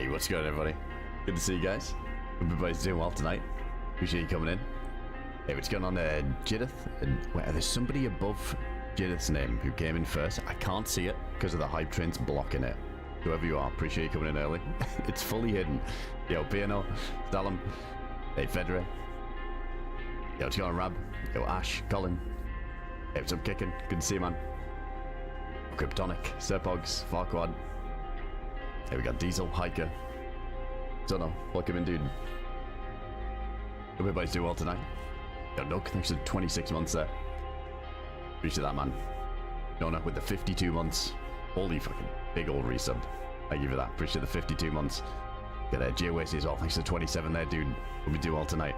Hey, what's going on, everybody? Good to see you guys. Hope everybody's doing well tonight. Appreciate you coming in. Hey, what's going on there, Jidith? Wait, there's somebody above Jidith's name who came in first. I can't see it because of the hype trains blocking it. Whoever you are, appreciate you coming in early. It's fully hidden. Yo, Piano, Stalin. Hey, Fedra. Yo, what's going on, Rab? Yo, Ash, Colin. Hey, what's up, Kicking? Good to see you, man. Kryptonic, Serpogs, Farquad. Hey, we got Diesel, Hiker. Dunno, welcome in, dude. Hope everybody's doing well tonight. Yo, Nook, thanks for 26 months there. Appreciate that, man. Nona with the 52 months. Holy fucking big old resub. Thank you for that. Appreciate the 52 months. Get a J-Wacy as well. Thanks for 27 there, dude. Hope we do well tonight.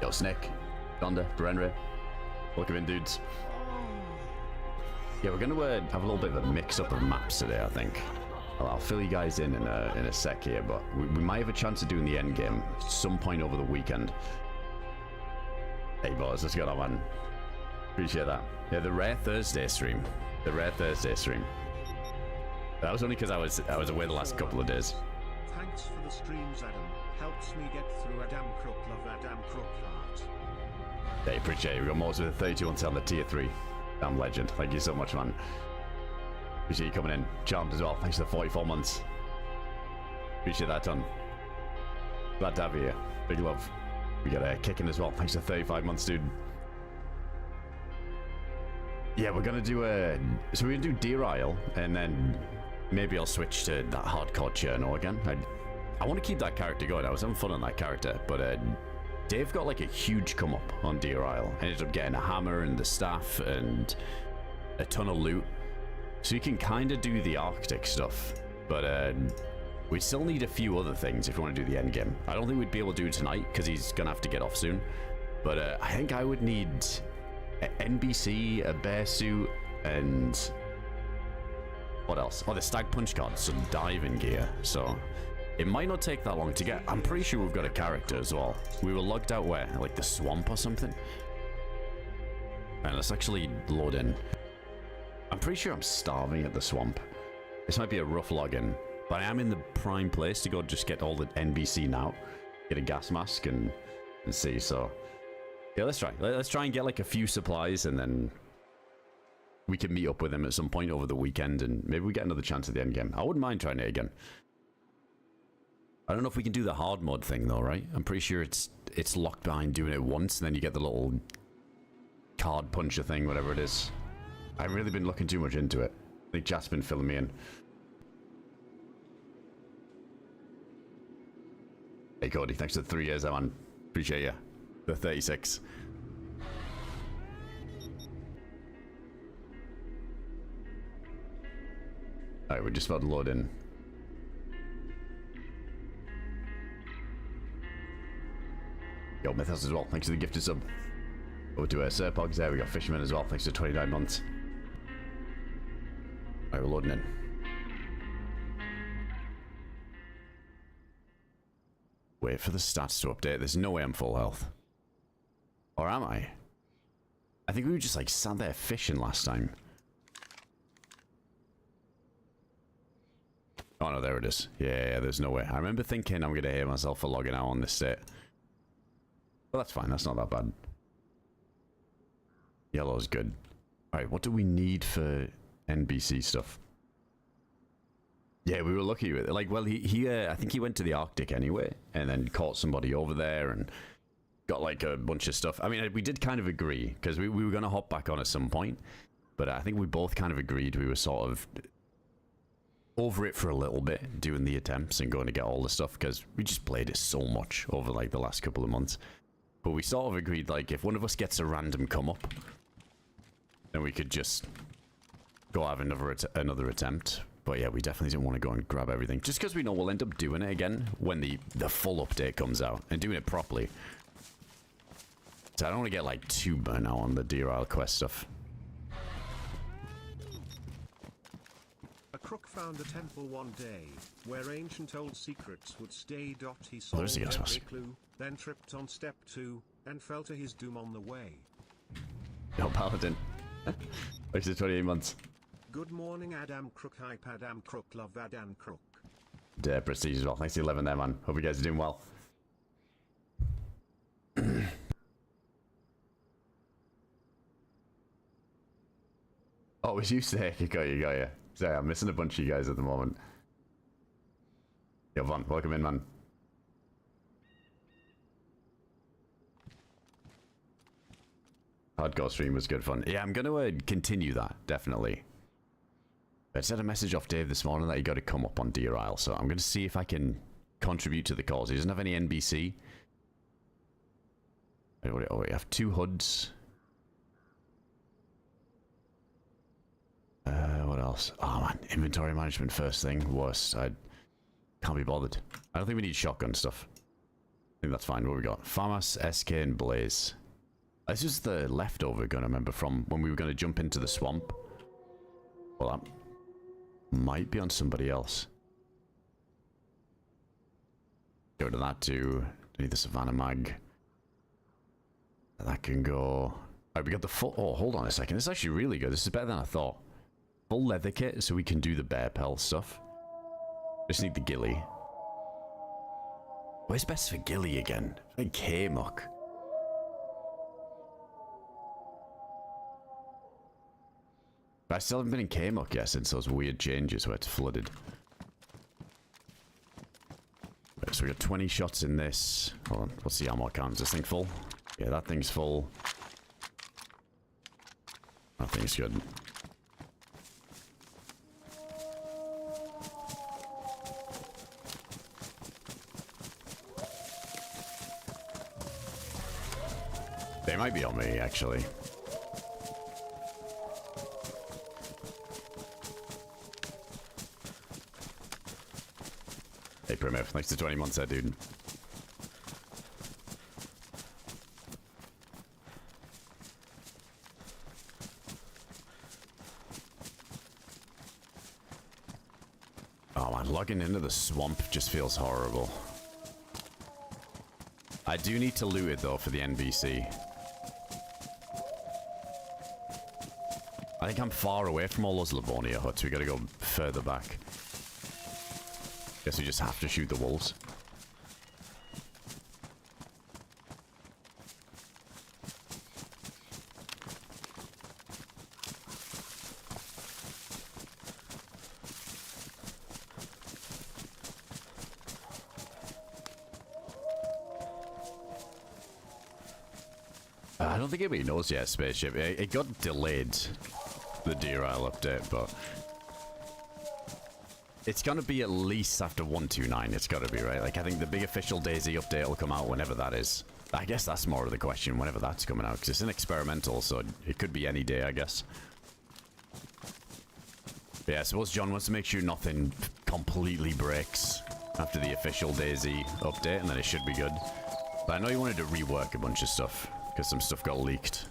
Yo, Snick, Donda, Brenre. Welcome in, dudes. Yeah, we're going to have a little bit of a mix-up of maps today, I think. I'll fill you guys in a sec here, but we might have a chance of doing the endgame at some point over the weekend. Hey, boys, what's going on, man? Appreciate that. Yeah, the Rare Thursday stream. The Rare Thursday stream. That was only because I was away the last couple of days. Thanks for the streams, Adam. Helps me get through AdamCrooK. Love AdamCrooK art. Hey, appreciate it. We got most of the 32 until the tier 3. Damn legend. Thank you so much, man. Appreciate you coming in. Charmed as well. Thanks for the 44 months. Appreciate that, ton. Glad to have you here. Big love. We got a Kicking as well. Thanks for 35 months, dude. Yeah, we're gonna do so we're gonna do DeerIsle, and then maybe I'll switch to that hardcore Cherno again. I want to keep that character going. I was having fun on that character, but Dave got like a huge come up on DeerIsle. Ended up getting a hammer and the staff and a ton of loot. So you can kind of do the Arctic stuff, but we still need a few other things if you want to do the end game. I don't think we'd be able to do it tonight because he's gonna have to get off soon. But I think I would need an NBC, a bear suit, and what else? Oh, the stag punch card, some diving gear. So it might not take that long to get. I'm pretty sure we've got a character as well. We were logged out where? Like the swamp or something? And let's actually load in. I'm pretty sure I'm starving at the swamp. This might be a rough login, but I am in the prime place to go just get all the NBC now. Get a gas mask and see, so... Yeah, let's try. Let's try and get like a few supplies, and then we can meet up with him at some point over the weekend, and maybe we get another chance at the end game. I wouldn't mind trying it again. I don't know if we can do the hard mode thing though, right? I'm pretty sure it's locked behind doing it once, and then you get the little card puncher thing, whatever it is. I haven't really been looking too much into it. I think Jat's been filling me in. Hey Cody, thanks for the 3 years, man. Appreciate you. The 36. Alright, we're just about to load in. Yo, Mythos as well. Thanks for the gifted sub. Over to Serpogs there. We got Fisherman as well. Thanks for 29 months. Alright, we're loading in. Wait for the stats to update. There's no way I'm full health. Or am I? I think we were just like sat there fishing last time. Oh no, there it is. Yeah, there's no way. I remember thinking I'm gonna hate myself for logging out on this set. Well, that's fine. That's not that bad. Yellow's good. Alright, what do we need for NBC stuff? Yeah, we were lucky with it. Like, well, he I think he went to the Arctic anyway, and then caught somebody over there and got like a bunch of stuff. I mean, we did kind of agree, because we were going to hop back on at some point, but I think we both kind of agreed we were sort of over it for a little bit, doing the attempts and going to get all the stuff, because we just played it so much over like the last couple of months. But we sort of agreed, like, if one of us gets a random come up, then we could just go have another attempt. But yeah, we definitely didn't want to go and grab everything, just because we know we'll end up doing it again when the full update comes out, and doing it properly. So I don't want to get like too burnt out on the DeerIsle quest stuff. A crook found a temple one day where ancient old secrets would stay. He solved there's the gas mask. every clue, then tripped on step 2 and fell to his doom on the way. No, Paladin. Thanks for 28 months. Good morning, AdamCrooK. Hype AdamCrooK. Love AdamCrooK. Prestige as well. Thanks for 11 there, man. Hope you guys are doing well. Oh, it was you, Snake. Got you. Sorry, I'm missing a bunch of you guys at the moment. Yo, Von, welcome in, man. Hardcore stream was good fun. Yeah, I'm going to continue that, definitely. I just had a message off Dave this morning that he got to come up on DeerIsle, so I'm going to see if I can contribute to the cause. He doesn't have any NBC. Oh, we have 2 hoods. What else? Oh man, inventory management first thing. Worst. I can't be bothered. I don't think we need shotgun stuff. I think that's fine. What we got? Farmas, SK, and Blaze. This is the leftover gun, I remember, from when we were going to jump into the swamp. Well, that might be on somebody else. Go to that too. I need the Savannah mag. That can go. Alright, we got the full. Oh, hold on a second. This is actually really good. This is better than I thought. Full leather kit so we can do the bear pelt stuff. Just need the gillie. Where's best for gillie again? Like K-Muck. I still haven't been in K-Muck yet since those weird changes where it's flooded. Right, so we got 20 shots in this. Hold on, what's the ammo count? Is this thing full? Yeah, that thing's full. That thing's good. They might be on me, actually. Hey, Primitive. Thanks to 20 months there, dude. Oh, man. Logging into the swamp just feels horrible. I do need to loot it, though, for the NBC. I think I'm far away from all those Livonia huts. We gotta go further back. Guess we just have to shoot the wolves. I don't think anybody knows yet, Spaceship. It got delayed, the DeerIsle update, but it's gonna be at least after 129. It's gotta be, right? Like, I think the big official DayZ update will come out whenever that is. I guess that's more of the question, whenever that's coming out, because it's an experimental, so it could be any day, I guess. But yeah, I suppose John wants to make sure nothing completely breaks after the official DayZ update, and then it should be good. But I know he wanted to rework a bunch of stuff, because some stuff got leaked.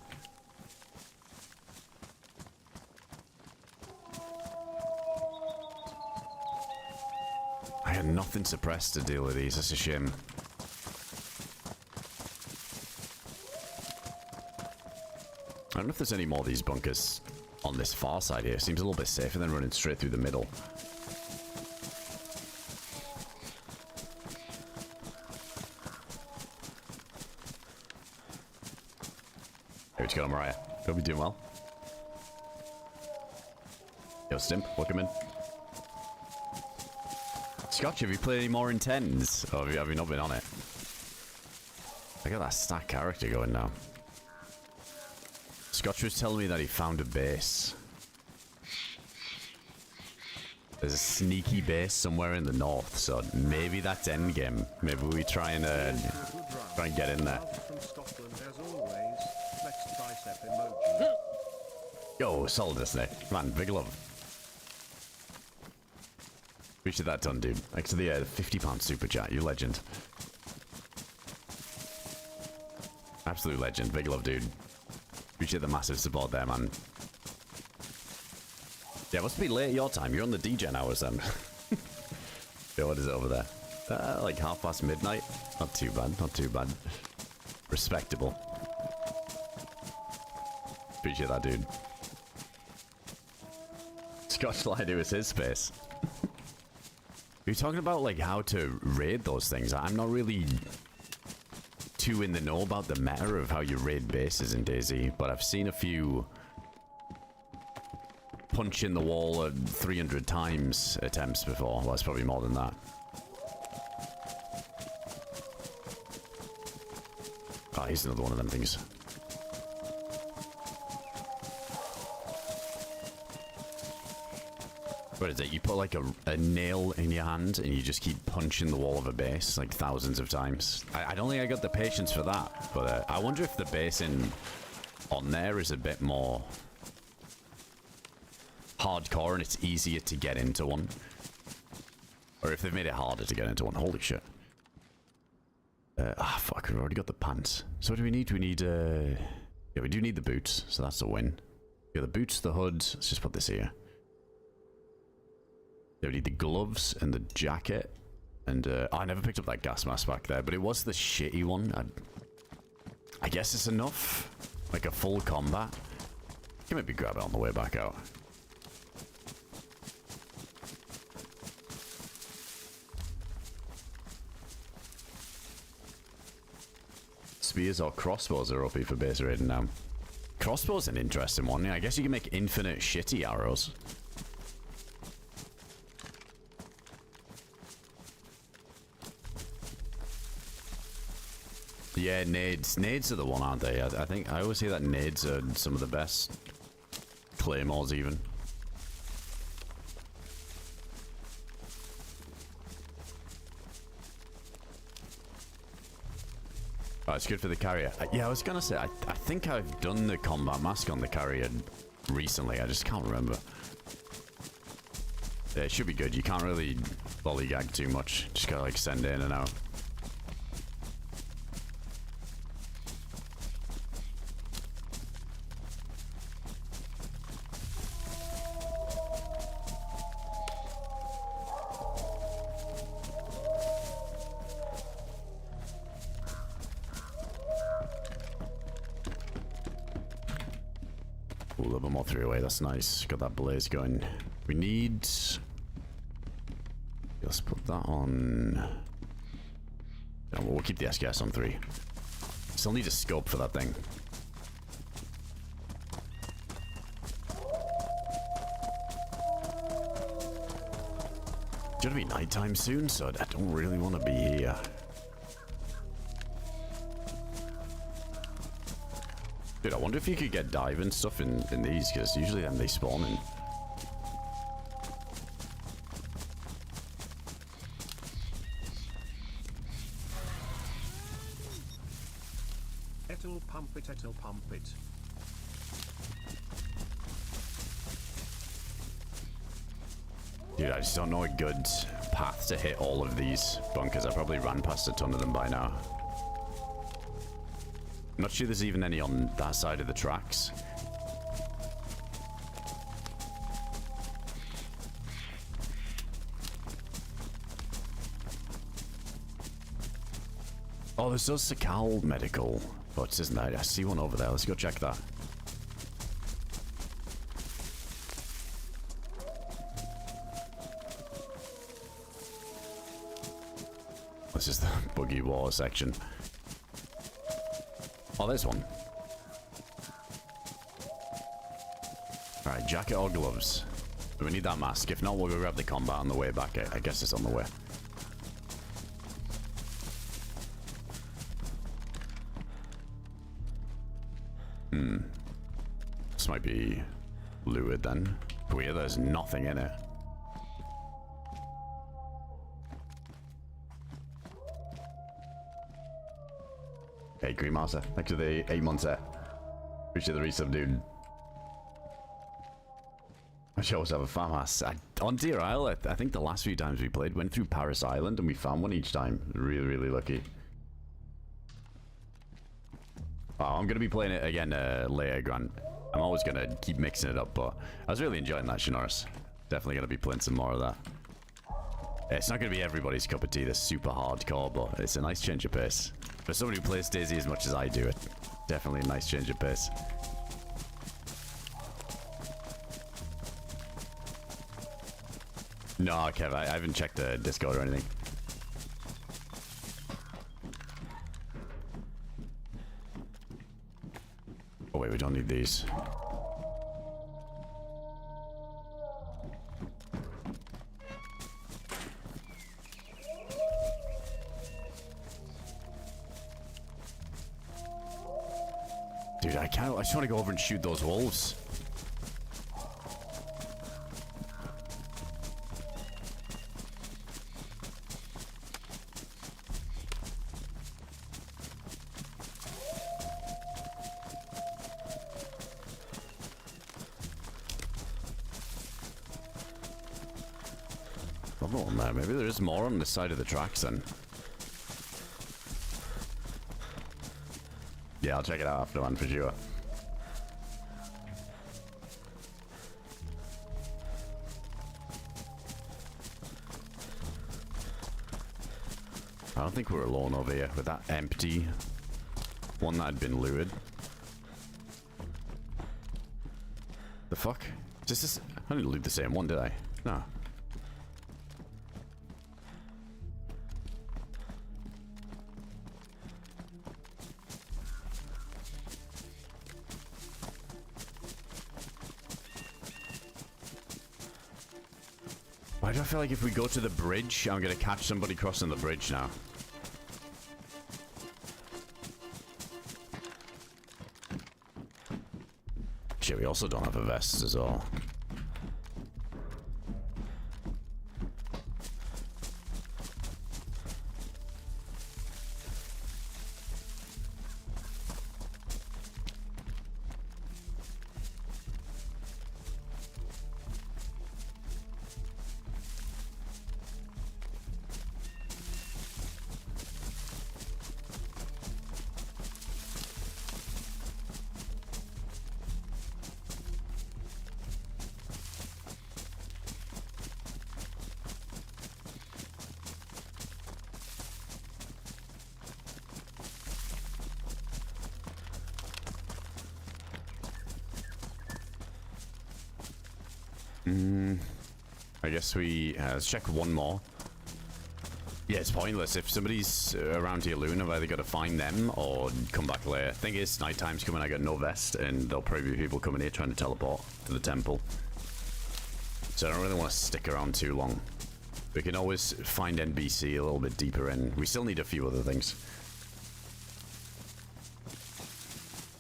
I had nothing suppressed to deal with these. That's a shame. I don't know if there's any more of these bunkers on this far side here. Seems a little bit safer than running straight through the middle. Hey, what you got on, Mariah? Hope you're doing well. Yo, Stimp, welcome in. Scotch, have you played any more in 10s? Or have you not been on it? I got that stack character going now. Scotch was telling me that he found a base. There's a sneaky base somewhere in the north, so maybe that's Endgame. Maybe we try and get in there. Yo, solid snake. Man, big love. Appreciate that ton, dude. Thanks to the £50 super chat. You legend. Absolute legend. Big love, dude. Appreciate the massive support there, man. Yeah, must be late your time. You're on the DGen hours then. Yeah, what is it over there? Like midnight? Midnight? Not too bad. Not too bad. Respectable. Appreciate that, dude. Scotch Line, it was his space. You're talking about like how to raid those things. I'm not really too in the know about the meta of how you raid bases in DayZ, but I've seen a few punch in the wall 300 times attempts before. Well, it's probably more than that. Ah, here's another one of them things. What is it? You put like a nail in your hand and you just keep punching the wall of a base like thousands of times. I don't think I got the patience for that, but I wonder if the base on there is a bit more hardcore and it's easier to get into one. Or if they've made it harder to get into one. Holy shit. Fuck, we've already got the pants. So what do we need? We need, yeah, we do need the boots, so that's a win. We got the boots, the hood. Let's just put this here. Yeah, we need the gloves and the jacket. And, I never picked up that gas mask back there, but it was the shitty one. I guess it's enough. Like a full combat. You can maybe grab it on the way back out. Spears or crossbows are OP for base raiding now. Crossbow's an interesting one. Yeah, I guess you can make infinite shitty arrows. Yeah, nades. Nades are the one, aren't they? I think I always say that nades are some of the best. Claymores, even. Oh, it's good for the carrier. Yeah, I was gonna say, I think I've done the combat mask on the carrier recently. I just can't remember. Yeah, it should be good. You can't really lollygag too much. Just gotta like send in and out. Ooh, a little bit more three-way. That's nice. Got that blaze going. We need... Let's put that on... No, we'll keep the SKS on 3. Still need a scope for that thing. It's gonna be nighttime soon, so I don't really want to be here. Dude, I wonder if you could get dive and stuff in these, because usually then they spawn in. It'll pump it, it'll pump it. Dude, I just don't know a good path to hit all of these bunkers. I probably ran past a ton of them by now. I'm not sure there's even any on that side of the tracks. Oh, there's those Sakal medical bots, isn't there? I see one over there. Let's go check that. This is the buggy war section. Oh, there's one. Alright, jacket or gloves. Do we need that mask? If not, we'll go grab the combat on the way back. I guess it's on the way. This might be lured then. Weird, there's nothing in it. Hey, Green Master. Thanks for the 8 months there. Appreciate the resub, dude. I should also have a farm house. On DeerIsle, I think the last few times we played, went through Paris Island and we found one each time. Really, really lucky. Oh, I'm going to be playing it again later, Grant. I'm always going to keep mixing it up, but I was really enjoying that, Chernarus. Definitely going to be playing some more of that. It's not going to be everybody's cup of tea, this super hardcore, but it's a nice change of pace. For somebody who plays DayZ as much as I do, it definitely a nice change of pace. No, Kev, I haven't checked the Discord or anything. Oh wait, we don't need these. Dude, I just want to go over and shoot those wolves. Oh man, maybe there is more on the side of the tracks then. Yeah, I'll check it out after one for sure. I don't think we're alone over here with that empty one that had been looted. The fuck? Just this? I didn't loot the same one, did I? No. Why do I feel like if we go to the bridge, I'm gonna catch somebody crossing the bridge now? Shit, we also don't have a vest as well. I guess we let's check one more. Yeah, it's pointless. If somebody's around here looting, I've either got to find them or come back later. Thing is, nighttime's coming, I got no vest, and there'll probably be people coming here trying to teleport to the temple. So I don't really want to stick around too long. We can always find NBC a little bit deeper in. We still need a few other things.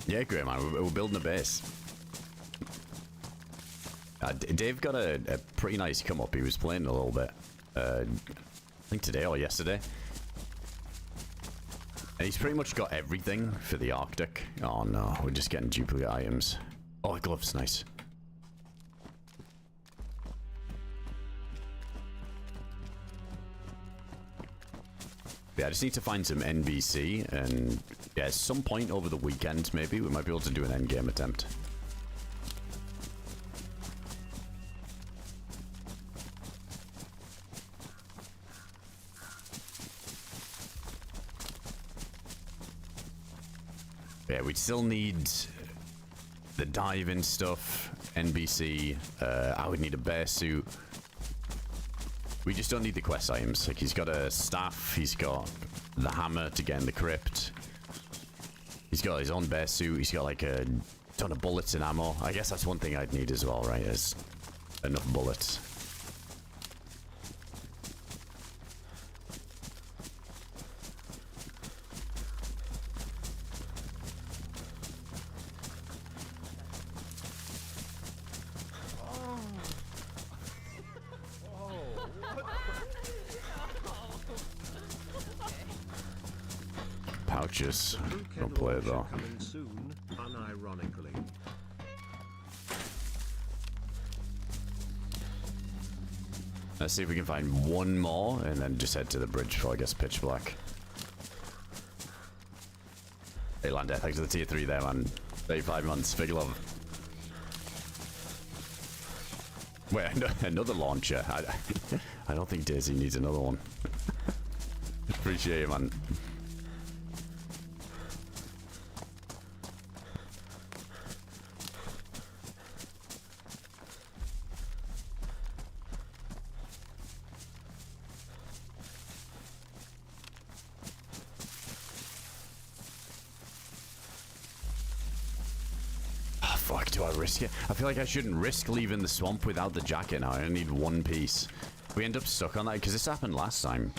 Yeah, great man, we're building a base. Dave got a pretty nice come up. He was playing a little bit. I think today or yesterday. And he's pretty much got everything for the Arctic. Oh no, we're just getting duplicate items. Oh, gloves, nice. Yeah, I just need to find some NBC, and yeah, at some point over the weekend, maybe we might be able to do an endgame attempt. Yeah, we still need the diving stuff, NBC. I would need a bear suit. We just don't need the quest items. Like, he's got a staff, he's got the hammer to get in the crypt. He's got his own bear suit, he's got like a ton of bullets and ammo. I guess that's one thing I'd need as well, right? Is enough bullets. Pouches. Don't play it though. Coming soon, unironically. Let's see if we can find one more and then just head to the bridge before it gets pitch black. Hey Landeth, thanks for the tier 3 there, man. 35 months, big love. Wait, another launcher. I don't think DayZ needs another one. Appreciate it, man. I risk it? I feel like I shouldn't risk leaving the swamp without the jacket now. I only need one piece. We end up stuck on that because this happened last time.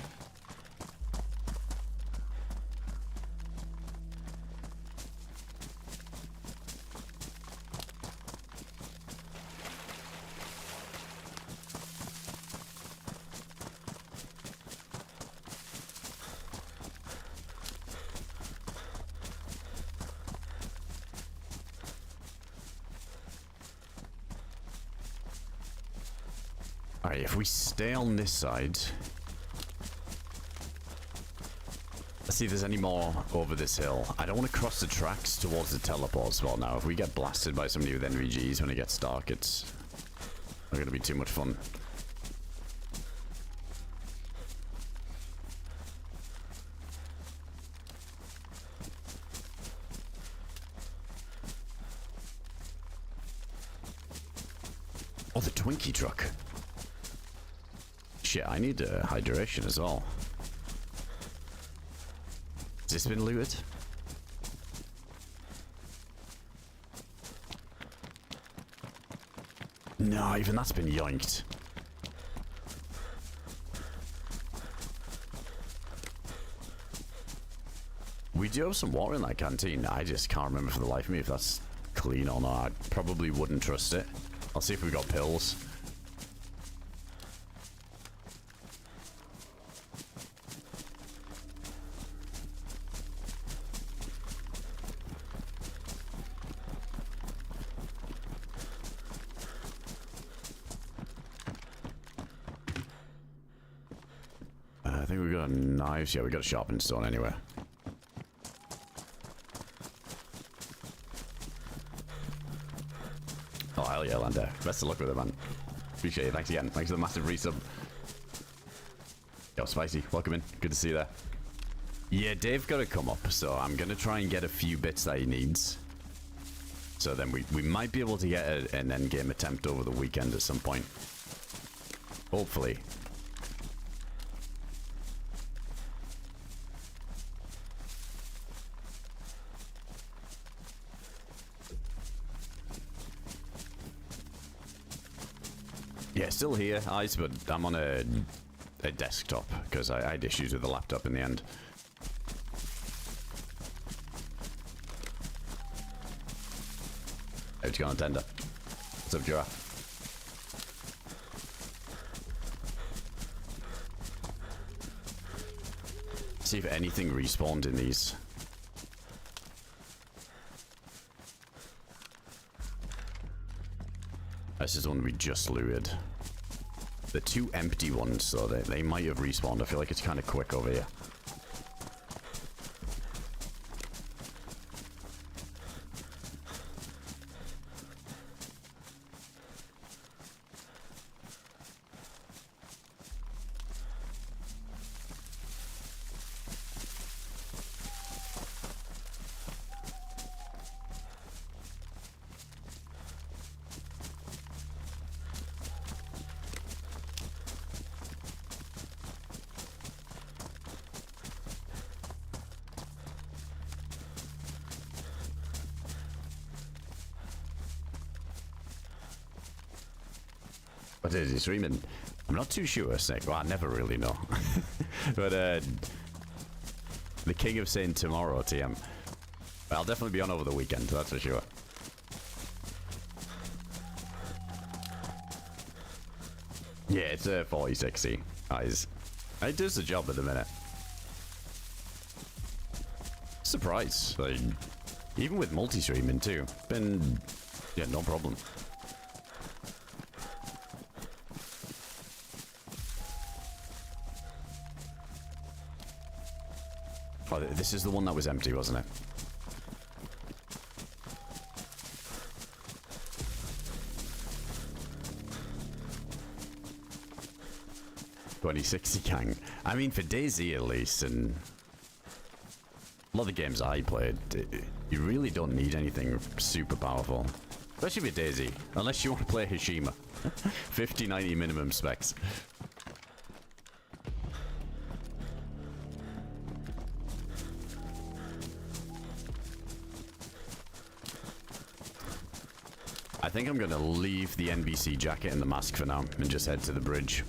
Alright, if we stay on this side... Let's see if there's any more over this hill. I don't want to cross the tracks towards the teleport spot now. If we get blasted by somebody with NVGs when it gets dark, it's not going to be too much fun. Oh, the Twinkie truck. Shit, I need hydration as well. Has this been looted? No, even that's been yoinked. We do have some water in that canteen. I just can't remember for the life of me if that's clean or not. I probably wouldn't trust it. I'll see if we've got pills. I think we've got knives. Yeah, we got a sharpened stone anyway. Oh, hell yeah, Lander. Best of luck with it, man. Appreciate it. Thanks again. Thanks for the massive resub. Yo, Spicy, welcome in. Good to see you there. Yeah, Dave got to come up, so I'm going to try and get a few bits that he needs. So then we might be able to get an endgame attempt over the weekend at some point. Hopefully. Yeah, still here, Ice, but I'm on a desktop because I had issues with the laptop in the end. How's it going, Tender? What's up, Joa? See if anything respawned in these. This is the one we just looted. The two empty ones, so they might have respawned. I feel like it's kind of quick over here. What is he streaming? I'm not too sure, Snake. Well, I never really know. But, the king of saying tomorrow, TM. I'll definitely be on over the weekend, that's for sure. Yeah, it's a 4060. It does the job at the minute. Surprise. Like, even with multi-streaming too. Yeah, no problem. Oh, this is the one that was empty, wasn't it? $2060 Kang. I mean, for DayZ at least, and a lot of the games I played, you really don't need anything super powerful. Especially with DayZ, unless you want to play Hashima. 5090 minimum specs. I think I'm going to leave the NBC jacket and the mask for now and just head to the bridge.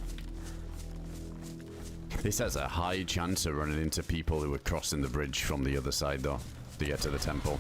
This has a high chance of running into people who are crossing the bridge from the other side, though, to get to the temple.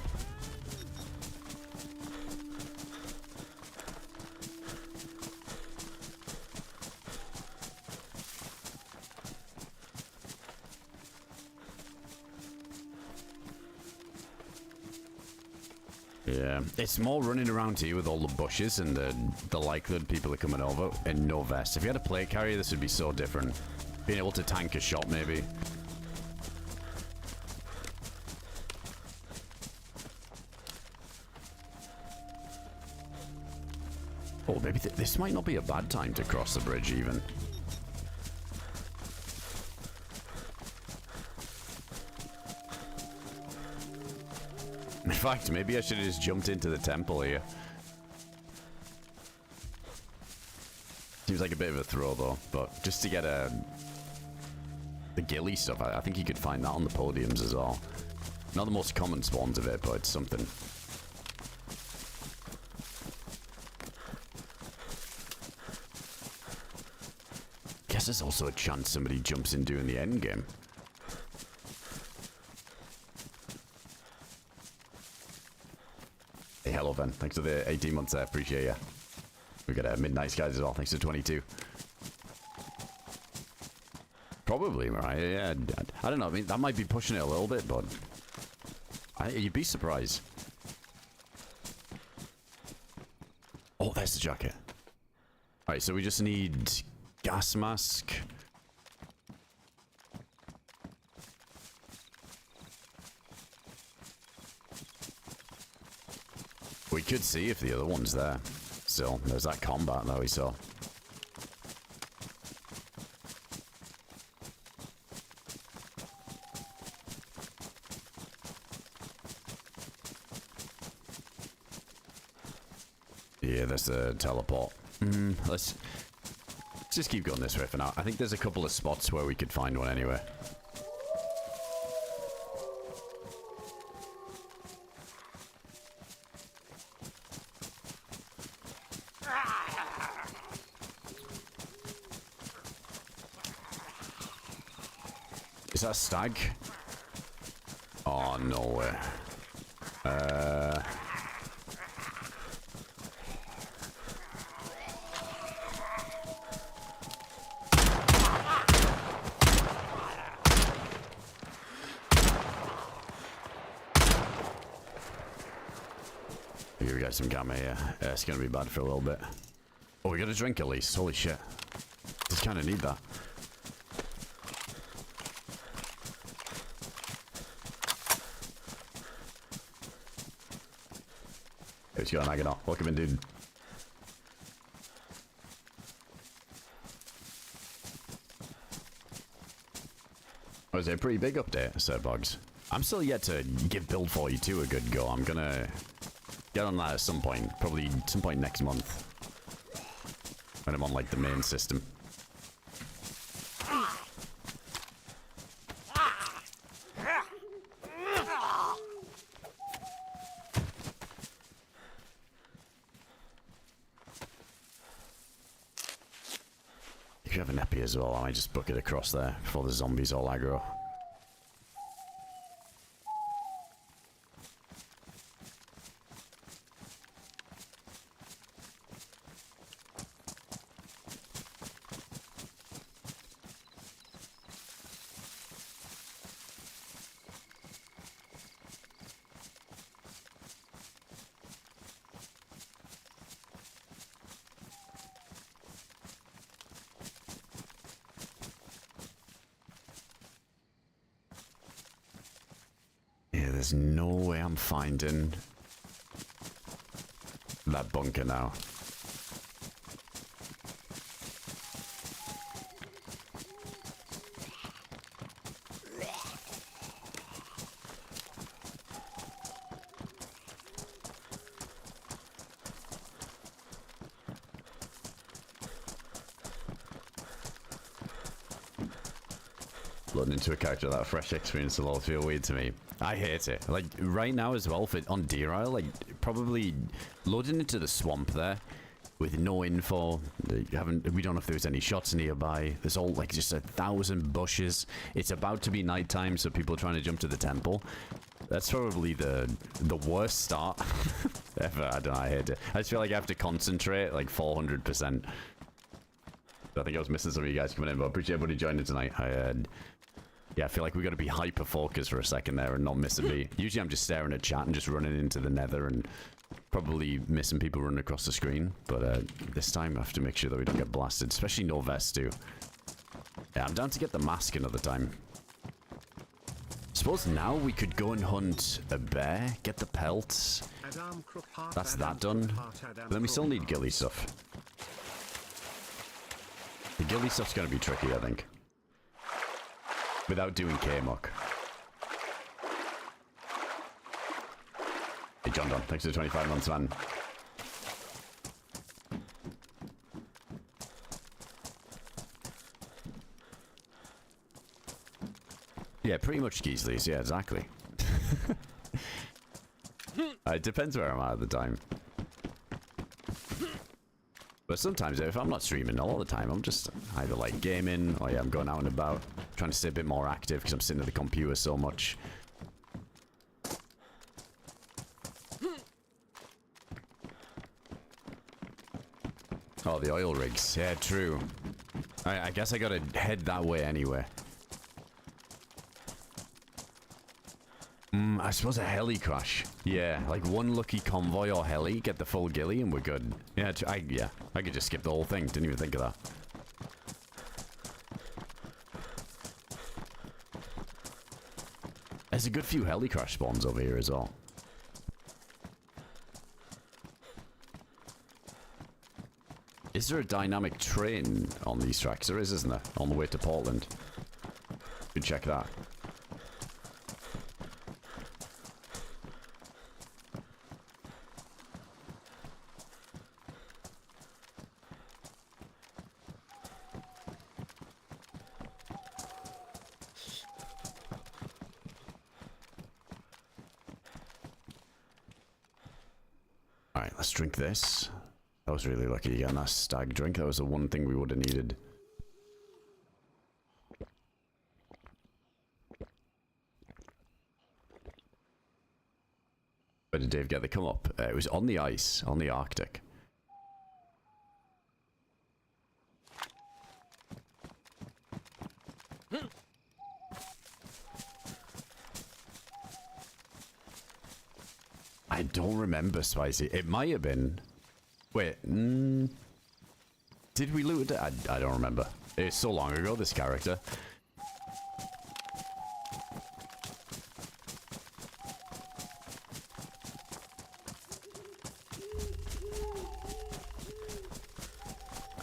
Yeah, it's more running around here with all the bushes and the likelihood people are coming over and no vest. If you had a plate carrier, this would be so different. Being able to tank a shot, maybe. Oh, maybe this might not be a bad time to cross the bridge, even. In fact, maybe I should have just jumped into the temple here. Seems like a bit of a throw, though, but just to get the gillie stuff, I think you could find that on the podiums as well. Not the most common spawns of it, but it's something. Guess there's also a chance somebody jumps in doing the endgame. Hey, hello, Ben. Thanks for the 18 months there. Appreciate you. We got Midnight Skies as well. Thanks for 22. Probably, Mariah. Yeah, I don't know. I mean, that might be pushing it a little bit, but you'd be surprised. Oh, there's the jacket. All right, so we just need gas mask. We could see if the other one's there. Still, there's that combat that we saw. Yeah, there's the teleport. Let's just keep going this way for now. I think there's a couple of spots where we could find one anyway. Is that a stag? Oh, no way. Here we got some gamma here. It's gonna be bad for a little bit. Oh, we got a drink at least. Holy shit. Just kind of need that. What's going on, Agadon? Welcome in, dude. Oh, is it a pretty big update, Sir Bugs? I'm still yet to give Build 42 a good go. I'm gonna get on that at some point. Probably some point next month. When I'm on, like, the main system. If you have an epi as well, I might just book it across there before the zombies all aggro. There's no way I'm finding that bunker now. Loading into a character that fresh experience will all feel weird to me. I hate it. Like, right now as well, for on DeerIsle, like, probably loading into the swamp there with no info. We don't know if there's any shots nearby. There's all, like, just 1,000 bushes. It's about to be nighttime, so people are trying to jump to the temple. That's probably the worst start ever. I don't know, I hate it. I just feel like I have to concentrate, like, 400%. I think I was missing some of you guys coming in, but I appreciate everybody joining tonight. Yeah, I feel like we got to be hyper-focused for a second there and not miss a beat. Usually I'm just staring at chat and just running into the nether and probably missing people running across the screen. But this time I have to make sure that we don't get blasted, especially no vest too. Yeah, I'm down to get the mask another time. Suppose now we could go and hunt a bear, get the pelts. That's that done. But then we still need gillie stuff. The gillie stuff's going to be tricky, I think. Without doing K-Muck. Hey, John Don, thanks for the 25 months, man. Yeah, pretty much Geesley's, yeah, exactly. It depends where I'm at the time. But sometimes, if I'm not streaming all the time, I'm just either like gaming, or yeah, I'm going out and about, trying to stay a bit more active because I'm sitting at the computer so much. Oh, the oil rigs. Yeah, true. I guess I gotta head that way anyway. I suppose a heli crash. Yeah, like one lucky convoy or heli, get the full gillie and we're good. Yeah, I could just skip the whole thing. Didn't even think of that. There's a good few heli crash spawns over here as well. Is there a dynamic train on these tracks? There is, isn't there? On the way to Portland. Could check that. Alright, let's drink this. I was really lucky getting that stag drink. That was the one thing we would have needed. Where did Dave get the come up? It was on the ice, on the Arctic. I don't remember, Spicy. It might have been. Wait, did we loot it? I don't remember. It's so long ago, this character.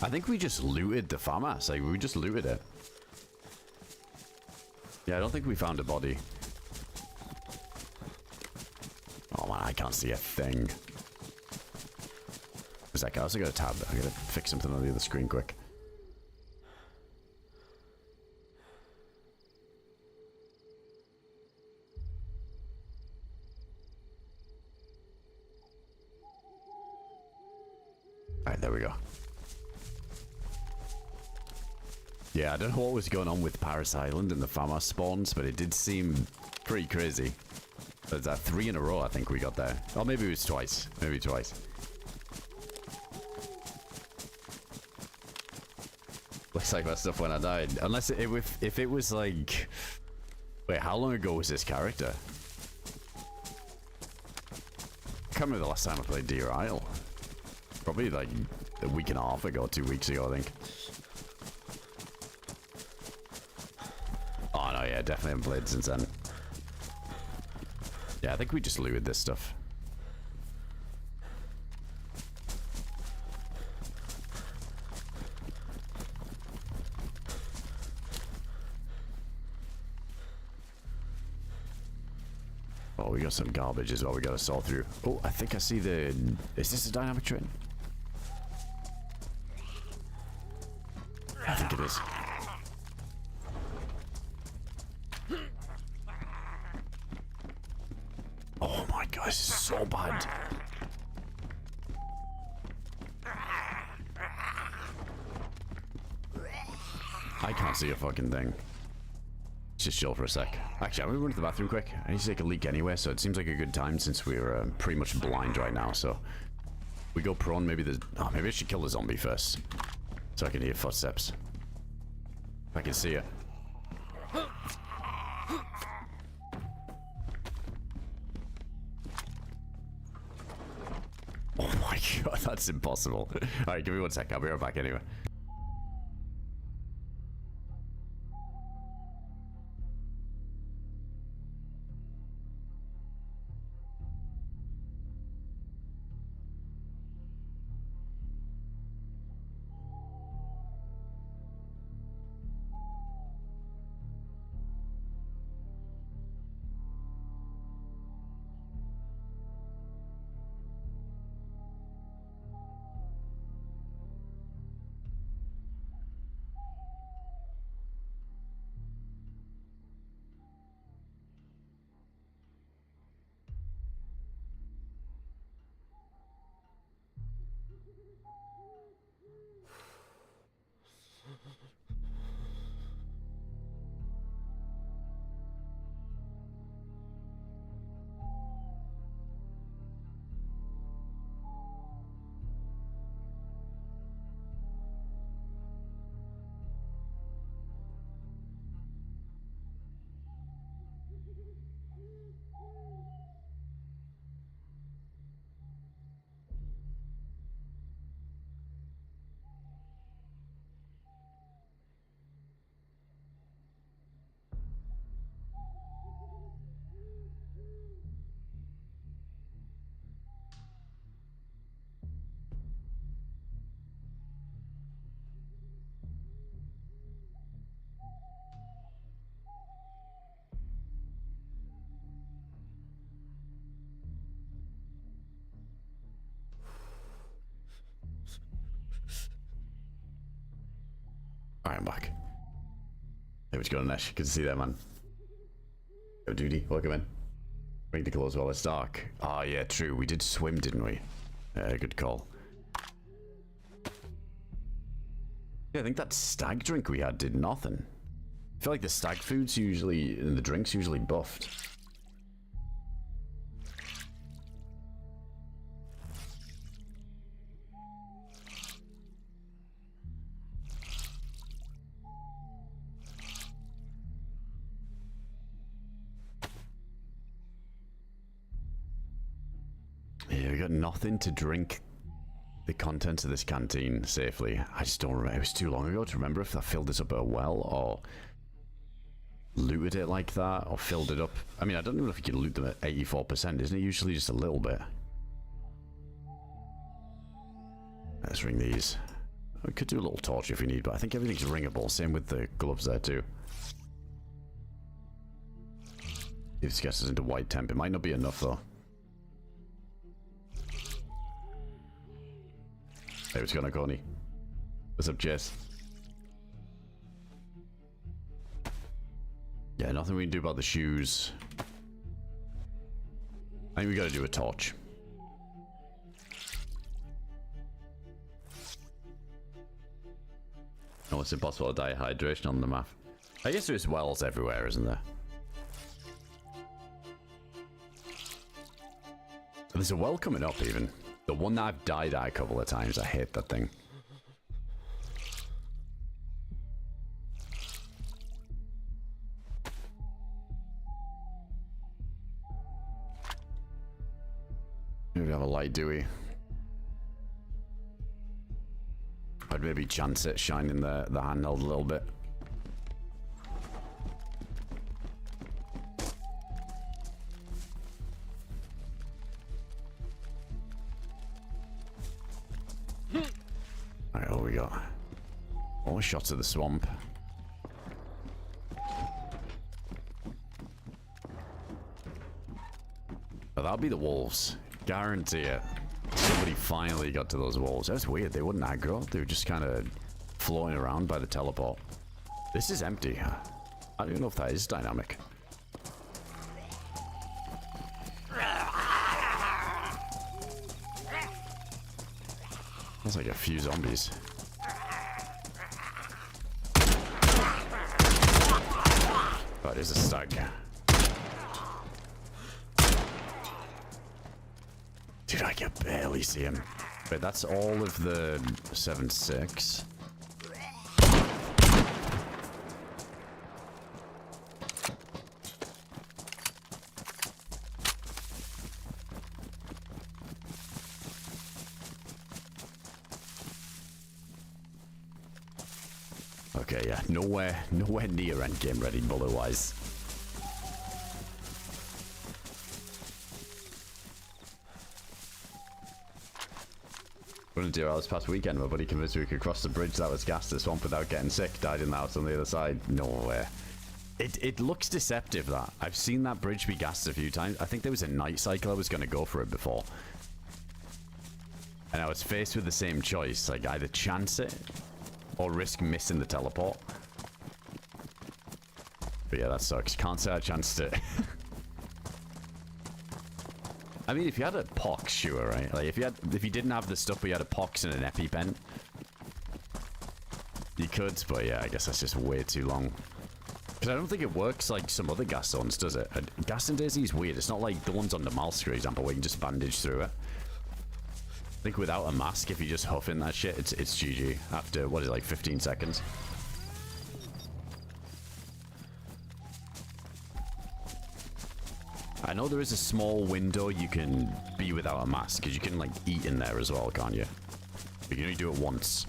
I think we just looted the farmhouse. Like, we just looted it. Yeah, I don't think we found a body. Oh man, I can't see a thing. A sec, I also got a tab. I gotta fix something on the other screen quick. Alright, there we go. Yeah, I don't know what was going on with Paris Island and the farmhouse spawns, but it did seem pretty crazy. There's 3 in a row I think we got there. Or maybe it was twice. Maybe twice. Looks like that stuff when I died. Unless if it was like... Wait, how long ago was this character? I can't remember the last time I played DeerIsle. Probably like a week and a half ago, 2 weeks ago, I think. Oh no, yeah, definitely haven't played since then. Yeah, I think we just looted this stuff. Oh, we got some garbage as well we gotta sort through. Oh, I think I see the... Is this a dynamic train? I think it is. this is so bad. I can't see a fucking thing. Just chill for a sec. Actually, I'm gonna run to the bathroom quick. I need to take a leak anyway, so it seems like a good time since we're pretty much blind right now. So we go prone. Maybe there's. Oh, maybe I should kill the zombie first, so I can hear footsteps. I can see it. Oh my god, that's impossible. Alright, give me 1 sec. I'll be right back anyway. Alright, I'm back. Hey, what you got on, Ash? Good to see that, man. Yo, Duty, welcome in. Bring the clothes while it's dark. Ah, yeah, true. We did swim, didn't we? Good call. Yeah, I think that stag drink we had did nothing. I feel like the stag food's usually, and the drink's usually buffed. Yeah, we got nothing to drink the contents of this canteen safely. I just don't remember. It was too long ago to remember if I filled this up at a well or looted it like that or filled it up. I mean, I don't know if you can loot them at 84%. Isn't it usually just a little bit? Let's ring these. We could do a little torch if we need, but I think everything's ringable. Same with the gloves there too. If this gets us into white temp, it might not be enough though. Hey, what's going on, Coney? What's up, Jess? Yeah, nothing we can do about the shoes. I think we gotta do a torch. Oh, it's impossible to die of hydration on the map. I guess there's wells everywhere, isn't there? There's a well coming up, even. The one that I've died at a couple of times. I hate that thing. Maybe have a light, do we? I'd maybe chance it shining the handheld a little bit. Alright, what we got? More shots of the swamp. But that'll be the wolves. Guarantee it. Somebody finally got to those wolves. That's weird. They wouldn't aggro. They were just kind of floating around by the teleport. This is empty. I don't even know if that is dynamic. That's like a few zombies. Oh, there's a stag. Dude, I can barely see him. But that's all of the 7.6. Okay, yeah, nowhere near endgame ready bullet-wise. Couldn't do it this past weekend. My buddy convinced me we could cross the bridge that was gassed the swamp without getting sick. Died in the house on the other side. Nowhere. It looks deceptive, that. I've seen that bridge be gassed a few times. I think there was a night cycle I was going to go for it before. And I was faced with the same choice. Like, either chance it or risk missing the teleport. But yeah, that sucks. Can't say I chanced it. I mean, if you had a pox, sure, right? Like, if you didn't have the stuff, but you had a pox and an EpiPen, you could. But yeah, I guess that's just way too long. Because I don't think it works like some other gas zones, does it? Gas in DayZ is weird. It's not like the ones on Namalsk, for example, where you can just bandage through it. I think without a mask, if you just huff in that shit, it's GG after, what is it, like 15 seconds? I know there is a small window you can be without a mask, because you can, like, eat in there as well, can't you? You can only do it once.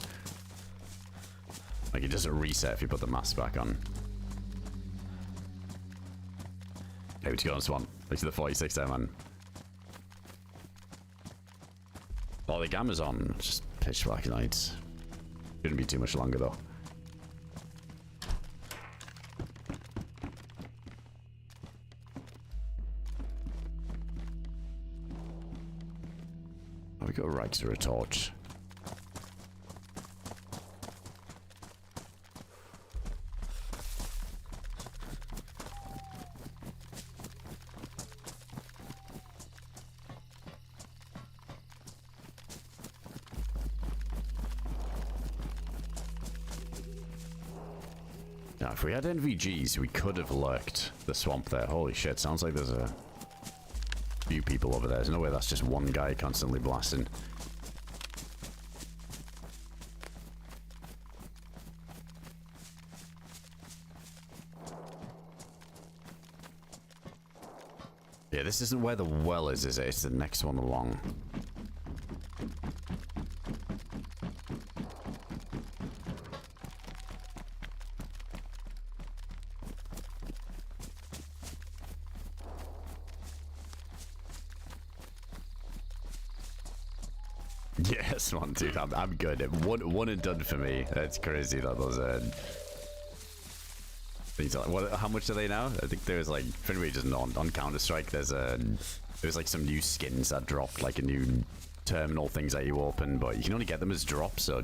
Like, it doesn't reset if you put the mask back on. Hey, let's go on Swan. Look to the 46 there, man. Oh, the gamma's on. It's just pitch black nights. Shouldn't be too much longer, though. Oh, we got a right to a torch. Now, if we had NVGs, we could have lurked the swamp there. Holy shit, sounds like there's a few people over there. There's no way that's just one guy constantly blasting. Yeah, this isn't where the well is it? It's the next one along. Yes, one, dude. I'm good. One and done for me. That's crazy that those things are like, how much are they now? I think there's like, if anybody doesn't know, on Counter-Strike, there's like some new skins that dropped, like a new terminal things that you open, but you can only get them as drops. So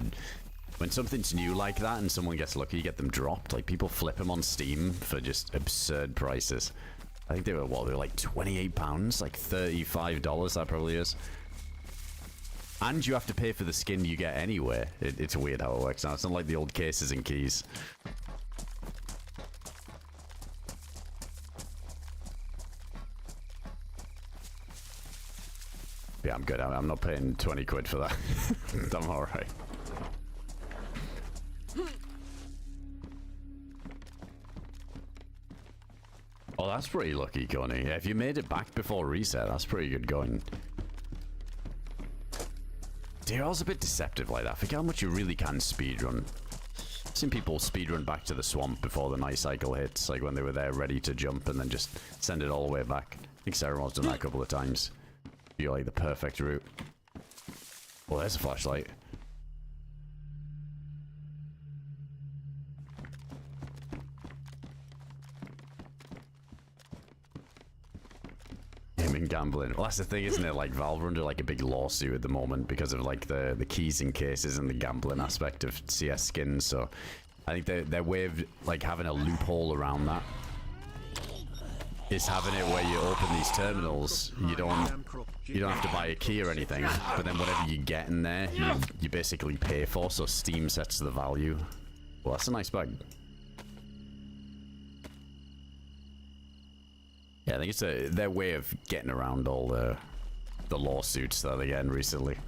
when something's new like that and someone gets lucky, you get them dropped. Like, people flip them on Steam for just absurd prices. I think they were, what, they were like £28, like $35, that probably is. And you have to pay for the skin you get anyway. It's weird how it works now. It's not like the old cases and keys. Yeah, I'm good. I'm not paying 20 quid for that. I'm alright. Oh, that's pretty lucky, Coney. Yeah, if you made it back before reset, that's pretty good going. DeerIsle's a bit deceptive like that. I forget how much you really can speedrun. I've seen people speedrun back to the swamp before the night cycle hits, like when they were there ready to jump and then just send it all the way back. I think Sarah's done that a couple of times. You're like the perfect route. Well, there's a flashlight. And gambling. Well, that's the thing, isn't it? Like, Valve are under like a big lawsuit at the moment because of like the keys and cases and the gambling aspect of CS skins. So I think their way of like having a loophole around that is having it where you open these terminals, you don't have to buy a key or anything, but then whatever you get in there, you basically pay for, so Steam sets the value. Well, that's a nice bug. Yeah, I think it's their way of getting around all the lawsuits that they're getting recently.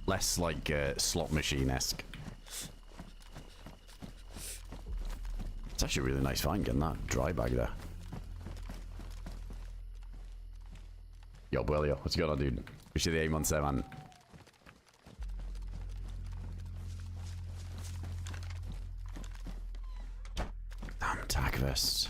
Less like slot machine-esque. It's actually a really nice find getting that dry bag there. Yo, Buelio, what's going on, dude? Wish you the 8 months there, man. Damn, attack vest.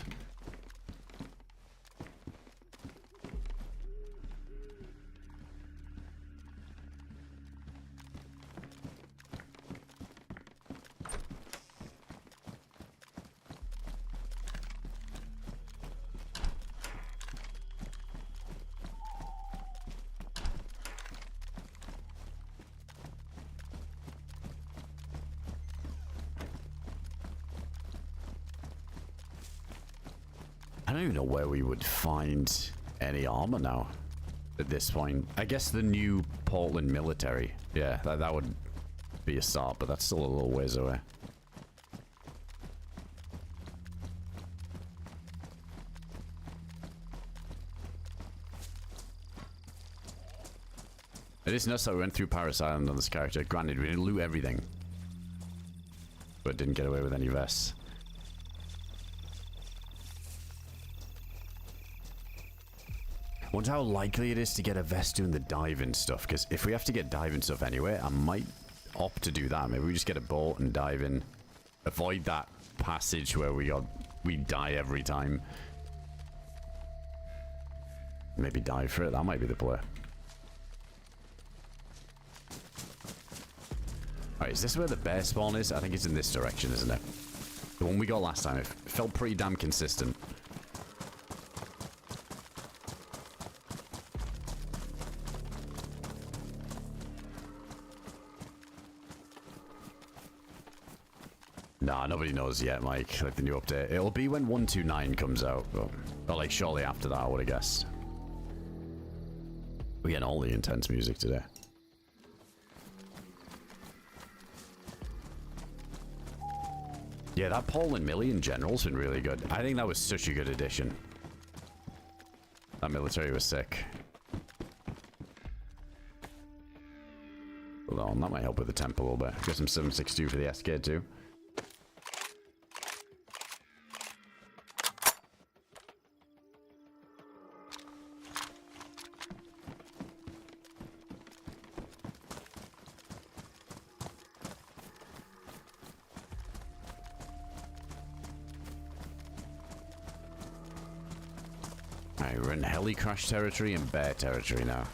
I don't even know where we would find any armor now at this point. I guess the new Portland military. Yeah, that would be a start, but that's still a little ways away. It is nuts that we went through Paris Island on this character. Granted, we didn't loot everything, but didn't get away with any vests. Wonder how likely it is to get a vest doing the diving stuff, because if we have to get diving stuff anyway, I might opt to do that. Maybe we just get a boat and dive in. Avoid that passage where we die every time. Maybe dive for it. That might be the play. Alright, is this where the bear spawn is? I think it's in this direction, isn't it? The one we got last time. It felt pretty damn consistent. Nah, nobody knows yet, Mike. Like the new update. It'll be when 129 comes out. But like shortly after that, I would have guessed. We're getting all the intense music today. Yeah, that Paul and Millie in general's been really good. I think that was such a good addition. That military was sick. Hold on, that might help with the tempo a little bit. Got some 762 for the SK too. Alright, we're in heli crash territory and bear territory now.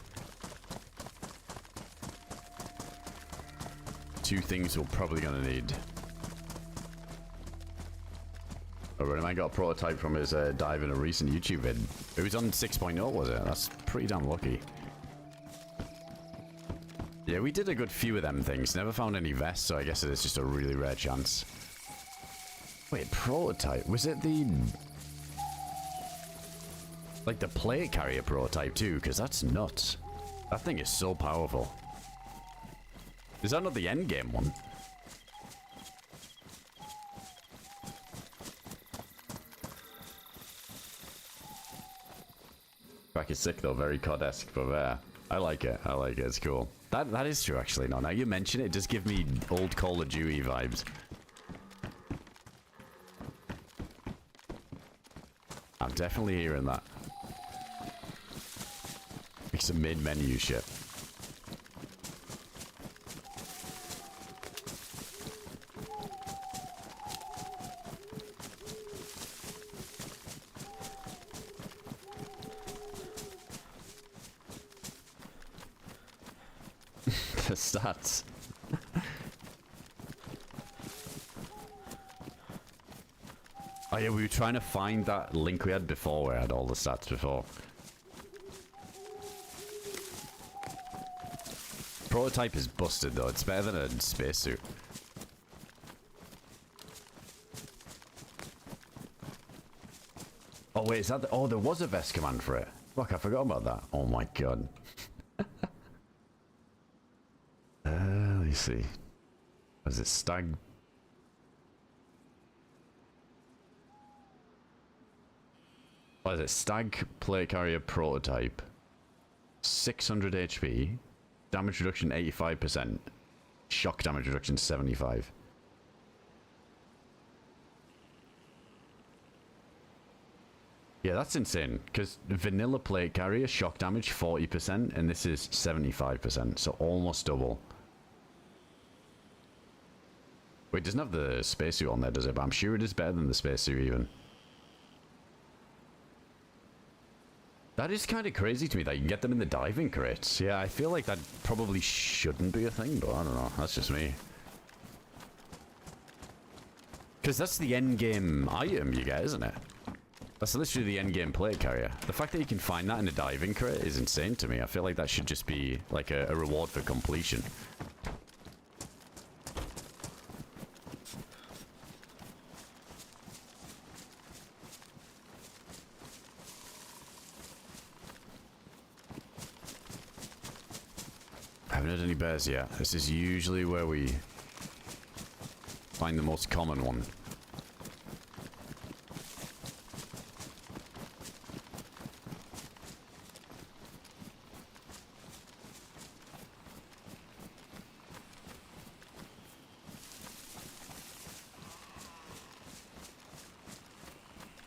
Two things we're probably gonna need. Oh, man got a prototype from his dive in a recent YouTube vid. It was on 6.0, was it? That's pretty damn lucky. Yeah, we did a good few of them things. Never found any vests, so I guess it is just a really rare chance. Wait, prototype? Was it the... like the plate carrier prototype too, because that's nuts. That thing is so powerful. Is that not the Endgame one? Back is sick though, very COD-esque, but I like it. I like it. It's cool. That is true actually. No, now you mention it, just give me old Call of Duty vibes. I'm definitely hearing that. Like some mid-menu shit. The stats. Oh yeah, we were trying to find that link we had before where I had all the stats before. Prototype is busted though, it's better than a spacesuit. Oh wait, is that the, oh, there was a vest command for it. Fuck, I forgot about that. Oh my god. Let me see. What is it? Stag? What is it? Stag plate carrier prototype. 600 HP. Damage reduction 85%. Shock damage reduction 75. Yeah, that's insane. Because vanilla plate carrier shock damage 40%, and this is 75%, so almost double. Wait, it doesn't have the spacesuit on there, does it? But I'm sure it is better than the spacesuit even. That is kind of crazy to me that you can get them in the diving crates. Yeah, I feel like that probably shouldn't be a thing, but I don't know. That's just me. Because that's the endgame item you get, isn't it? That's literally the endgame plate carrier. The fact that you can find that in a diving crate is insane to me. I feel like that should just be like a reward for completion. I haven't had any bears yet. This is usually where we find the most common one.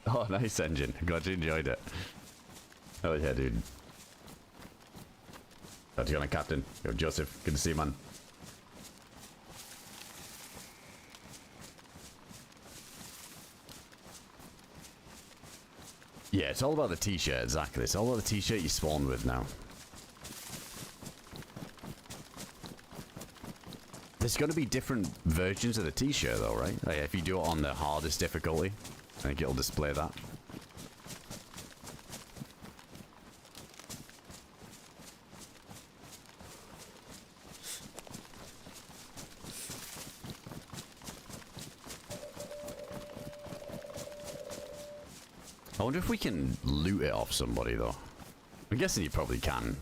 Oh, nice engine. Glad you enjoyed it. Oh yeah, dude. How's it going, Captain? Yo, Joseph. Good to see you, man. Yeah, it's all about the t-shirt, exactly. It's all about the t-shirt you spawn with now. There's going to be different versions of the t-shirt, though, right? Like, if you do it on the hardest difficulty, I think it'll display that. I wonder if we can loot it off somebody, though. I'm guessing you probably can.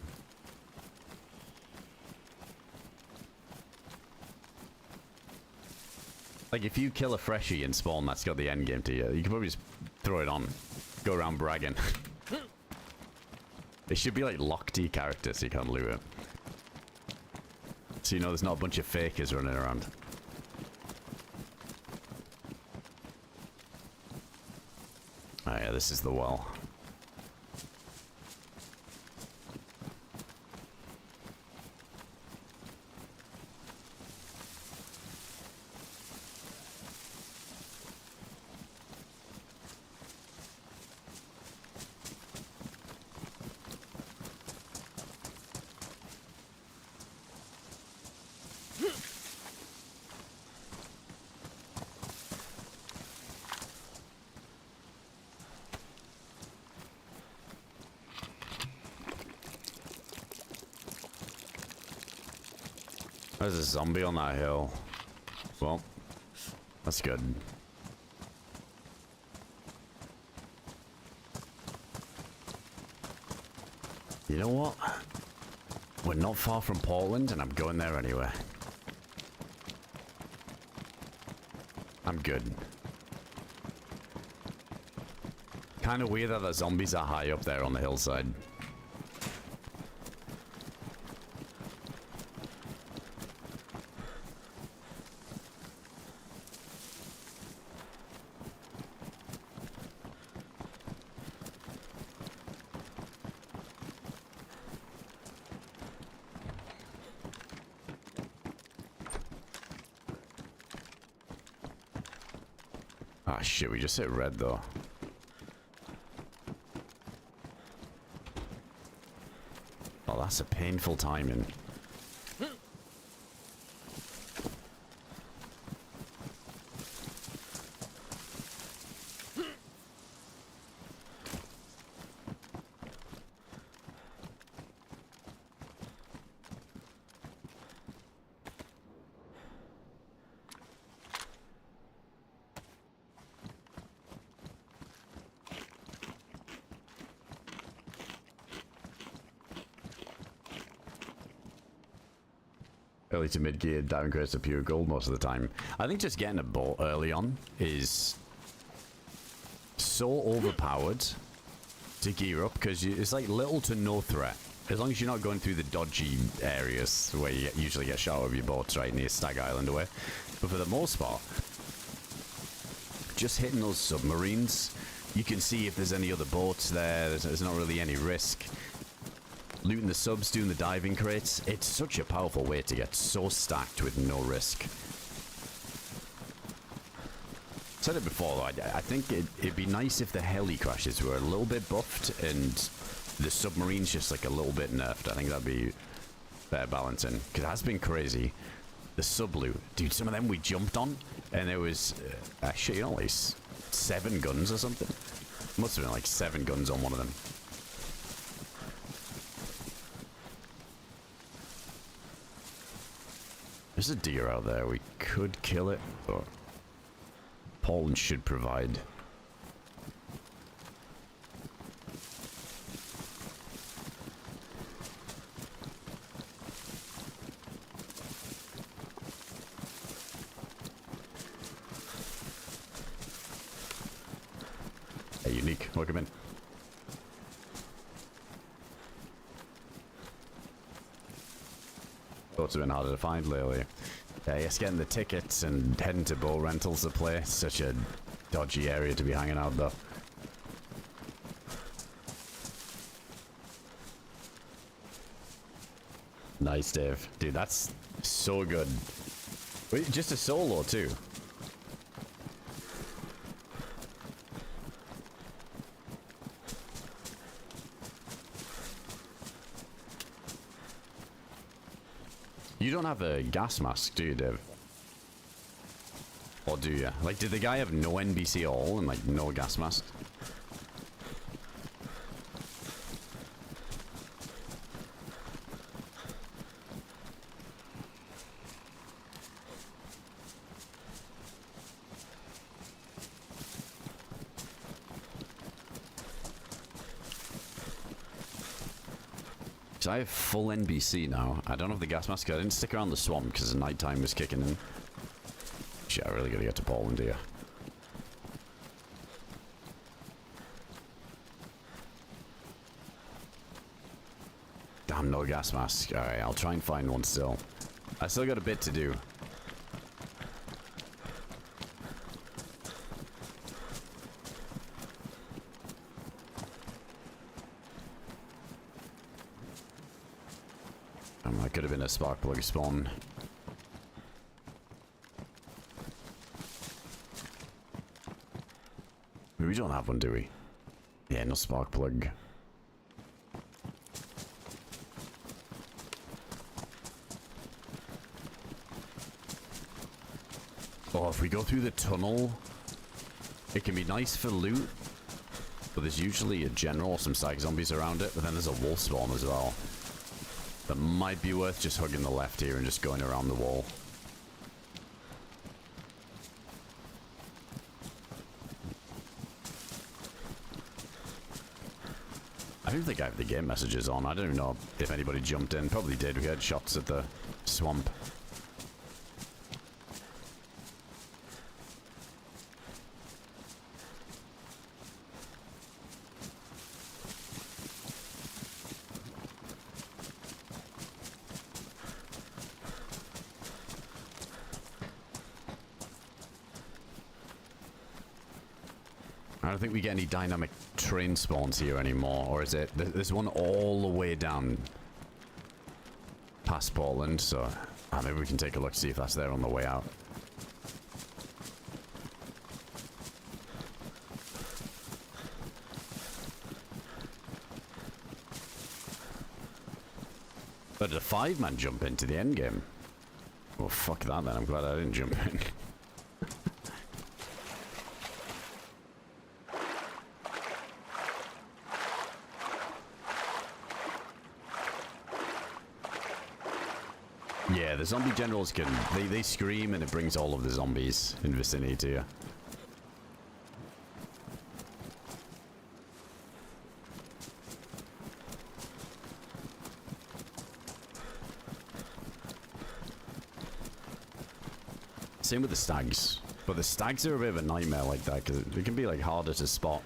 Like, if you kill a freshie and spawn that's got the endgame to you, you can probably just throw it on. Go around bragging. It should be like locked to your character so you can't loot it. So you know there's not a bunch of fakers running around. Oh yeah, this is the well. There's a zombie on that hill. Well, that's good. You know what? We're not far from Portland, and I'm going there anyway. I'm good. Kind of weird that the zombies are high up there on the hillside. Ah, shit, we just hit red, though. Oh, that's a painful timing. Early to mid gear diving crates are pure gold most of the time. I think just getting a boat early on is so overpowered to gear up because it's like little to no threat. As long as you're not going through the dodgy areas where you usually get shot over your boats right near Stag Island away. But for the most part, just hitting those submarines, you can see if there's any other boats there. There's not really any risk. Looting the subs, doing the diving crates. It's such a powerful way to get so stacked with no risk. Said it before though, I think it'd be nice if the heli crashes were a little bit buffed and the submarine's just like a little bit nerfed. I think that'd be better balancing. Because it has been crazy. The sub loot. Dude, some of them we jumped on and there was, actually, you know, like 7 guns or something. Must have been like 7 guns on one of them. There's a deer out there. We could kill it, but Poland should provide. Hey, Unique, welcome in. Boats have been harder to find lately. Yeah, yes, getting the tickets and heading to boat rentals to play. It's such a dodgy area to be hanging out though. Nice, Dave. Dude, that's so good. Wait, just a solo too. You don't have a gas mask, do you, Dave? Or do you? Like, did the guy have no NBC at all and, like, no gas mask? So I have full NBC now. I don't have the gas mask. I didn't stick around the swamp because the nighttime was kicking in. Shit, I really gotta get to Poland here. Damn, no gas mask. Alright, I'll try and find one still. I still got a bit to do. That could have been a spark plug spawn. We don't have one, do we? Yeah, no spark plug. Oh, if we go through the tunnel, it can be nice for loot, but there's usually a general or some stag zombies around it, but then there's a wolf spawn as well. That might be worth just hugging the left here and just going around the wall. I don't think I have the game messages on. I don't even know if anybody jumped in. Probably did. We had shots at the swamp. I don't think we get any dynamic train spawns here anymore, or is it? There's one all the way down past Portland, so maybe we can take a look, see if that's there on the way out. But did a 5-man jump into the endgame? Well, fuck that then. I'm glad I didn't jump in. Yeah, the zombie generals can... They scream and it brings all of the zombies in vicinity to you. Same with the stags. But the stags are a bit of a nightmare like that, because it can be, like, harder to spot.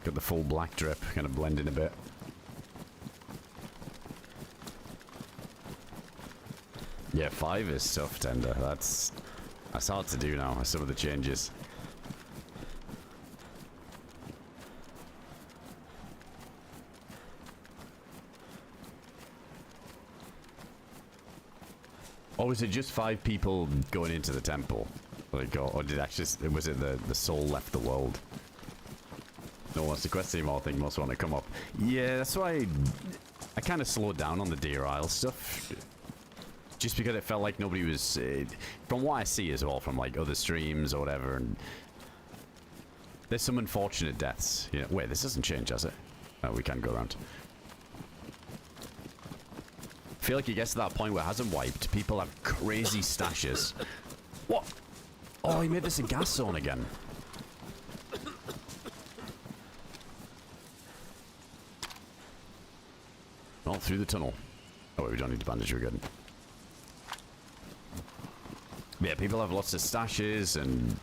Got the full black drip, kind of blending a bit. Yeah, 5 is tough, Tender. That's hard to do now, some of the changes. Or was it just 5 people going into the temple? Like, or did actually, was it the soul left the world? No one wants to quest anymore, I think most want to come up. Yeah, that's why I kind of slowed down on the DeerIsle stuff. Just because it felt like nobody was, from what I see as well, from like other streams or whatever, and there's some unfortunate deaths. You know, wait, this doesn't change, does it? Oh, we can go around. I feel like it gets to that point where it hasn't wiped. People have crazy stashes. What? Oh, he made this a gas zone again. Oh, through the tunnel. Oh, wait, we don't need to bandage, we're good. Yeah, people have lots of stashes, and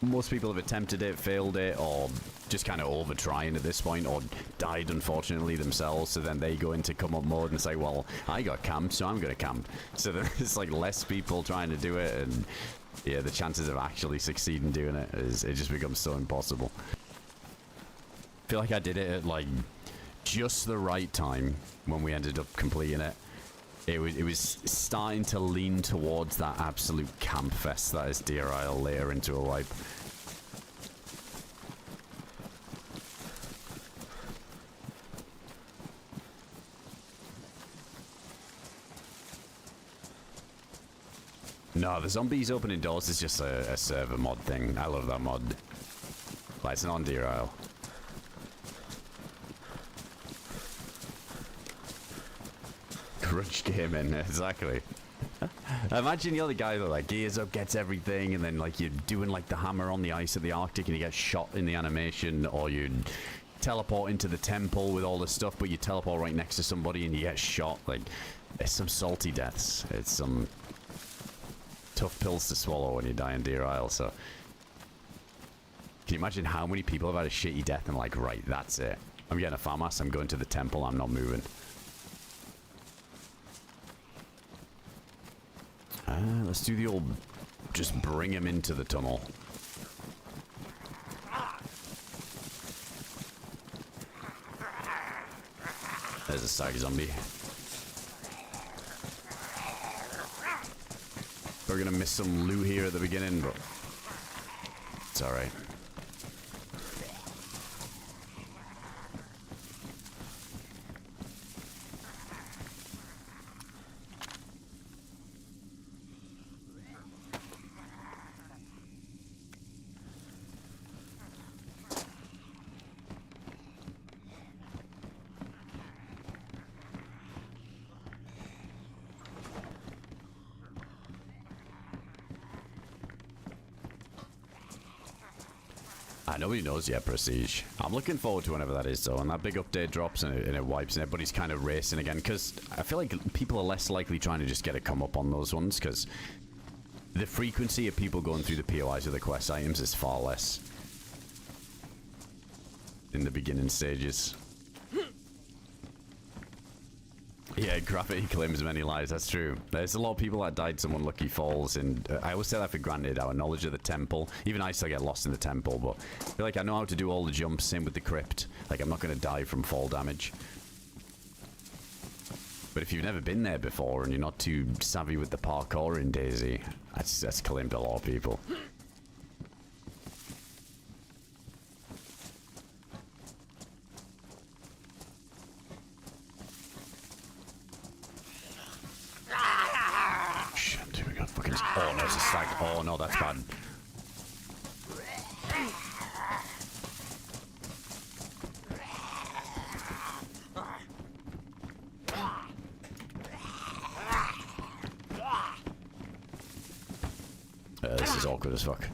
most people have attempted it, failed it, or just kind of over trying at this point, or died unfortunately themselves, so then they go into come up mode and say, well, I got camped, so I'm gonna camp. So there's like less people trying to do it, and yeah, the chances of actually succeeding doing it just becomes so impossible. I feel like I did it at like just the right time when we ended up completing it. It was starting to lean towards that absolute camp fest that is DeerIsle later into a wipe. No, the zombies opening doors is just a server mod thing. I love that mod. Like, it's not on DeerIsle. Crunch gaming, exactly. Imagine you're the guy that like gears up, gets everything, and then like you're doing like the hammer on the ice of the Arctic and you get shot in the animation, or you teleport into the temple with all the stuff, but you teleport right next to somebody and you get shot. Like, it's some salty deaths. It's some tough pills to swallow when you die in DeerIsle, so... Can you imagine how many people have had a shitty death and like, right, that's it. I'm getting a farmass, I'm going to the temple, I'm not moving. Let's do the old... just bring him into the tunnel. There's a stag zombie. We're gonna miss some loot here at the beginning, but it's alright. Nobody knows yet, Prestige. I'm looking forward to whenever that is, though, and that big update drops and it wipes and everybody's kind of racing again, because I feel like people are less likely trying to just get a come up on those ones, because the frequency of people going through the POIs of the quest items is far less in the beginning stages. Yeah, Gravity claims many lies, that's true. There's a lot of people that died some unlucky falls, and I always say that for granted, our knowledge of the temple. Even I still get lost in the temple, but I feel like I know how to do all the jumps, same with the crypt. Like, I'm not going to die from fall damage. But if you've never been there before, and you're not too savvy with the parkour in DayZ, that's claimed a lot of people. Oh no, it's a stag. Oh no, that's bad. This is awkward as fuck.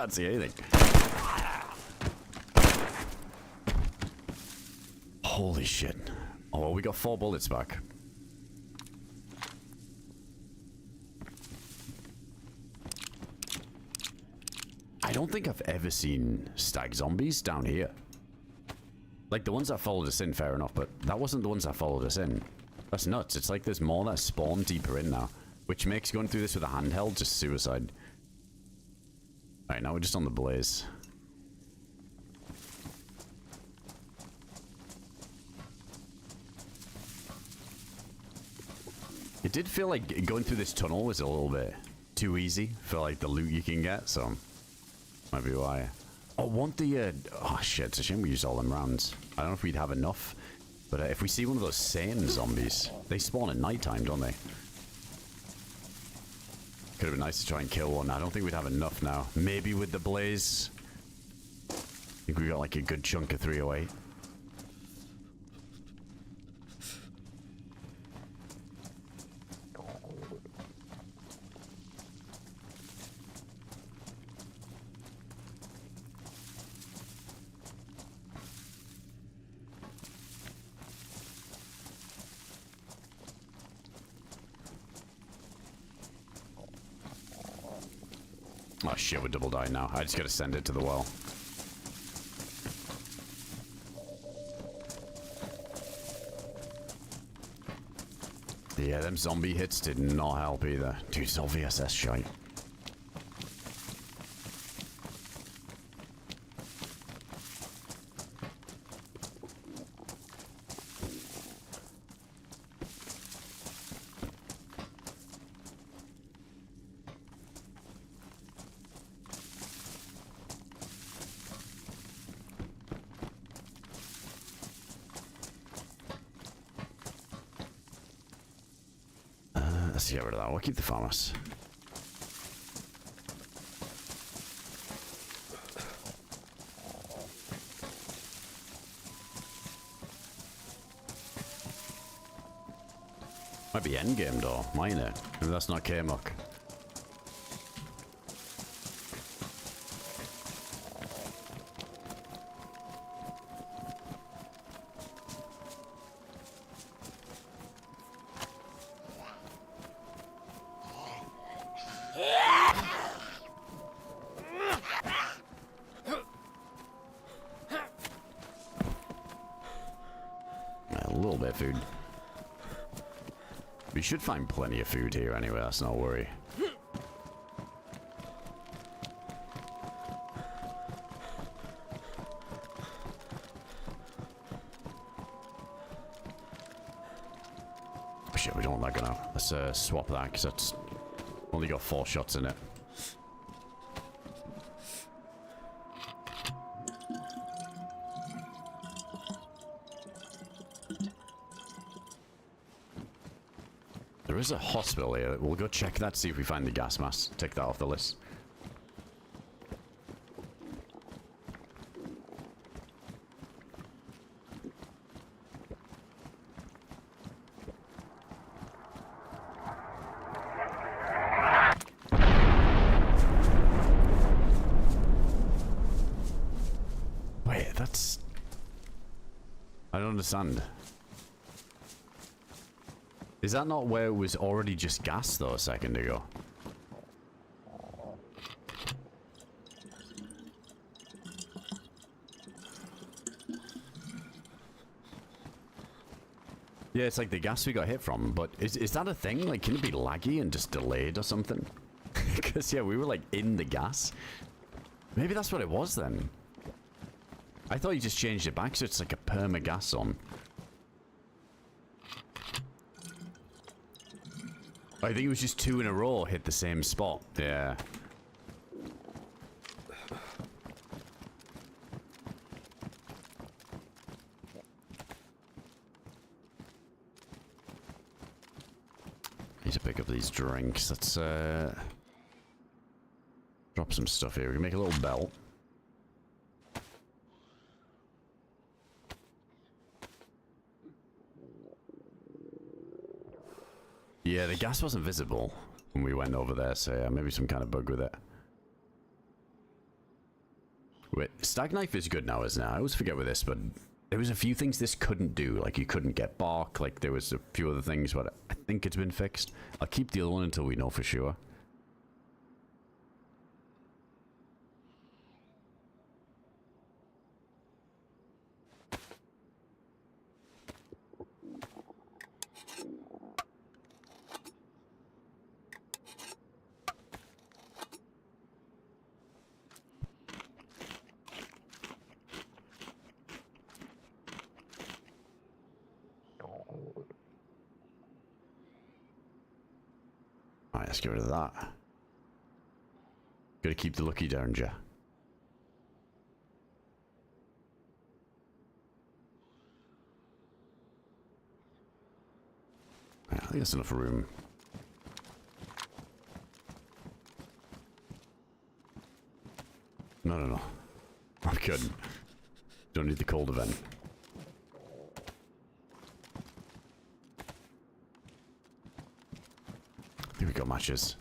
can't see anything. Holy shit. Oh, well, we got 4 bullets back. I don't think I've ever seen stag zombies down here. Like, the ones that followed us in, fair enough, but that wasn't the ones that followed us in. That's nuts. It's like there's more that spawn deeper in now, which makes going through this with a handheld just suicide. Alright, now we're just on the blaze. It did feel like going through this tunnel was a little bit too easy for like the loot you can get, so might be why. Oh, want the oh shit, it's a shame we used all them rounds. I don't know if we'd have enough, but if we see one of those sane zombies, they spawn at nighttime, don't they? Could have been nice to try and kill one. I don't think we'd have enough now. Maybe with the blaze. I think we got like a good chunk of 308. Oh shit, we're double dying now. I just gotta send it to the well. Yeah, them zombie hits did not help either. Dude, it's all VSS shite. Let's get rid of that. We'll keep the farmers. Might be Endgame though, mine it. Maybe that's not K-Muck. Food. We should find plenty of food here anyway, that's no worry. Shit, we don't want that gun out. Let's swap that because that's only got 4 shots in it. There is a hospital here. We'll go check that, see if we find the gas mask. Take that off the list. Wait, that's... I don't understand. Is that not where it was already just gas, though, a second ago? Yeah, it's like the gas we got hit from, but is that a thing? Like, can it be laggy and just delayed or something? Because, yeah, we were, like, in the gas. Maybe that's what it was, then. I thought you just changed it back, so it's like a perma-gas zone. I think it was just 2 in a row hit the same spot. Yeah. Need to pick up these drinks. Let's drop some stuff here. We can make a little belt. Yeah, the gas wasn't visible when we went over there, so yeah, maybe some kind of bug with it. Wait, Stag Knife is good now, isn't it? I always forget with this, but there was a few things this couldn't do. Like, you couldn't get bark. Like, there was a few other things, but I think it's been fixed. I'll keep the other one until we know for sure. Alright, let's get rid of that. Gotta keep the lucky derringer. Yeah, I think that's enough room. No. I'm good. Don't need the cold event. Here we go, matches.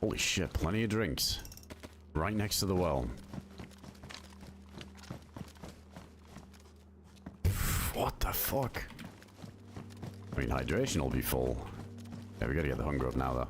Holy shit, plenty of drinks. Right next to the well. What the fuck? I mean, hydration will be full. Yeah, we gotta get the hunger up now, though.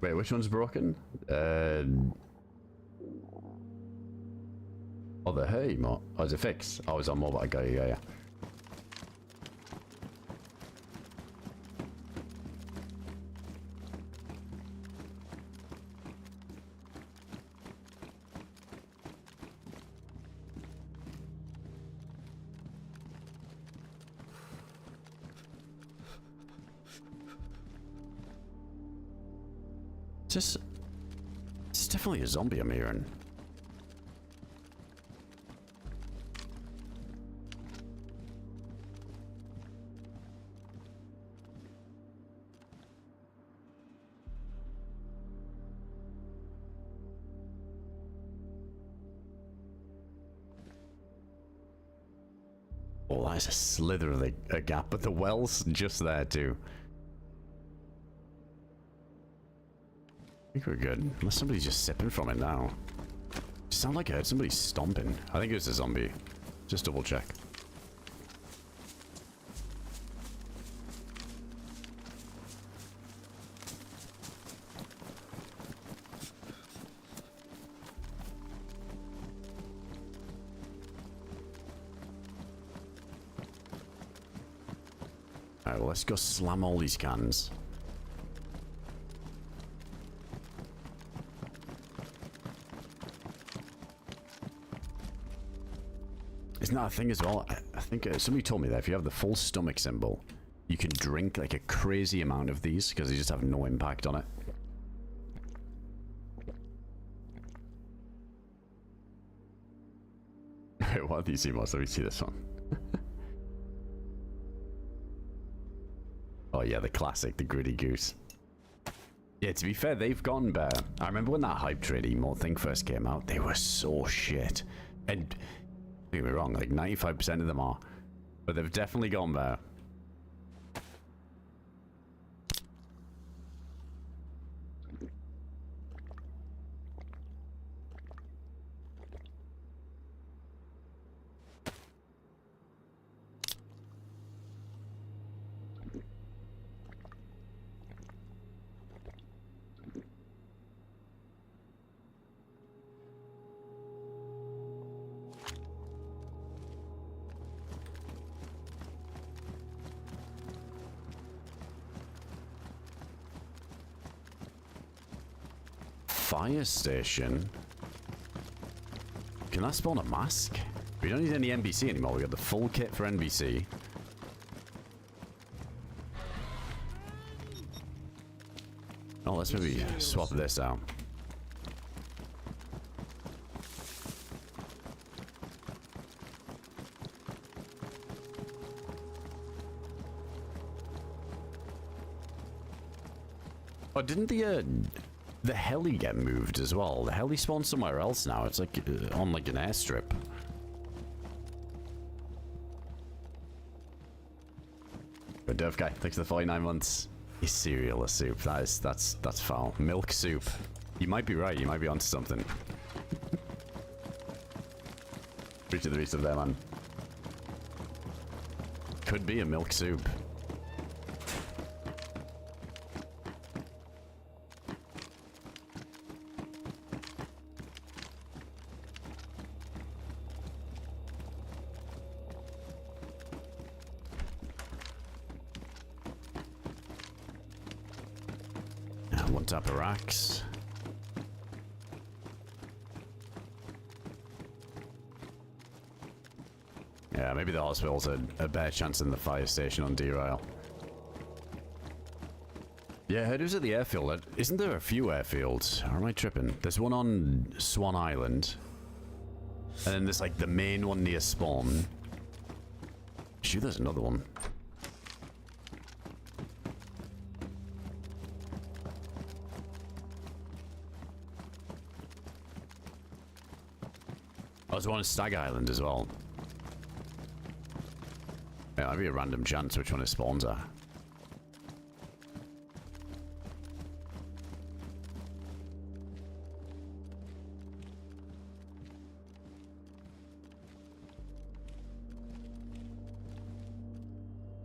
Wait, which one's broken? Oh, the hay mod. Oh, is it fixed? Oh, it's on mobile. I got it, yeah. It's definitely a zombie I'm hearing. Oh, that's a slither of a gap, but the well's just there too. I think we're good. Unless somebody's just sipping from it now. It sounded like I heard somebody stomping. I think it was a zombie. Just double check. Alright, well, let's go slam all these cans. Isn't that a thing as well? I think somebody told me that if you have the full stomach symbol, you can drink like a crazy amount of these because they just have no impact on it. What are these emotes? Let me see this one. Oh yeah, the classic, the gritty goose. Yeah, to be fair, they've gotten better. I remember when that hype trade emote thing first came out, they were so shit. And don't get me wrong, like 95% of them are. But they've definitely gone better. Fire station. Can that spawn a mask? We don't need any NBC anymore. We got the full kit for NBC. Oh, let's maybe swap this out. Oh, didn't the heli get moved as well? The heli spawned somewhere else now. It's like on like an airstrip. But Dev guy, thanks for the 49 months. Is cereal a soup? That's foul. Milk soup. You might be right. You might be onto something. Appreciate the resub there, man. Could be a milk soup. One tap of racks. Yeah, maybe the hospital's a better chance than the fire station on DeerIsle. Yeah, I heard it was at the airfield. Isn't there a few airfields? Or am I tripping? There's one on Swan Island. And then there's like the main one near spawn. Shoot, there's another one. Oh, there's one on Stag Island as well. Yeah, that'd be a random chance which one it spawns at.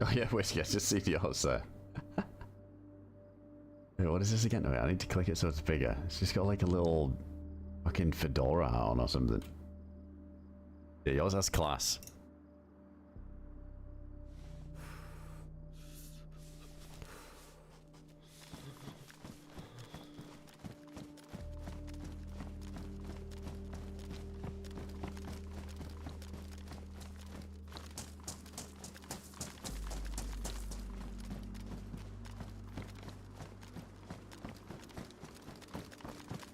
Oh yeah, Whiskey, I just see yours there. Wait, what is this again? Wait, I need to click it so it's bigger. It's just got like a little fucking fedora hat on or something. Yeah, yours has class.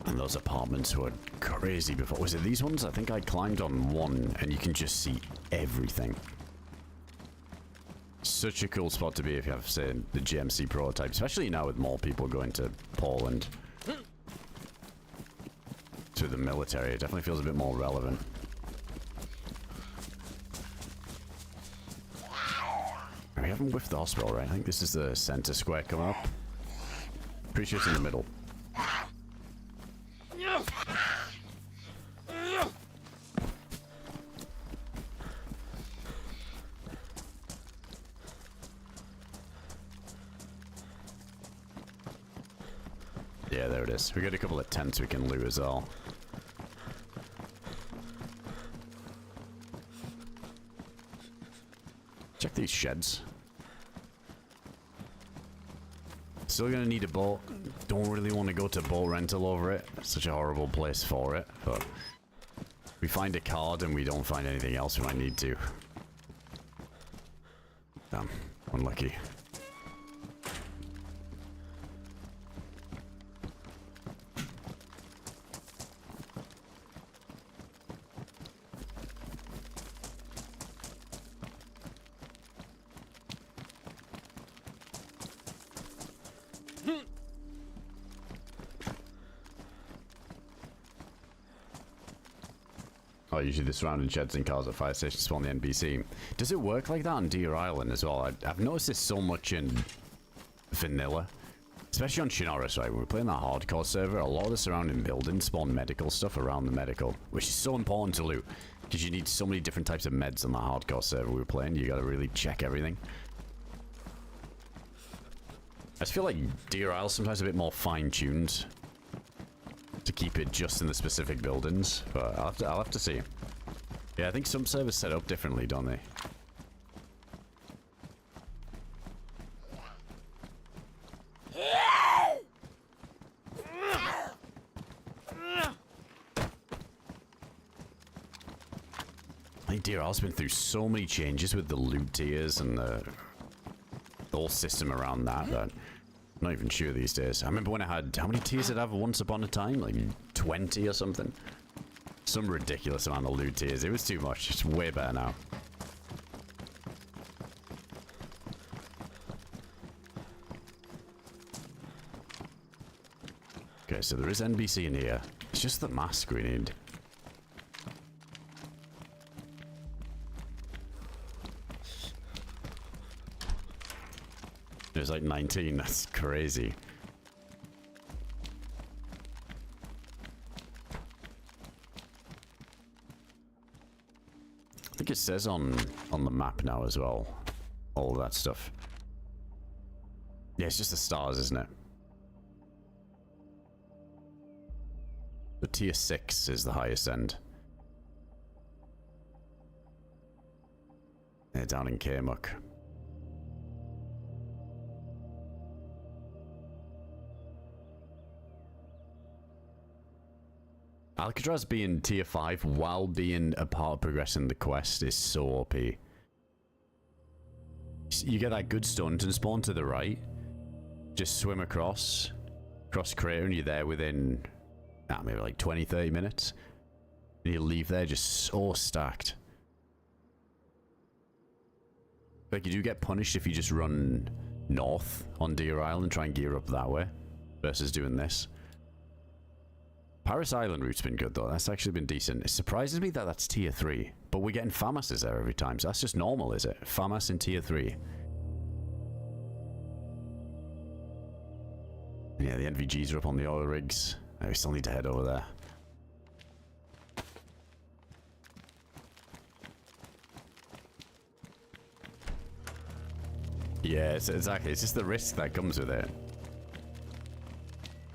And those apartments were crazy before. Was it these ones? I think I climbed on one and you can just see everything. Such a cool spot to be if you have, say, the GMC prototype, especially now with more people going to Poland. To the military, it definitely feels a bit more relevant. We haven't whiffed the hospital, right? I think this is the center square coming up. Pretty sure it's in the middle. Yeah, there it is. We got a couple of tents we can loot as well. Check these sheds. Still gonna need a boat. Don't really want to go to boat rental over it. It's such a horrible place for it. But we find a card and we don't find anything else, we might need to. Damn, unlucky. Oh, usually the surrounding sheds and cars at fire stations spawn the NPC. Does it work like that on DeerIsle as well? I've noticed this so much in vanilla. Especially on Chernarus, right? When we're playing that hardcore server, a lot of the surrounding buildings spawn medical stuff around the medical. Which is so important to loot. Because you need so many different types of meds on the hardcore server we were playing. You gotta really check everything. I just feel like DeerIsle sometimes a bit more fine-tuned to keep it just in the specific buildings, but I'll have to see. Yeah, I think some servers set up differently, don't they? I think DeerIsle's been through so many changes with the loot tiers and the whole system around that, but I'm not even sure these days. I remember when I had... How many tiers did I have once upon a time? Like 20 or something? Some ridiculous amount of loot tiers. It was too much. It's way better now. Okay, so there is NBC in here. It's just the mask we need. There's like 19, that's crazy. I think it says on the map now as well. All of that stuff. Yeah, it's just the stars, isn't it? The tier 6 is the highest end. Yeah, down in Kermuk. Alcatraz being tier 5 while being a part of progressing the quest is so OP. You get that good stunt and spawn to the right. Just swim across crater and you're there within maybe like 20-30 minutes. And you leave there just so stacked. Like you do get punished if you just run north on DeerIsle and try and gear up that way versus doing this. Paris Island route's been good though, that's actually been decent. It surprises me that that's tier 3, but we're getting FAMASes there every time, so that's just normal, is it? FAMAS in tier 3. Yeah, the NVGs are up on the oil rigs. We still need to head over there. Yeah, exactly, it's just the risk that comes with it.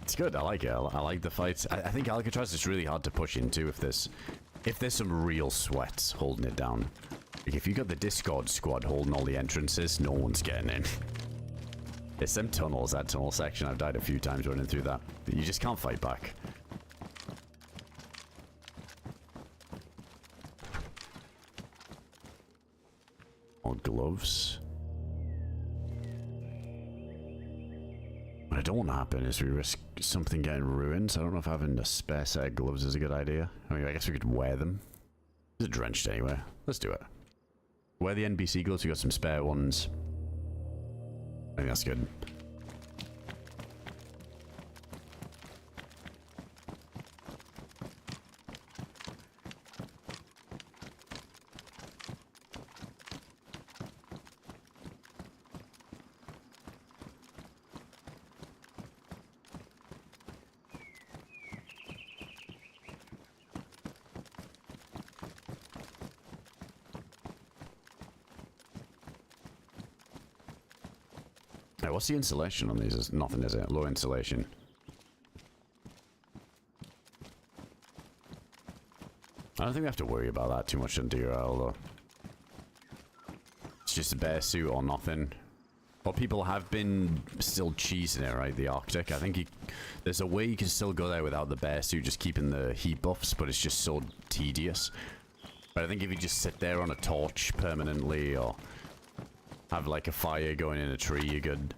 It's good. I like it. I like the fights. I think Alcatraz is really hard to push into if there's some real sweats holding it down. Like if you got the Discord squad holding all the entrances, no one's getting in. It's them tunnels, that tunnel section. I've died a few times running through that. You just can't fight back. More gloves. What I don't want to happen is we risk something getting ruined, so I don't know if having a spare set of gloves is a good idea. I mean, I guess we could wear them. They're drenched anyway. Let's do it. Wear the NBC gloves, we got some spare ones. I think that's good. What's the insulation on these? It's nothing, is it? Low insulation. I don't think we have to worry about that too much on DeerIsle, though. It's just a bare suit or nothing. But people have been still cheesing it, right? The Arctic. I think there's a way you can still go there without the bare suit, just keeping the heat buffs, but it's just so tedious. But I think if you just sit there on a torch permanently, or have like a fire going in a tree, you're good.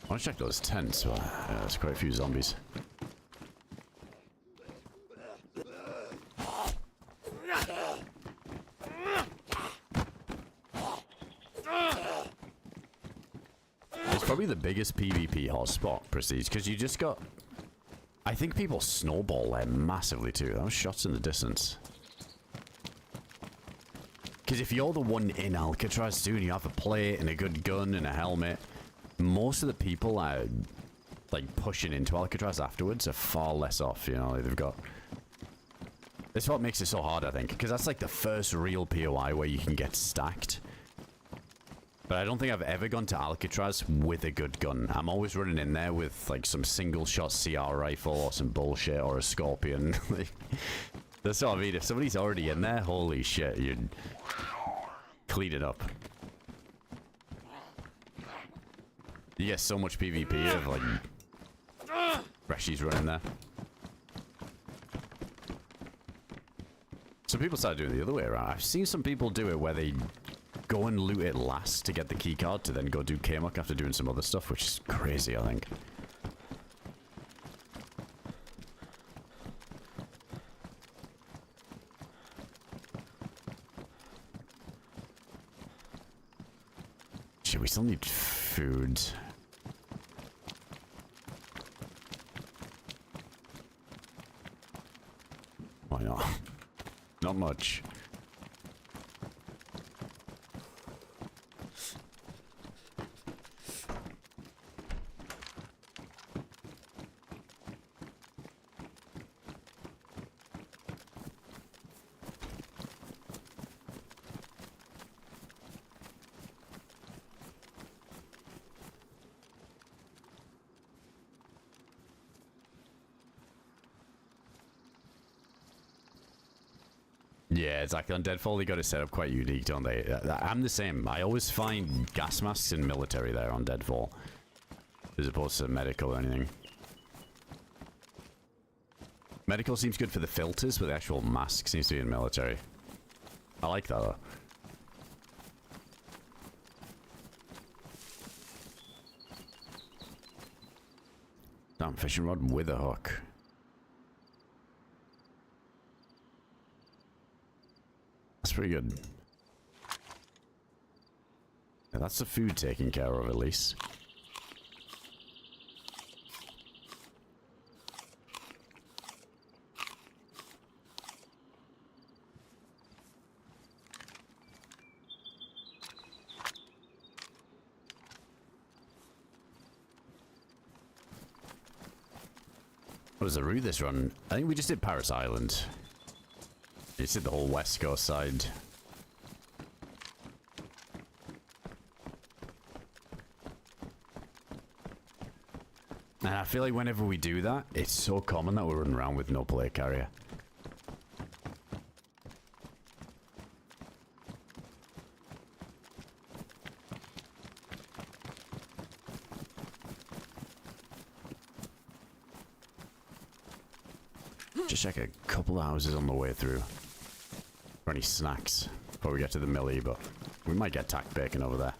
I want to check those tents. Well, yeah, there's quite a few zombies. It's probably the biggest PvP hotspot, Prestige, because you just got... I think people snowball there massively too. That was shots in the distance. Because if you're the one in Alcatraz too, and you have a plate and a good gun and a helmet, most of the people are like pushing into Alcatraz afterwards are far less off, you know, they've got... That's what makes it so hard, I think, because that's like the first real POI where you can get stacked. But I don't think I've ever gone to Alcatraz with a good gun. I'm always running in there with like some single shot CR rifle or some bullshit or a Scorpion. That's what I mean, if somebody's already in there, holy shit, you'd clean it up. You get so much PvP of like freshies running there. Some people start doing it the other way around. I've seen some people do it where they go and loot it last to get the keycard to then go do Kermuk after doing some other stuff, which is crazy, I think. we still need food. Why not? Not much. Yeah, exactly. On Deadfall, they got it set up quite unique, don't they? I'm the same. I always find gas masks in military there on Deadfall, as opposed to medical or anything. Medical seems good for the filters, but the actual mask seems to be in military. I like that, though. Damn, fishing rod with a hook. That's pretty good. Yeah, that's the food taken care of, at least. What was the route this run? I think we just did Paris Island. Just did the whole west coast side. And I feel like whenever we do that, it's so common that we're running around with no plate carrier. Just check a couple of houses on the way through for any snacks before we get to the millie, but we might get tack bacon over there.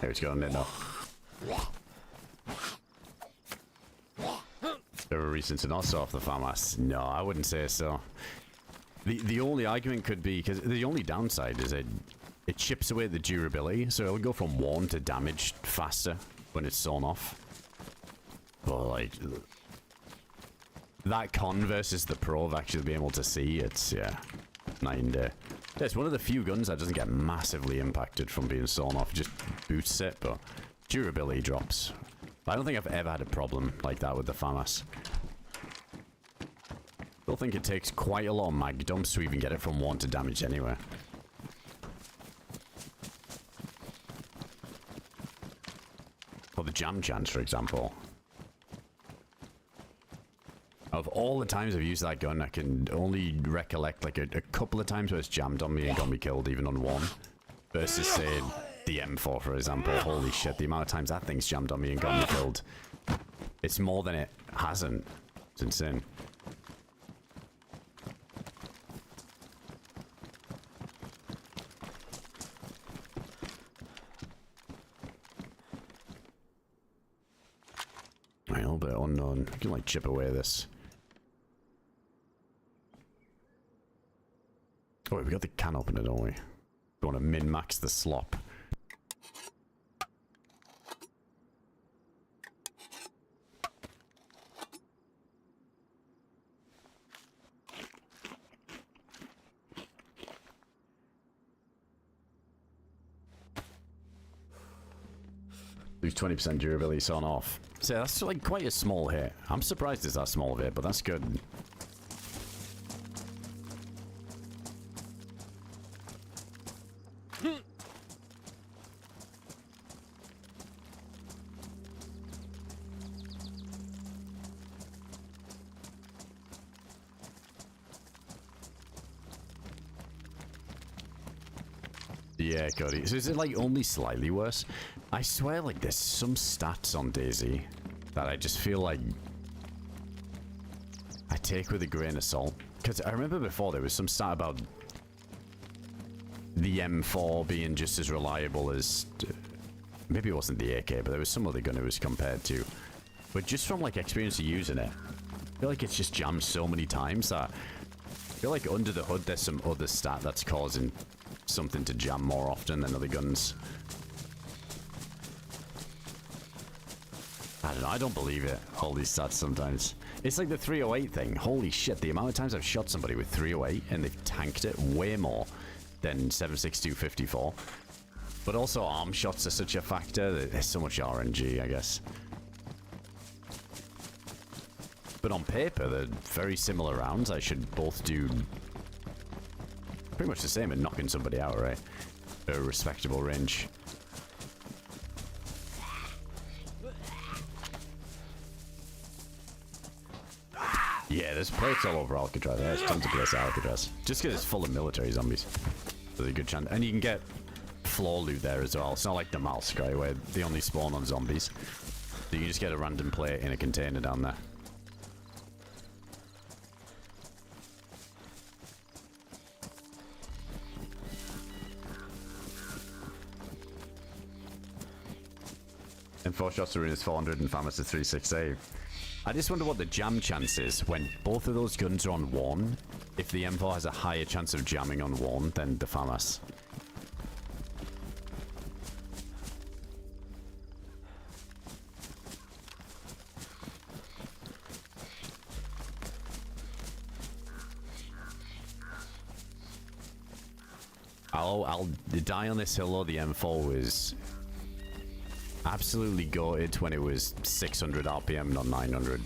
There it's going in now. There a reason to not saw off the farmhouse? No, I wouldn't say so. The only argument could be, because the only downside is it chips away the durability, so it'll go from worn to damaged faster when it's sawn off. But like, that con versus the pro of actually being able to see, it's, yeah, night and day. Yeah, it's one of the few guns that doesn't get massively impacted from being sawn off. It just boosts it, but durability drops. I don't think I've ever had a problem like that with the FAMAS. Still think it takes quite a lot of mag dumps to even get it from 1 to damage anyway. Or the jam chance, for example. Of all the times I've used that gun, I can only recollect like a couple of times where it's jammed on me and got me killed even on 1. Versus, say, the M4, for example. Holy shit, the amount of times that thing's jammed on me and got me killed. It's more than it hasn't. It's insane. Right, a little bit unknown. I can like chip away this. Oh wait, we got the can opener, don't we? We want to min-max the slop. Lose 20% durability sawn off. So that's like quite a small hit. I'm surprised it's that small of a hit, but that's good. Yeah, Cody. So is it like only slightly worse? I swear, like there's some stats on DayZ that I just feel like I take with a grain of salt. Because I remember before there was some stat about the M4 being just as reliable as... maybe it wasn't the AK, but there was some other gun it was compared to. But just from like experience of using it, I feel like it's just jammed so many times that I feel like under the hood there's some other stat that's causing something to jam more often than other guns. I don't know, I don't believe it, all these stats sometimes. It's like the 308 thing. Holy shit, the amount of times I've shot somebody with 308 and they've tanked it way more than 7.62 .54. But also arm shots are such a factor that there's so much RNG, I guess. But on paper, they're very similar rounds. I should both do pretty much the same at knocking somebody out, right? A respectable range. Yeah, there's plates all over Alcatraz. There's tons of plates at Alcatraz. Just because it's full of military zombies. There's a good chance. And you can get floor loot there as well. It's not like Namalsk, right, where they only spawn on zombies. So you can just get a random plate in a container down there. And 4 shots to ruin is 400 and FAMAS is 368. I just wonder what the jam chance is when both of those guns are on 1. If the M4 has a higher chance of jamming on 1 than the FAMAS. I'll die on this hill, or the M4 was absolutely goated when it was 600 RPM, not 900.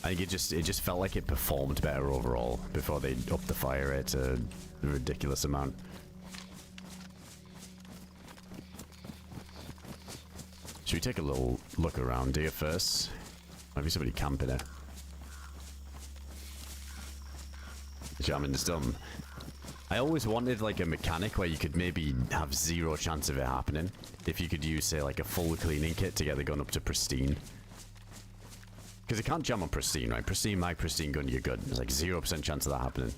I think it just felt like it performed better overall before they upped the fire rate to a ridiculous amount. Should we take a little look around here first? Might be somebody camping here. Jamming is dumb. I always wanted like a mechanic where you could maybe have 0 chance of it happening. If you could use, say, like a full cleaning kit to get the gun up to pristine. Because it can't jam on pristine, right? Pristine, my pristine gun, you're good. There's like 0% chance of that happening.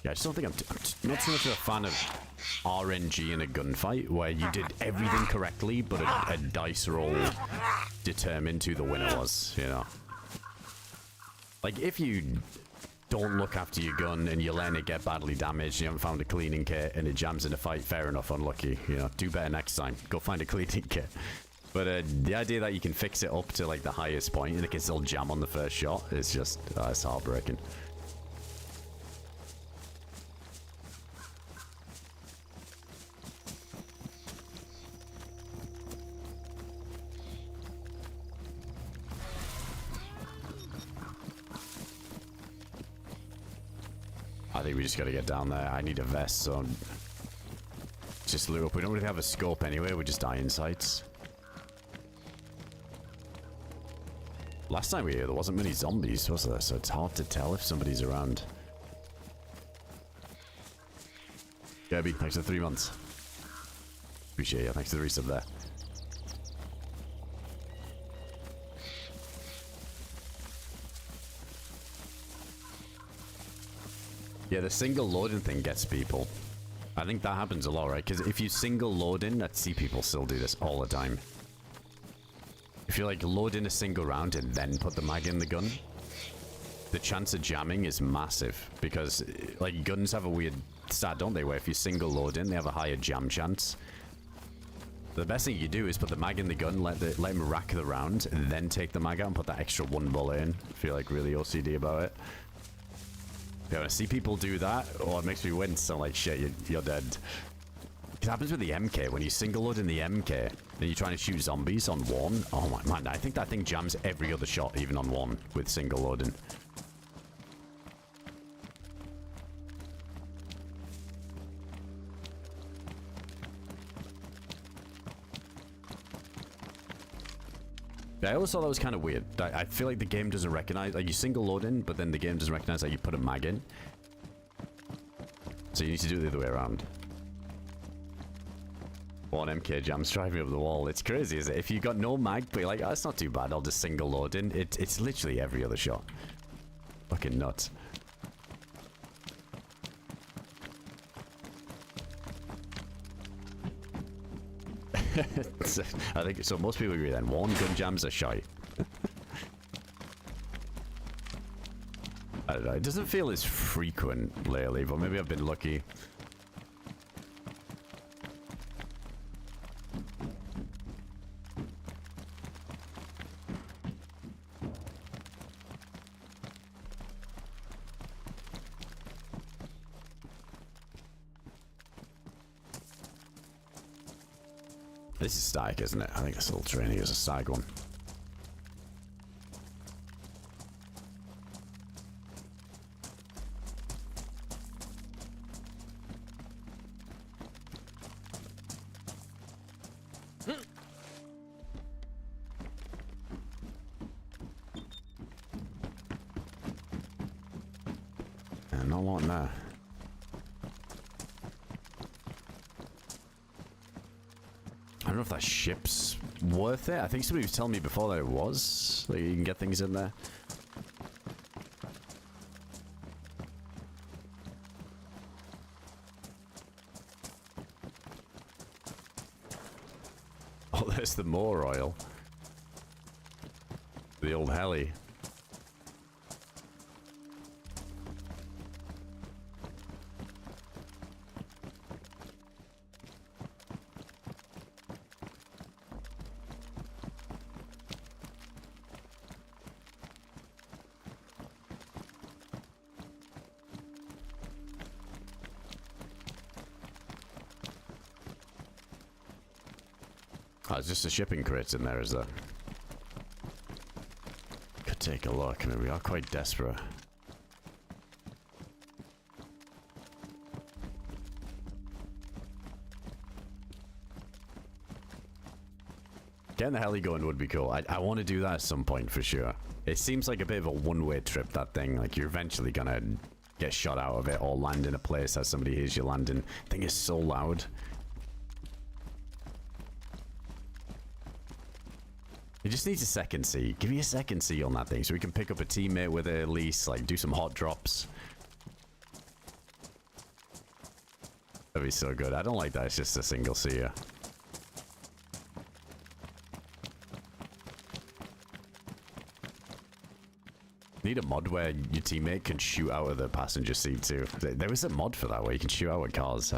Yeah, I just don't think I'm not so much of a fan of RNG in a gunfight where you did everything correctly, but a dice roll determined who the winner was, you know? Like, if you don't look after your gun and you're letting it get badly damaged, you haven't found a cleaning kit and it jams in a fight, fair enough, unlucky, you know, do better next time. Go find a cleaning kit. But the idea that you can fix it up to, like, the highest point and it can still jam on the first shot is just, it's heartbreaking. I think we just gotta get down there. I need a vest, so just loot up. We don't really have a scope anyway, we're just iron sights. Last time we were here, there wasn't many zombies, was there? So it's hard to tell if somebody's around. Kirby, thanks for 3 months. Appreciate you, thanks for the resub there. Yeah, the single loading thing gets people. I think that happens a lot, right? Because if you single load in, I see people still do this all the time. If you like load in a single round and then put the mag in the gun, the chance of jamming is massive. Because like guns have a weird stat, don't they? Where if you single load in, they have a higher jam chance. The best thing you do is put the mag in the gun, let him rack the round, and then take the mag out and put that extra 1 bullet in. I feel like really OCD about it. Yeah, when I see people do that, oh, it makes me wince. I'm like, shit, you're dead. It happens with the MK. When you single load in the MK, and you're trying to shoot zombies on 1. Oh my man, I think that thing jams every other shot, even on 1, with single loading. I always thought that was kind of weird. I feel like the game doesn't recognize, like you single load in, but then the game doesn't recognize that you put a mag in. So you need to do it the other way around. One MK jams driving up the wall. It's crazy, is it? If you got no mag, but you're like, oh, that's not too bad, I'll just single load in. It's literally every other shot. Fucking nuts. I think so. Most people agree then. One, gun jams are shite. I don't know. It doesn't feel as frequent lately, but maybe I've been lucky. This is static, isn't it? I think this little train here is a stag one. And not wanting that. I don't know if that ship's worth it. I think somebody was telling me before that it was. Like you can get things in there. Oh, there's the more oil. The old heli. Oh, it's just a shipping crate in there, is there? Could take a look. I mean, we are quite desperate. Getting the heli going would be cool. I want to do that at some point for sure. It seems like a bit of a one-way trip, that thing. Like, you're eventually gonna get shot out of it or land in a place that somebody hears you landing. Thing is so loud. It just needs a second C. Give me a second C on that thing so we can pick up a teammate with it at least, like do some hot drops. That'd be so good. I don't like that it's just a single C here. Need a mod where your teammate can shoot out of the passenger seat too. There is a mod for that where you can shoot out of cars.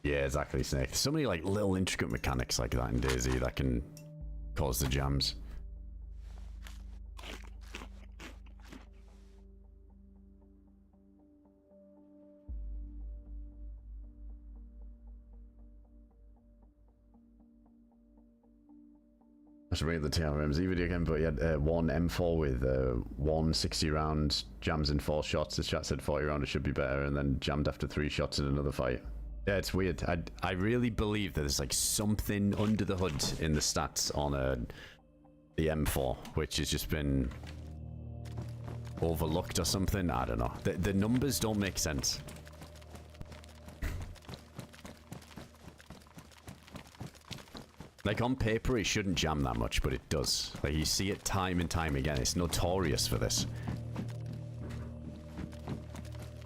Yeah, exactly, Snake. So many like little intricate mechanics like that in DayZ that can cause the jams. I should bring up the TRMZ video again, but he had one M4 with 160 round jams in 4 shots. The chat said 40 round, it should be better, and then jammed after 3 shots in another fight. Yeah, it's weird. I really believe that there's like something under the hood in the stats on the M4, which has just been overlooked or something. I don't know. The numbers don't make sense. Like on paper, it shouldn't jam that much, but it does. Like you see it time and time again. It's notorious for this.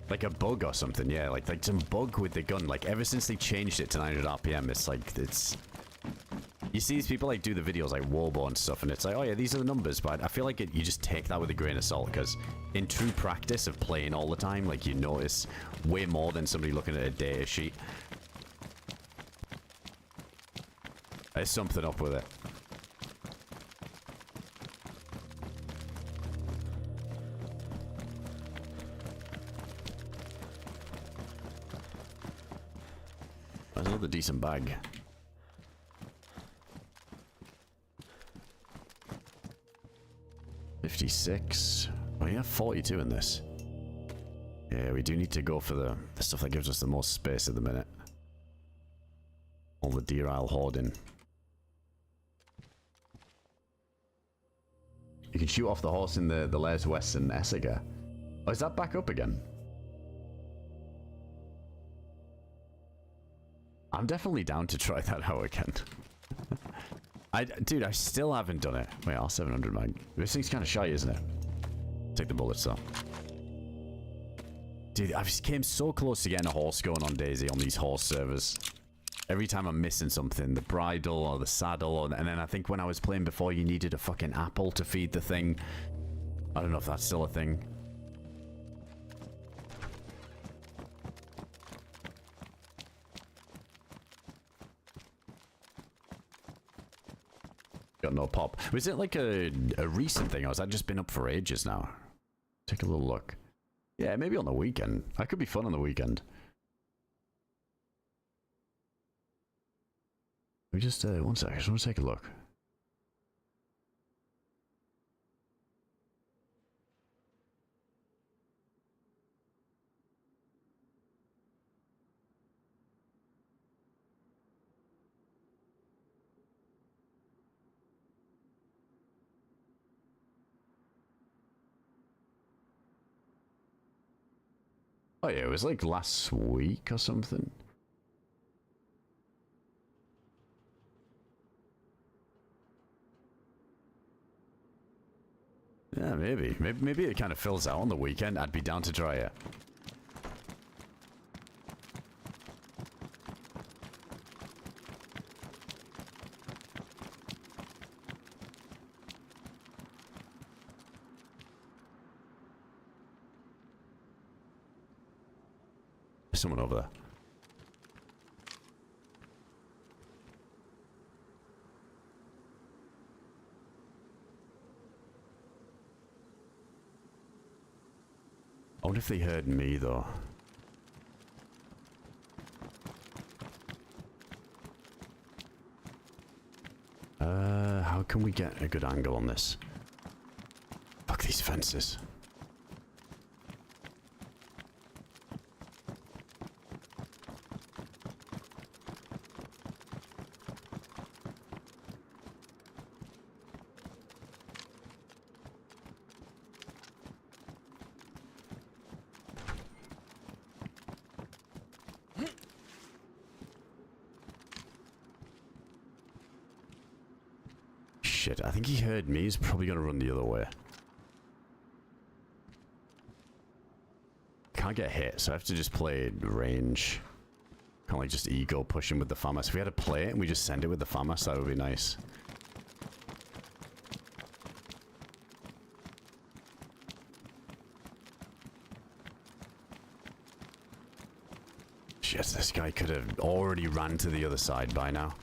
Like a bug or something, yeah. Like some bug with the gun. Like ever since they changed it to 900 RPM, it's like it's. You see these people like do the videos like Warbo and stuff, and it's like, oh yeah, these are the numbers. But I feel like you just take that with a grain of salt, because in true practice of playing all the time, like you notice way more than somebody looking at a data sheet. There's something up with it. There's another decent bag. 56. Oh yeah, 42 in this. Yeah, we do need to go for the stuff that gives us the most space at the minute. All the DeerIsle hoarding. You can shoot off the horse in the Lairs West and Essiger. Oh, is that back up again? I'm definitely down to try that out again. Dude, I still haven't done it. Wait, R700 mag. This thing's kind of shy, isn't it? Take the bullets though. Dude, I just came so close to getting a horse going on DayZ on these horse servers. Every time I'm missing something, the bridle or the saddle, and then I think when I was playing before, you needed a fucking apple to feed the thing. I don't know if that's still a thing. Got no pop. Was it like a recent thing, or has that just been up for ages now? Take a little look. Yeah, maybe on the weekend. That could be fun on the weekend. We just, one second, I just want to take a look. Oh yeah, it was like last week or something. Yeah, maybe. Maybe it kind of fills out on the weekend. I'd be down to try it. There's someone over there. I wonder if they heard me, though. How can we get a good angle on this? Fuck these fences. Shit, I think he heard me. He's probably gonna run the other way. Can't get hit, so I have to just play range. Can't like just ego push him with the FAMAS. If we had a play it and we just send it with the FAMAS, that would be nice. Shit, this guy could have already ran to the other side by now.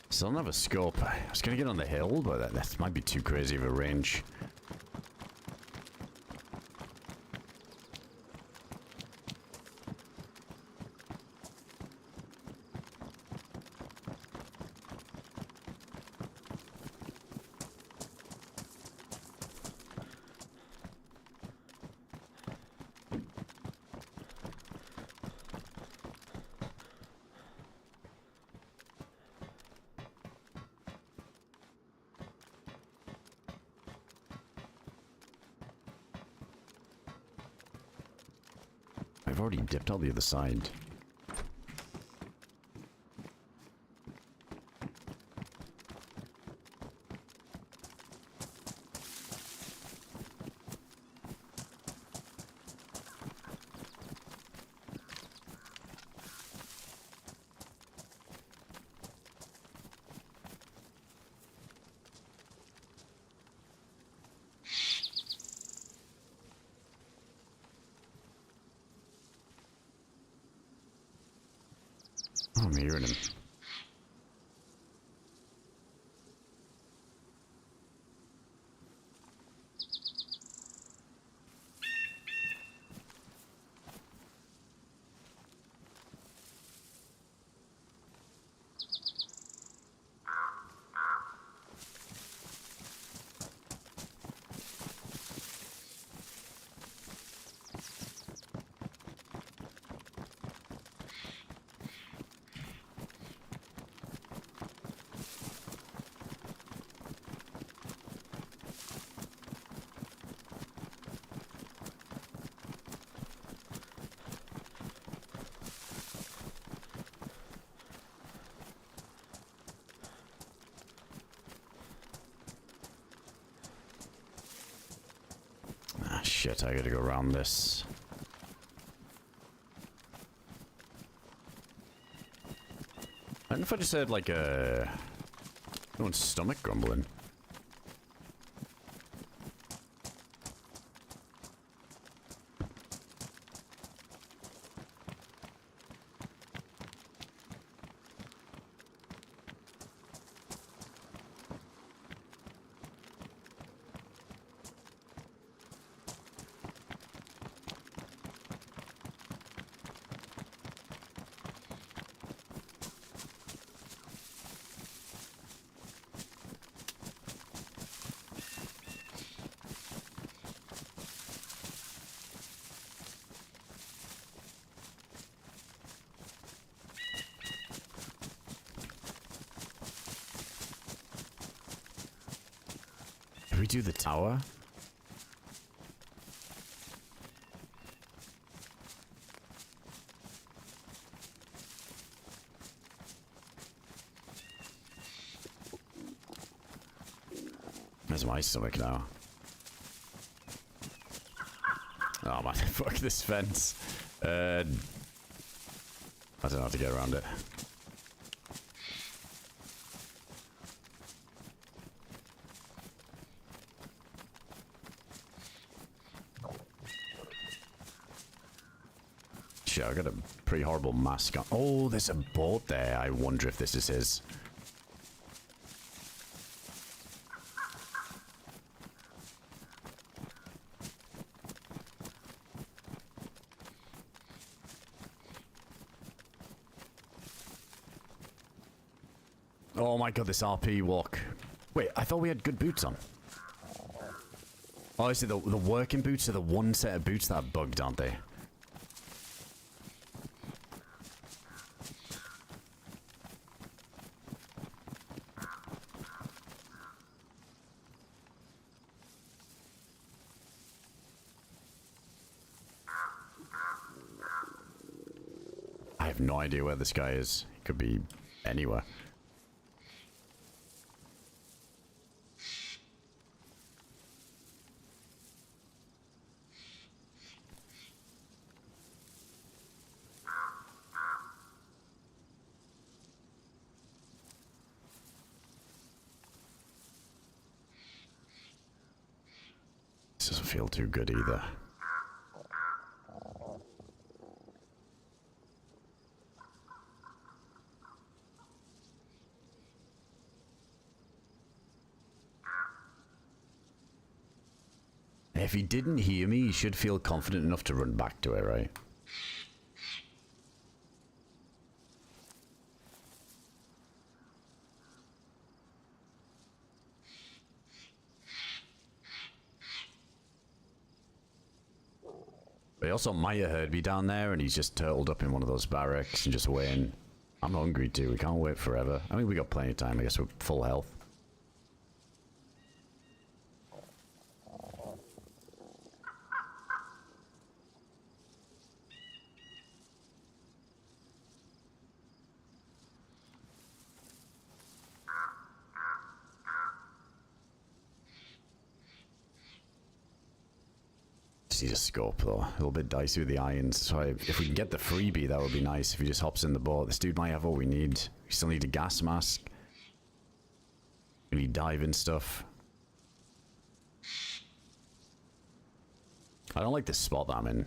Still don't have a scope. I was gonna get on the hill, but that might be too crazy of a range. I've already dipped out the other side. Oh, I'm hearing him. Shit, I gotta go around this. I don't know if I just heard like no one's stomach grumbling. Did we do the tower? There's my stomach now. Oh man, fuck this fence. I don't know how to get around it. Shit, I got a pretty horrible mask on. Oh, there's a boat there. I wonder if this is his. Oh my god, this RP walk. Wait, I thought we had good boots on. Oh, is it the working boots are the one set of boots that are bugged, aren't they? I have no idea where this guy is. He could be anywhere. This doesn't feel too good either. If he didn't hear me, he should feel confident enough to run back to it, right? But he also might have heard me down there and he's just turtled up in one of those barracks and just waiting. I'm hungry too, we can't wait forever. I mean, we got plenty of time, I guess we're full health. Need a scope though, a little bit dicey with the irons. So if we can get the freebie, that would be nice. If he just hops in the boat, this dude might have what we need. We still need a gas mask. We need diving stuff. I don't like this spot that I'm in.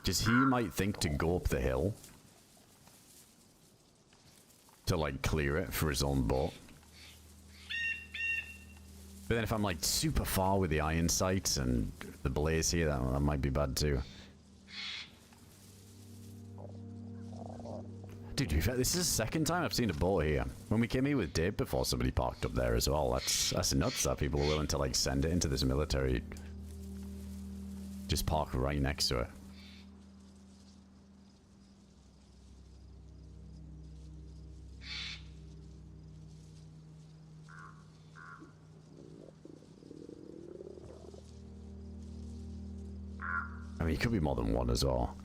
Because he might think to go up the hill to, like, clear it for his own boat. But then if I'm, like, super far with the iron sights and the blaze here, that might be bad too. Dude, to be fair, this is the second time I've seen a boat here. When we came here with Dave before, somebody parked up there as well. That's nuts that people are willing to, like, send it into this military. Just park right next to it. I mean, it could be more than one as well.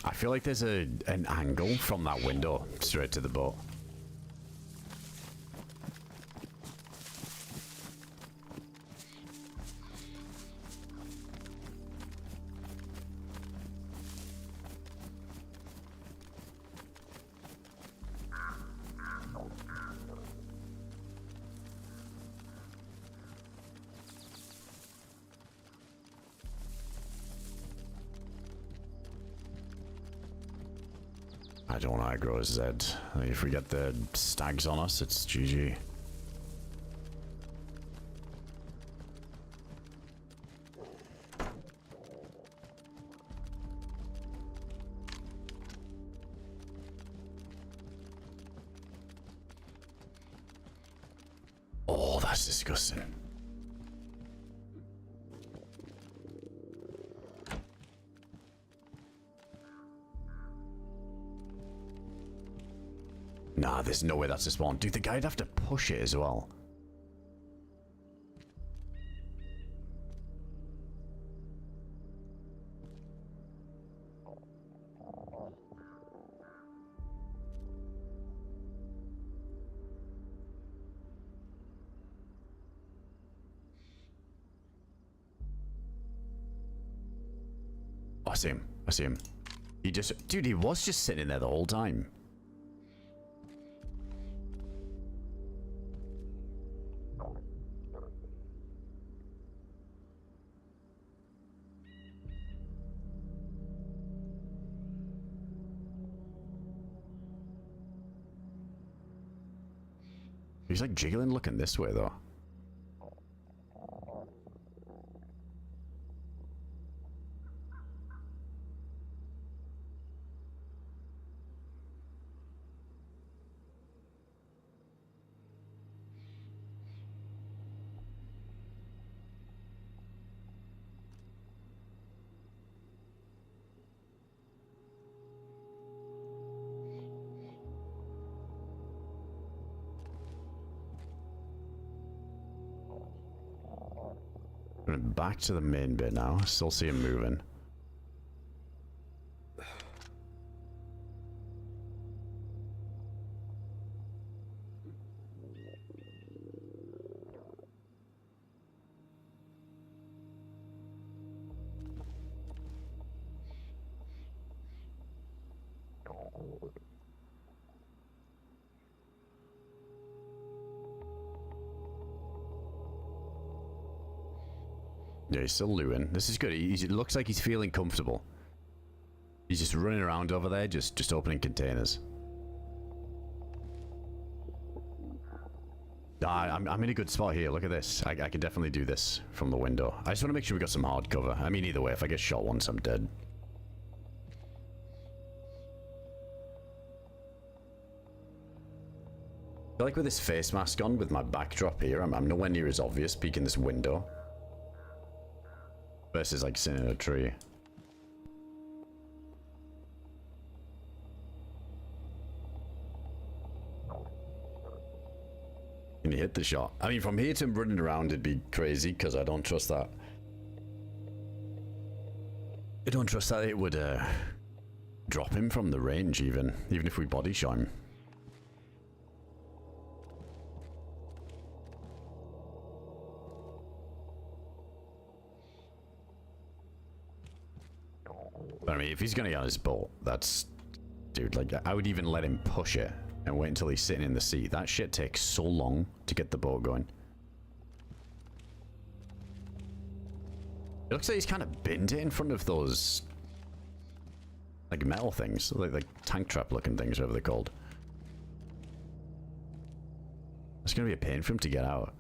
I feel like there's an angle from that window straight to the boat. I don't want to aggro Zed. If we get the stags on us, it's GG. Oh, that's disgusting. Nah, there's no way that's a spawn. Dude, the guy'd have to push it as well. Oh, I see him. I see him. He just... Dude, he was just sitting there the whole time. He's like jiggling looking this way though. Back to the main bit now. Still see him moving. Yeah, he's still looting. This is good. It looks like he's feeling comfortable. He's just running around over there, just opening containers. I'm in a good spot here. Look at this. I can definitely do this from the window. I just want to make sure we got some hard cover. I mean, either way, if I get shot once, I'm dead. I feel like with this face mask on, with my backdrop here, I'm nowhere near as obvious peeking this window. Versus like sitting in a tree. Can you hit the shot? I mean, from here to him running around, it'd be crazy because I don't trust that. I don't trust that it would drop him from the range even if we body shot him. But I mean, if he's gonna get on his boat, that's... Dude, like, I would even let him push it and wait until he's sitting in the sea. That shit takes so long to get the boat going. It looks like he's kind of binned it in front of those... like metal things. Like tank trap looking things, whatever they're called. It's gonna be a pain for him to get out.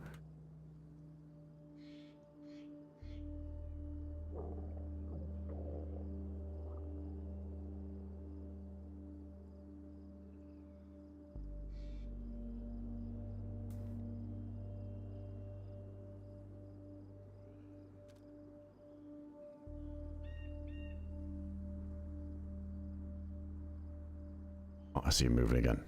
Oh, I see him moving again.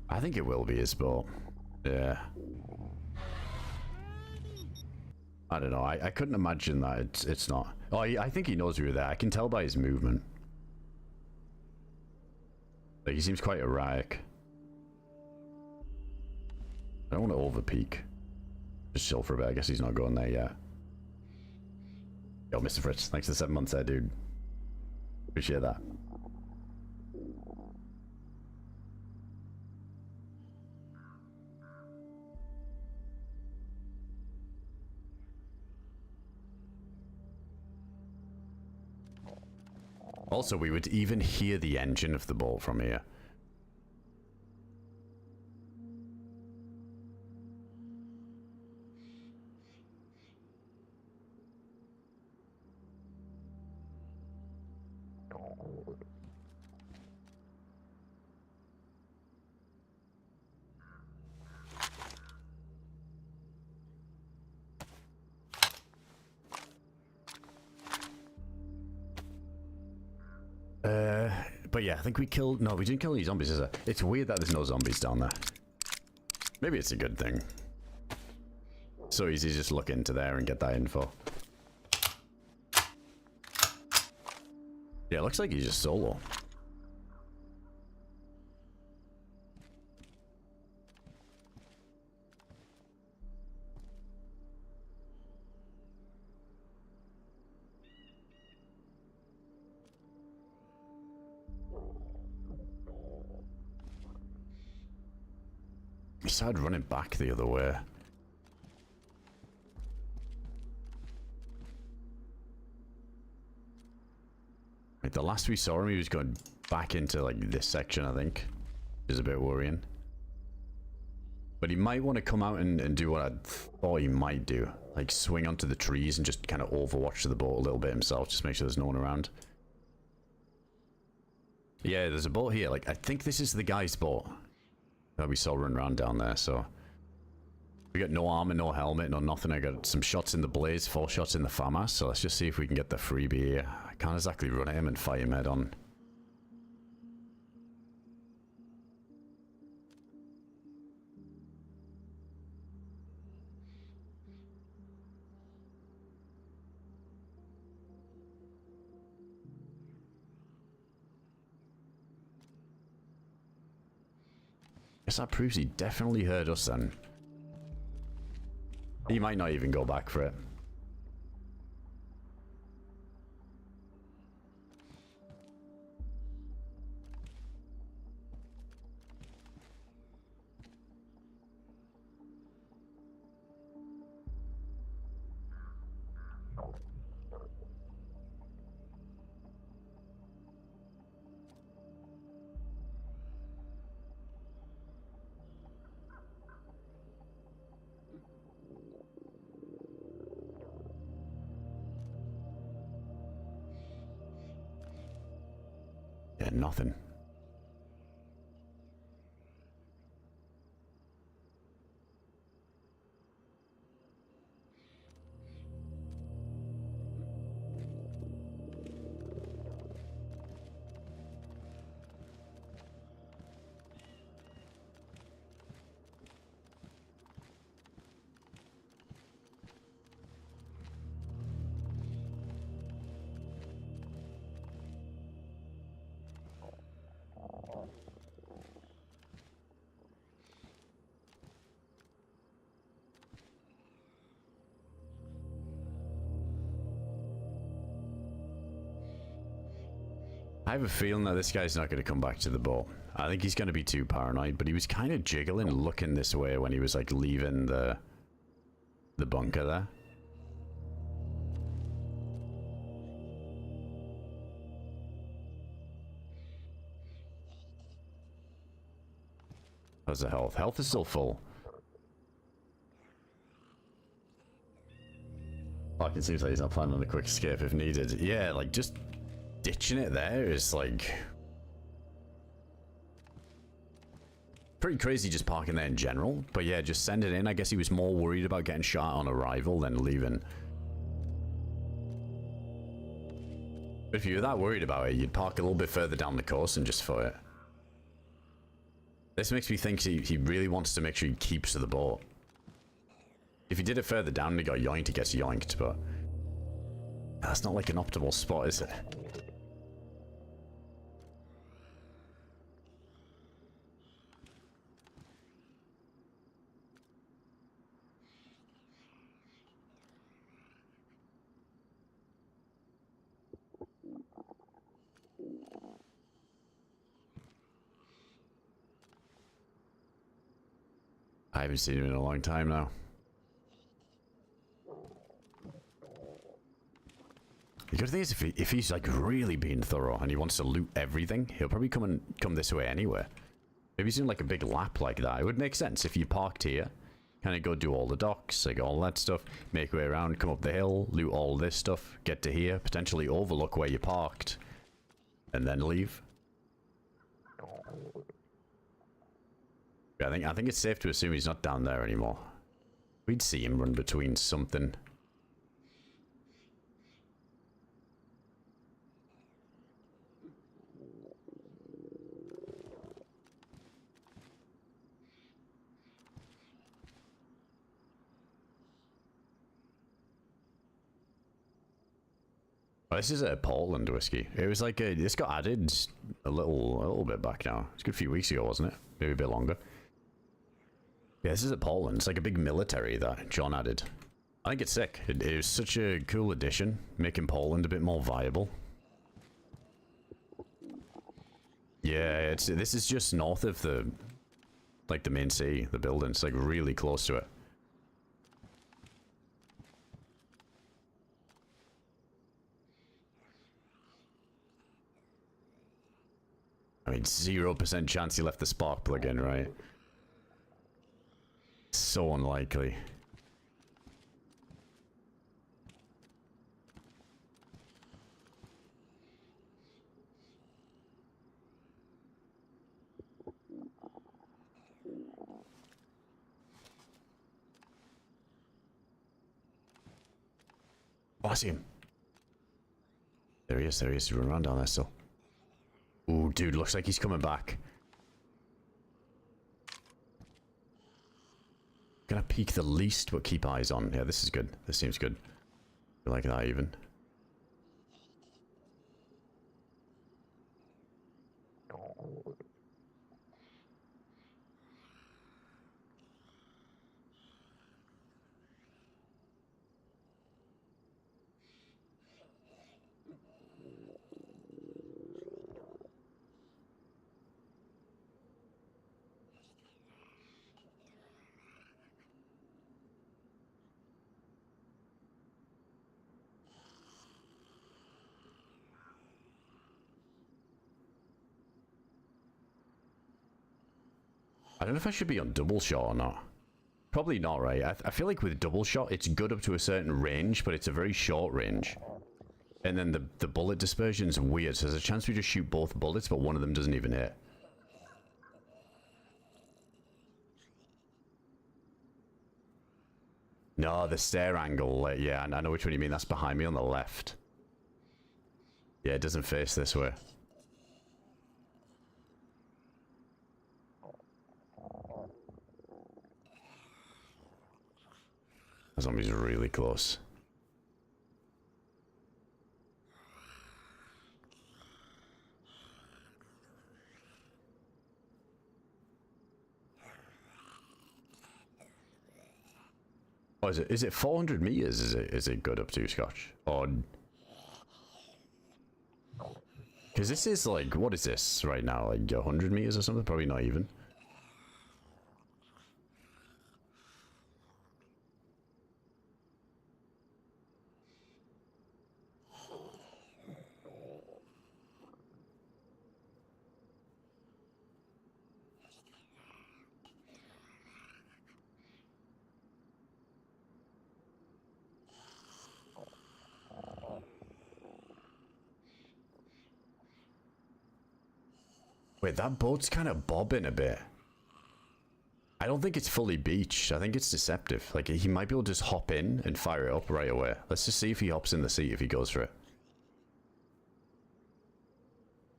I think it will be his boat. Yeah. I don't know. I couldn't imagine that it's not. Oh, I think he knows we were there. I can tell by his movement. Like, he seems quite erratic. I don't want to overpeak. Just chill for a bit. I guess he's not going there yet. Yo, Mr. Fritz, thanks for the 7 months there, dude. Appreciate that. Also, we would even hear the engine of the boat from here. But yeah, I think we killed... No, we didn't kill any zombies, is it? It's weird that there's no zombies down there. Maybe it's a good thing. So easy to just look into there and get that info. Yeah, it looks like he's just solo. He started running back the other way. Like, the last we saw him, he was going back into, like, this section, I think. Which is a bit worrying. But he might want to come out and do what I thought he might do. Like, swing onto the trees and just kind of overwatch the boat a little bit himself. Just make sure there's no one around. Yeah, there's a boat here. Like, I think this is the guy's boat that we saw run around down there, so... We got no armor, no helmet, no nothing. I got some shots in the blaze, 4 shots in the FAMAS, so let's just see if we can get the freebie here. I can't exactly run at him and fight him head on. Guess that proves he definitely heard us then. He might not even go back for it. Yeah, nothing. I have a feeling that this guy's not going to come back to the boat. I think he's going to be too paranoid, but he was kind of jiggling, looking this way when he was like leaving the bunker there. How's the health? Health is still full. Like, it seems like he's not planning on a quick escape if needed. Yeah, like, just ditching it there is, like... pretty crazy just parking there in general. But yeah, just send it in. I guess he was more worried about getting shot on arrival than leaving. But if you were that worried about it, you'd park a little bit further down the coast and just foot it. This makes me think he really wants to make sure he keeps to the boat. If he did it further down and he got yoinked, he gets yoinked, but... that's not like an optimal spot, is it? I haven't seen him in a long time now. The good thing is if he's like really being thorough and he wants to loot everything, he'll probably come this way anyway. Maybe he's doing like a big lap like that. It would make sense if you parked here, kind of go do all the docks, like all that stuff, make your way around, come up the hill, loot all this stuff, get to here, potentially overlook where you parked, and then leave. I think it's safe to assume he's not down there anymore. We'd see him run between something. Oh, this is a Portland whiskey. It was like this got added a little bit back now. It's a good few weeks ago, wasn't it? Maybe a bit longer. Yeah, this is at Portland. It's like a big military that John added. I think it's sick. It was such a cool addition, making Portland a bit more viable. Yeah, this is just north of the main city, the building. It's like really close to it. I mean, 0% chance he left the spark plug in, right? So unlikely. Oh, I see him. There he is, He's running around down there still. Ooh, dude, looks like he's coming back. Gonna peek the least, but keep eyes on. Yeah, this is good. This seems good. I like that even. I don't know if I should be on double shot or not. Probably not, right? I feel like with double shot, it's good up to a certain range, but it's a very short range. And then the bullet dispersion is weird, so there's a chance we just shoot both bullets, but one of them doesn't even hit. No, the stair angle, yeah, I know which one you mean. That's behind me on the left. Yeah, it doesn't face this way. That zombie's really close. Oh, is it 400 meters? Is it good up to, Scotch? Or Because this is like, what is this right now? Like 100 meters or something? Probably not even. Wait, that boat's kind of bobbing a bit. I don't think it's fully beached. I think it's deceptive. Like, he might be able to just hop in and fire it up right away. Let's just see if he hops in the seat, if he goes for it.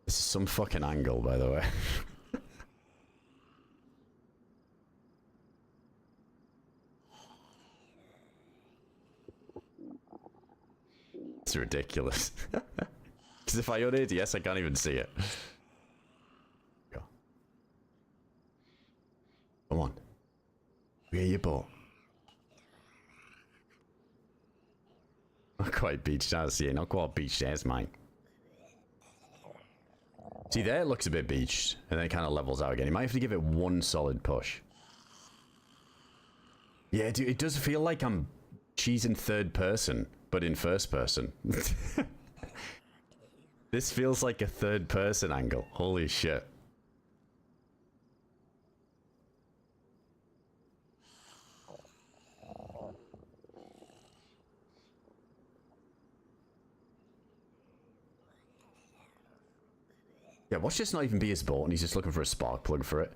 This is some fucking angle, by the way. It's ridiculous. Because if I own ADS, I can't even see it. Come on. Where your boat? Not quite beached as yeah, not quite beached as mine. See there it looks a bit beached and then it kind of levels out again. You might have to give it one solid push. Yeah, dude, it does feel like I'm cheesing third person, but in first person. This feels like a third person angle. Holy shit. Yeah, watch this not even be his boat and he's just looking for a spark plug for it.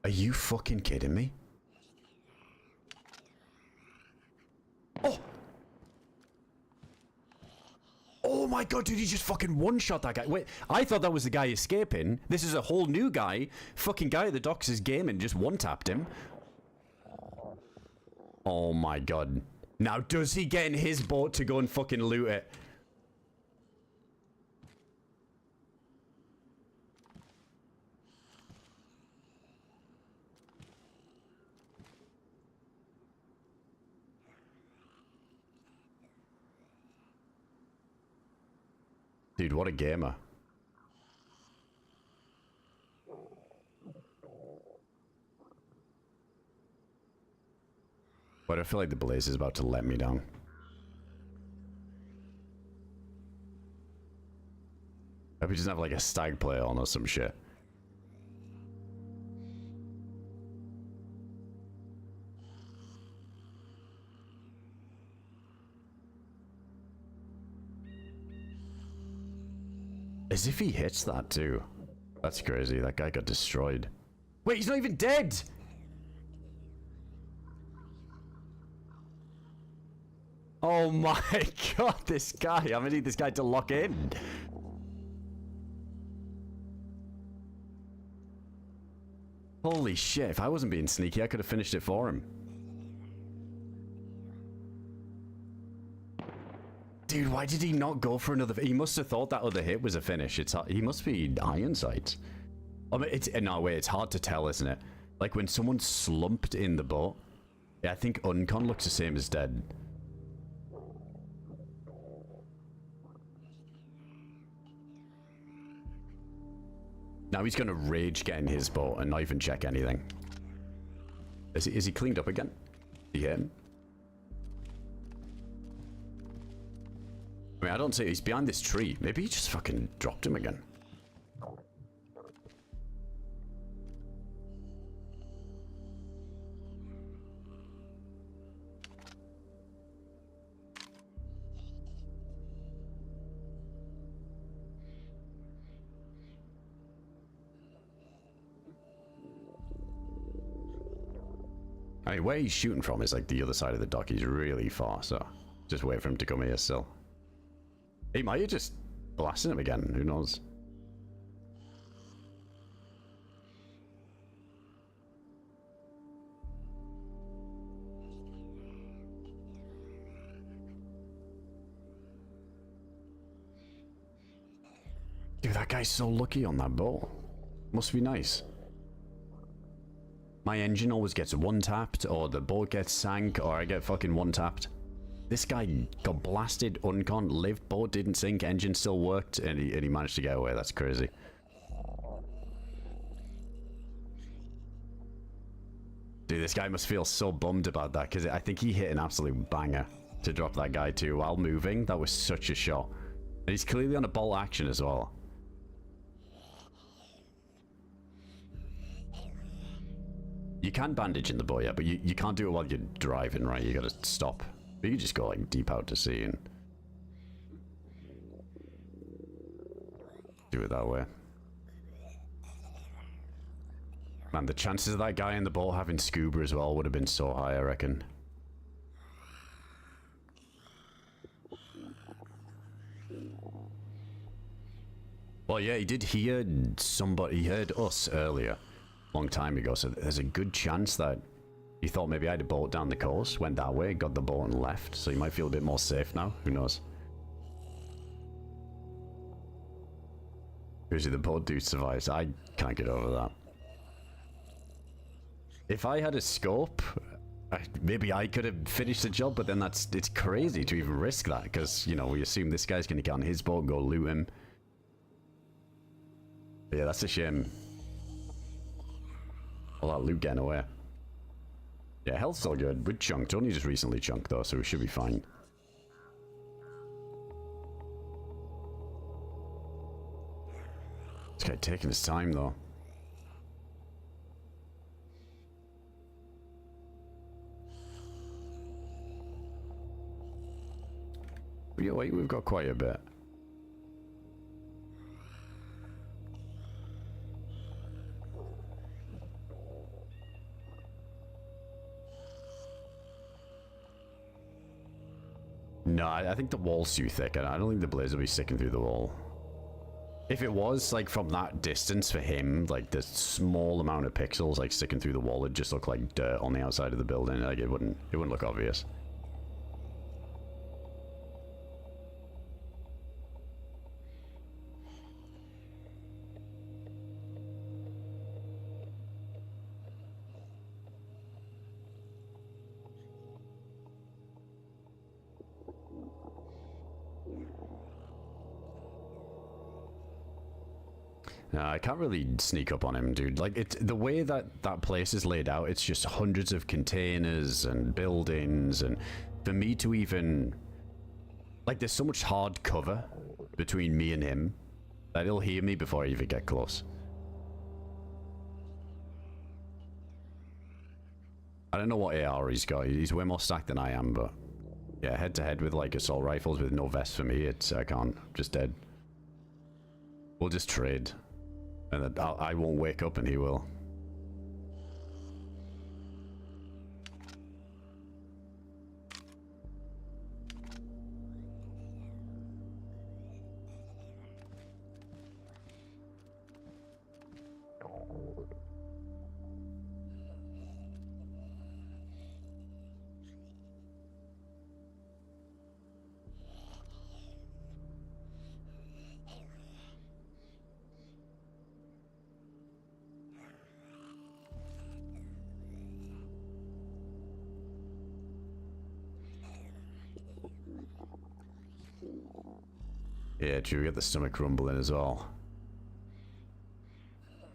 Are you fucking kidding me? Oh! Oh my god, dude, he just fucking one-shot that guy. Wait, I thought that was the guy escaping. This is a whole new guy. Fucking guy at the docks is gaming, just one-tapped him. Oh my god. Now, does he get in his boat to go and fucking loot it? Dude, what a gamer. But I feel like the blaze is about to let me down. I hope he doesn't have like a stag play on or some shit. As if he hits that too. That's crazy. That guy got destroyed. Wait, he's not even dead! Oh my god, this guy. I'm gonna need this guy to lock in. Holy shit, if I wasn't being sneaky, I could have finished it for him. Dude, why did he not go for another? He must have thought that other hit was a finish. He must be iron sights. I mean, no, wait, it's hard to tell, isn't it? Like when someone's slumped in the boat. Yeah, I think uncon looks the same as dead. Now he's gonna rage get in his boat and not even check anything. Is he cleaned up again? Did you hit him? I mean, I don't see. He's behind this tree. Maybe he just fucking dropped him again. I mean, where he's shooting from is like the other side of the dock. He's really far, so just wait for him to come here still. He might have just blasted him again. Who knows? Dude, that guy's so lucky on that boat. Must be nice. My engine always gets one-tapped, or the boat gets sank, or I get fucking one-tapped. this guy got blasted, uncon, lived, boat didn't sink, engine still worked, and he managed to get away. That's crazy. Dude, this guy must feel so bummed about that, because I think he hit an absolute banger to drop that guy too while moving. That was such a shot. And he's clearly on a bolt action as well. You can bandage in the boat, yeah, but you can't do it while you're driving, right? You gotta stop. But you can just go like deep out to sea and do it that way. Man, the chances of that guy in the boat having scuba as well would have been so high, I reckon. Well, yeah, he did hear somebody. He heard us earlier, long time ago, so there's a good chance that he thought maybe I had a boat down the coast, went that way, got the boat and left, so he might feel a bit more safe now. Who knows? Usually the boat dude survives. I can't get over that. If I had a scope, maybe I could have finished the job, but then it's crazy to even risk that, because, you know, we assume this guy's going to get on his boat, go loot him. But yeah, that's a shame. All that loot getting away. Yeah, health's still good. We're chunked. Only just recently chunked, though, so we should be fine. This guy taking his time, though. Yeah, wait, we've got quite a bit. No, I think the wall's too thick. I don't think the blaze will be sticking through the wall. If it was, like, from that distance for him, like, the small amount of pixels, like, sticking through the wall, it'd just look like dirt on the outside of the building. Like, it wouldn't look obvious. No, I can't really sneak up on him, dude. Like, the way that that place is laid out, it's just hundreds of containers and buildings, and for me to even... Like, there's so much hard cover between me and him that he'll hear me before I even get close. I don't know what AR he's got. He's way more stacked than I am, but... Yeah, head to head with, like, assault rifles with no vest for me, I can't. I'm just dead. We'll just trade. And then I won't wake up and he will. Yeah, true, we get the stomach rumbling as well.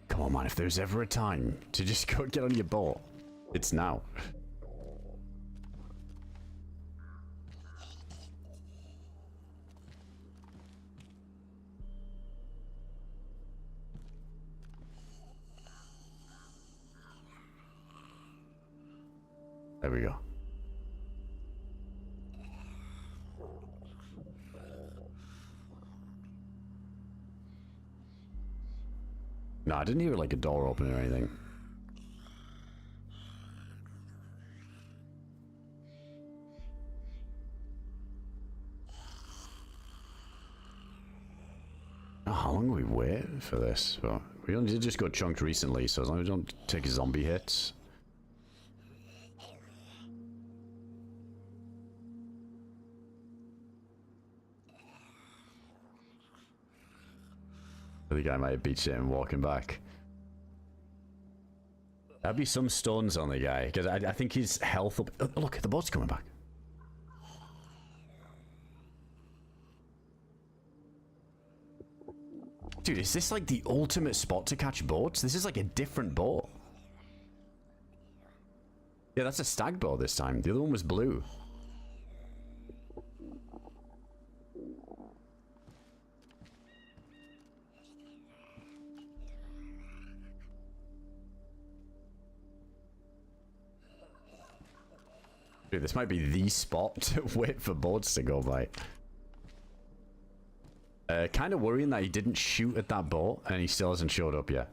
Come on, man, if there's ever a time to just go get on your boat, it's now. There we go. No, I didn't hear like a door open or anything. Oh, how long will we wait for this? Well, we only did just got chunked recently, so as long as we don't take zombie hits. The guy might have beat it and walking back. There'd be some stones on the guy, because I think his health will be... Oh, look, the boat's coming back. Dude, is this like the ultimate spot to catch boats? This is like a different boat. Yeah, that's a stag boat this time. The other one was blue. Dude, this might be the spot to wait for boats to go by. Kind of worrying that he didn't shoot at that boat and he still hasn't showed up yet.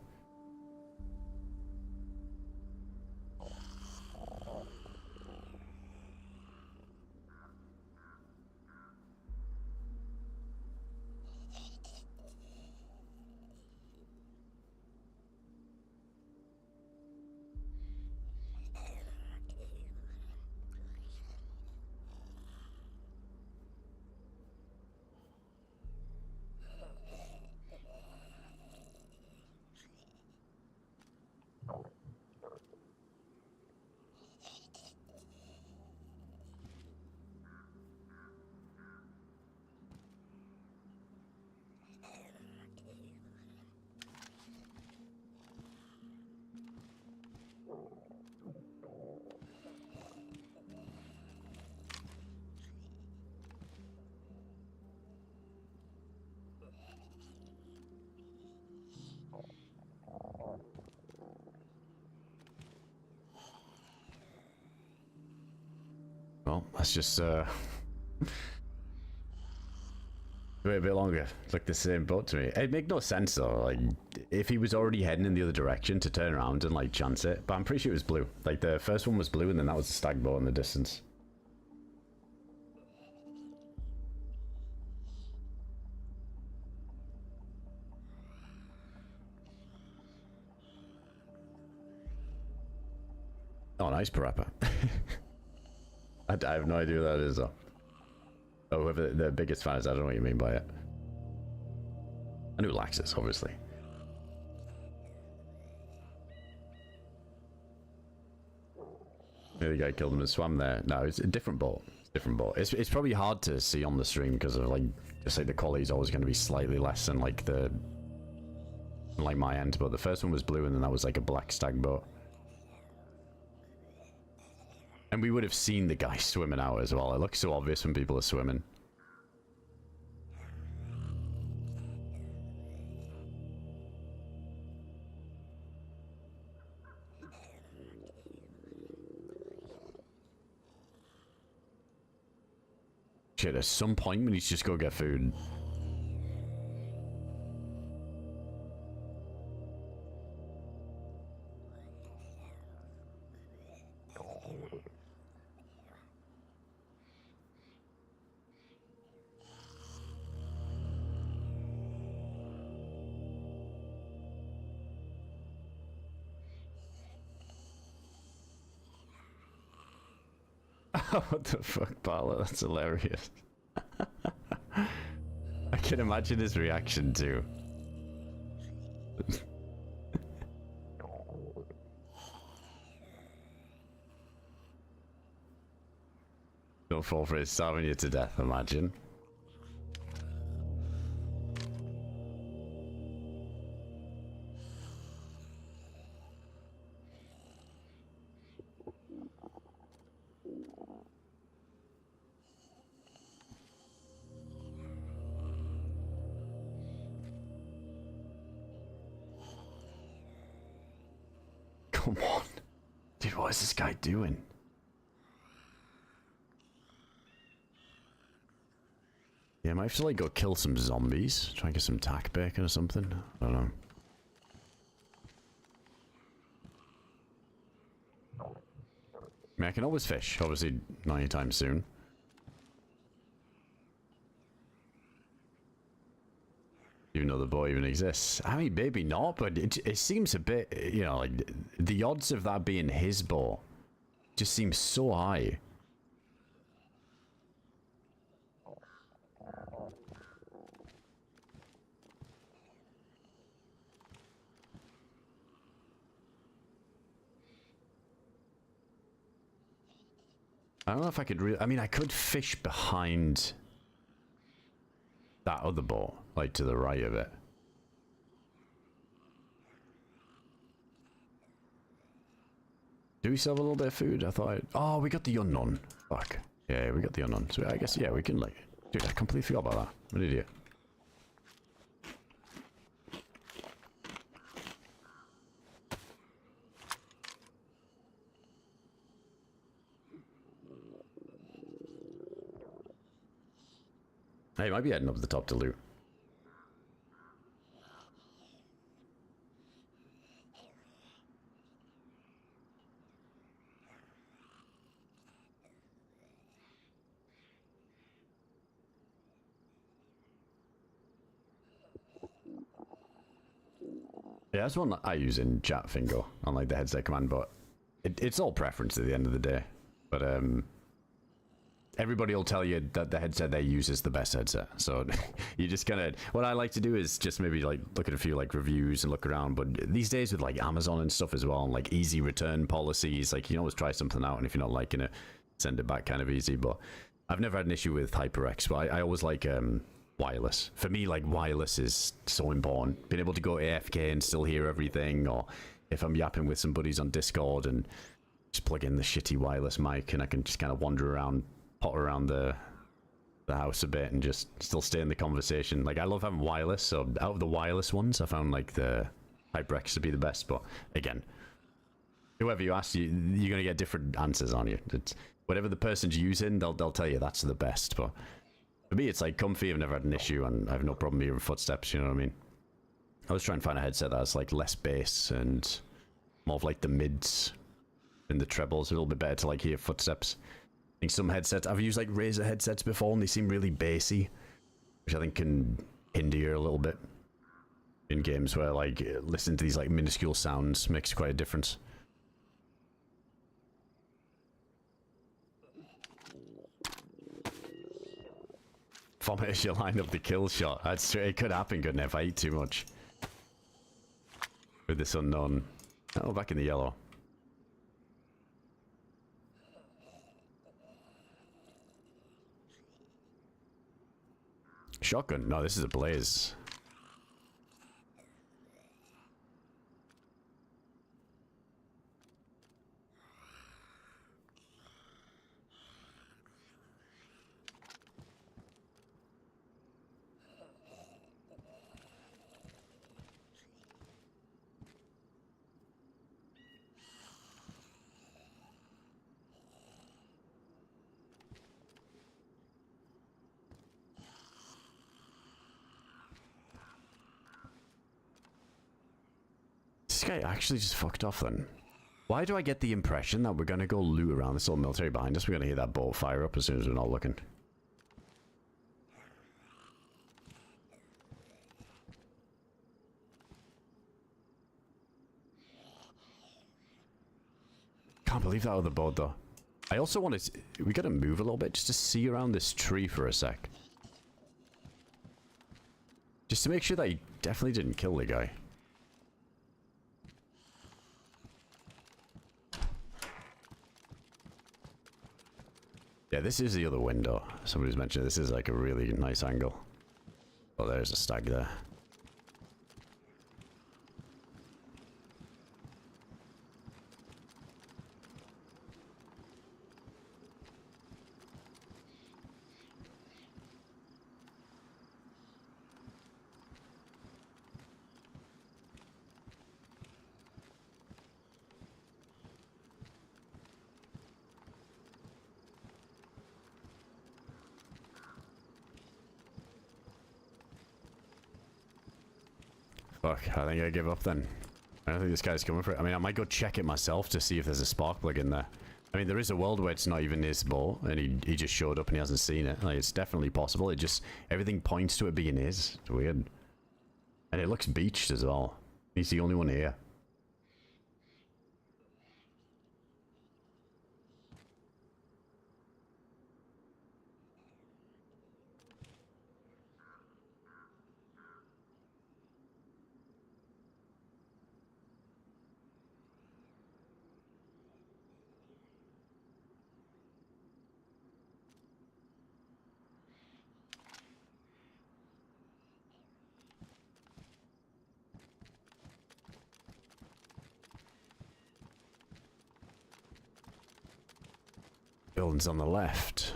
Well, let's just wait a bit longer. It's like the same boat to me. It'd make no sense though, like if he was already heading in the other direction to turn around and like chance it. But I'm pretty sure it was blue. Like the first one was blue and then that was the stag boat in the distance. Oh, nice parappa. I have no idea what that is though. Oh, whoever the biggest fan is, I don't know what you mean by it. I knew Laxus, obviously. The guy killed him and swam there. No, it's a different boat. It's a different boat. It's probably hard to see on the stream because of like, just like the quality is always going to be slightly less than like the, like my end. But the first one was blue and then that was like a black stag boat. And we would have seen the guy swimming out as well. It looks so obvious when people are swimming. Shit, at some point we need to just go get food. What the fuck, Paolo? That's hilarious. I can imagine his reaction too. Don't fall for it, starving you to death, imagine. Come on. Dude, what is this guy doing? Yeah, I might have to like go kill some zombies. Try and get some tack bacon or something. I don't know. I mean, I can always fish. Obviously, not anytime soon. Even though the boy even exists. I mean, maybe not, but it seems a bit, you know, like the odds of that being his boat just seems so high. I don't know if I could really, I mean, I could fish behind that other boat, like to the right of it. Do we still have a little bit of food? I thought oh, we got the unknown. Fuck. Yeah, we got the unknown. So I guess, yeah, we can like... Dude, I completely forgot about that. What an idiot. Hey, might be heading up to the top to loot. Yeah, that's one that I use in chat Fingo on like the headset command, but it's all preference at the end of the day. But everybody will tell you that the headset they use is the best headset. So you just kind of, what I like to do is just maybe like look at a few like reviews and look around. But these days with like Amazon and stuff as well, and like easy return policies, like you can always try something out, and if you're not liking it, send it back kind of easy. But I've never had an issue with HyperX, but I always like wireless. For me, like wireless is so important. Being able to go AFK and still hear everything, or if I'm yapping with some buddies on Discord and just plug in the shitty wireless mic and I can just kind of wander around, potter around the house a bit and just still stay in the conversation. Like I love having wireless, so out of the wireless ones I found like the HyperX to be the best. But again, whoever you ask, you're gonna get different answers on you. It's whatever the person's using, they'll tell you that's the best. But for me, it's like comfy. I've never had an issue, and I have no problem hearing footsteps. You know what I mean? I was trying to find a headset that's like less bass and more of like the mids and the trebles. A little bit better to like hear footsteps. I think some headsets, I've used like Razer headsets before, and they seem really bassy, which I think can hinder you a little bit in games where like listening to these like minuscule sounds makes quite a difference. Formation line up the kill shot. That's true. It could happen, couldn't it, if I eat too much with this unknown. Oh, back in the yellow. Shotgun? No, this is a blaze. This guy actually just fucked off then. Why do I get the impression that we're gonna go loot around this little military behind us? We're gonna hear that bolt fire up as soon as we're not looking. Can't believe that other boat though. I also want to... We gotta move a little bit just to see around this tree for a sec. Just to make sure that he definitely didn't kill the guy. Yeah, this is the other window. Somebody's mentioned this is like a really nice angle. Oh, there's a stag there. Fuck, I think I give up then. I don't think this guy's coming for it. I mean, I might go check it myself to see if there's a spark plug in there. I mean, there is a world where it's not even his boat, and he just showed up and he hasn't seen it. Like, it's definitely possible. It just, everything points to it being his. It's weird. And it looks beached as well. He's the only one here. Buildings on the left.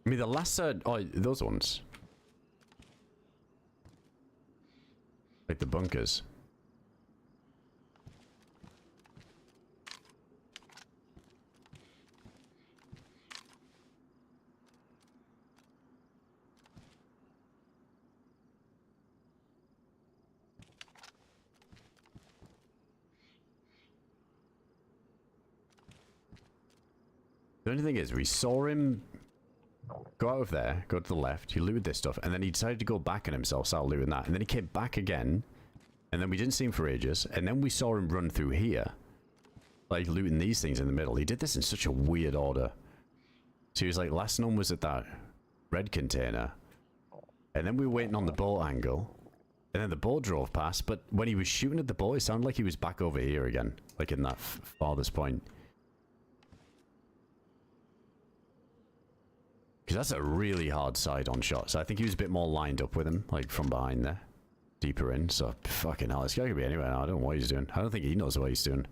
I mean, the last side... Oh, those ones. Like the bunkers. The only thing is, we saw him go out of there, go to the left, he looted this stuff, and then he decided to go back on himself, start looting that, and then he came back again, and then we didn't see him for ages, and then we saw him run through here, like looting these things in the middle. He did this in such a weird order. So he was like, last known was at that red container, and then we were waiting on the boat angle, and then the boat drove past, but when he was shooting at the boat, it sounded like he was back over here again, like in that farthest point. Because that's a really hard side-on shot. So I think he was a bit more lined up with him, like from behind there. Deeper in. So fucking hell, this guy could be anywhere now. I don't know what he's doing. I don't think he knows what he's doing.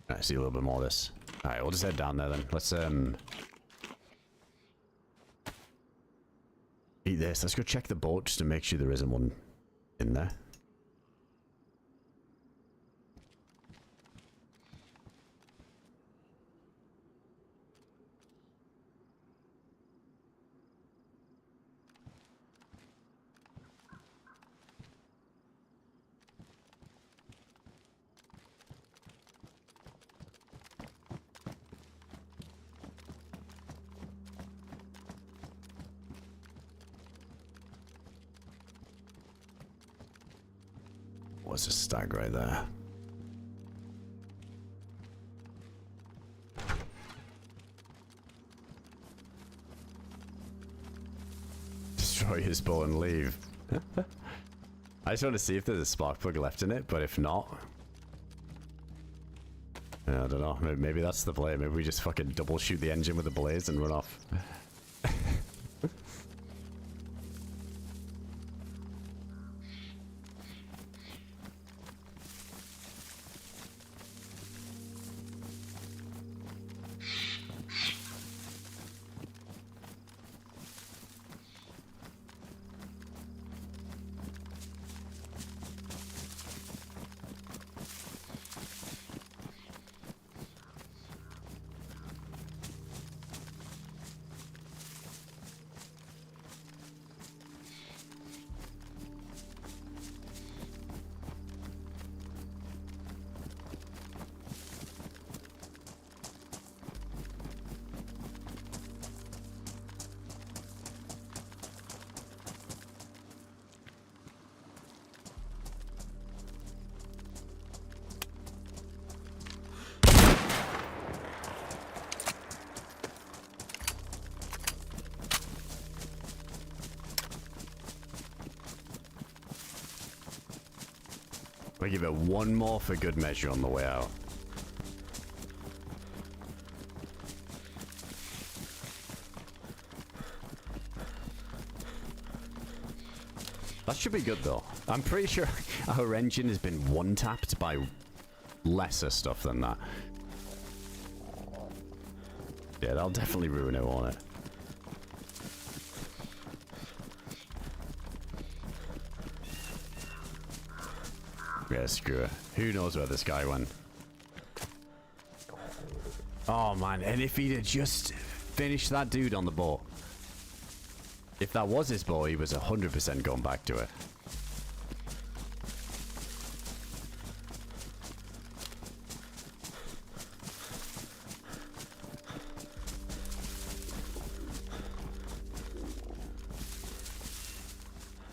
I see a little bit more of this. Alright, we'll just head down there then. Let's eat this. Let's go check the boat just to make sure there isn't one in there. What's a stag right there? Destroy his boat and leave. I just want to see if there's a spark plug left in it, but if not... I don't know, maybe that's the play. Maybe we just fucking double shoot the engine with a blaze and run off. We give it one more for good measure on the way out. That should be good though. I'm pretty sure our engine has been one-tapped by lesser stuff than that. Yeah, that'll definitely ruin it, won't it? Yeah, screw it. Who knows where this guy went? Oh man, and if he'd have just finished that dude on the boat. If that was his boat, he was 100% going back to it.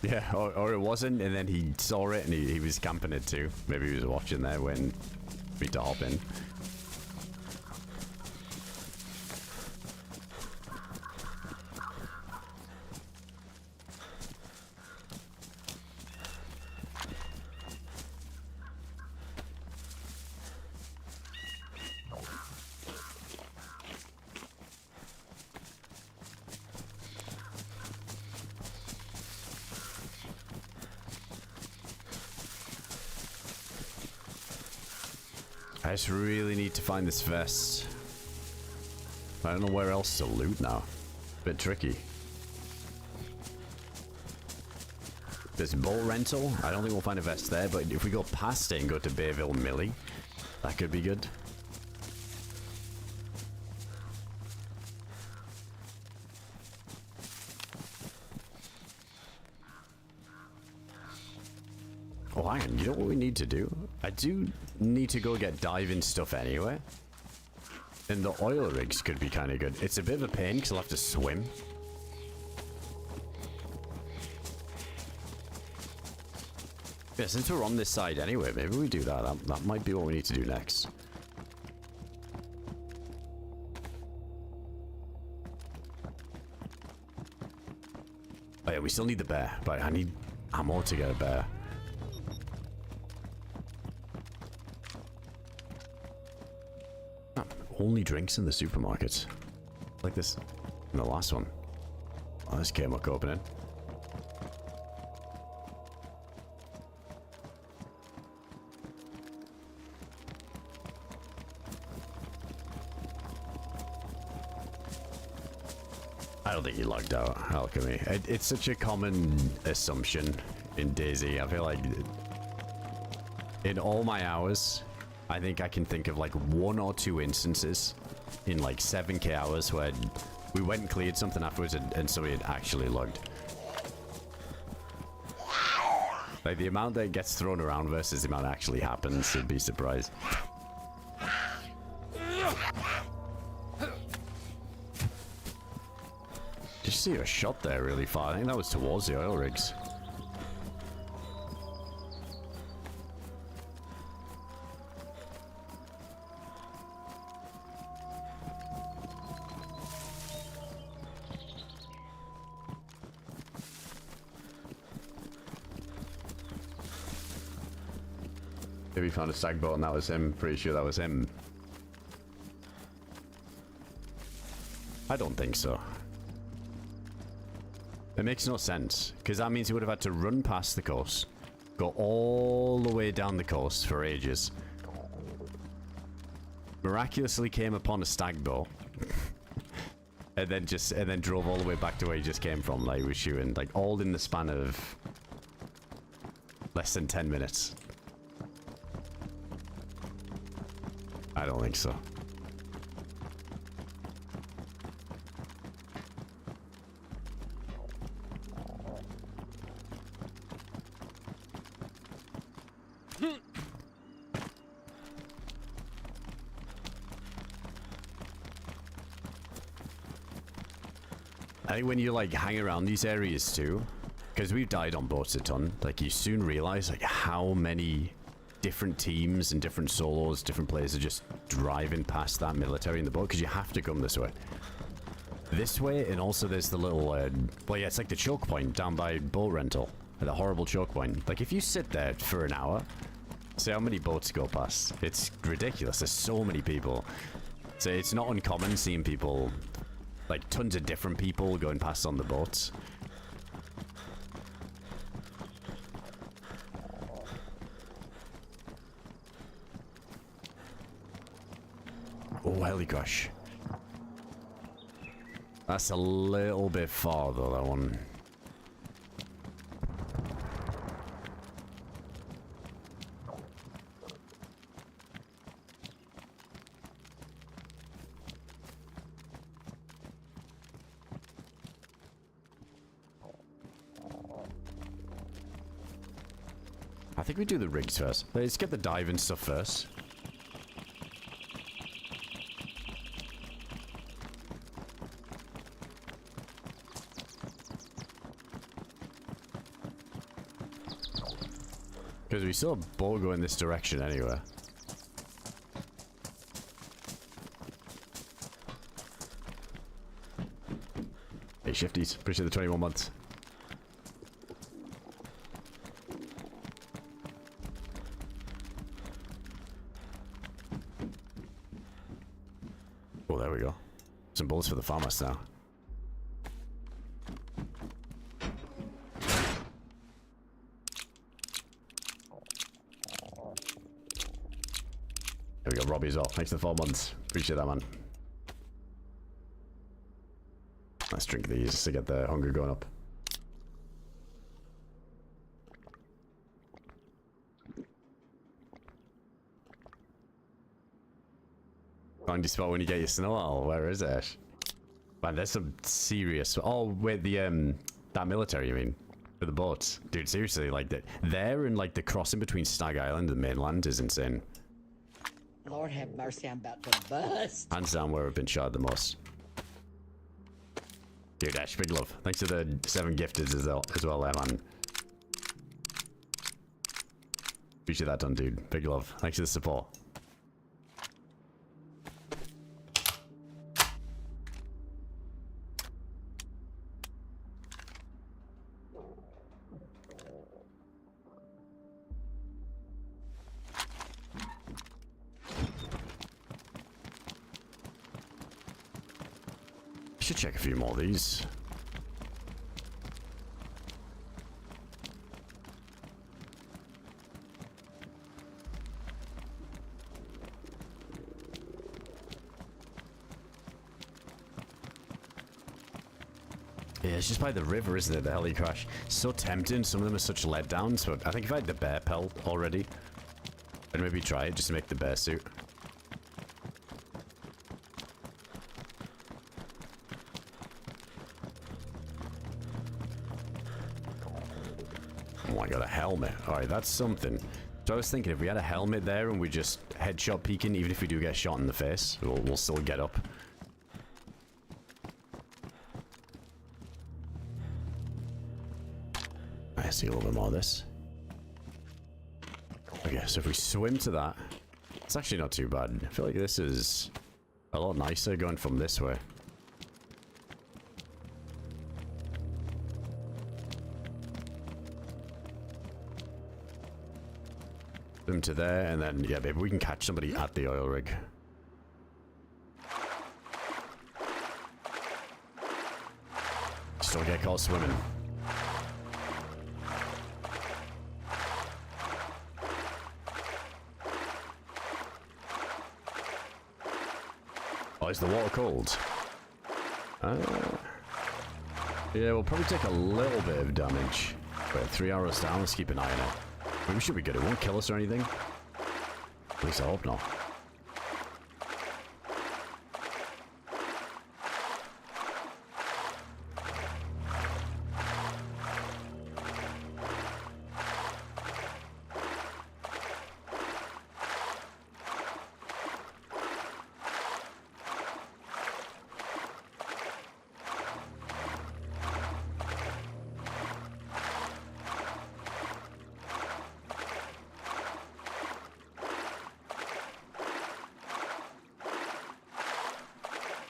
Yeah, or it wasn't, and then he saw it and he was camping it too. Maybe he was watching there when we to hop in. I just really need to find this vest. I don't know where else to loot now. Bit tricky. There's boat rental. I don't think we'll find a vest there, but if we go past it and go to Bayville Millie, that could be good. Oh, hang on. You know what we need to do? I do need to go get diving stuff anyway. And the oil rigs could be kind of good. It's a bit of a pain because I'll have to swim. Yeah, since we're on this side anyway, maybe we do that. That might be what we need to do next. Oh yeah, we still need the bear. But I need ammo to get a bear. Oh, only drinks in the supermarket. Like this in the last one. Oh, this came up opening. I don't think he logged out, Alchemy. It's such a common assumption in DayZ. I feel like in all my hours, I think I can think of like 1 or 2 instances in like 7k hours where we went and cleared something afterwards and somebody had actually logged. Like the amount that gets thrown around versus the amount that actually happens, you'd be surprised. Did you see a shot there really far? I think that was towards the oil rigs. Maybe found a stag boat and that was him. Pretty sure that was him. I don't think so. It makes no sense, because that means he would have had to run past the coast, go all the way down the coast for ages, miraculously came upon a stag boat, and then drove all the way back to where he just came from. Like, he was shooting, like, all in the span of less than 10 minutes. I don't think so. I think when you like hang around these areas too, because we've died on boats a ton, like you soon realize like how many different teams and different solos, different players are just driving past that military in the boat, because you have to come this way. This way, and also there's the little, well yeah, it's like the choke point down by boat rental. The horrible choke point. Like if you sit there for an hour, see how many boats go past. It's ridiculous. There's so many people. So it's not uncommon seeing people, like tons of different people going past on the boats. Oh, heli gosh. That's a little bit far though, that one. I think we do the rigs first. Let's get the diving stuff first. Because we saw a ball go in this direction anyway. Hey, shifties. Appreciate the 21 months. Oh, there we go. Some bullets for the farmers now. There we go. Bobby as well. Thanks for the 4 months. Appreciate that, man. Let's drink these just to get the hunger going up. Find your spot when you get your snow owl. Where is it? Man, there's some serious... Oh, wait, the, that military, you mean? For the boats. Dude, seriously, like, there and, like, the crossing between Stag Island and mainland is insane. Lord have mercy, I'm about to bust. Hands down where I've been shot the most. Dude, Ash, big love. Thanks for the 7 gifteds as well there, man. Appreciate that done, dude. Big love. Thanks for the support. Should check a few more of these. Yeah, it's just by the river, isn't it? The heli crash. So tempting. Some of them are such letdowns, but I think if I had the bear pelt already, I'd maybe try it just to make the bear suit. Oh, I got a helmet. Alright, that's something. So I was thinking if we had a helmet there and we just headshot peeking, even if we do get shot in the face, we'll still get up. I see a little bit more of this. Okay, so if we swim to that, it's actually not too bad. I feel like this is a lot nicer going from this way. Them to there, and then, yeah, maybe we can catch somebody at the oil rig. Still get caught swimming. Oh, is the water cold? Yeah, we'll probably take a little bit of damage. But 3 hours down, let's keep an eye on it. We should be good. It won't kill us or anything. At least I hope not.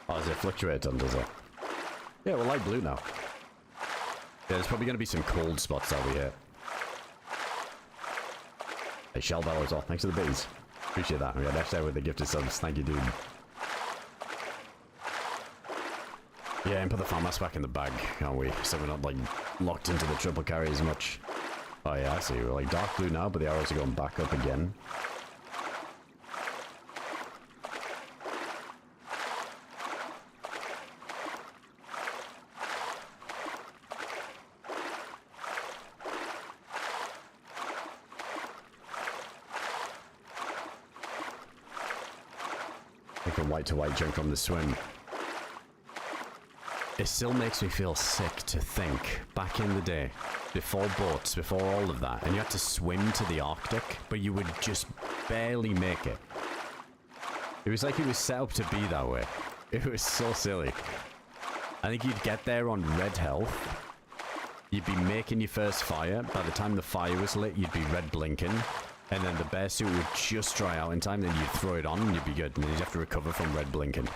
Oh, does it fluctuate on, does it? Yeah, we're light blue now. Yeah, there's probably going to be some cold spots over here. Hey, Shell Bell as well. Thanks for the bees. Appreciate that. We got F there with the gifted subs. Thank you, dude. Yeah, and put the farmhouse back in the bag, can't we? So we're not, like, locked into the triple carry as much. Oh, yeah, I see. We're, like, dark blue now, but the arrows are going back up again. Like a white to white junk from the swim. It still makes me feel sick to think back in the day, before boats, before all of that, and you had to swim to the Arctic, but you would just barely make it. It was like it was set up to be that way. It was so silly. I think you'd get there on red health. You'd be making your first fire. By the time the fire was lit, you'd be red blinking. And then the bear suit would just dry out in time, then you'd throw it on and you'd be good. And then you'd have to recover from red blinking.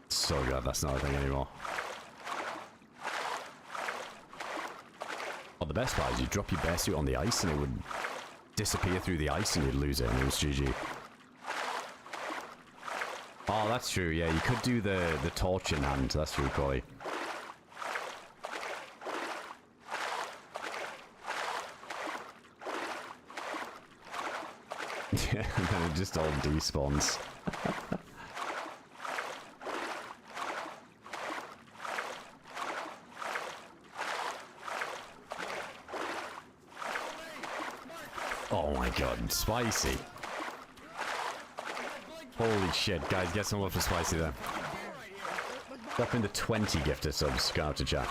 So glad that's not a thing anymore. Oh, the best part is you drop your bear suit on the ice and it would disappear through the ice and you'd lose it and it was GG. Oh, that's true. Yeah, you could do the torch in hand. That's true, Corey. Yeah, and then it just all despawns. Oh my god, spicy. Holy shit, guys, get some love for spicy there. Drop into 20 gifted subs, go out to chat.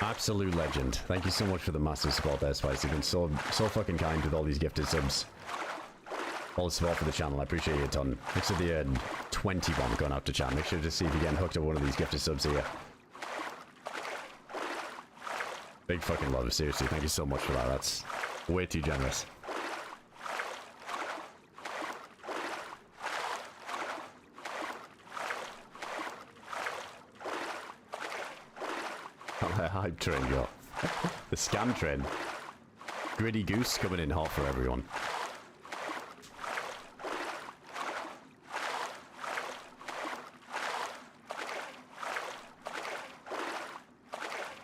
Absolute legend. Thank you so much for the massive support there, Spicy. You've been so fucking kind with all these gifted subs. All the support for the channel, I appreciate it a ton. Thanks for the 20 bomb going out to chat. Make sure to see if you're getting hooked up one of these gifted subs here. Big fucking love, seriously. Thank you so much for that. That's way too generous. Hype train go. The scam train. Gritty Goose coming in hot for everyone.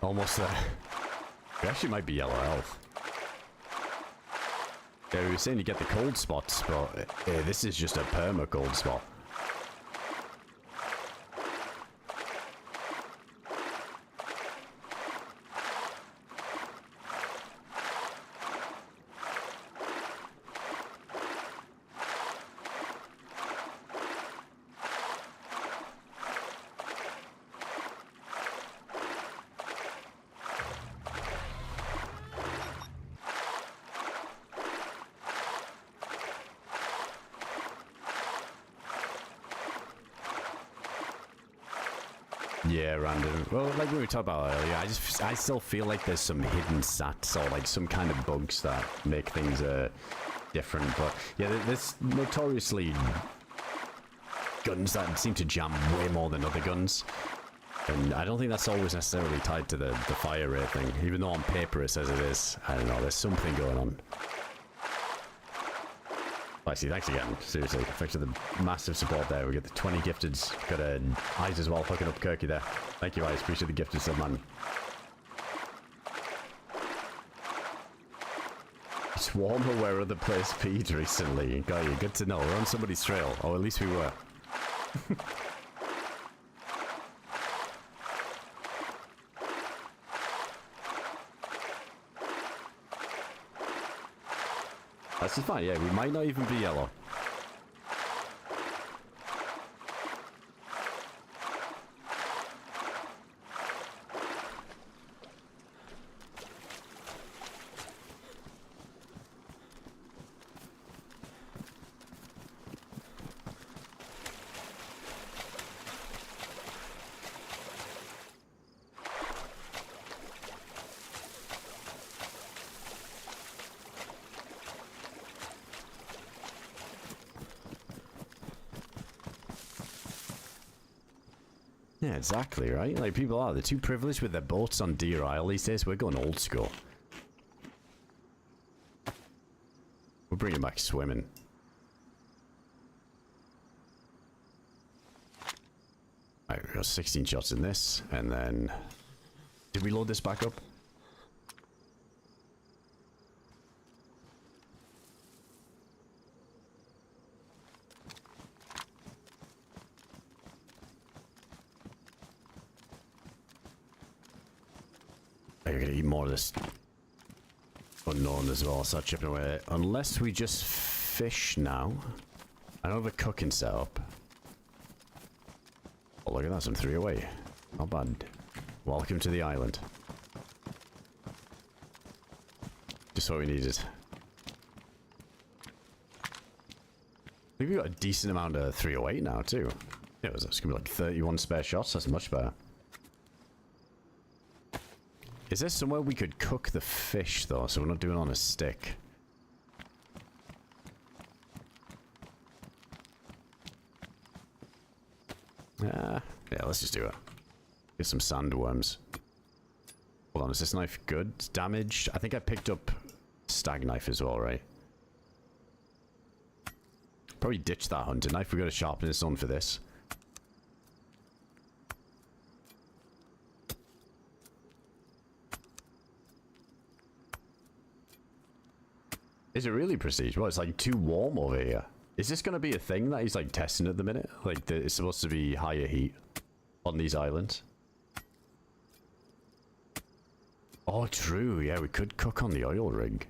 Almost there. We actually might be yellow health. Yeah, we were saying you get the cold spots, but this is just a perma cold spot. Yeah, random. Well, like we were talking about earlier, I still feel like there's some hidden sats or like some kind of bugs that make things different. But yeah, there's notoriously guns that seem to jam way more than other guns. And I don't think that's always necessarily tied to the fire rate thing, even though on paper it says it is. I don't know, there's something going on. Spicy, thanks again. Seriously, thanks for the massive support there. We get the 20 gifteds. Got Eyes as well, fucking up Kirky there. Thank you, Eyes. Appreciate the gifted sub, man. It's warmer where other players peed recently. Got you. Good to know. We're on somebody's trail. Or at least we were. This is fine, yeah, we might not even be yellow. Yeah, exactly, right? Like, people are. They're too privileged with their boats on DeerIsle these days. We're going old school. We're bringing back swimming. Alright, we got 16 shots in this, and then... Did we load this back up? I'm gonna eat more of this unknown as well. Start chipping away. Unless we just fish now. I don't have a cooking setup. Oh, look at that, some 3 away. Not bad. Welcome to the island. Just what we needed. I think we got a decent amount of 308 now too. Yeah, it's gonna be like 31 spare shots. That's much better. Is there somewhere we could cook the fish, though, so we're not doing it on a stick? Yeah, let's just do it. Get some sandworms. Hold on, is this knife good? It's damaged? I think I picked up stag knife as well, right? Probably ditch that hunting knife. We got a sharpness on for this. Is it really prestige? Well, it's like too warm over here. Is this going to be a thing that he's like testing at the minute? Like it's supposed to be higher heat on these islands? Oh, true. Yeah, we could cook on the oil rig.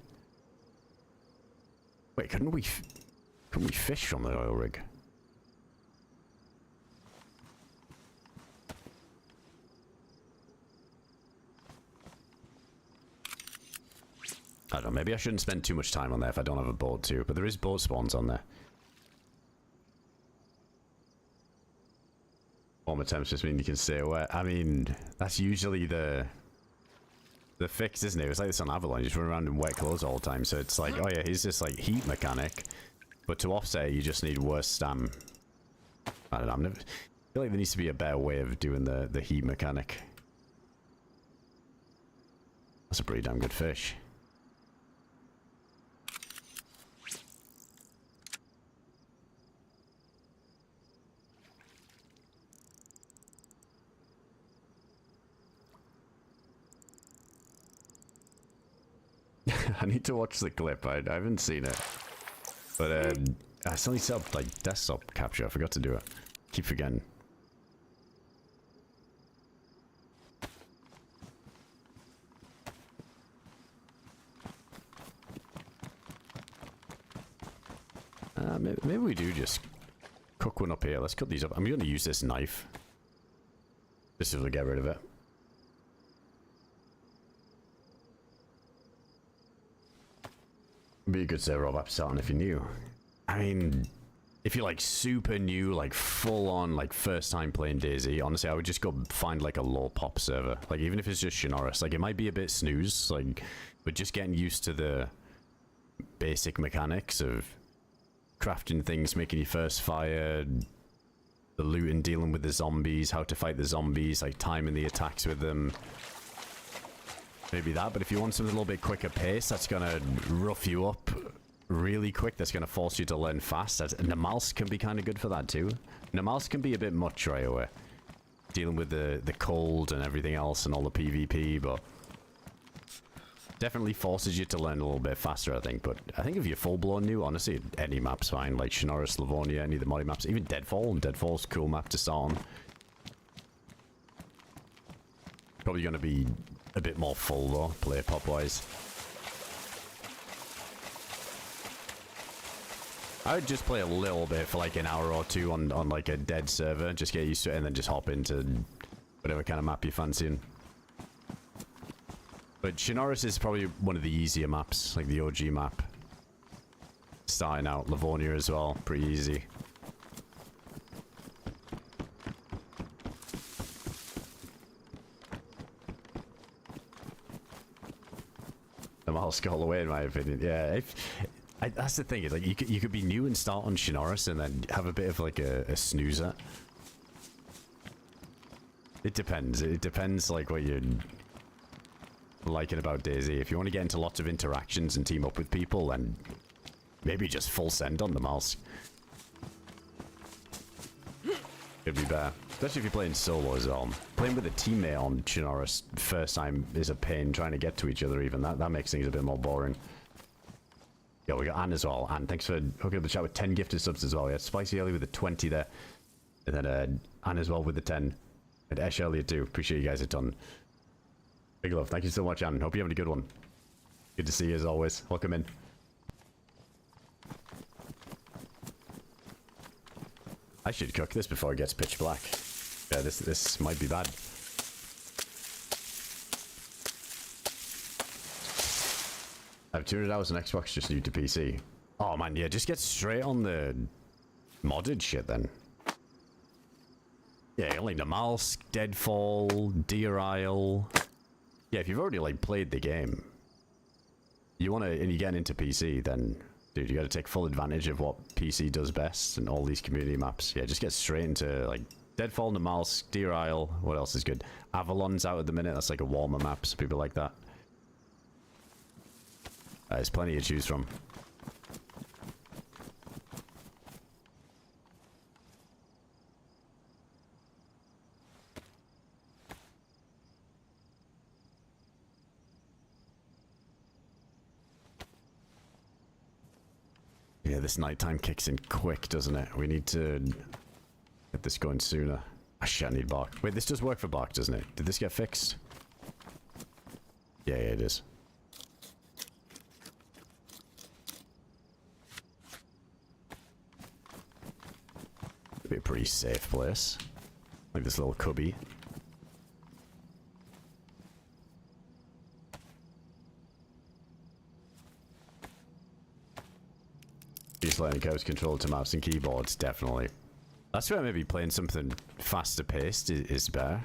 Wait, couldn't we fish from the oil rig? I don't know, maybe I shouldn't spend too much time on there if I don't have a boat too, but there is boat spawns on there. Warm attempts just mean you can stay away. I mean, that's usually the fix, isn't it? It's like this on Avalon, you just run around in wet clothes all the time, so it's like, oh yeah, he's just like heat mechanic, but to offset you just need worse stam. I don't know, I feel like there needs to be a better way of doing the heat mechanic. That's a pretty damn good fish. I need to watch the clip. I haven't seen it, but I suddenly set up like desktop capture. I forgot to do it. Keep forgetting. Maybe we do just cook one up here. Let's cut these up. I'm going to use this knife just to get rid of it. Be a good server of starting if you're new. I mean, if you're like super new, like full on, like first time playing DayZ, honestly, I would just go find like a low pop server. Like even if it's just Chernarus, like it might be a bit snooze, like, but just getting used to the basic mechanics of crafting things, making your first fire, the loot and dealing with the zombies, how to fight the zombies, like timing the attacks with them. Maybe that, but if you want something a little bit quicker pace, that's gonna rough you up really quick, that's gonna force you to learn fast. Namalsk can be kind of good for that too. Namalsk can be a bit much right away, dealing with the cold and everything else and all the PvP, but definitely forces you to learn a little bit faster, I think. But I think if you're full-blown new, honestly, any map's fine, like Chernarus, Livonia, any of the modding maps, even Deadfall. Deadfall's a cool map to start on. Probably gonna be a bit more full though, player pop wise. I would just play a little bit for like an hour or two on like a dead server, just get used to it, and then just hop into whatever kind of map you're fancying. But Chernarus is probably one of the easier maps, like the OG map. Starting out, Livonia as well, pretty easy. Namalsk all the way, in my opinion. Yeah, that's the thing. Is like you could be new and start on Chernarus and then have a bit of like a snoozer. It depends. It depends like what you're liking about DayZ. If you want to get into lots of interactions and team up with people, then maybe just full send on Namalsk. Could be better. Especially if you're playing solo as well. Playing with a teammate on Chernarus first time is a pain, trying to get to each other even. That makes things a bit more boring. Yeah, we got Anne as well. Anne, thanks for hooking up the chat with 10 gifted subs as well. We had Spicy Ellie with the 20 there. And then Anne as well with the 10. And Esh Elliot too. Appreciate you guys a ton. Big love. Thank you so much, Anne. Hope you're having a good one. Good to see you as always. Welcome in. I should cook this before it gets pitch black. Yeah, this might be bad. I have 200 hours on Xbox, just new to PC. Oh man, yeah, just get straight on the modded shit then. Yeah, only Namalsk, Deadfall, DeerIsle. Yeah, if you've already like played the game, you want to, and you're getting into PC, then dude, you got to take full advantage of what PC does best and all these community maps. Yeah, just get straight into like Deadfall, Namalsk, DeerIsle. What else is good? Avalon's out at the minute. That's like a warmer map, so people like that. There's plenty to choose from. Yeah, this nighttime kicks in quick, doesn't it? We need to get this going sooner. I shit, I need bark. Wait, this does work for bark, doesn't it? Did this get fixed? Yeah, it is. It'd be a pretty safe place. Like this little cubby. Just learning coast control to mouse and keyboards, definitely. That's where maybe playing something faster paced is better.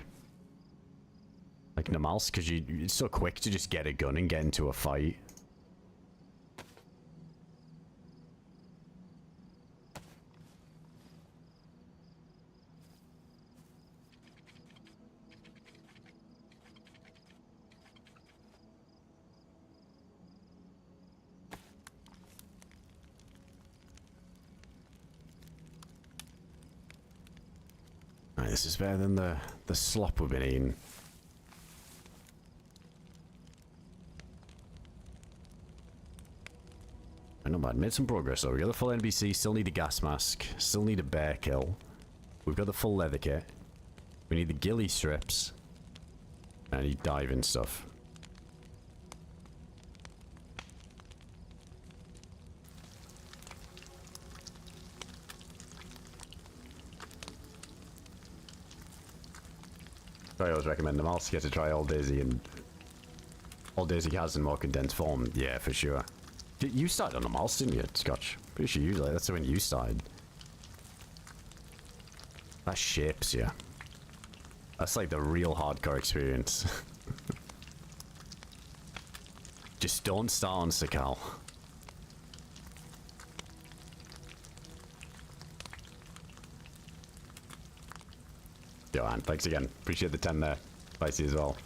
Like Namalsk, because it's so quick to just get a gun and get into a fight. Right, this is better than the slop we've been eating. Not bad. Made some progress though. We got the full NBC, still need a gas mask, still need a bear kill. We've got the full leather kit. We need the gillie strips. And I need diving stuff. I always recommend them all to get to try all DayZ, and all DayZ has in more condensed form. Yeah, for sure. You started on Namalsk, didn't you, Scotch? Pretty sure you, like, that's when you started. That shapes you. That's like the real hardcore experience. Just don't start on Sakal. Yo, man, thanks again. Appreciate the 10 there. Spicy as well.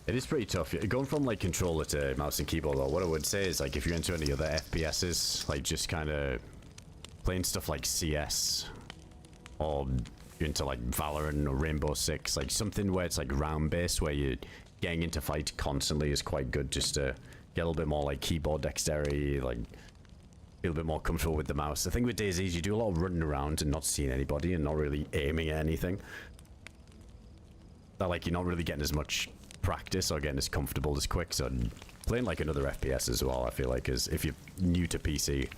It is pretty tough. Going from like controller to mouse and keyboard though, what I would say is like if you're into any other FPSs, like just kind of playing stuff like CS, or you're into like Valorant or Rainbow Six, like something where it's like round based, where you're getting into fight constantly is quite good, just to get a little bit more like keyboard dexterity, like feel a bit more comfortable with the mouse. The thing with DayZ is you do a lot of running around and not seeing anybody and not really aiming at anything. That like you're not really getting as much practice or getting as comfortable as quick, so playing like another FPS as well, I feel like, is if you're new to PC,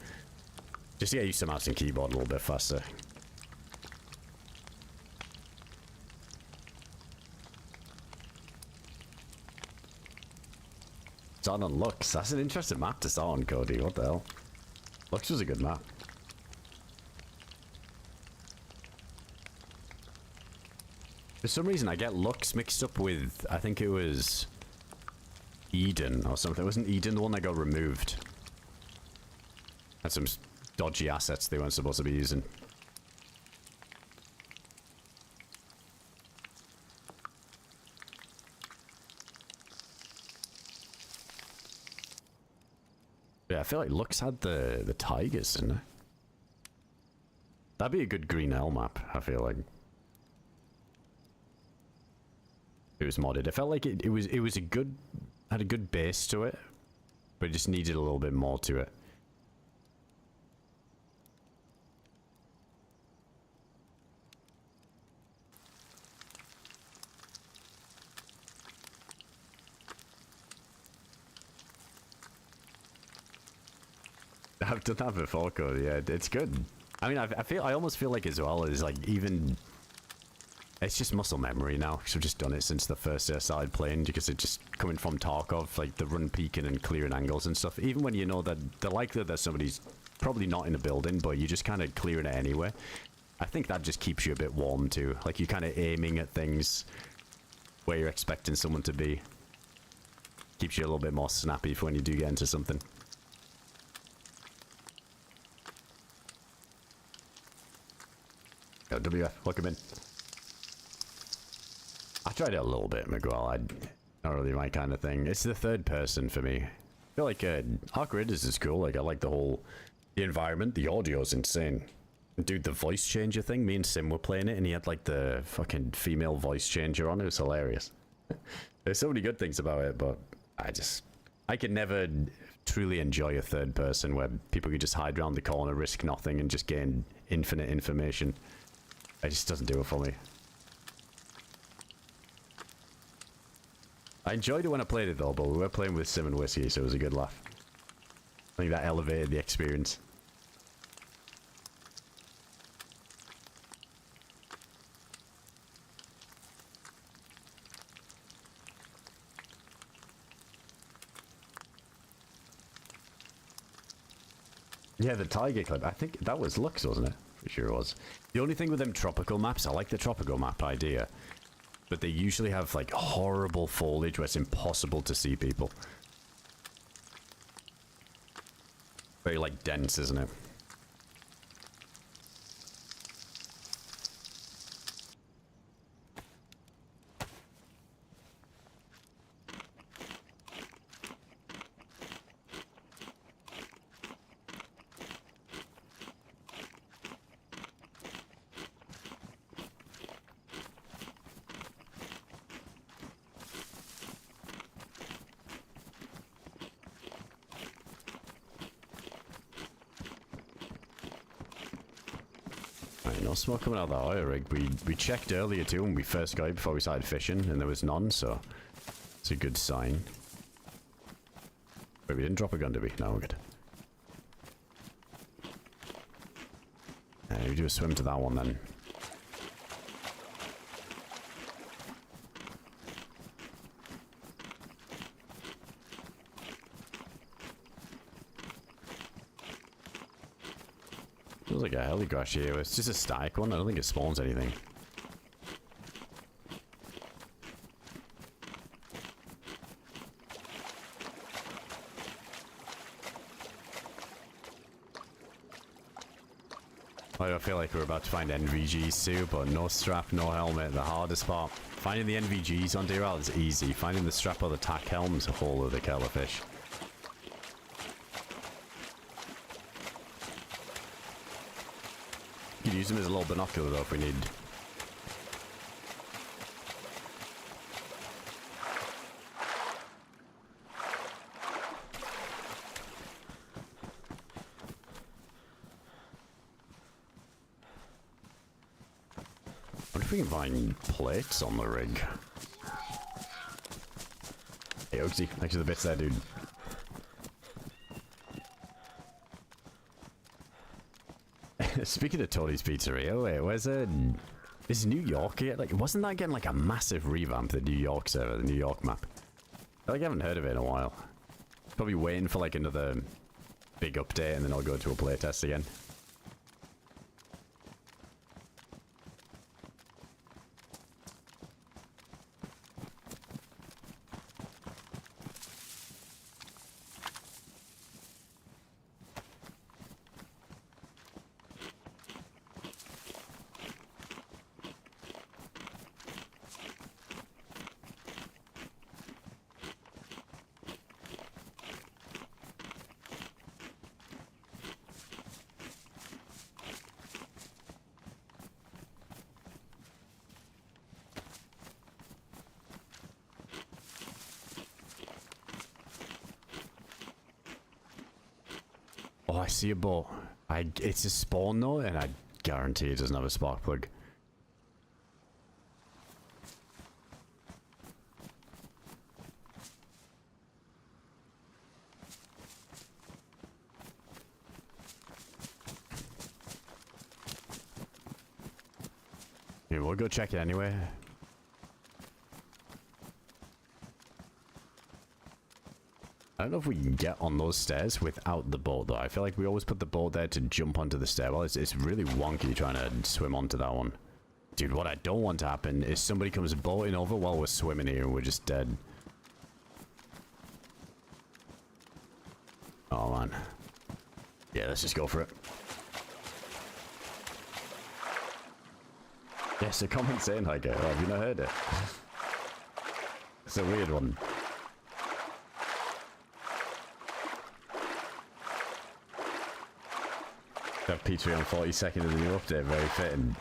just to get used to mouse and keyboard a little bit faster. Start on Lux. That's an interesting map to start on, Cody. What the hell? Lux was a good map. For some reason, I get Lux mixed up with, I think it was Eden or something. Wasn't Eden the one that got removed? Had some dodgy assets they weren't supposed to be using. Yeah, I feel like Lux had the tigers, didn't it? That'd be a good green L map, I feel like. It was modded. It felt like it was a good, had a good base to it, but it just needed a little bit more to it. I've done that before, Cody. Yeah, it's good. I mean, I almost feel like as well as like even. It's just muscle memory now, because I've just done it since the first day I started playing, because it's just coming from Tarkov, like the run peeking and clearing angles and stuff. Even when you know that the likelihood that somebody's probably not in the building, but you're just kind of clearing it anyway. I think that just keeps you a bit warm too. Like you're kind of aiming at things where you're expecting someone to be. Keeps you a little bit more snappy for when you do get into something. Yo, WF, welcome in. I tried it a little bit, Miguel. Not really my kind of thing. It's the third person for me. I feel like Arc Raiders is cool. Like I like the environment. The audio's insane. Dude, the voice changer thing. Me and Sim were playing it, and he had like the fucking female voice changer on. It was hilarious. There's so many good things about it, but I can never truly enjoy a third person where people can just hide around the corner, risk nothing, and just gain infinite information. It just doesn't do it for me. I enjoyed it when I played it though, but we were playing with Sim and Whiskey, so it was a good laugh. I think that elevated the experience. Yeah, the tiger clip. I think that was Lux, wasn't it? For sure it was. The only thing with them tropical maps, I like the tropical map idea, but they usually have like horrible foliage where it's impossible to see people. Very like dense, isn't it? No smoke coming out of that oil rig. We checked earlier too when we first got it before we started fishing, and there was none, so it's a good sign. Wait, we didn't drop a gun, did we? No, we're good. We do a swim to that one then. Feels like a heli crash here. It's just a static one. I don't think it spawns anything. I feel like we're about to find NVGs too, but no strap, no helmet. The hardest part. Finding the NVGs on DeerIsle is easy. Finding the strap or the tack helm's a whole other kettle of fish. You could use them as a little binocular though if we need. I wonder if we can find plates on the rig. Hey Oaksy, thanks for the bits there, dude. Speaking of Tony's Pizzeria, wait, where's is New York yet? Like, wasn't that getting like a massive revamp, the New York server, the New York map? I feel like I haven't heard of it in a while. Probably waiting for like another big update and then I'll go to a playtest again. Oh, I see a boat. It's a spawn though, and I guarantee it doesn't have a spark plug. Yeah, we'll go check it anyway. I don't know if we can get on those stairs without the boat though. I feel like we always put the boat there to jump onto the stairwell. It's really wonky trying to swim onto that one. Dude, what I don't want to happen is somebody comes boating over while we're swimming here and we're just dead. Oh man. Yeah, let's just go for it. Yes, a comment saying hi, girl. Have you not heard it? It's a weird one. Have P3 on 42nd of the new update, very fitting.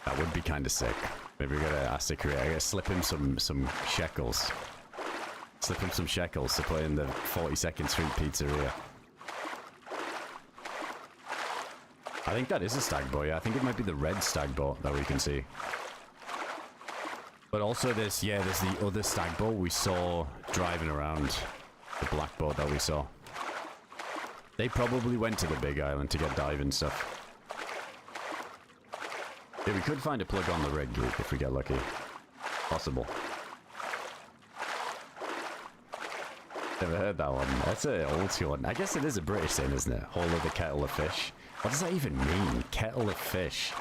That would be kind of sick. Maybe we gotta ask the creator, I gotta slip him some shekels. Slip him some shekels to put in the 42nd Street Pizzeria. I think that is a stag boat, yeah. I think it might be the red stag boat that we can see. But also there's, yeah, there's the other stag boat we saw driving around. The black boat that we saw. They probably went to the big island to get diving stuff. Yeah, we could find a plug on the rig if we get lucky. Possible. Never heard that one. That's an old school one. I guess it is a British thing, isn't it? Whole of the kettle of fish. What does that even mean? Kettle of fish.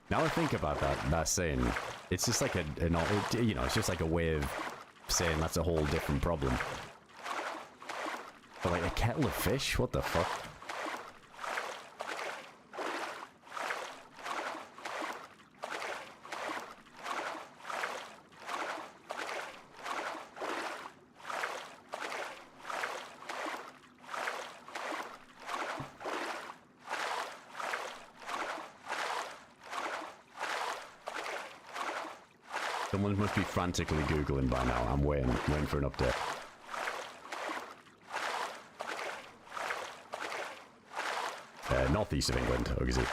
Now I think about that saying, it's just like you know, it's just like a way of saying that's a whole different problem. But like a kettle of fish? What the fuck? Someone must be frantically Googling by now. I'm waiting for an update. Northeast of England, Uggsy.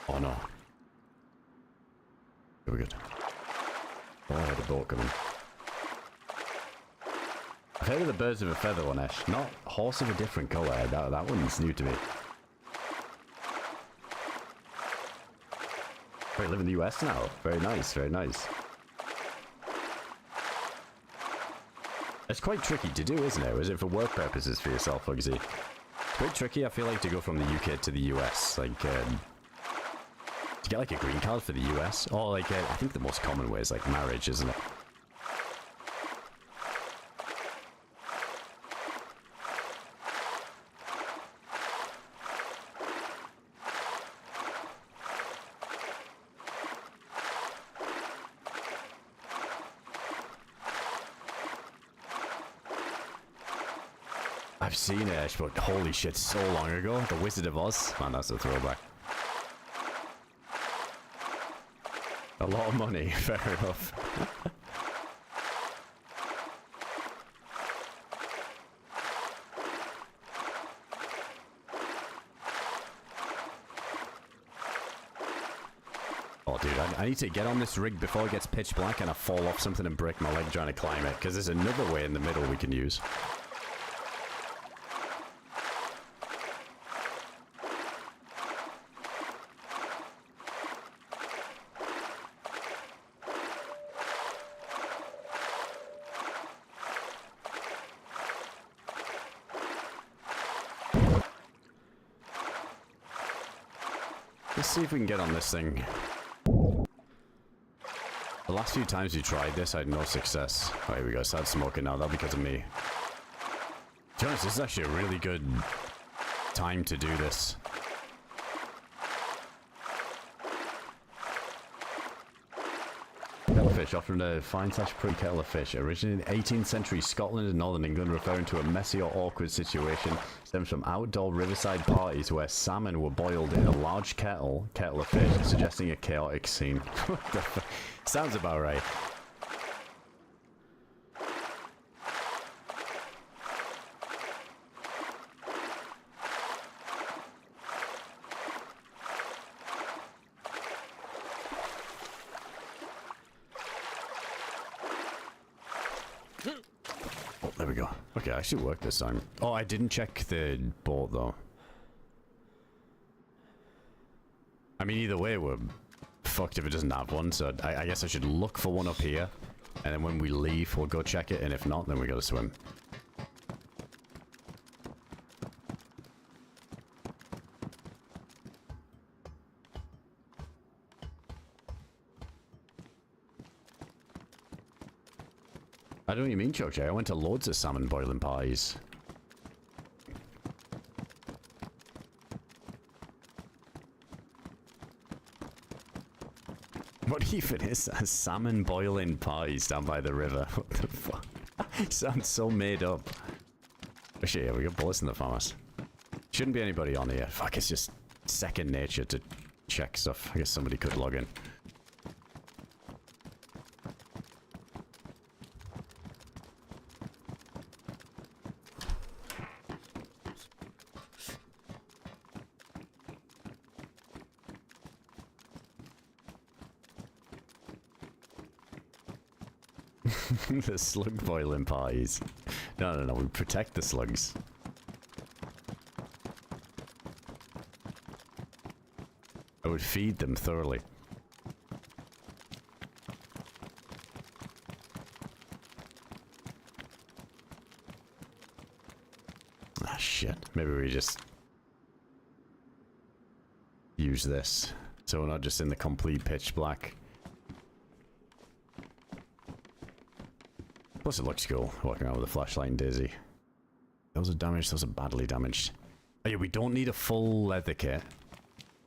Oh no. Here we go. Oh, I had a boat coming. I've heard of the birds of a feather one, Ash. Not horse of a different colour. That one's new to me. I live in the US now. Very nice, very nice. It's quite tricky to do, isn't it? Or is it for work purposes for yourself, Uggsy? It's quite tricky, I feel like, to go from the UK to the US. Like, to get like a green card for the US. Or like, I think the most common way is like marriage, isn't it? I've seen it, but holy shit, so long ago. The Wizard of Oz. Man, that's a throwback. A lot of money, fair enough. Oh, dude, I need to get on this rig before it gets pitch black and I fall off something and break my leg trying to climb it, because there's another way in the middle we can use. Let's see if we can get on this thing. The last few times we tried this, I had no success. Oh, here we go. Start smoking now. That's because of me. To be honest, this is actually a really good time to do this. Kettle of fish, often a fine/pretty kettle of fish. Originated in 18th century Scotland and Northern England, referring to a messy or awkward situation, stems from outdoor riverside parties where salmon were boiled in a large kettle of fish, suggesting a chaotic scene. What the fuck? Sounds about right. Oh, there we go. Okay, I should work this time. Oh, I didn't check the boat though. I mean, either way, we're fucked if it doesn't have one, so I guess I should look for one up here, and then when we leave, we'll go check it, and if not, then we gotta swim. I don't know what you mean, Choche. I went to loads of salmon boiling parties. What even is that? Salmon boiling pies down by the river? What the fuck? Sounds so made up. Actually, yeah, we got bullets in the farmhouse. Shouldn't be anybody on here. Fuck, it's just second nature to check stuff. I guess somebody could log in. The slug boiling parties. No, we protect the slugs. I would feed them thoroughly. Ah, shit. Maybe we just use this, so we're not just in the complete pitch black. Plus it looks cool, walking around with a flashlight and DayZ. Those are damaged, those are badly damaged. Oh yeah, we don't need a full leather kit.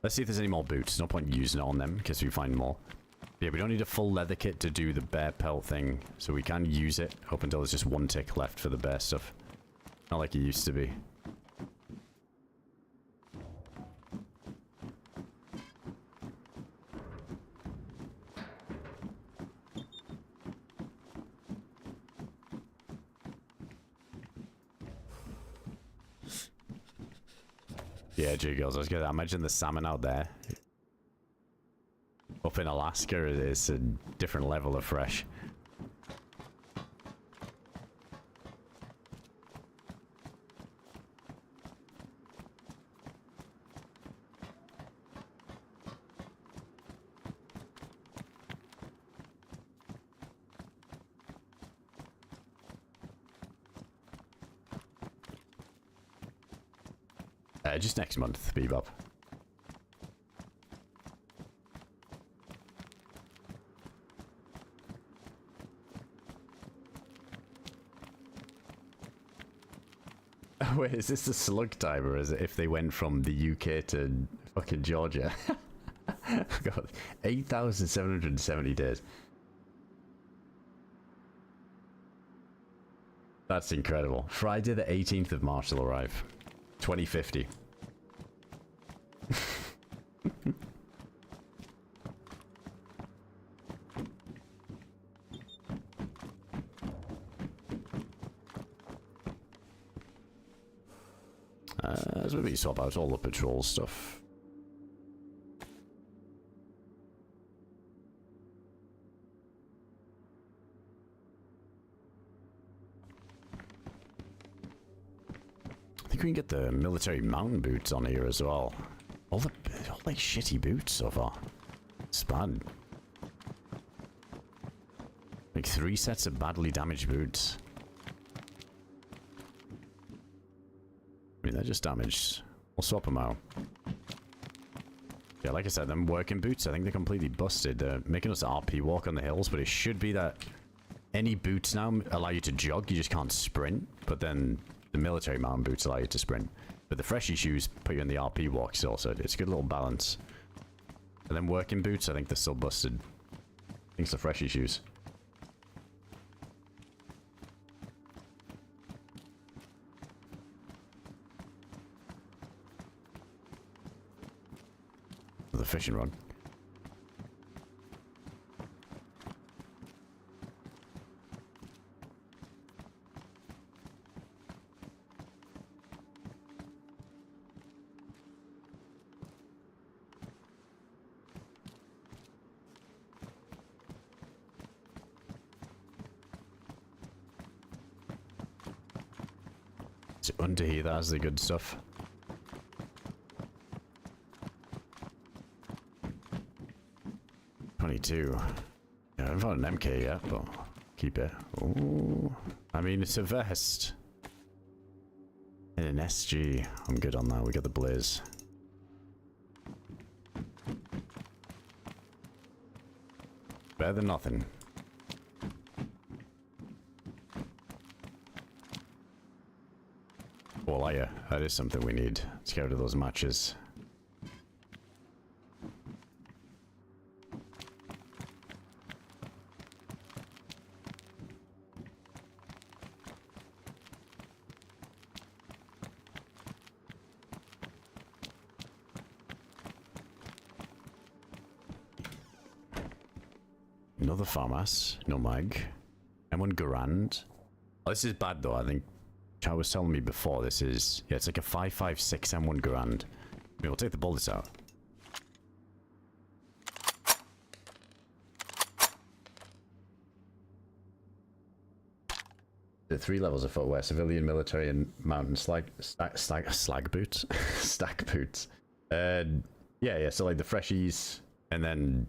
Let's see if there's any more boots. No point using it on them, in case we find more. Yeah, we don't need a full leather kit to do the bear pelt thing, so we can use it up until there's just one tick left for the bear stuff. Not like it used to be. Yeah, Jiggles, I was gonna imagine the salmon out there. Up in Alaska, it's a different level of fresh. Just next month, Bebop. Wait, is this the slug timer? Is it if they went from the UK to fucking Georgia? God, 8,770 days. That's incredible. Friday the 18th of March will arrive. 2050. So maybe swap out all the patrol stuff. I think we can get the military mountain boots on here as well. All like shitty boots so far. It's bad. Like 3 sets of badly damaged boots. I mean, they're just damaged. We'll swap them out. Yeah, like I said, them working boots, I think they're completely busted. They're making us RP walk on the hills, but it should be that any boots now allow you to jog, you just can't sprint. But then the military mountain boots allow you to sprint. But the freshy shoes put you in the RP walk still, so it's a good little balance. And then working boots, I think they're still busted. I think it's the freshy shoes. The fishing rod. It's under here, that's the good stuff. Yeah, I haven't found an MK yet, but keep it. Ooh. I mean, it's a vest. And an SG. I'm good on that. We got the Blaze. Better than nothing. Well, yeah, that is something we need. Let's get rid of those matches. Another farmhouse. No mag. M1 Garand. Oh, this is bad though. I think Chow was telling me before. This is... Yeah, it's like a 556 M1 Garand. I mean, we'll take the bullets out. The 3 levels of footwear: civilian, military, and mountain slag boots, stack boots. Yeah. So like the freshies, and then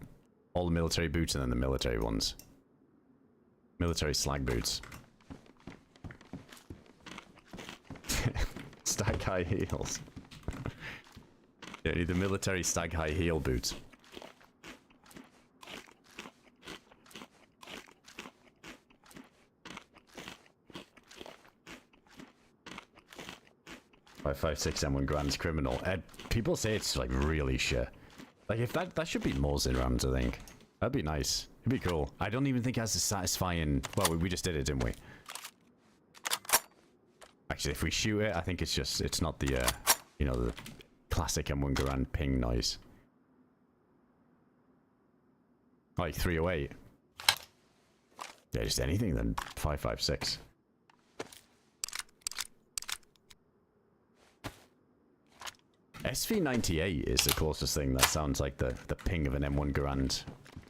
all the military boots, and then the military ones. Military slag boots. Stag high heels. Yeah, need the military stag high heel boots. .556 M1 Grand's criminal. People say it's like really shit. Like if that should be Mosin rounds, I think. That'd be nice. It'd be cool. I don't even think it has a satisfying... Well, we just did it, didn't we? Actually, if we shoot it, I think it's just... It's not the, you know, the classic M1 Garand ping noise. Like 308. Yeah, just anything then 556. SV98 is the closest thing that sounds like the ping of an M1 Garand.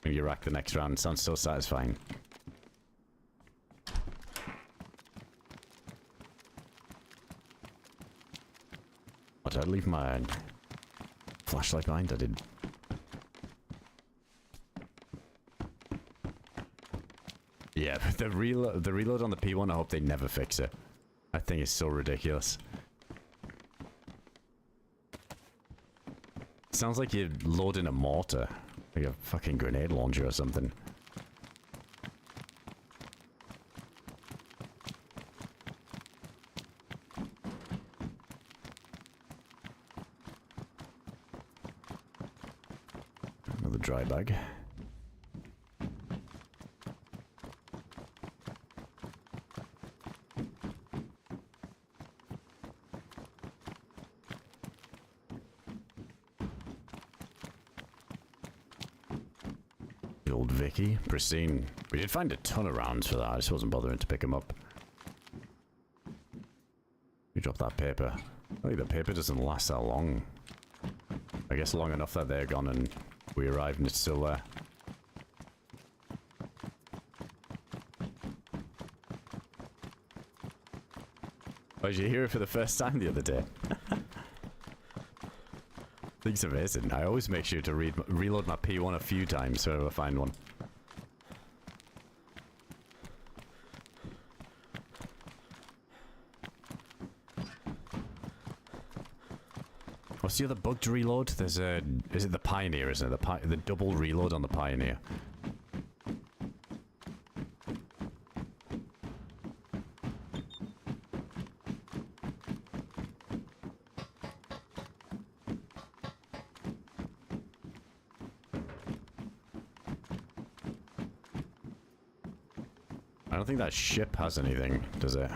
When you rack the next round, sounds so satisfying. Oh, did I leave my flashlight behind? I did. Yeah, the reload on the P1, I hope they never fix it. I think it's so ridiculous. Sounds like you're loading a mortar. Like a fucking grenade launcher or something. Another dry bag. Old Vicky, pristine. We did find a ton of rounds for that. I just wasn't bothering to pick them up. We dropped that paper. I think the paper doesn't last that long. I guess long enough that they're gone and we arrived and it's still there. Oh, did you hear it for the first time the other day? I think it's amazing. I always make sure to reload my P1 a few times so I find one. What's the other bug to reload? There's a... Is it the Pioneer, isn't it? The double reload on the Pioneer. I don't think that ship has anything, does it?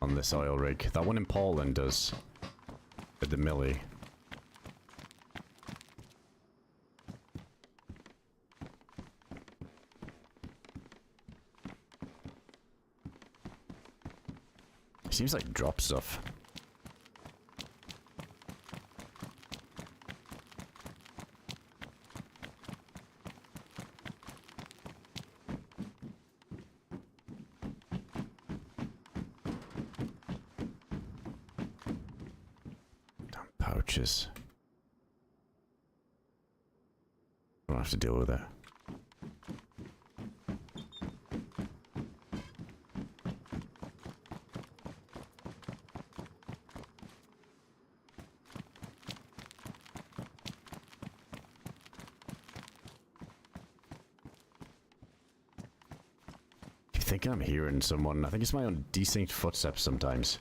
On this oil rig. That one in Poland does. With the Millie. Seems like drop stuff. Pouches. I don't have to deal with it. I think I'm hearing someone. I think it's my own distinct footsteps sometimes.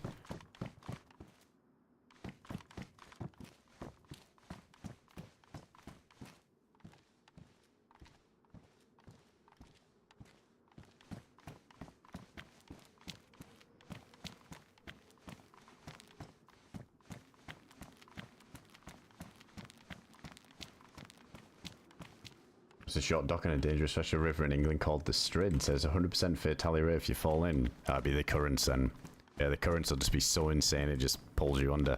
It's a short dock on a dangerous special river in England called the Strid. It says 100% fatality rate if you fall in. That'd be the currents then. Yeah, the currents will just be so insane it just pulls you under.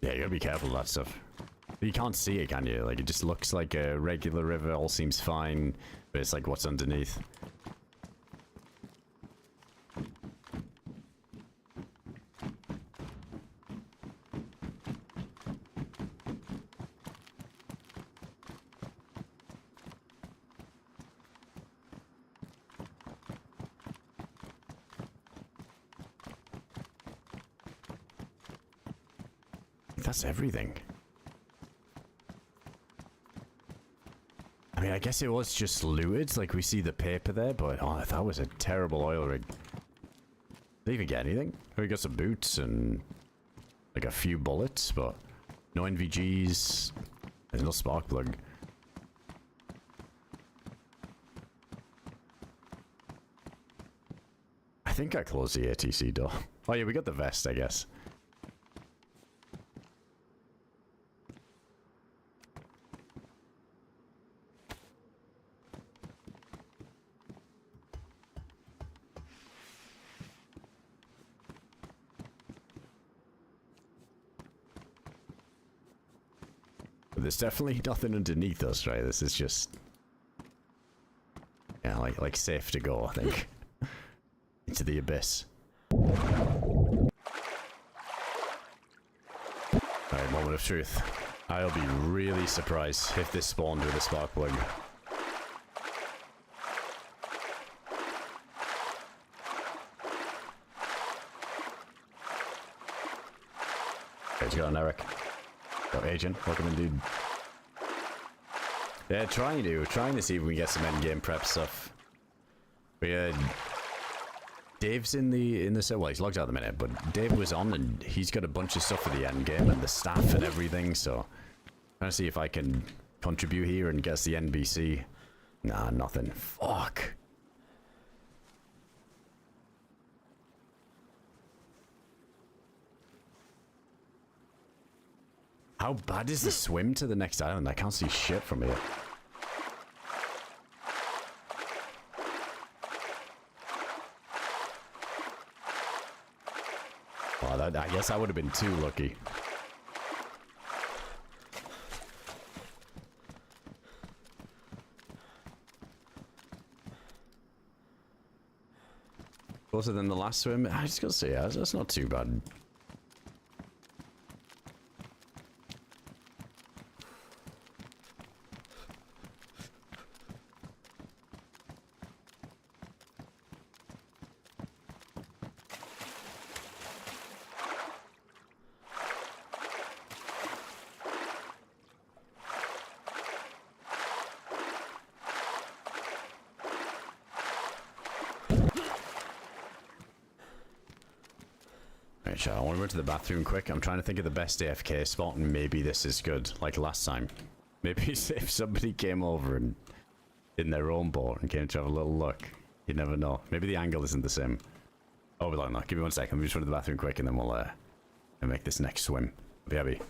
Yeah, you gotta be careful of that stuff. But you can't see it, can you? Like, it just looks like a regular river, all seems fine, but it's like what's underneath. That's everything. I mean, I guess it was just looted, like we see the paper there, but oh, that was a terrible oil rig. Did they even get anything? We got some boots and like a few bullets, but no NVGs. There's no spark plug. I think I closed the ATC door. Oh yeah, we got the vest, I guess. There's definitely nothing underneath us, right? This is just, yeah, like safe to go, I think. Into the abyss. Alright, moment of truth. I'll be really surprised if this spawned with a spark plug. How's it going, Eric? Go, Agent. Welcome in, dude. Yeah, trying to see if we can get some endgame prep stuff. We Dave's in the set. Well, he's logged out at the minute, but Dave was on and he's got a bunch of stuff for the endgame and the staff and everything. So, trying to see if I can contribute here and guess the NBC. Nah, nothing. Fuck. How bad is the swim to the next island? I can't see shit from here. Well, I guess I would have been too lucky. Closer than the last swim? I just gotta say, yeah, that's not too bad. I want to run to the bathroom quick. I'm trying to think of the best AFK spot, and maybe this is good, like last time. Maybe if somebody came over and in their own boat and came to have a little look, you never know. Maybe the angle isn't the same. Oh, hold on, give me 1 second. Let me just run to the bathroom quick, and then we'll make this next swim. BRB.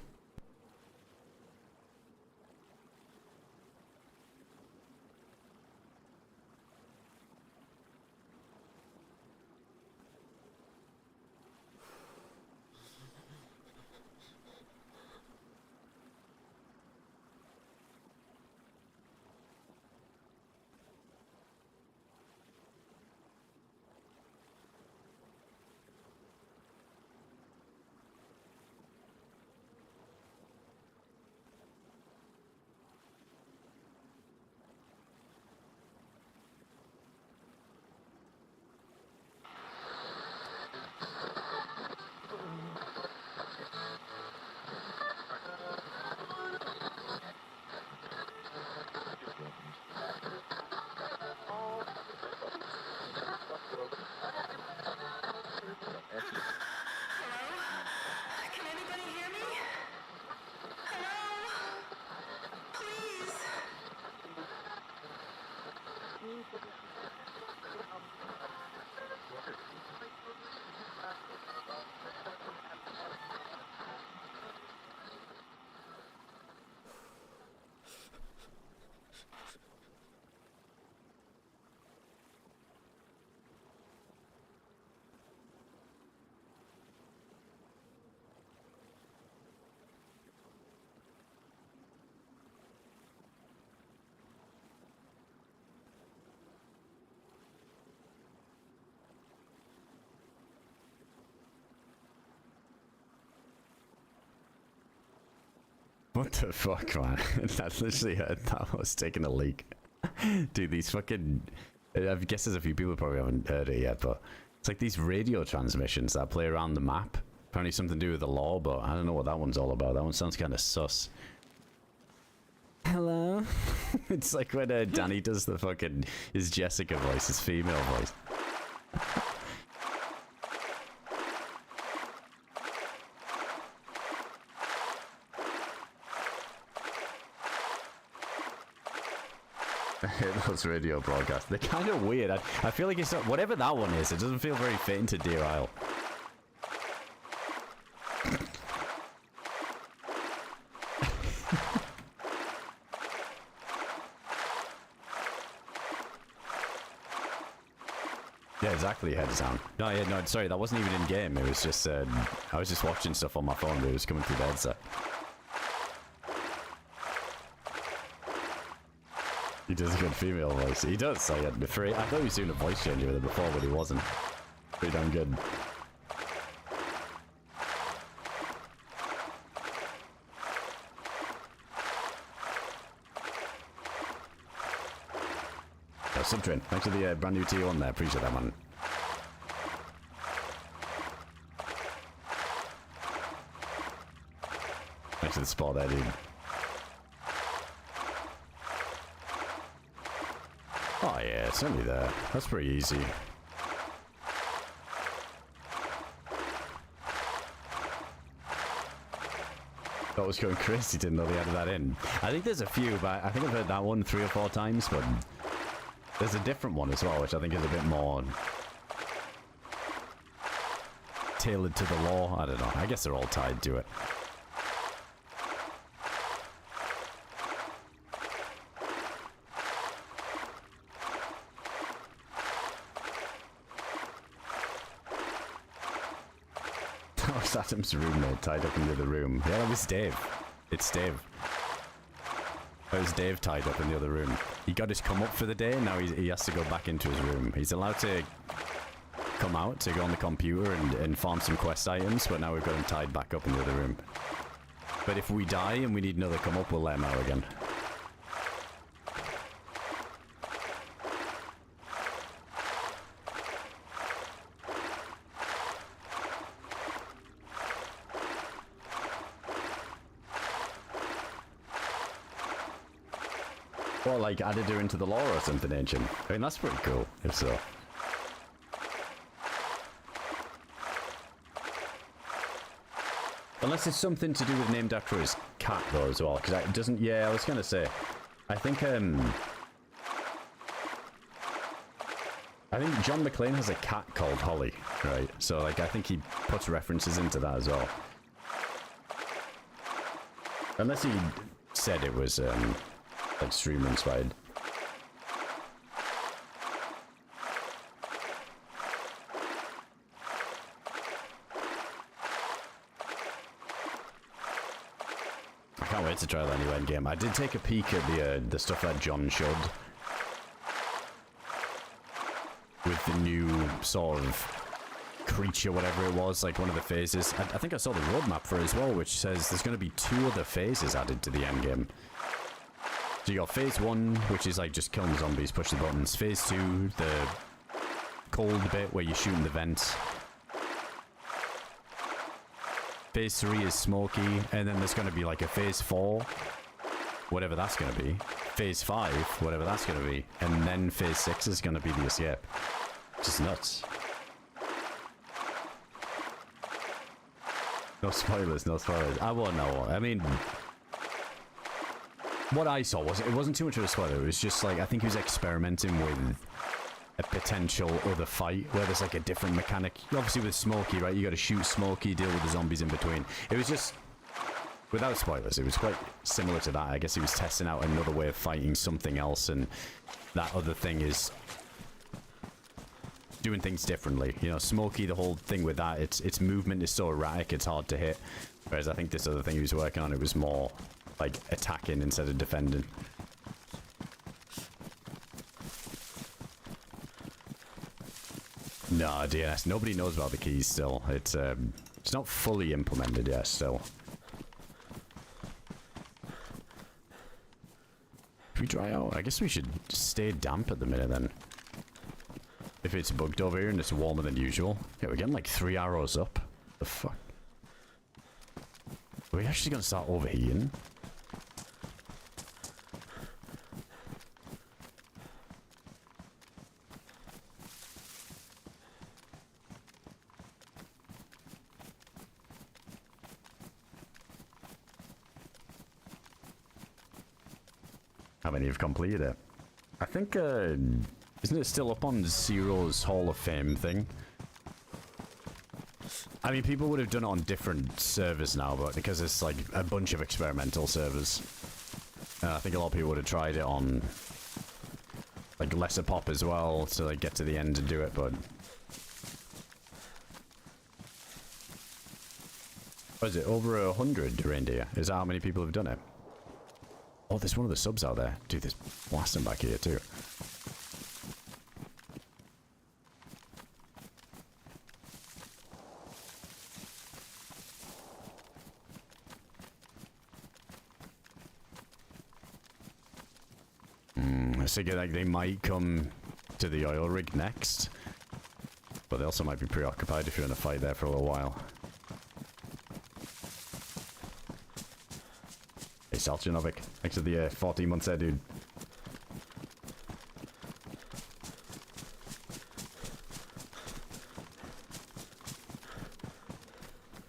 What the fuck, man? That literally heard that was taking a leak. Dude, these fucking... I guess there's a few people probably haven't heard it yet, but it's like these radio transmissions that play around the map. Apparently something to do with the law, but I don't know what that one's all about. That one sounds kind of sus. Hello? It's like when Danny does the fucking... his Jessica voice, his female voice. I hate those radio broadcasts. They're kind of weird. I feel like it's not... whatever that one is, it doesn't feel very fitting to DeerIsle. Yeah, exactly, head sound. No, yeah, no, sorry, that wasn't even in game. It was just, I was just watching stuff on my phone, but it was coming through the headset. He does a good female voice. He does, I thought he was doing a voice changer with it before, but he wasn't. Pretty damn good. Subtrain, thanks for the brand new T1 there, appreciate that, man. Thanks for the spot there, dude. Oh yeah, it's only there. That's pretty easy. That was going crazy, didn't know they added that in. I think there's a few, but I think I've heard that one 3 or 4 times, but... there's a different one as well, which I think is a bit more tailored to the law. I don't know. I guess they're all tied to it. That was Adam's roommate tied up in the other room. Yeah, that was Dave. It's Dave. There's Dave tied up in the other room. He got his come up for the day, and now he has to go back into his room. He's allowed to come out to go on the computer and farm some quest items, but now we've got him tied back up in the other room. But if we die and we need another come up, we'll let him out again. Or like added her into the lore or something ancient. I mean, that's pretty cool, if so. Unless it's something to do with named after his cat though as well, because it doesn't... yeah, I was gonna say, I think John McClane has a cat called Holly, right? So like I think he puts references into that as well. Unless he said it was like streamer inspired. I can't wait to try that new Endgame. I did take a peek at the stuff that John showed with the new sort of creature, whatever it was, like one of the phases. I think I saw the roadmap for it as well, which says there's going to be 2 other phases added to the endgame. So you got phase 1, which is like just killing zombies, push the buttons. Phase 2, the cold bit where you're shooting the vents. Phase 3 is smoky, and then there's going to be like a phase 4, whatever that's going to be. Phase 5, whatever that's going to be. And then phase 6 is going to be the escape. Just nuts. No spoilers, no spoilers. I won't know. I mean, what I saw was, it wasn't too much of a spoiler. It was just like, I think he was experimenting with a potential other fight where there's like a different mechanic. Obviously with Smokey, right? You got to shoot Smokey, deal with the zombies in between. It was just, without spoilers, it was quite similar to that. I guess he was testing out another way of fighting something else, and that other thing is doing things differently. You know, Smokey, the whole thing with that, its movement is so erratic, it's hard to hit. Whereas I think this other thing he was working on, it was more like attacking instead of defending. No, DNS. Nobody knows about the keys still. It's not fully implemented yet still. we dry out? I guess we should stay damp at the minute then. If it's bugged over here and it's warmer than usual. Yeah, we're getting like 3 arrows up. The fuck? Are we actually gonna start overheating? How many have completed it? I think, isn't it still up on Zero's Hall of Fame thing? I mean, people would have done it on different servers now, but because it's like a bunch of experimental servers, I think a lot of people would have tried it on like lesser pop as well to like get to the end and do it, but... What is it, over 100 reindeer? Is that how many people have done it? Oh, there's one of the subs out there. Dude, there's blasting back here too. I figure like they might come to the oil rig next, but they also might be preoccupied if you're in a fight there for a little while. Hey, Salchinovic, thanks for the 14 months there, dude.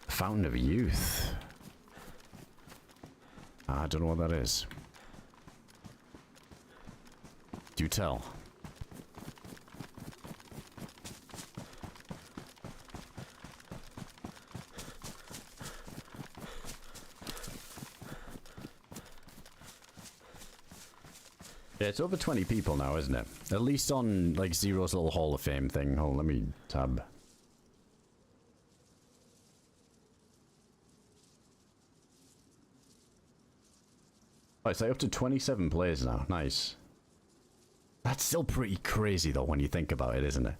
Fountain of Youth. I don't know what that is. Do tell. Yeah, it's over 20 people now, isn't it? At least on, like, Zero's little Hall of Fame thing. Hold on, let me tab. Oh, it's like up to 27 players now. Nice. That's still pretty crazy, though, when you think about it, isn't it?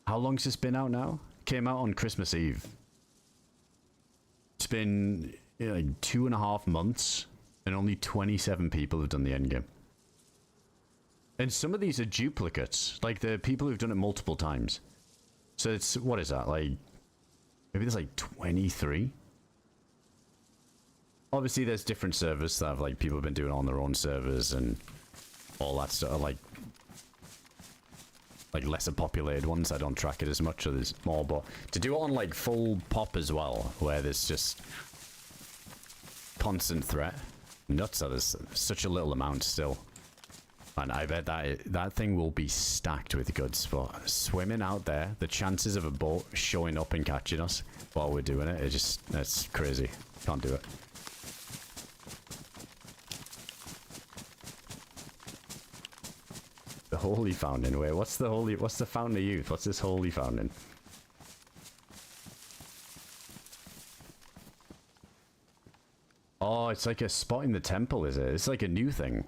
How long's this been out now? Came out on Christmas Eve. It's been, you know, like 2.5 months. And only 27 people have done the endgame. And some of these are duplicates. Like, the people who've done it multiple times. So it's, what is that? Like, maybe there's like 23? Obviously, there's different servers that have, like, people have been doing it on their own servers and all that stuff. Like lesser populated ones. I don't track it as much, so there's more. But to do it on, like, full pop as well, where there's just constant threat. Nuts that is such a little amount still. And I bet that thing will be stacked with goods. But swimming out there, the chances of a boat showing up and catching us while we're doing it, that's crazy. Can't do it. The Holy Fountain. Wait, what's the Fountain of Youth? What's this Holy Fountain? Oh, it's like a spot in the temple, is it? It's like a new thing.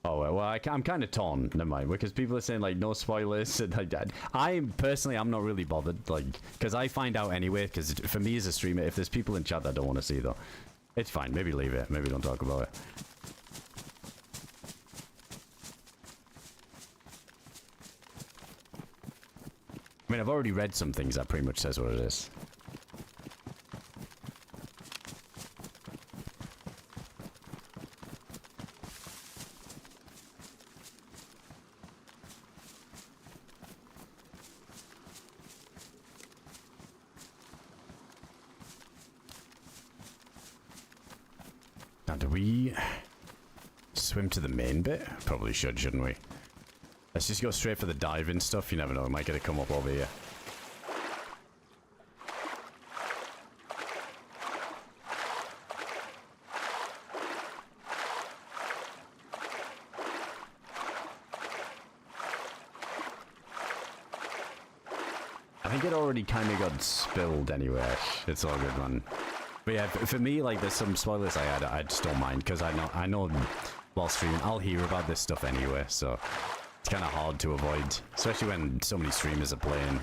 Oh, well, I'm kind of torn. Never mind, because people are saying, like, no spoilers. And like that. I'm not really bothered, like, because I find out anyway, because for me as a streamer, if there's people in chat that I don't want to see, though, it's fine. Maybe leave it. Maybe don't talk about it. I mean, I've already read some things that pretty much says what it is. Now, do we swim to the main bit? Probably should, shouldn't we? Let's just go straight for the diving stuff. You never know, we might get it come up over here. I think it already kind of got spilled anyway. It's all good, man. But yeah, for me, like, there's some spoilers I just don't mind, because I know while streaming, I'll hear about this stuff anyway, so it's kind of hard to avoid, especially when so many streamers are playing.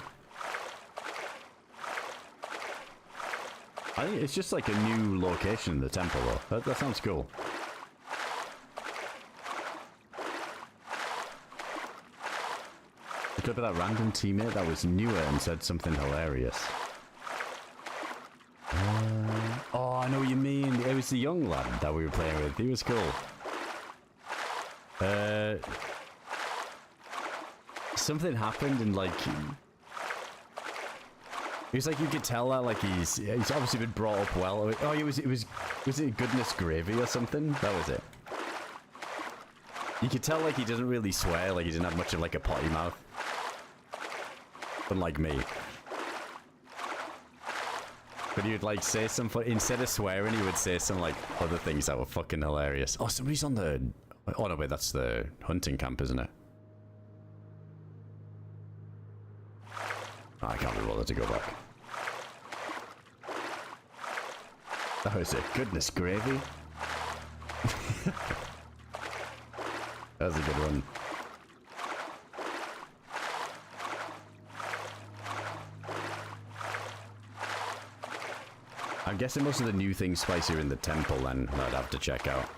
I think it's just like a new location in the temple, though. That sounds cool. The clip of that random teammate that was newer and said something hilarious. Oh, I know what you mean. It was the young lad that we were playing with. He was cool. Something happened and like... It was like you could tell that like he's obviously been brought up well. Oh, was it goodness gravy or something? That was it. You could tell like he doesn't really swear, like he didn't have much of like a potty mouth. Unlike me. But he would like say some, instead of swearing, he would say some like other things that were fucking hilarious. Oh, somebody's on the... Oh no, wait, that's the hunting camp, isn't it? Oh, I can't be bothered to go back. That was it. Goodness gravy. That was a good one. I'm guessing most of the new things spicy are in the temple then, that I'd have to check out.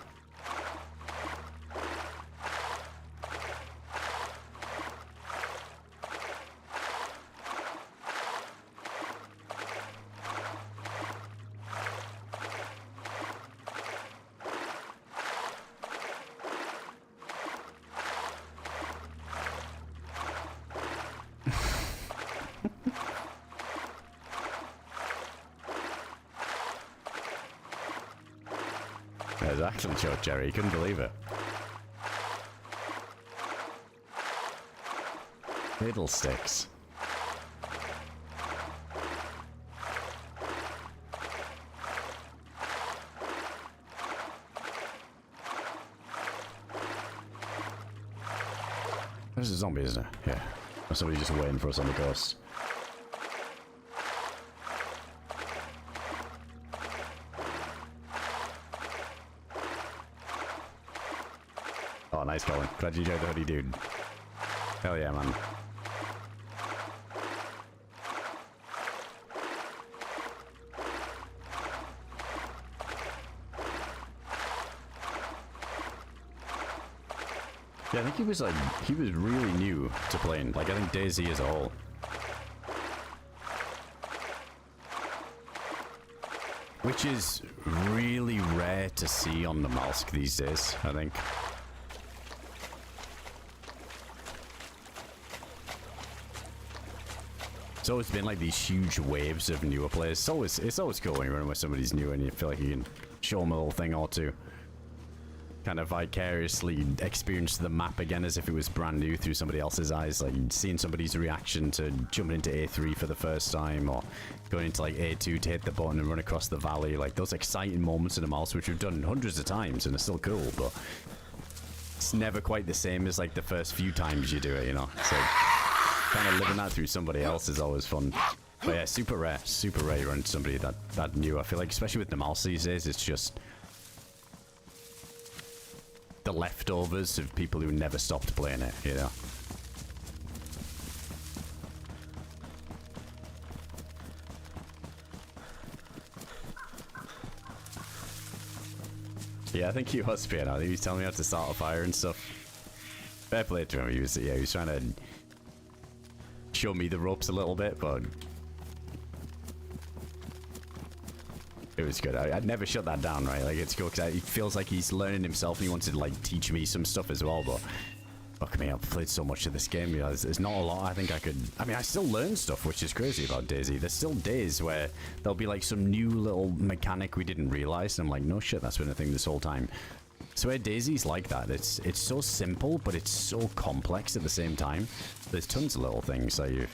There's excellent shot, Jerry. You couldn't believe it. Fiddlesticks. There's a zombie, isn't it? Yeah. Or somebody just waiting for us on the coast. Oh, nice going. Glad you enjoyed the hoodie, dude. Hell yeah, man. Yeah, I think he was really new to playing. Like, I think DayZ as a whole. Which is really rare to see on Namalsk these days, I think. It's always been like these huge waves of newer players. It's always cool when you're running with somebody's new and you feel like you can show them a little thing or two. Kind of vicariously experience the map again as if it was brand new through somebody else's eyes. Like seeing somebody's reaction to jumping into A3 for the first time or going into like A2 to hit the button and run across the valley. Like those exciting moments in the mouse, which we've done hundreds of times and are still cool, but it's never quite the same as like the first few times you do it, you know? So kind of living that through somebody else is always fun. But yeah, super rare you run into somebody that new. I feel like, especially with Namalsk these days, it's just the leftovers of people who never stopped playing it, you know? Yeah, I think he was paying out. He was telling me how to start a fire and stuff. Fair play to him. He was trying to show me the ropes a little bit, but it was good. I'd never shut that down, right? Like, it's cool because it feels like he's learning himself and he wants to, like, teach me some stuff as well, but fuck me, I've played so much of this game, you know, there's not a lot I think I could... I mean, I still learn stuff, which is crazy about DayZ. There's still days where there'll be, like, some new little mechanic we didn't realize, and I'm like, no shit, that's been a thing this whole time. So where DayZ's like that, it's so simple, but it's so complex at the same time. There's tons of little things that you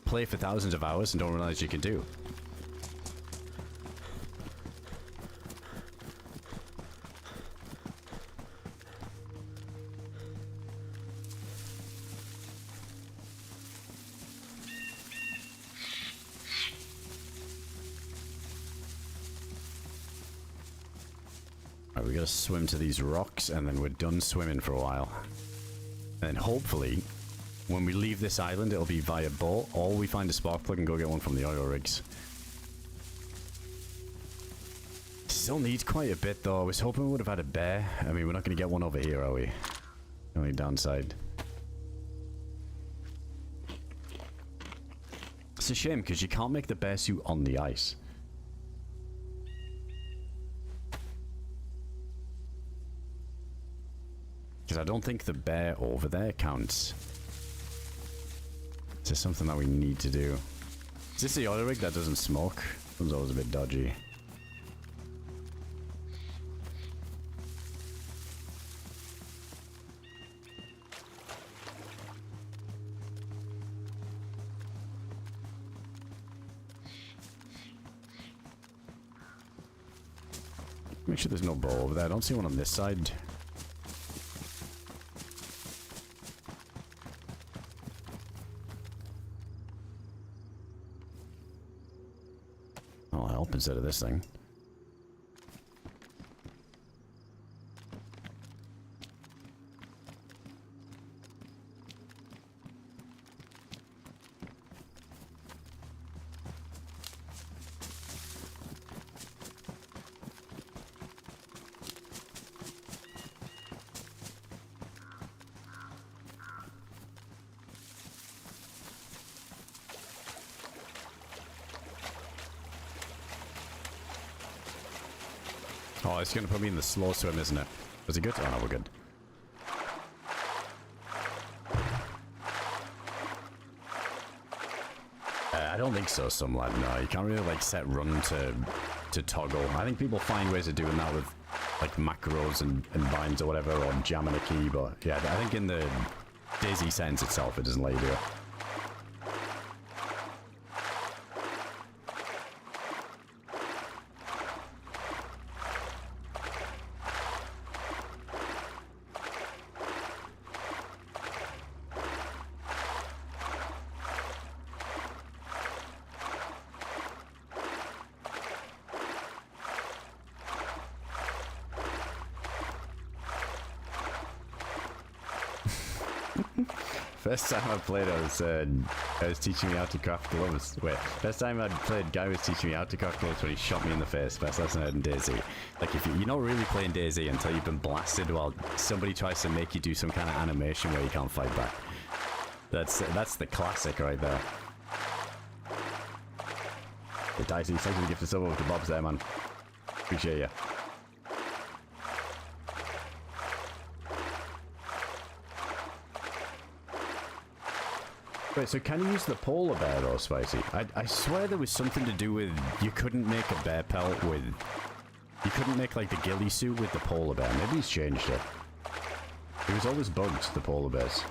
play for thousands of hours and don't realize you can do. Alright, we gotta swim to these rocks and then we're done swimming for a while. And then hopefully, when we leave this island, it'll be via boat, or we find a spark plug and go get one from the oil rigs. Still need quite a bit though. I was hoping we would have had a bear. I mean, we're not going to get one over here, are we? Only downside. It's a shame because you can't make the bear suit on the ice. Because I don't think the bear over there counts. Is this something that we need to do? Is this the oil rig that doesn't smoke? It was always a bit dodgy. Make sure there's no bow over there. I don't see one on this side. I'll help instead of this thing. Oh, it's gonna put me in the slow swim, isn't it? Was he good? Oh no, we're good. I don't think so, some lad. No, you can't really like set run to toggle. I think people find ways of doing that with like macros and binds or whatever, or jamming a key. But yeah, I think in the DayZ sense itself, it doesn't let you do it. First time I played, I was teaching me how to craft gloves. Wait, first time I played, guy was teaching me how to craft gloves when he shot me in the face. Best lesson I had in DayZ. Like, if you're not really playing DayZ until you've been blasted while somebody tries to make you do some kind of animation where you can't fight back. That's the classic right there. Hey, DayZ, thanks for the gift of sub over to Bob's there, man. Appreciate you. Wait, so can you use the polar bear though, Spicy? I swear there was something to do with you couldn't make a bear pelt with... You couldn't make like the ghillie suit with the polar bear. Maybe he's changed it. It was always bugged, the polar bears.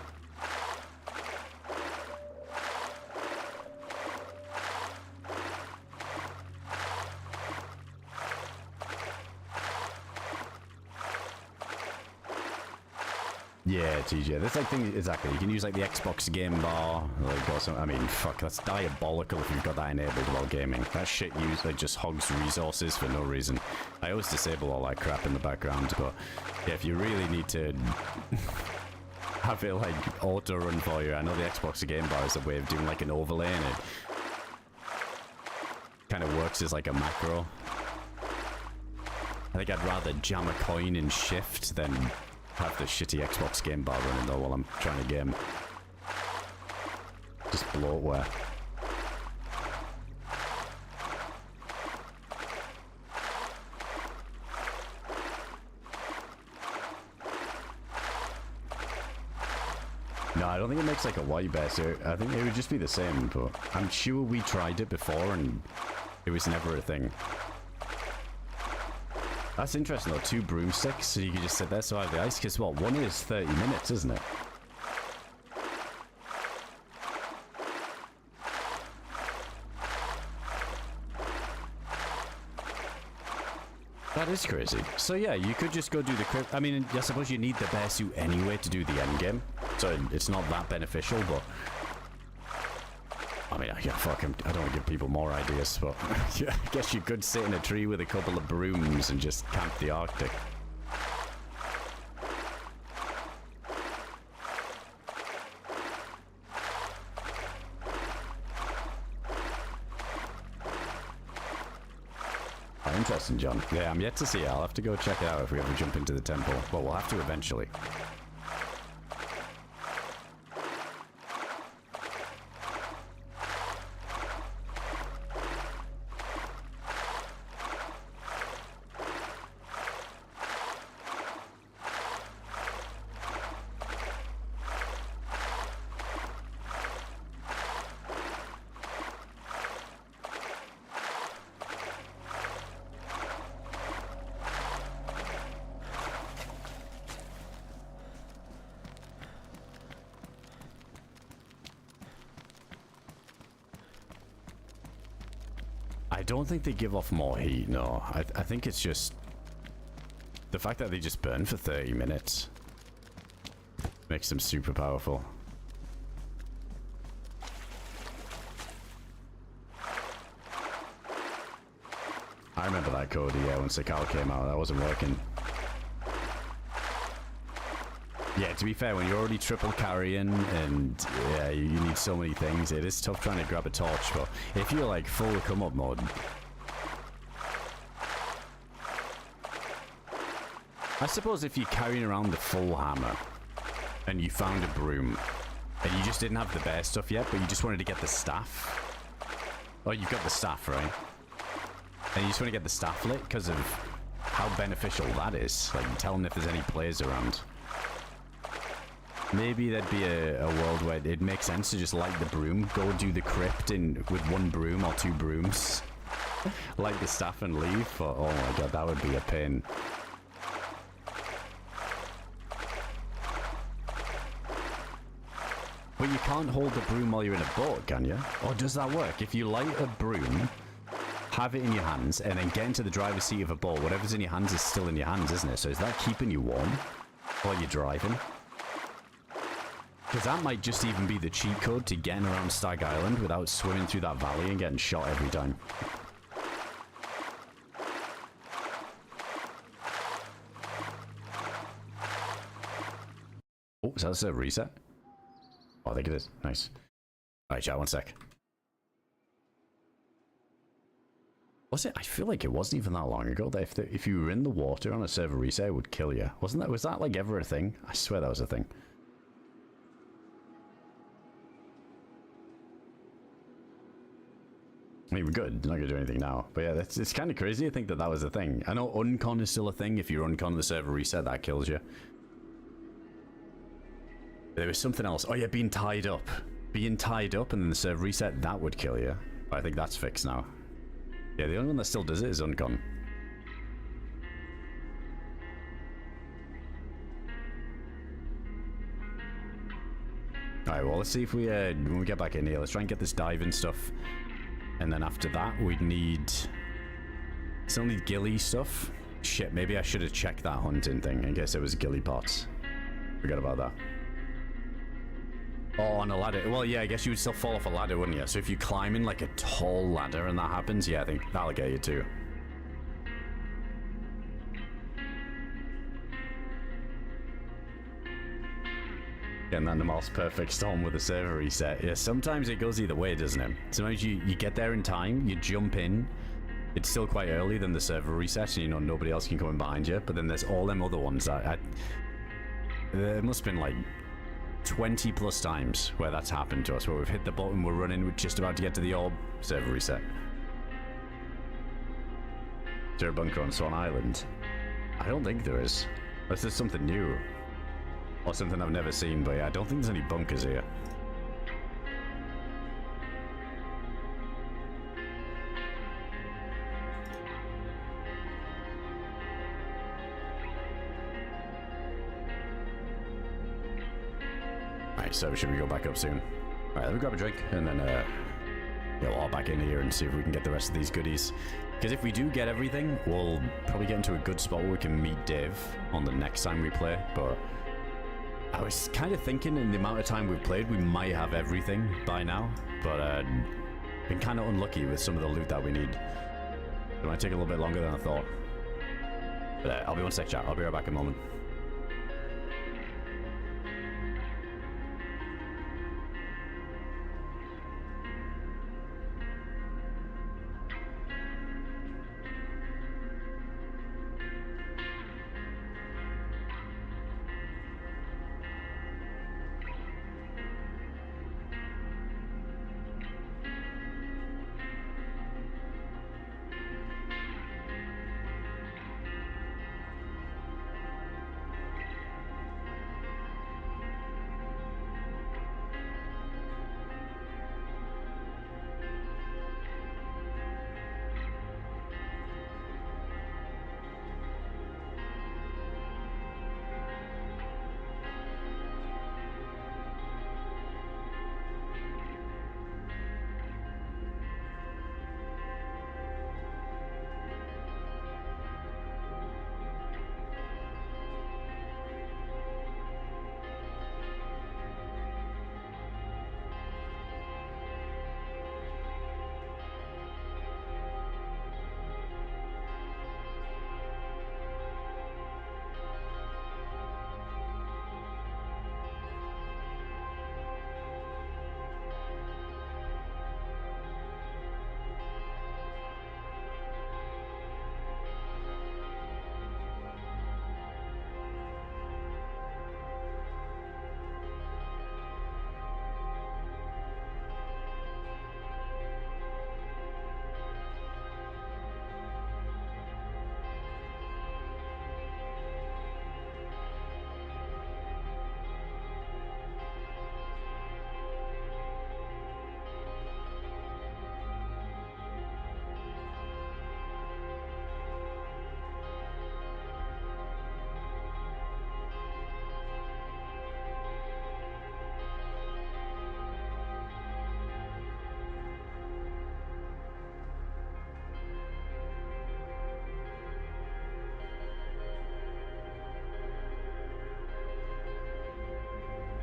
Yeah, TJ. That's like thing exactly. You can use like the Xbox game bar, like or something. I mean, fuck, that's diabolical if you've got that enabled while gaming. That shit usually just hogs resources for no reason. I always disable all that crap in the background, but yeah, if you really need to have it like auto run for you, I know the Xbox game bar is a way of doing like an overlay, and it kind of works as like a macro. I think I'd rather jam a coin in shift than have the shitty Xbox game bar running though while I'm trying to game. Just bloatware. No, I don't think it makes like a white bear suit. I think it would just be the same, but I'm sure we tried it before and it was never a thing. That's interesting though, 2 broomsticks, so you can just sit there survive the ice, because what, one is 30 minutes, isn't it? That is crazy. So yeah, you could just go do the crypt. I mean, I suppose you need the bear suit anyway to do the end game, so it's not that beneficial, but... I mean, yeah, fuck him. I don't want to give people more ideas, but yeah, I guess you could sit in a tree with a couple of brooms and just camp the Arctic. interesting, John. Yeah, I'm yet to see it. I'll have to go check it out if we ever jump into the temple. Well, we'll have to eventually. I don't think they give off more heat, no. I think it's just the fact that they just burn for 30 minutes makes them super powerful. I remember that code, yeah, when Sakal came out, that wasn't working. Yeah, to be fair, when you're already triple carrying and yeah, you need so many things, it is tough trying to grab a torch, but if you're like full come up mode, I suppose if you're carrying around the full hammer and you found a broom and you just didn't have the bear stuff yet, but you just wanted to get the staff. Oh, you've got the staff, right? And you just want to get the staff lit because of how beneficial that is. Like, tell them if there's any players around. Maybe there'd be a world where it makes sense to just light the broom, go do the crypt with one broom or two brooms, light the staff and leave. But, oh my god, that would be a pain. But you can't hold the broom while you're in a boat, can you? Or does that work? If you light a broom, have it in your hands, and then get into the driver's seat of a boat, whatever's in your hands is still in your hands, isn't it? So is that keeping you warm while you're driving? Because that might just even be the cheat code to getting around Stag Island without swimming through that valley and getting shot every time. Oh, is that a server reset? Oh, I think it is. Nice. Alright, chat, one sec. Was it? I feel like it wasn't even that long ago that if you were in the water on a server reset, it would kill you. Wasn't that? Was that like ever a thing? I swear that was a thing. I mean, we're good. Not gonna do anything now. But yeah, it's kind of crazy to think that that was a thing. I know uncon is still a thing. If you're uncon the server reset, that kills you. There was something else. Oh yeah, being tied up. Being tied up and then the server reset, that would kill you. But I think that's fixed now. Yeah, the only one that still does it is uncon. Alright, well, let's see if we, when we get back in here, let's try and get this diving stuff. And then after that, we'd need... Still need gillie stuff. Shit, maybe I should have checked that hunting thing in case it was gillie pots. Forgot about that. Oh, on a ladder. Well, yeah, I guess you would still fall off a ladder, wouldn't you? So if you're climbing like a tall ladder and that happens, yeah, I think that'll get you too. Getting that Namalsk perfect storm with a server reset. Yeah, sometimes it goes either way, doesn't it? Sometimes you get there in time, you jump in, it's still quite early, then the server resets and you know nobody else can come in behind you, but then there's all them other ones that... There must have been like 20 plus times where that's happened to us, where we've hit the button, we're running, we're just about to get to the orb, server reset. Is there a bunker on Swan Island? I don't think there is. Unless there's something new. Or something I've never seen, but yeah, I don't think there's any bunkers here. Alright, so should we go back up soon? Alright, let me grab a drink, and then yeah, we'll hop back in here and see if we can get the rest of these goodies. Because if we do get everything, we'll probably get into a good spot where we can meet Dave on the next time we play, but... I was kind of thinking in the amount of time we've played, we might have everything by now, but been kind of unlucky with some of the loot that we need. It might take a little bit longer than I thought. But I'll be one sec, chat. I'll be right back in a moment.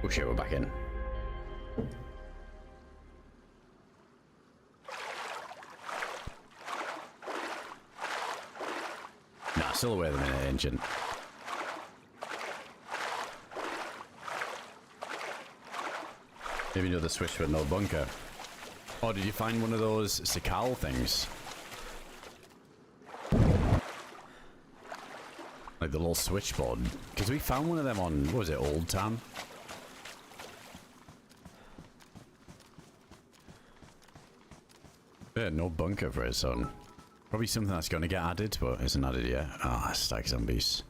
Oh shit, we're back in. Nah, still away the minute, ancient. Maybe another switch but no bunker. Oh, did you find one of those Sikal things? Like the little switchboard? Because we found one of them on, what was it, Old Town? Yeah, no bunker for his son. Probably something that's going to get added, but isn't added yet. Ah, stag zombies.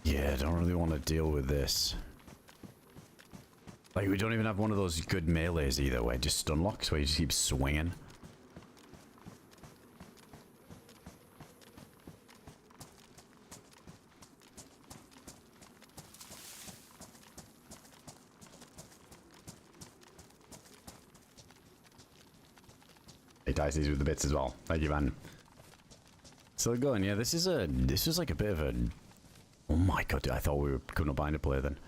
Yeah, I don't really want to deal with this. Like, we don't even have one of those good melees either, where it just stun locks, where you just keep swinging. Hey, DayZ with the bits as well. Thank you, man. Still going, yeah, this was like a bit of a... Oh my god, I thought we were gonna bind a play then.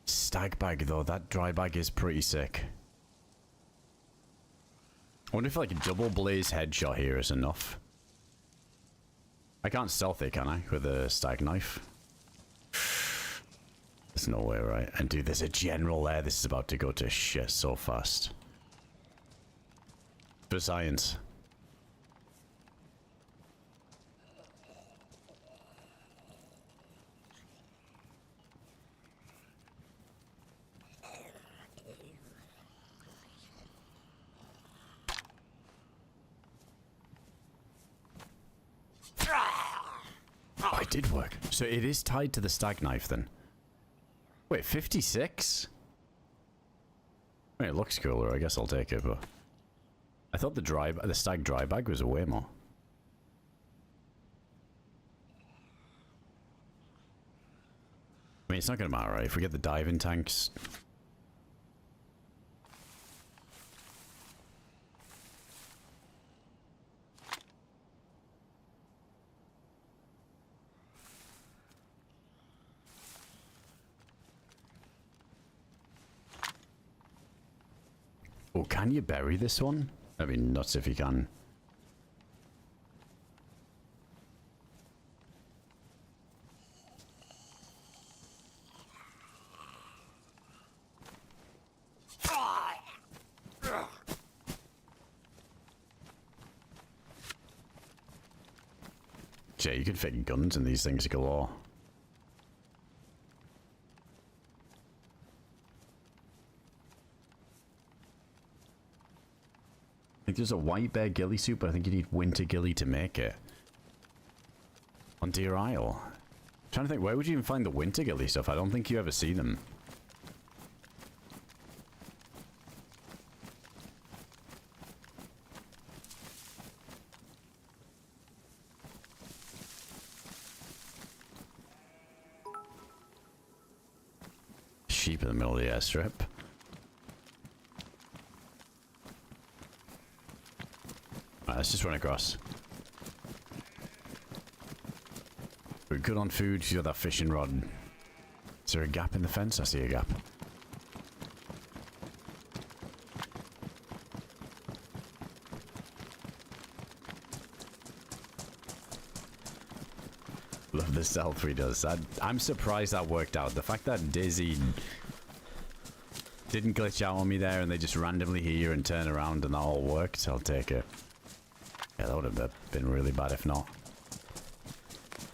Stag bag though, that dry bag is pretty sick. I wonder if like a double blaze headshot here is enough. I can't stealth it, can I? With a stag knife? There's no way, right? And dude, there's a general there. This is about to go to shit so fast. For science. Oh, it did work. So it is tied to the stag knife then. Wait, 56? Wait, it looks cooler. I guess I'll take it, but I thought the stag dry bag was way more. I mean, it's not gonna matter, right? If we get the diving tanks. Oh, can you bury this one? I mean, nuts if you can. Jay, you can fit guns in these things galore. I think there's a white bear gillie suit, but I think you need winter gillie to make it. On DeerIsle. Trying to think, where would you even find the winter gillie stuff? I don't think you ever see them. Sheep in the middle of the airstrip. Alright, let's just run across. We're good on food. She's got that fishing rod. Is there a gap in the fence? I see a gap. Love the stealth he does. I'm surprised that worked out. The fact that DayZ didn't glitch out on me there and they just randomly hear and turn around and that all worked, I'll take it. Yeah, that would have been really bad if not.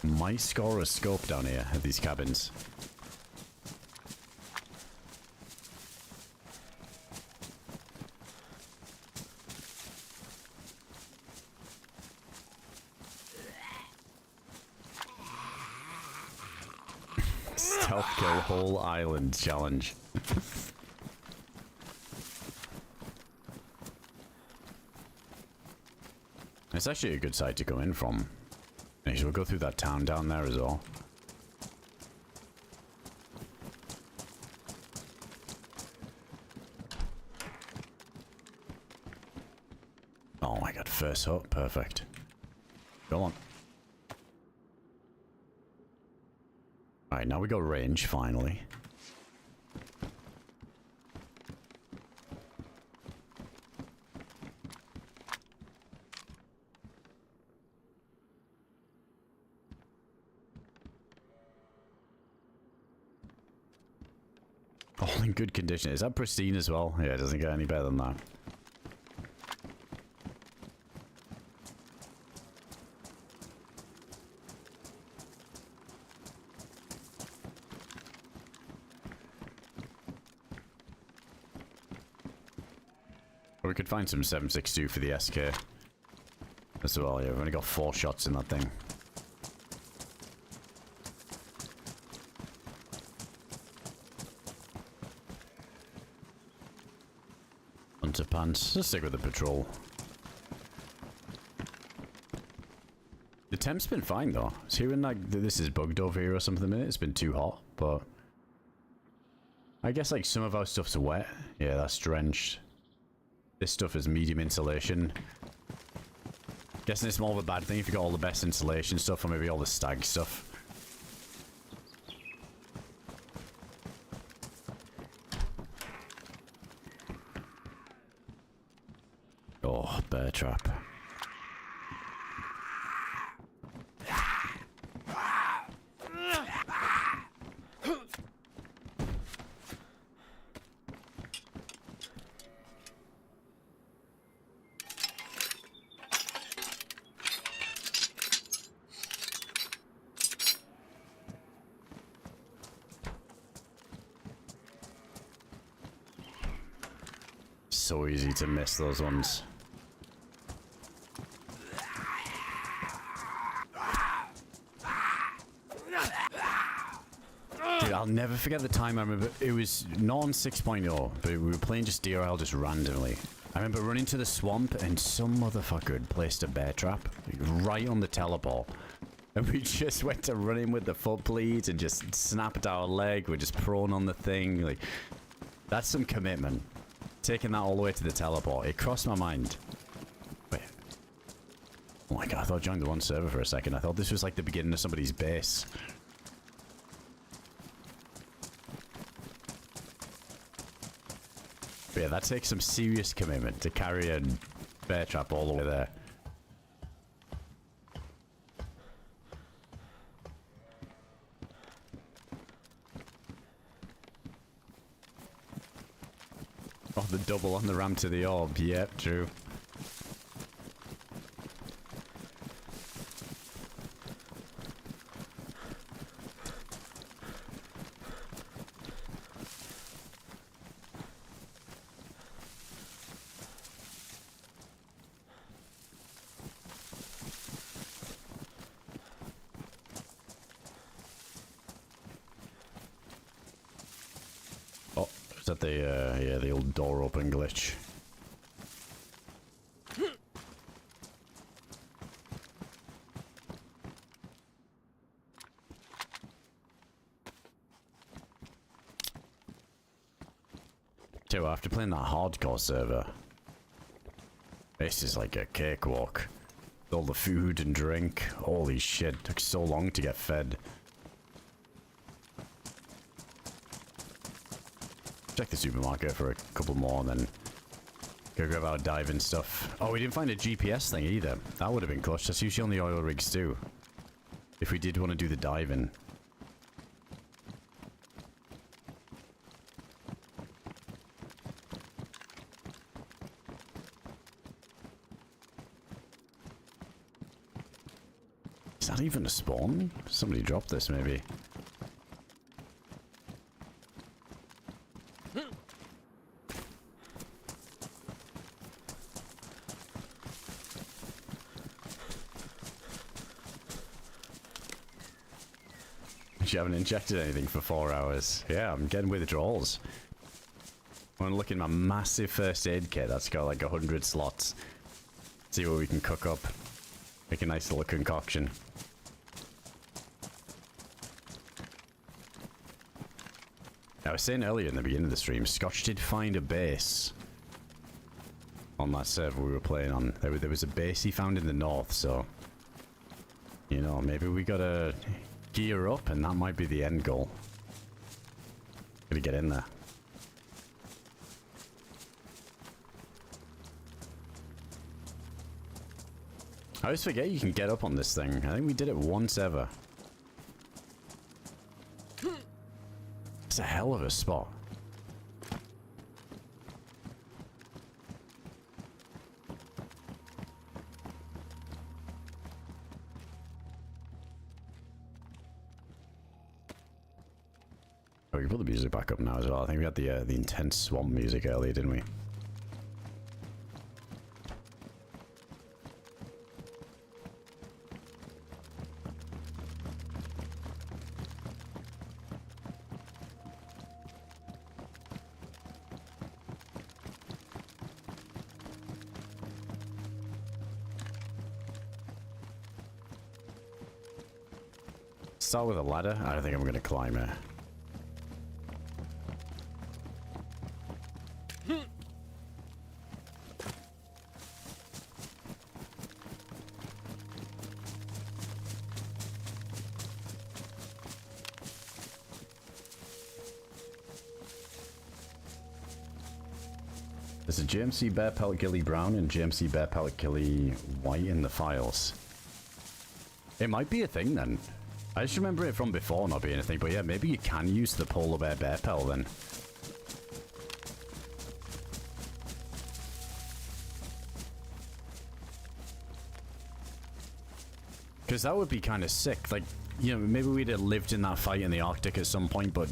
Might score a scope down here at these cabins. Stealth kill whole island challenge. It's actually a good side to go in from. Actually, we'll go through that town down there as well. first hut. Perfect. Go on. Alright, now we got range, finally. All in good condition. Is that pristine as well? Yeah, it doesn't get any better than that. We could find some 7.62 for the SK as well. Yeah, we've only got 4 shots in that thing. Hunter pants. Let's stick with the patrol. The temp's been fine though. It's hearing like this is bugged over here or something. A minute. It's been too hot, but I guess like some of our stuff's wet. Yeah, that's drenched. This stuff is medium insulation. Guessing it's more of a bad thing if you got all the best insulation stuff or maybe all the stag stuff. Oh, bear trap. So easy to miss those ones. Dude, I'll never forget the time. I remember it was not on 6.0, but we were playing just DeerIsle just randomly. I remember running to the swamp and some motherfucker had placed a bear trap like, right on the teleport. And we just went to run in with the foot bleeds and just snapped our leg. We're just prone on the thing. Like, that's some commitment. Taking that all the way to the teleport. It crossed my mind. Wait. Oh my god, I thought I joined the wrong server for a second. I thought this was like the beginning of somebody's base. But yeah, that takes some serious commitment to carry a bear trap all the way there. Oh, the double on the ramp to the orb. Yep, true. Is that the, yeah, the old door open glitch? Too, after playing that hardcore server, this is like a cakewalk. All the food and drink, holy shit, took so long to get fed. Check the supermarket for a couple more and then go grab our diving stuff. Oh, we didn't find a GPS thing either. That would have been clutch. That's usually on the oil rigs too. If we did want to do the diving. Is that even a spawn? Somebody dropped this maybe. You haven't injected anything for 4 hours. Yeah, I'm getting withdrawals. I'm gonna look in my massive first aid kit that's got like 100 slots. See what we can cook up. Make a nice little concoction. I was saying earlier in the beginning of the stream, Scotch did find a base on that server we were playing on. There was a base he found in the north, so... You know, maybe we gotta gear up and that might be the end goal. Gotta get in there. I always forget you can get up on this thing. I think we did it once ever. It's a hell of a spot. Oh, we can put the music back up now as well. I think we had the intense swamp music earlier, didn't we? Start with a ladder. I don't think I'm going to climb it. There's a GMC Bear Pellet Gillie Brown and GMC Bear Pellet Gillie White in the files. It might be a thing then. I just remember it from before not being a thing, but yeah, maybe you can use the polar bear bear pelt then. Because that would be kind of sick. Like, you know, maybe we'd have lived in that fight in the Arctic at some point, but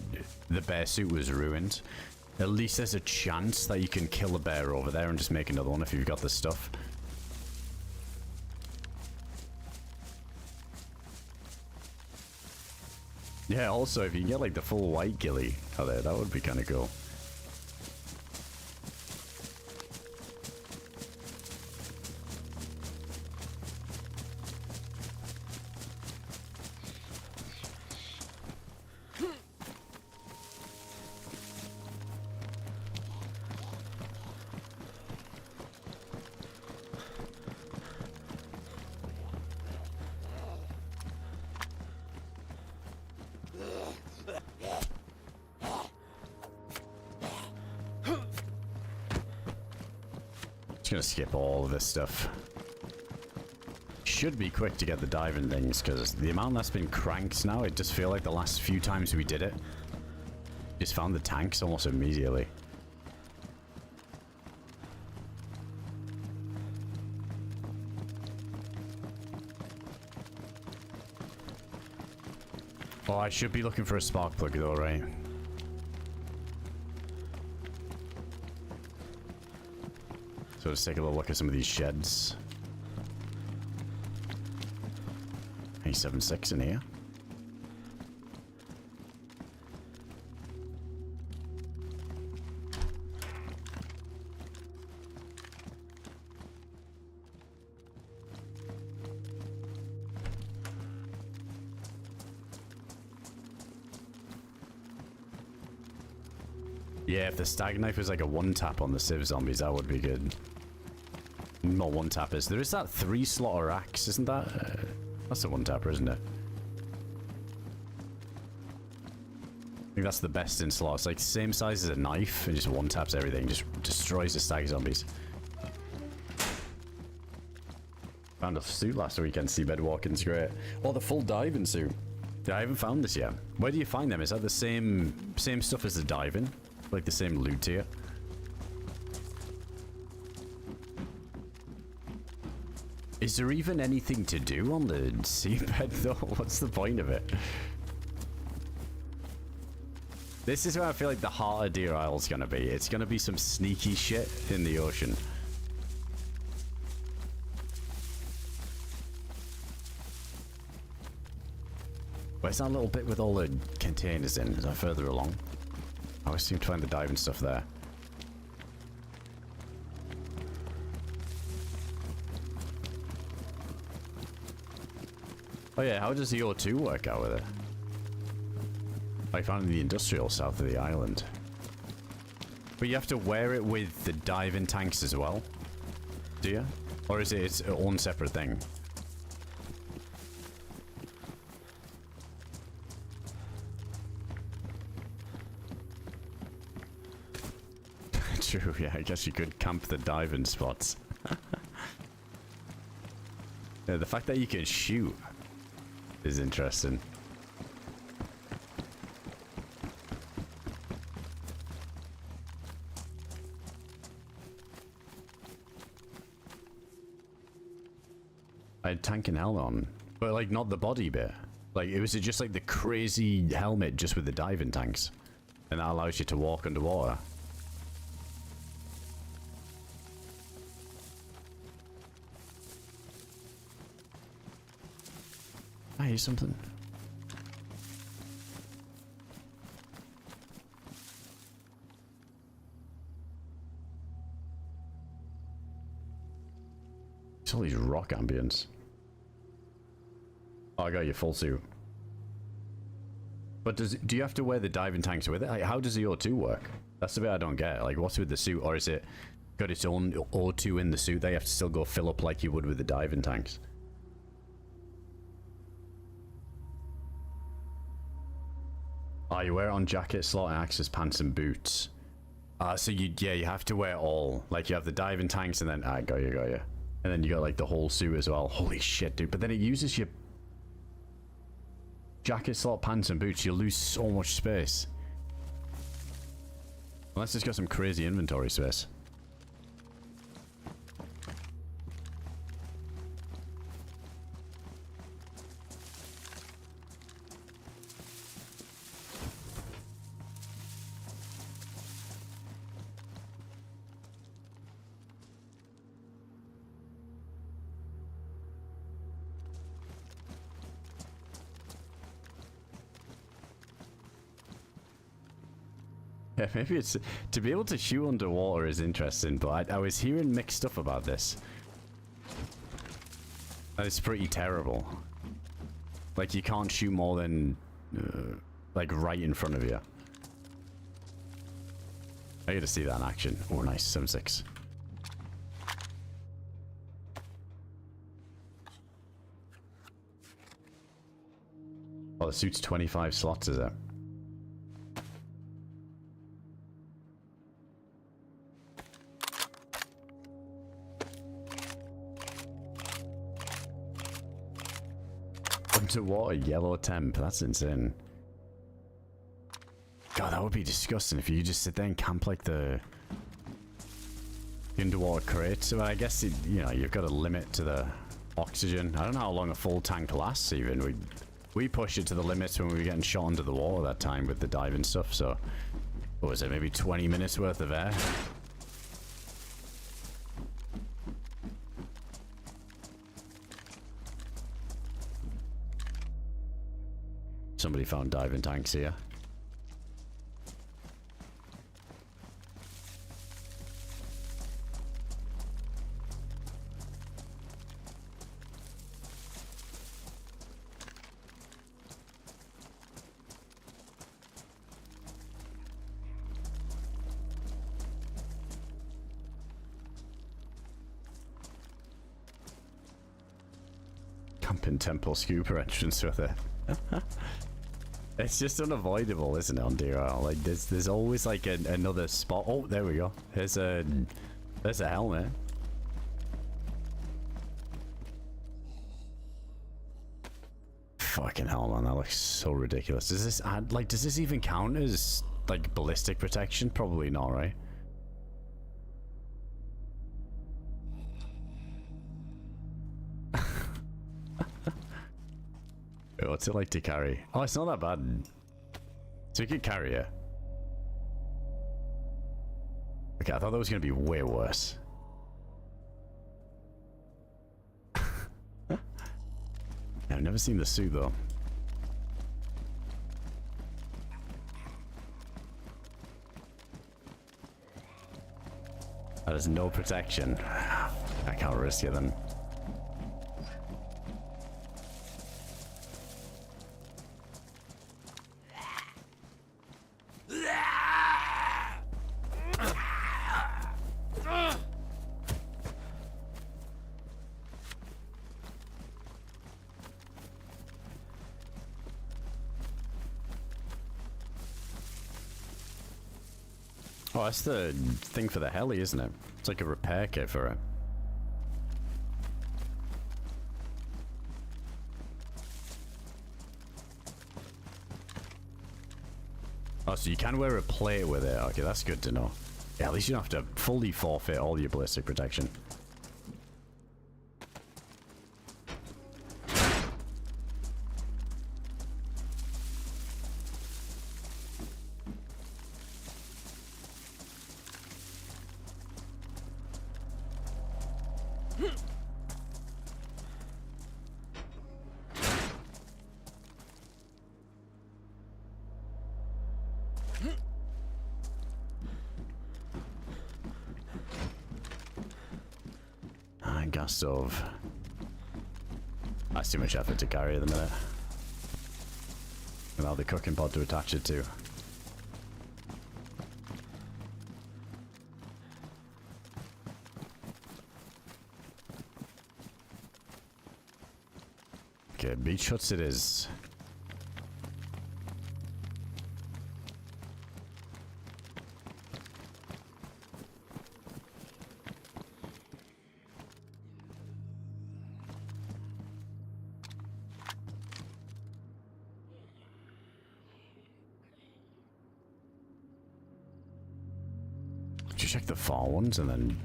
the bear suit was ruined. At least there's a chance that you can kill a bear over there and just make another one if you've got the stuff. Yeah, also, if you can get, like, the full white gillie out there, that would be kind of cool. Gonna skip all of this stuff. Should be quick to get the diving things because the amount that's been cranked now, it just feel like the last few times we did it, just found the tanks almost immediately. Oh, I should be looking for a spark plug though, right? So let's take a little look at some of these sheds. A76 in here. Yeah, if the stag knife was like a one tap on the civ zombies, that would be good. Not one tappers. There is that 3-slaughter axe, isn't that? That's a one tapper, isn't it? I think that's the best in slaughter. It's like the same size as a knife and just one taps everything, just destroys the stag zombies. Found a suit last weekend, seabed walking's great. Oh, the full diving suit. Yeah, I haven't found this yet. Where do you find them? Is that the same stuff as the diving? Like the same loot tier? Is there even anything to do on the seabed though? What's the point of it? This is where I feel like the heart of DeerIsle is gonna be. It's gonna be some sneaky shit in the ocean. Where's that little bit with all the containers in? Is that further along? I always seem to find the diving stuff there. Oh yeah, how does the O2 work out with it? I found it in the industrial south of the island. But you have to wear it with the diving tanks as well. Do you? Or is it its own separate thing? True, yeah, I guess you could camp the diving spots. Yeah, the fact that you can shoot is interesting. I had tank and helmet on, but like not the body bit. Like it was just like the crazy helmet just with the diving tanks, and that allows you to walk underwater. I hear something. It's all these rock ambience. Oh, I got your full suit. But do you have to wear the diving tanks with it? Like, how does the O2 work? That's the bit I don't get. Like, what's with the suit? Or is it got its own O2 in the suit? They have to still go fill up like you would with the diving tanks. Oh, you wear it on jacket, slot, axes, pants, and boots. So you have to wear all. Like, you have the diving tanks, and then got you. And then you got like the whole suit as well. Holy shit, dude! But then it uses your jacket, slot, pants, and boots. You lose so much space. Unless it's got some crazy inventory space. Yeah, maybe it's... To be able to shoot underwater is interesting, but I was hearing mixed stuff about this. And it's pretty terrible. Like, you can't shoot more than... like, right in front of you. I get to see that in action. Oh, nice. 7.6. Oh, the suit's 25 slots, is it? Underwater yellow temp, that's insane. God, that would be disgusting if you just sit there and camp like the underwater crates. So I guess you know, you've got a limit to the oxygen. I don't know how long a full tank lasts even. We pushed it to the limits when we were getting shot under the water that time with the diving stuff, so what was it, maybe 20 minutes worth of air? Somebody found diving tanks here. Camping temple scuba entrance with it. It's just unavoidable, isn't it, on DeerIsle? Like, there's always like another spot. Oh, there we go. There's a helmet. Fucking hell, man, that looks so ridiculous. Does this add, like, does this even count as like ballistic protection? Probably not, right? What's it like to carry? Oh, it's not that bad. So you can carry it. Okay, I thought that was going to be way worse. I've never seen the suit, though. That is no protection. I can't risk it then. Oh, that's the thing for the heli, isn't it? It's like a repair kit for it. Oh, so you can wear a plate with it. Okay, that's good to know. Yeah, at least you don't have to fully forfeit all your ballistic protection. Gas stove. That's too much effort to carry at the minute. Without the cooking pod to attach it to. Okay, beach huts it is. Check the far ones and then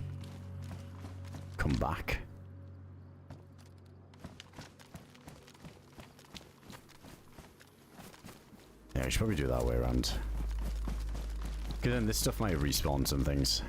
come back. Yeah, we should probably do it that way around. Because then this stuff might respawn some things.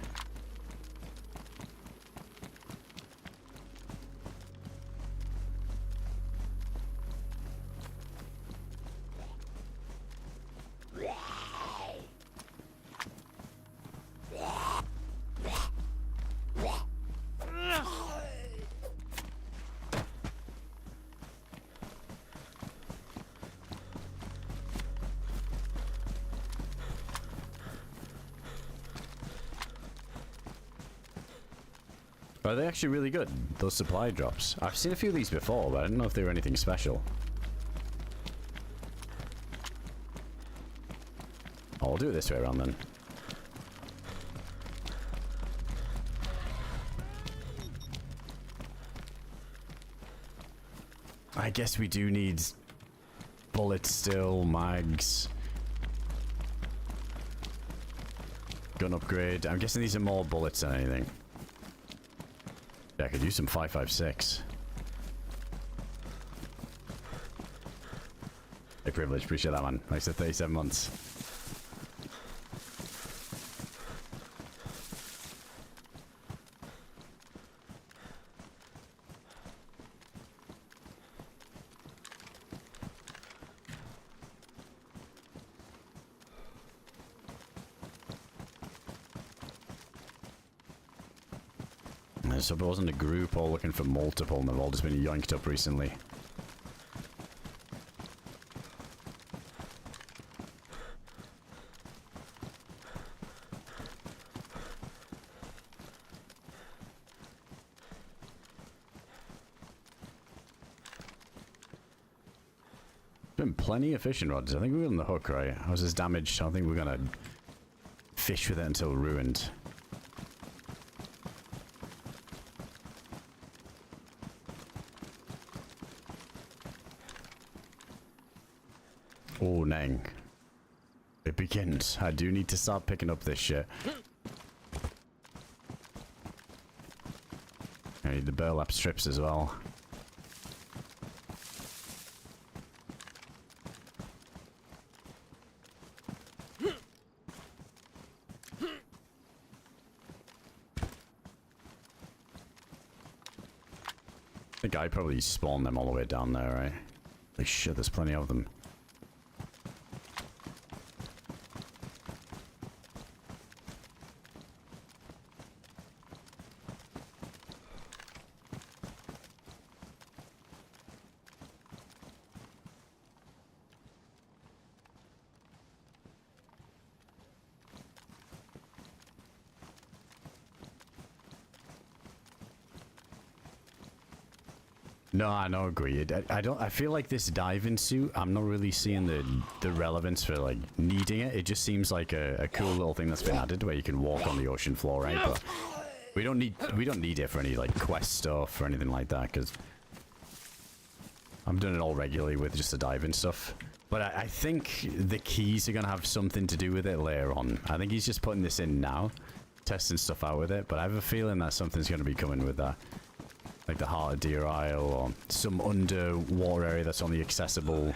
Are they actually really good, those supply drops? I've seen a few of these before, but I didn't know if they were anything special. Oh, I'll do it this way around then. I guess we do need bullets still, mags. Gun upgrade. I'm guessing these are more bullets than anything. Yeah, I could use some 5.56. A privilege, appreciate that, man. Thanks for 37 months. So there wasn't a group all looking for multiple, and they've all just been yoinked up recently. Been plenty of fishing rods. I think we're on the hook, right? How's this damaged? I don't think we're gonna fish with it until ruined. Oh, Nang. It begins. I do need to start picking up this shit. I need the burlap strips as well. I think I probably spawned them all the way down there, right? Holy shit, there's plenty of them. No, I don't agree. I don't. I feel like this diving suit, I'm not really seeing the relevance for like needing it. It just seems like a cool little thing that's been added where you can walk on the ocean floor, right? But we don't need it for any like quest stuff or anything like that, because I'm doing it all regularly with just the diving stuff. But I think the keys are gonna have something to do with it later on. I think he's just putting this in now, testing stuff out with it. But I have a feeling that something's gonna be coming with that. Like the heart of DeerIsle or some underwater area that's only accessible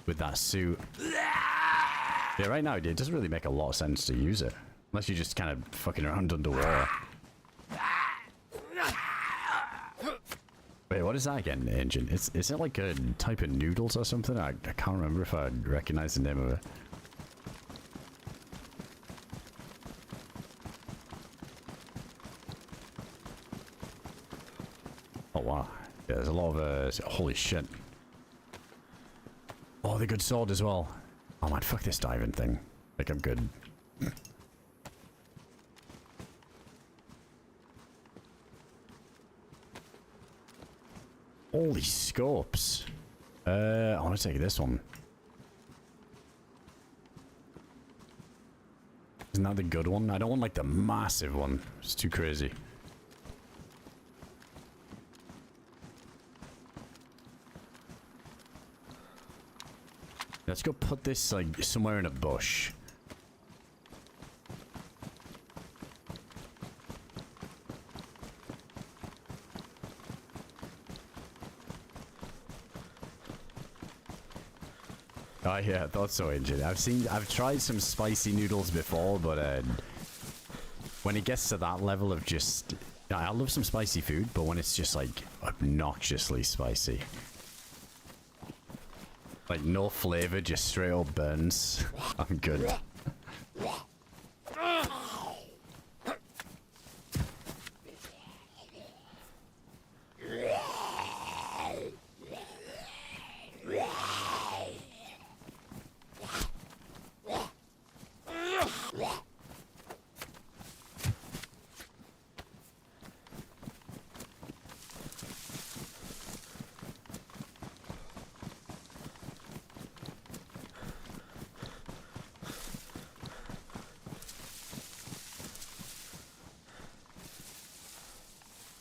with that suit. Yeah, right now it doesn't really make a lot of sense to use it. Unless you're just kind of fucking around underwater. Wait, what is that again, engine? Is it like a type of noodles or something? I can't remember if I recognize the name of it. Oh wow, yeah, there's a lot of holy shit. Oh, the good sword as well. Oh man, fuck this diving thing. Like I'm good. Holy scopes. I want to take this one. Isn't that the good one? I don't want like the massive one. It's too crazy. Let's go put this like somewhere in a bush. Oh yeah, I thought so, Engine. I've tried some spicy noodles before, but when it gets to that level of just, I love some spicy food, but when it's just like obnoxiously spicy. Like no flavor, just straight up burns. I'm good.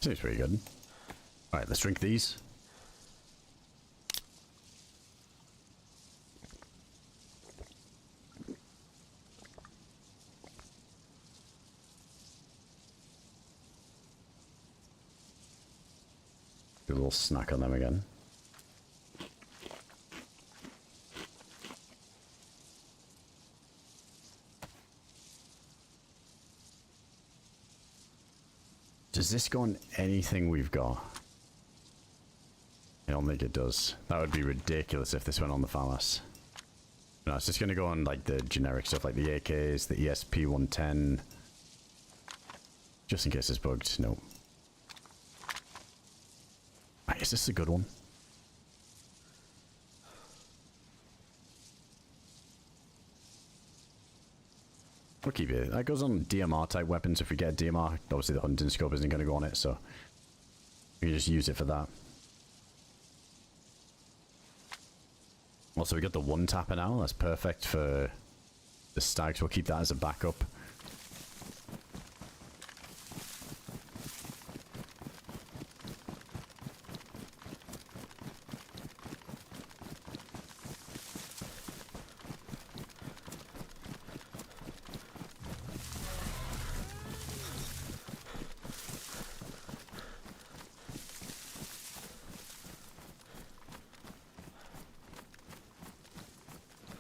Seems pretty good. Alright, let's drink these. Do a little snack on them again. Does this go on anything we've got? I don't think it does. That would be ridiculous if this went on the FAMAS. No, it's just going to go on like the generic stuff like the AKs, the ESP-110. Just in case it's bugged. No. Right, is this a good one? We'll keep it. That goes on DMR type weapons. If we get a DMR, obviously the hunting scope isn't going to go on it, so we can just use it for that. Also, we got the one tapper now. That's perfect for the stags. We'll keep that as a backup.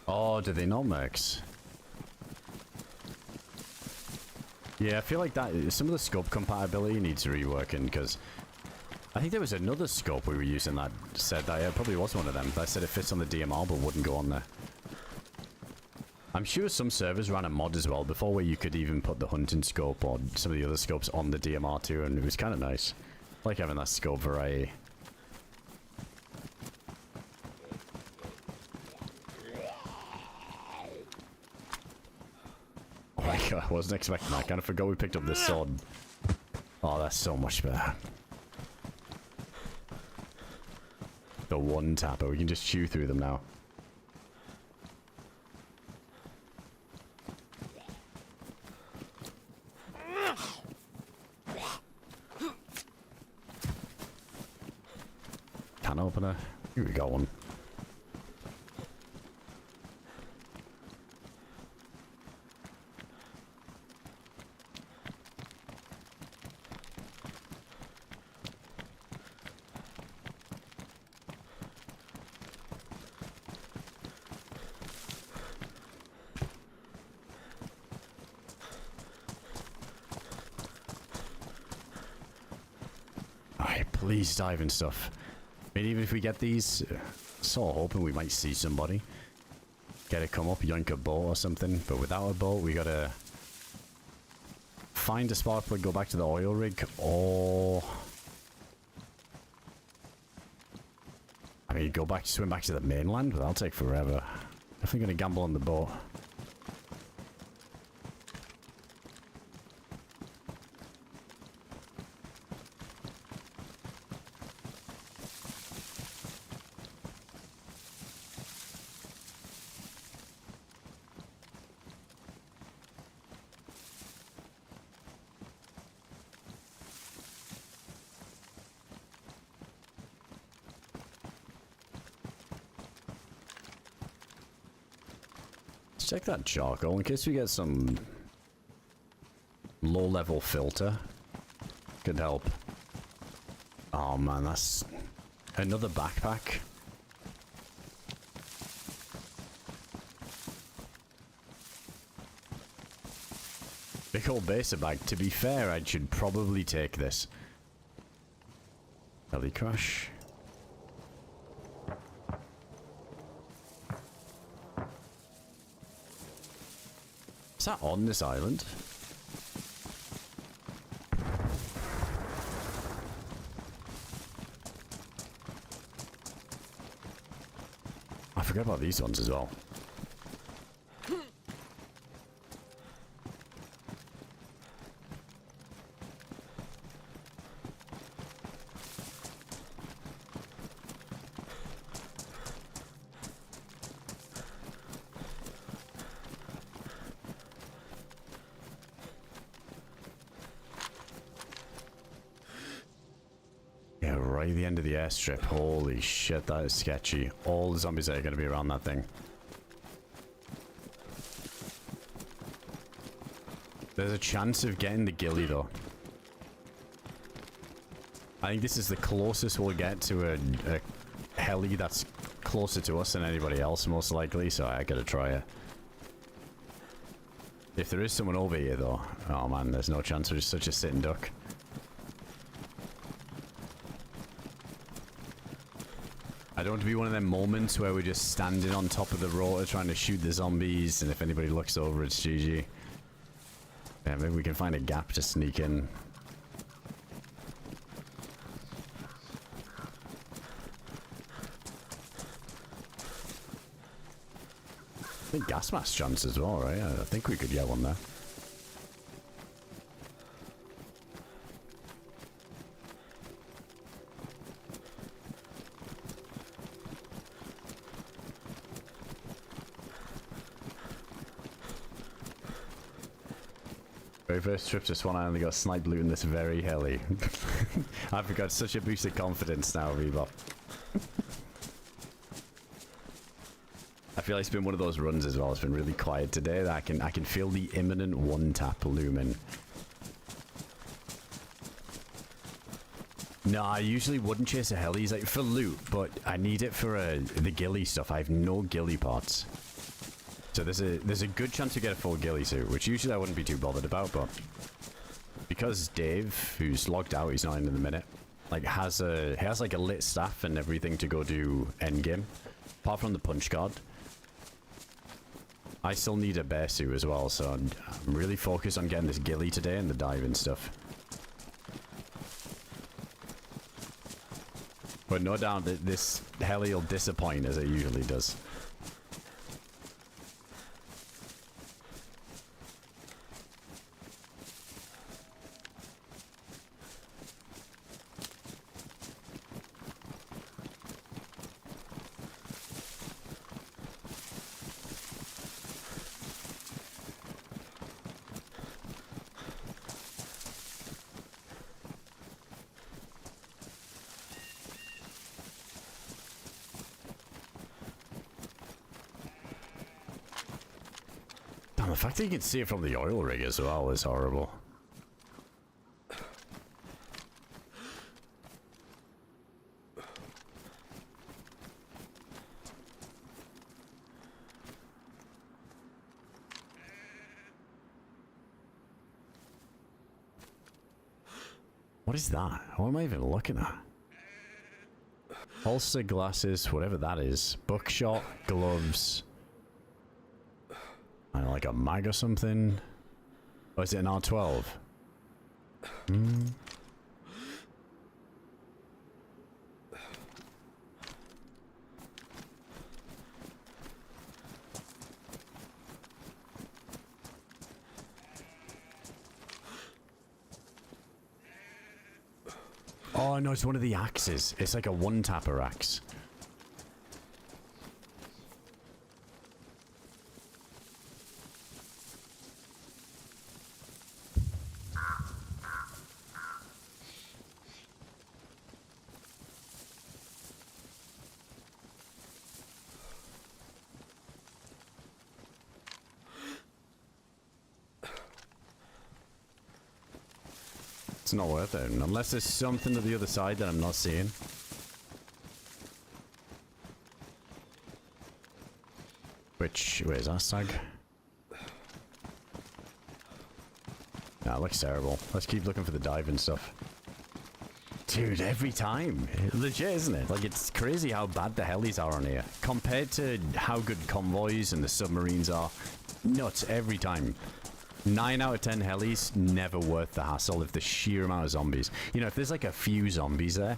Oh, do they not mix? Yeah, I feel like that some of the scope compatibility needs reworking, because I think there was another scope we were using that said that it probably was one of them that said it fits on the DMR but wouldn't go on there. I'm sure some servers ran a mod as well before where you could even put the hunting scope or some of the other scopes on the DMR too, and it was kind of nice. I like having that scope variety. I wasn't expecting that. I kind of forgot we picked up this sword. Oh, that's so much better. The one tapper. We can just chew through them now. Can opener. Here we got one. Please dive and stuff. I mean, even if we get these, sort of hoping we might see somebody. Get it come up, yoink a boat or something. But without a boat, we gotta find a spark plug, go back to the oil rig, or I mean, go back, swim back to the mainland, but that'll take forever. Definitely gonna gamble on the boat. Check that charcoal in case we get some low-level filter. Could help. Oh man, that's another backpack. Big old baser bag. To be fair, I should probably take this. Heli crash. Is that on this island? I forgot about these ones as well. The end of the airstrip. Holy shit, that is sketchy. All the zombies are going to be around that thing. There's a chance of getting the gillie though. I think this is the closest we'll get to a heli that's closer to us than anybody else most likely, so I gotta try it. If there is someone over here though, oh man, there's no chance. We're just such a sitting duck. I don't want to be one of them moments where we're just standing on top of the rotor trying to shoot the zombies, and if anybody looks over, it's GG. Yeah, maybe we can find a gap to sneak in. I think gas mask chance as well, right? I think we could get one there. Very first trip to Swan Island, got sniped looting this very heli. I've got such a boost of confidence now, Rebop. I feel like it's been one of those runs as well. It's been really quiet today. That I can feel the imminent one tap looming. No, I usually wouldn't chase a heli like for loot, but I need it for the gillie stuff. I have no gillie pots. So there's a good chance to get a full gillie suit, which usually I wouldn't be too bothered about, but because Dave, who's logged out, he's not in the minute, like has like a lit staff and everything to go do Endgame, apart from the punch card. I still need a bear suit as well, so I'm really focused on getting this gillie today and the diving stuff. But no doubt that this heli will disappoint as it usually does. The fact that you can see it from the oil rig as well is horrible. What is that? What am I even looking at? Holster, glasses, whatever that is. Buckshot, gloves. I don't know, like a mag or something. Or is it an R12? Hmm. Oh no, it's one of the axes. It's like a one-tapper axe. It's not worth it, unless there's something to the other side that I'm not seeing. Which, where's that stag? Nah, it looks terrible. Let's keep looking for the diving stuff. Dude, every time. Legit, isn't it? Like, it's crazy how bad the helis are on here. Compared to how good convoys and the submarines are. Nuts, every time. 9 out of 10 helis, never worth the hassle if the sheer amount of zombies. You know, if there's like a few zombies there,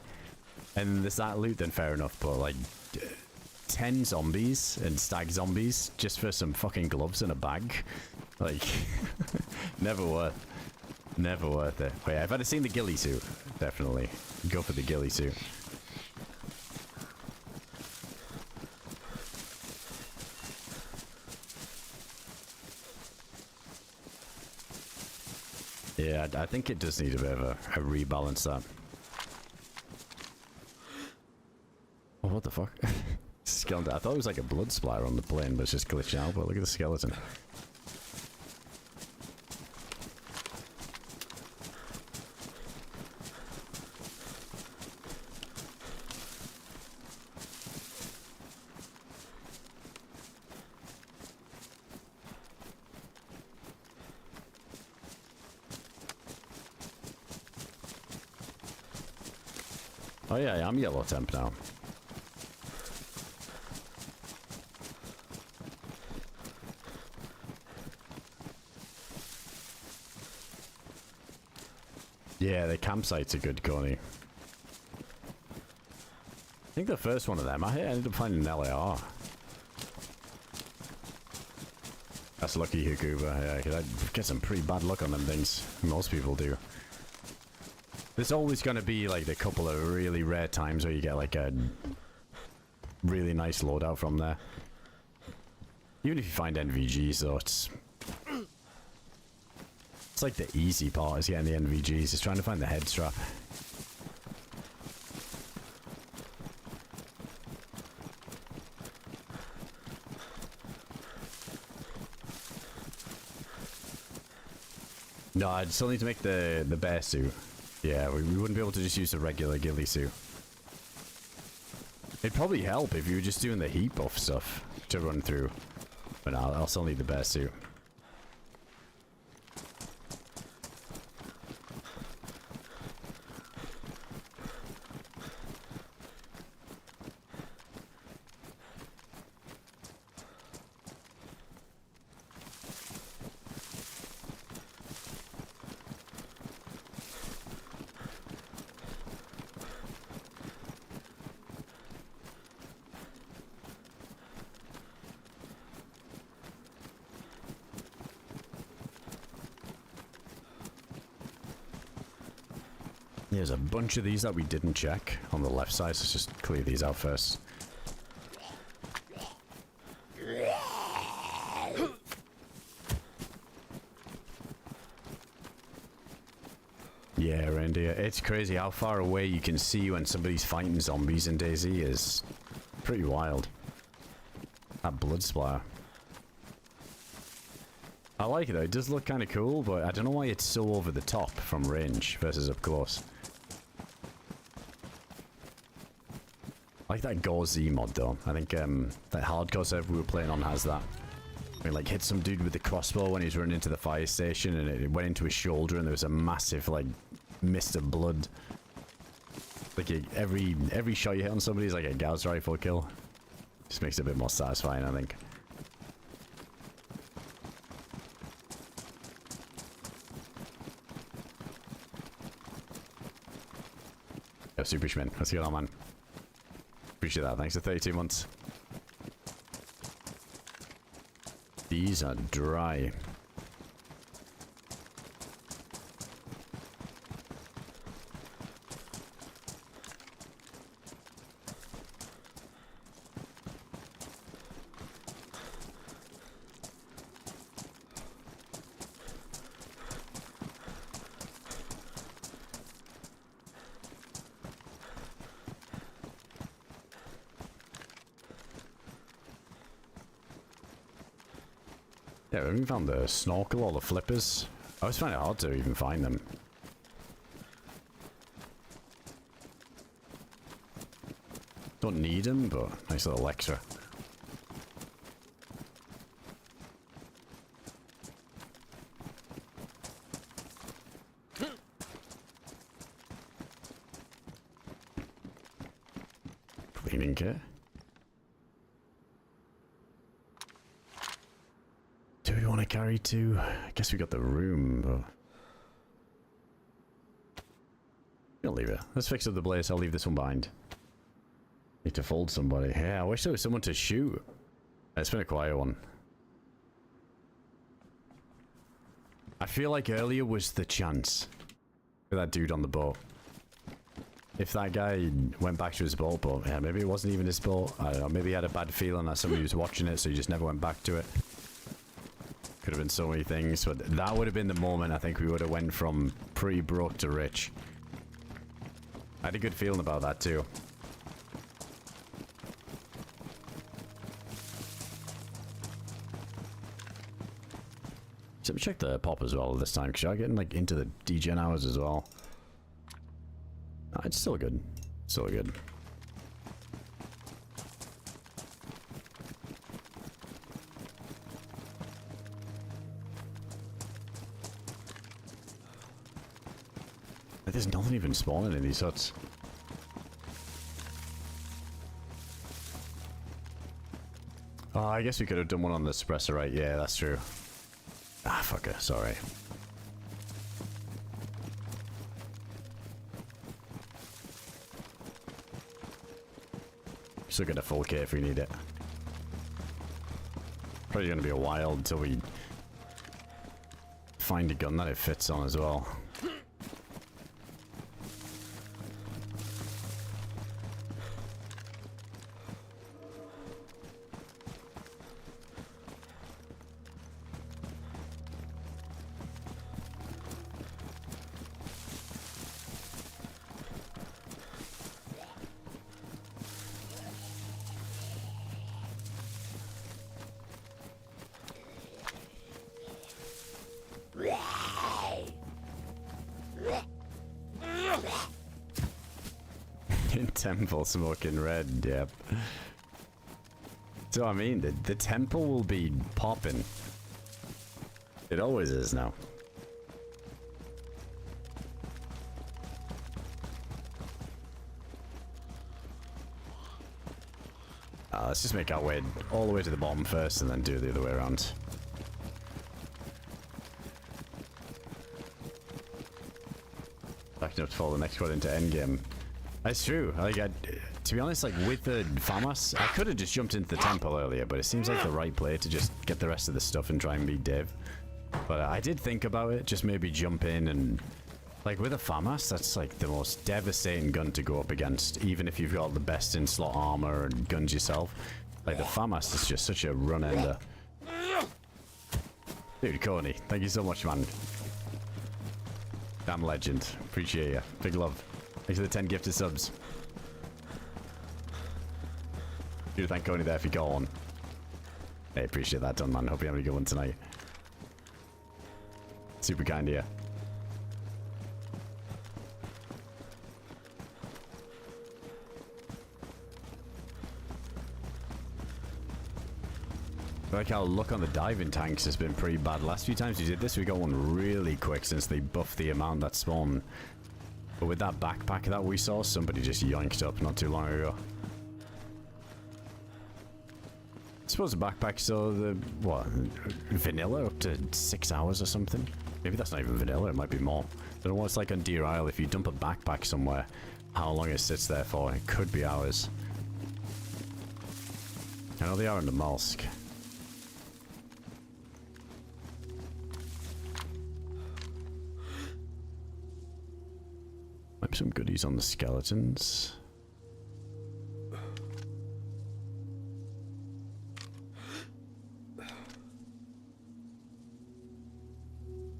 and there's that loot, then fair enough, but like 10 zombies and stag zombies just for some fucking gloves and a bag, like, never worth it. But yeah, if I'd have seen the ghillie suit, definitely go for the ghillie suit. Yeah, I think it does need a bit of a rebalance that. Oh, what the fuck? Skeleton. I thought it was like a blood splatter on the plane, but it's just glitching out. But look at the skeleton. Oh yeah, I'm yellow temp now. Yeah, the campsites are good, Coney. I think the first one of them, I ended up finding an LAR. That's lucky, Hukuba. Yeah, because I get some pretty bad luck on them things. Most people do. There's always going to be like a couple of really rare times where you get like a really nice loadout from there. Even if you find NVGs though, it's like the easy part is getting the NVGs, is trying to find the head strap. No, I'd still need to make the bear suit. Yeah, we wouldn't be able to just use the regular ghillie suit. It'd probably help if you were just doing the heat buff stuff to run through. But no, I'll still need the bear suit. There's a bunch of these that we didn't check on the left side, so let's just clear these out first. Yeah, reindeer. It's crazy how far away you can see when somebody's fighting zombies in DayZ is pretty wild. That blood splatter. I like it though. It does look kind of cool, but I don't know why it's so over the top from range versus up close. I like that DayZ mod though. I think that hardcore server we were playing on has that. We like hit some dude with the crossbow when he was running into the fire station, and it went into his shoulder, and there was a massive like mist of blood. Like every shot you hit on somebody is like a Gauss rifle kill. Just makes it a bit more satisfying, I think. Yo, Supershman, let's get on, man. Appreciate that. Thanks for 32 months. These are dry. Yeah, we haven't found the snorkel or the flippers. I always find it hard to even find them. Don't need them, but nice little extra. Cleaning kit. Do we want to carry two? I guess we got the room, but... I'll leave it. Let's fix up the blaze. I'll leave this one behind. Need to fold somebody. Yeah, I wish there was someone to shoot. It's been a quiet one. I feel like earlier was the chance for that dude on the boat. If that guy went back to his boat, but yeah, maybe it wasn't even his boat. I don't know. Maybe he had a bad feeling that somebody was watching it, so he just never went back to it. Could have been so many things, but that would have been the moment I think we would have went from pretty broke to rich. I had a good feeling about that too. So let me check the pop as well this time, because you're getting like into the degen hours as well. It's still good. Still good. There's nothing even spawning in these huts. Oh, I guess we could have done one on the suppressor, right? Yeah, that's true. Ah, fucker, sorry. Still get a full kit if we need it. Probably gonna be a while until we find a gun that it fits on as well. Temple smoking red, yep. So I mean, the temple will be popping. It always is now. Let's just make our way all the way to the bottom first and then do it the other way around. Backing up to follow the next one into Endgame. That's true. Like, to be honest, like with the FAMAS, I could have just jumped into the temple earlier, but it seems like the right play to just get the rest of the stuff and try and beat Dave. But I did think about it, just maybe jump in and, like with a FAMAS, that's like the most devastating gun to go up against, even if you've got the best in slot armor and guns yourself. Like the FAMAS is just such a run ender. Dude, Coney, thank you so much, man. Damn legend. Appreciate you. Big love. Thanks for the 10 gifted subs. You thank Coney there if you go on. Hey, appreciate that done, man. Hope you have a good one tonight. Super kind of you. I like how luck on the diving tanks has been pretty bad. Last few times we did this, we got one really quick since they buffed the amount that spawned. But with that backpack that we saw, somebody just yoinked up not too long ago. I suppose the backpack saw the, what, vanilla up to 6 hours or something? Maybe that's not even vanilla, it might be more. I don't know what it's like on DeerIsle. If you dump a backpack somewhere, how long it sits there for. It could be hours. I know they are in Namalsk. Maybe some goodies on the skeletons.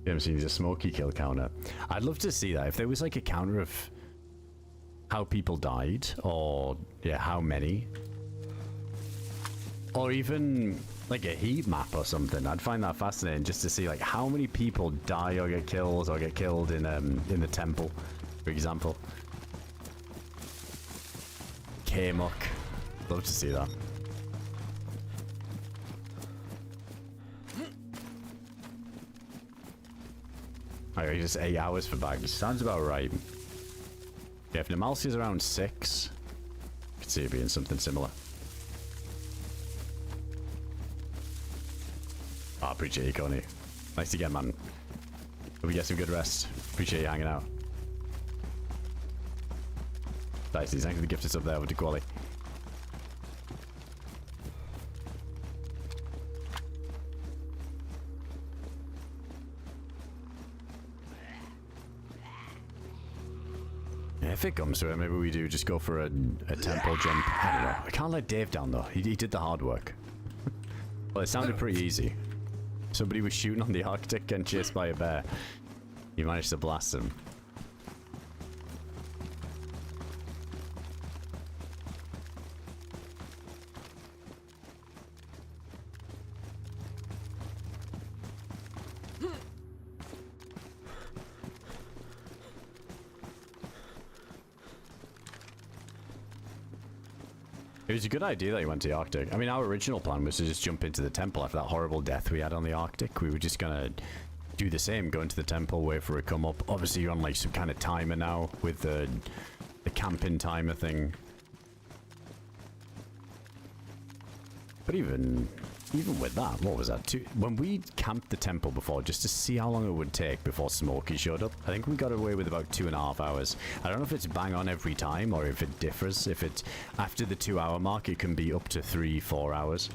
You haven't seen a smoky kill counter. I'd love to see that. If there was like a counter of how people died, or yeah, how many, or even like a heat map or something, I'd find that fascinating just to see like how many people die or get killed in the temple, for example. K-Muck. Love to see that. Alright, just 8 hours for bags. Sounds about right. Yeah, if Namalsk is around 6, I could see it being something similar. I appreciate you, Connie. Nice again, man. Hope you get some good rest. Appreciate you hanging out. Nice, thanks for the gift that's up there with the quality. If it comes to it, maybe we do just go for a tempo jump. I don't know. I can't let Dave down though. He did the hard work. Well, it sounded pretty easy. Somebody was shooting on the Arctic and chased by a bear. You managed to blast him. It was a good idea that you went to the Arctic. I mean, our original plan was to just jump into the temple after that horrible death we had on the Arctic. We were just gonna do the same, go into the temple, wait for it to come up. Obviously, you're on like some kind of timer now with the camping timer thing. But even with that, what was that? When we camped the temple before, just to see how long it would take before Smokey showed up, I think we got away with about 2.5 hours. I don't know if it's bang on every time or if it differs. If it's after the 2 hour mark, it can be up to 3-4 hours.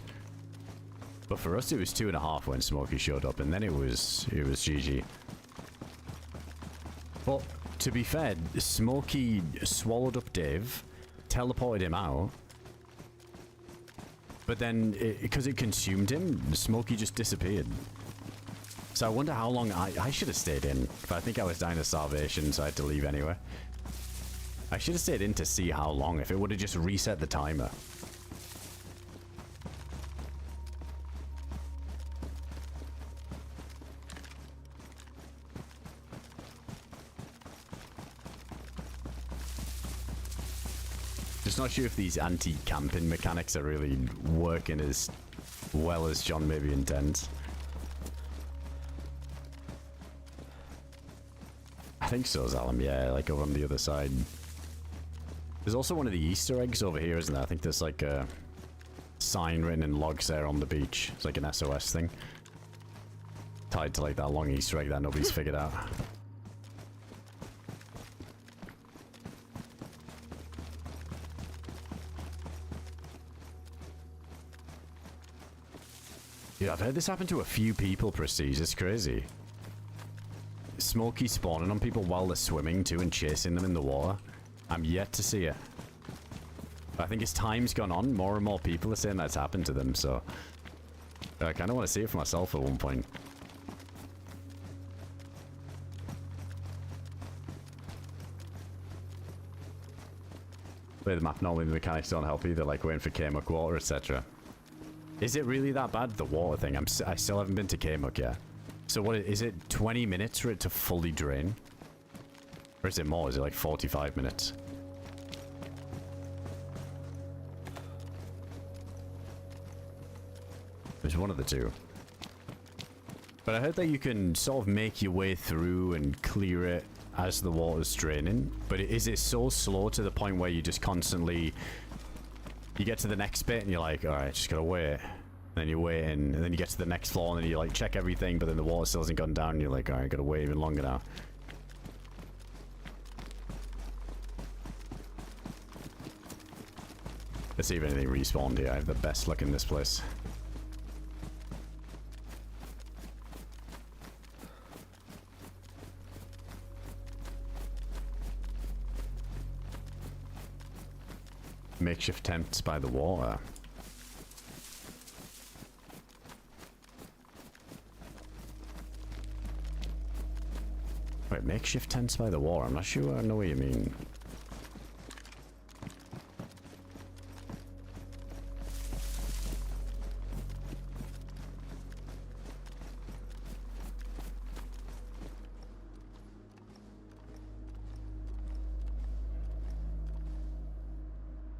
But for us, it was 2.5 when Smokey showed up, and then it was GG. But to be fair, Smokey swallowed up Dave, teleported him out. But then, because it consumed him, Smokey just disappeared. So I wonder how long I should have stayed in. But I think I was dying of starvation, so I had to leave anyway. I should have stayed in to see how long, if it would have just reset the timer. Just not sure if these anti-camping mechanics are really working as well as John maybe intends. I think so, Zalim, yeah, like over on the other side. There's also one of the Easter eggs over here, isn't there? I think there's like a sign written in logs there on the beach. It's like an SOS thing. Tied to like that long Easter egg that nobody's figured out. Yeah, I've heard this happen to a few people, Prestige. It's crazy. Smokey spawning on people while they're swimming too and chasing them in the water. I'm yet to see it. But I think as time's gone on, more and more people are saying that's happened to them, so I kind of want to see it for myself at one point. Play the map, normally the mechanics don't help either, like waiting for K-Muck water, etc. Is it really that bad, the water thing? I still haven't been to K-Muck yet. So what is it? 20 minutes for it to fully drain? Or is it more? Is it like 45 minutes? There's one of the two. But I heard that you can sort of make your way through and clear it as the water's draining. But is it so slow to the point where you just constantly... You get to the next bit and you're like, alright, just gotta wait. And then you're waiting, and then you get to the next floor and then you like check everything, but then the water still hasn't gone down and you're like, alright, gotta wait even longer now. Let's see if anything respawned here. I have the best luck in this place. Makeshift tents by the water. Wait, makeshift tents by the water? I'm not sure I know what you mean.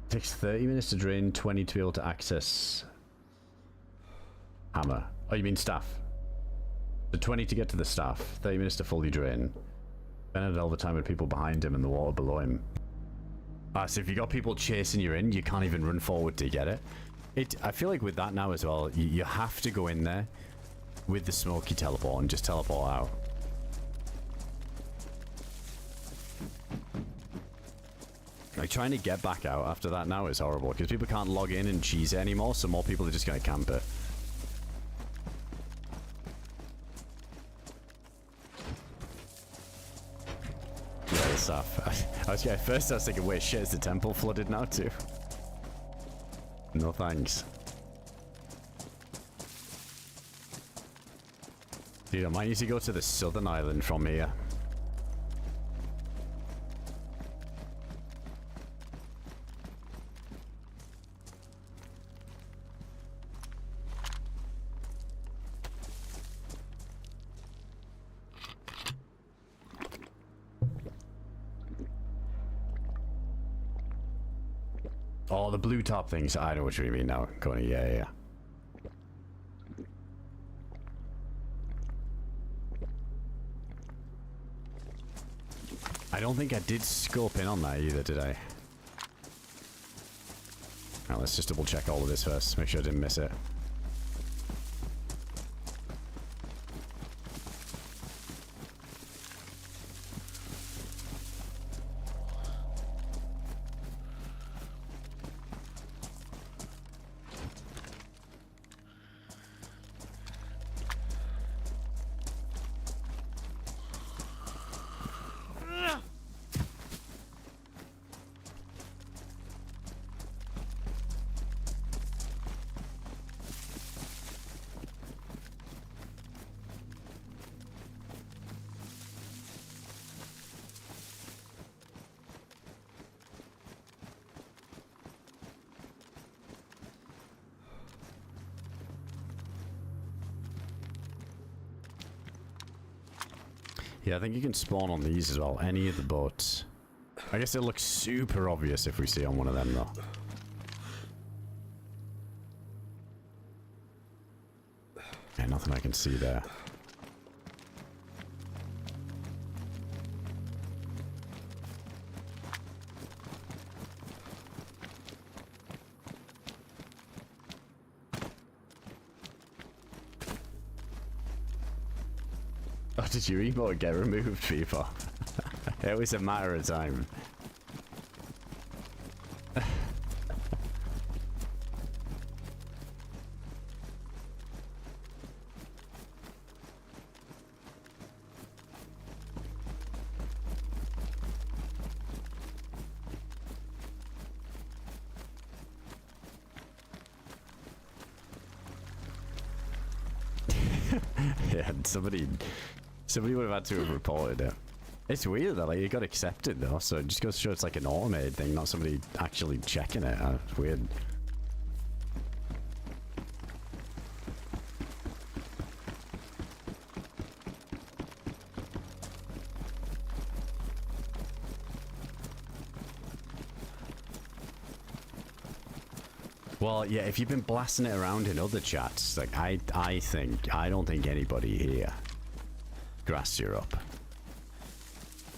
Takes 30 minutes to drain, 20 to be able to access hammer. Oh, you mean staff? So 20 to get to the staff, 30 minutes to fully drain. Bennett all the time with people behind him and the water below him. Ah, so if you got people chasing you in, you can't even run forward to get it. I feel like with that now as well, you have to go in there with the smoky teleport and just teleport out. Like, trying to get back out after that now is horrible, because people can't log in and cheese it anymore, so more people are just going to camp it. Yeah, the stuff. At first I was thinking, wait, shit, is the temple flooded now too? No thanks. Dude, I might need to go to the southern island from here. Oh, the blue top things. I know what you mean now, Coney. Yeah. I don't think I did scope in on that either, did I? Now let's just double check all of this first. Make sure I didn't miss it. Yeah, I think you can spawn on these as well. Any of the boats. I guess it looks super obvious if we see on one of them, though. Yeah, nothing I can see there. Oh, did your emote get removed, people? It was a matter of time. Yeah, somebody would have had to have reported it. It's weird that, like, it got accepted though, so it just goes to show it's like an automated thing, not somebody actually checking it. It's weird. Well, yeah, if you've been blasting it around in other chats, like, I don't think anybody here grassed you up.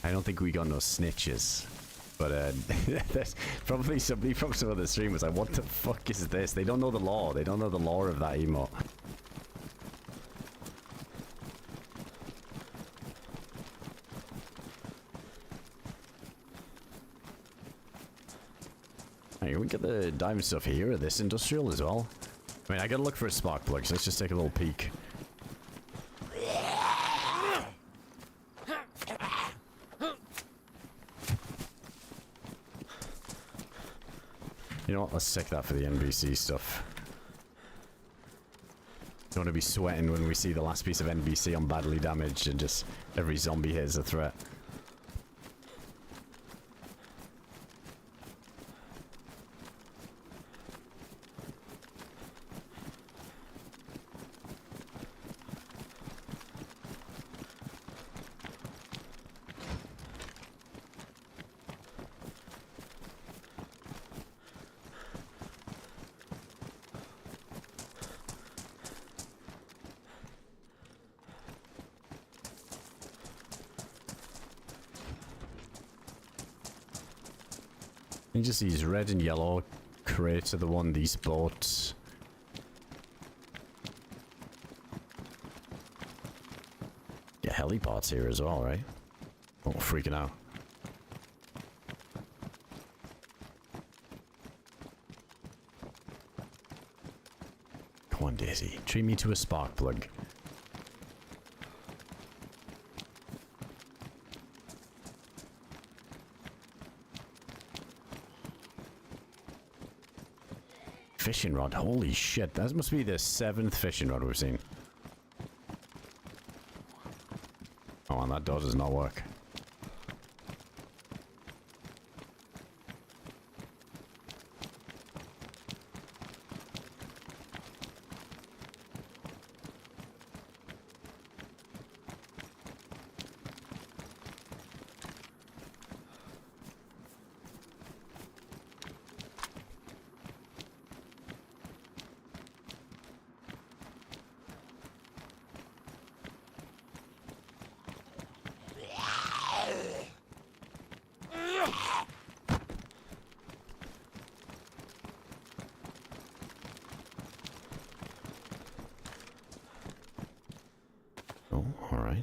I don't think we got no snitches. But, there's probably somebody from some other stream was like, what the fuck is this? They don't know the lore. They don't know the lore of that emote. Hey, we get the diamond stuff here at this industrial as well. I mean, I gotta look for a spark plug, so let's just take a little peek. You know what? Let's take that for the NBC stuff. Don't want to be sweating when we see the last piece of NBC on badly damaged and just every zombie hit is a threat. Just these red and yellow crates are the one these boats. Yeah, helipods here as well, right? Oh, freaking out. Come on, DayZ. Treat me to a spark plug. Fishing rod, holy shit, that must be the 7th fishing rod we've seen. Oh, and that door does not work.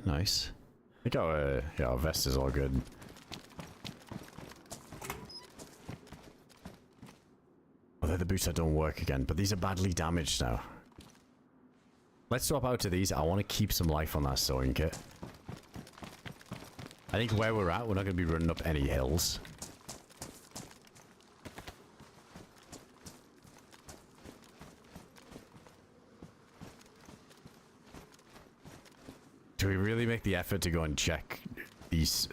Nice. I think our, yeah, our vest is all good. Oh, they're the boots that don't work again, but these are badly damaged now. Let's swap out to these. I want to keep some life on that sewing kit. I think where we're at, we're not going to be running up any hills. Do we really make the effort to go and check these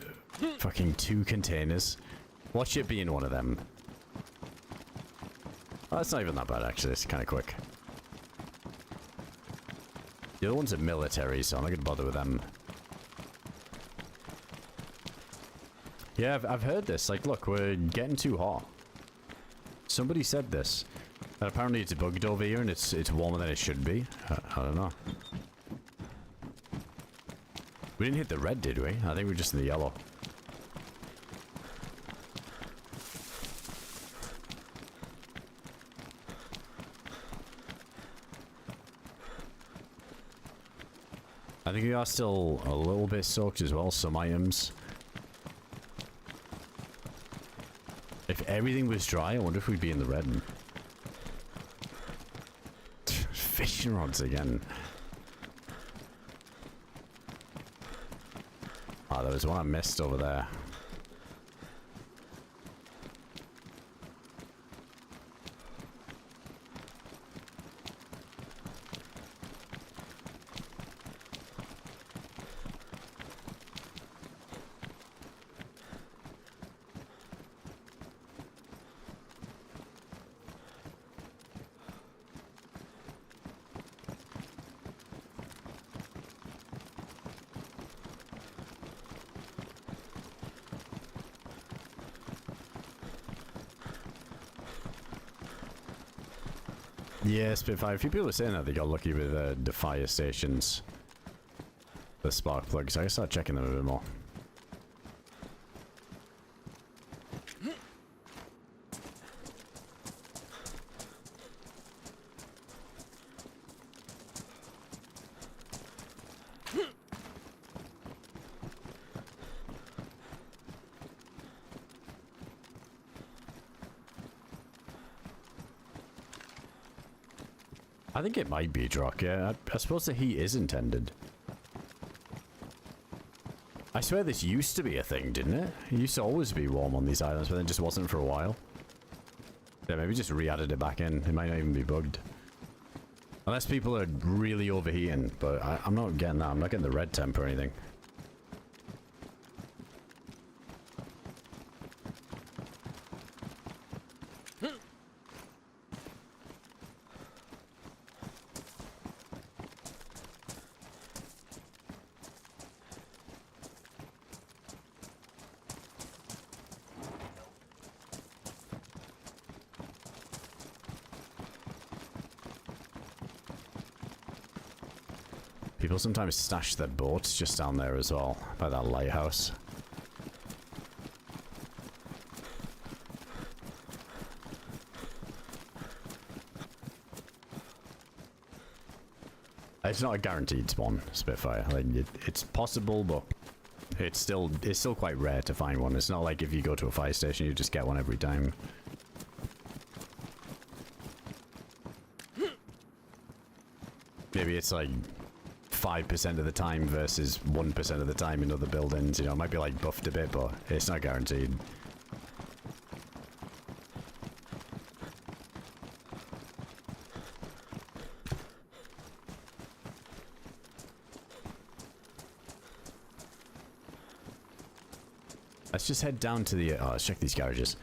fucking 2 containers? Watch it be in one of them. Oh, that's not even that bad, actually. It's kind of quick. The other ones are military, so I'm not going to bother with them. Yeah, I've heard this. Like, look, we're getting too hot. Somebody said this. And apparently it's bugged over here and it's warmer than it should be. I don't know. We didn't hit the red, did we? I think we're just in the yellow. I think we are still a little bit soaked as well, some items. If everything was dry, I wonder if we'd be in the red. Fishing rods again. Oh, there was one I missed over there. Yeah, Spitfire. A few people are saying that they got lucky with the fire stations. The spark plugs. I gotta start checking them a bit more. I think it might be Drock, yeah. I suppose the heat is intended. I swear this used to be a thing, didn't it? It used to always be warm on these islands, but then it just wasn't for a while. Yeah, maybe just re-added it back in. It might not even be bugged. Unless people are really overheating, but I'm not getting that. I'm not getting the red temp or anything. People sometimes stash their boats just down there as well, by that lighthouse. It's not a guaranteed spawn, Spitfire. Like it's possible, but it's still quite rare to find one. It's not like if you go to a fire station, you just get one every time. Maybe it's like 5% of the time versus 1% of the time in other buildings. You know, it might be like buffed a bit, but it's not guaranteed. Let's just head down to the... let's check these garages.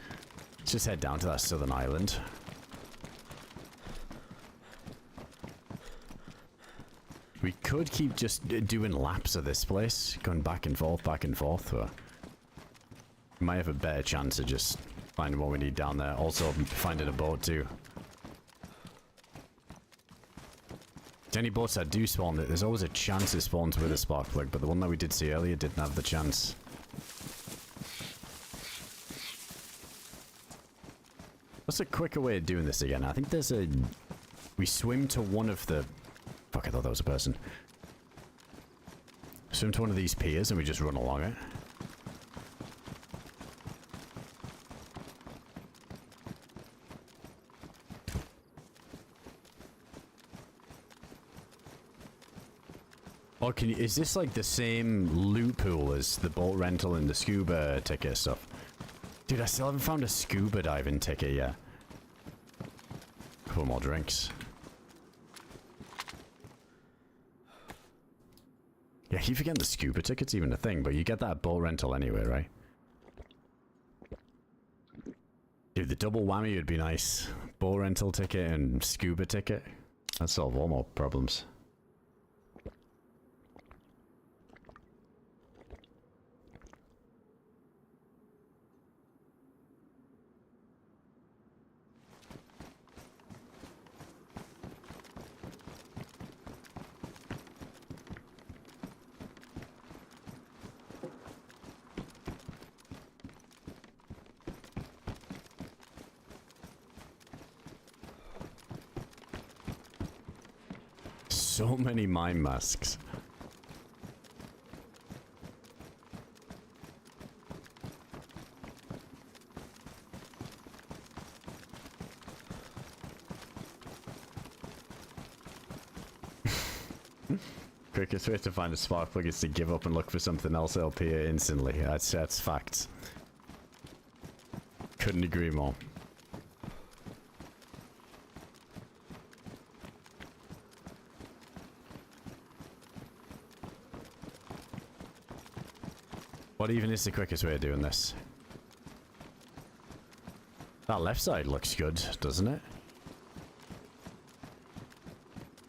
Let's just head down to that southern island. We could keep just doing laps of this place, going back and forth, but we might have a better chance of just finding what we need down there. Also, finding a boat too. Any boats that do spawn, there's always a chance it spawns with a spark plug, but the one that we did see earlier didn't have the chance. What's a quicker way of doing this again? I think there's a... We swim to one of the... Fuck, I thought that was a person. Swim to one of these piers and we just run along it. Oh, can you... Is this like the same loot pool as the boat rental and the scuba ticket stuff? Dude, I still haven't found a scuba diving ticket yet. Couple more drinks. Yeah, I keep forgetting the scuba ticket's even a thing, but you get that boat rental anyway, right? Dude, the double whammy would be nice. Boat rental ticket and scuba ticket. That'd solve all more problems. So many mine masks. Quickest way to find a spark plug is to give up and look for something else that'll appear instantly. That's facts. Couldn't agree more. What even is the quickest way of doing this? That left side looks good, doesn't it?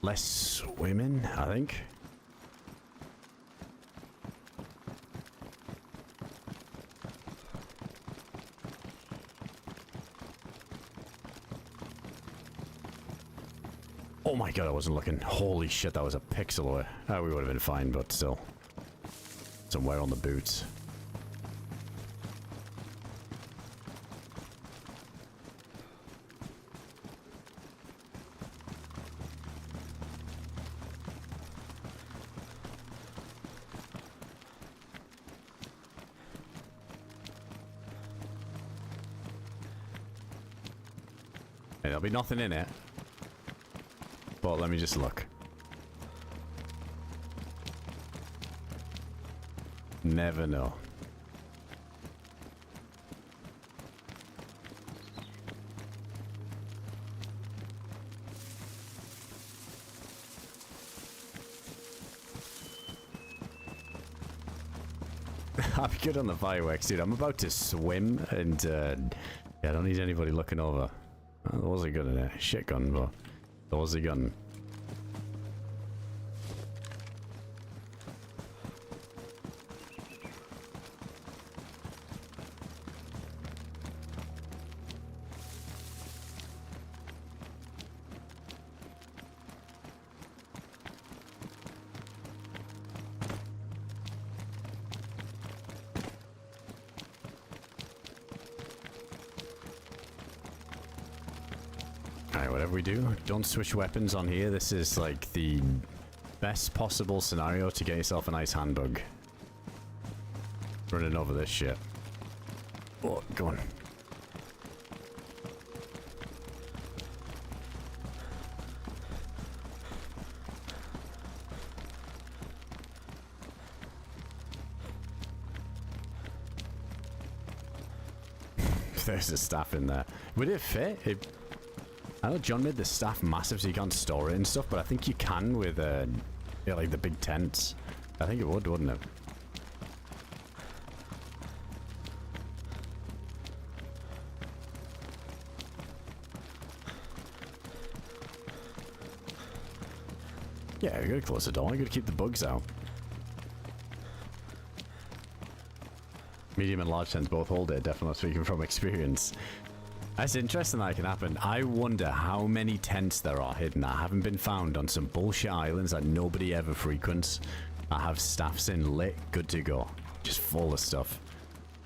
Less swimming, I think. Oh my god, I wasn't looking. Holy shit, that was a pixel away. Oh, we would have been fine, but still. Somewhere on the boots. Hey, there'll be nothing in it. But let me just look. Never know. I'm good on the fireworks, dude. I'm about to swim, and yeah, I don't need anybody looking over. There was a gun in there. Shit gun, but there was a gun. Alright, whatever we do, don't switch weapons on here. This is like the best possible scenario to get yourself a nice handbug. Running over this shit. Oh, go on. There's a staff in there. Would it fit? I know John made the staff massive so you can't store it and stuff, but I think you can with yeah, like the big tents. I think it would, wouldn't it? Yeah, you gotta close the door. You gotta keep the bugs out. Medium and large tents both hold it, definitely speaking from experience. That's interesting that can happen. I wonder how many tents there are hidden that haven't been found on some bullshit islands that nobody ever frequents. That have staffs in lit, good to go. Just full of stuff.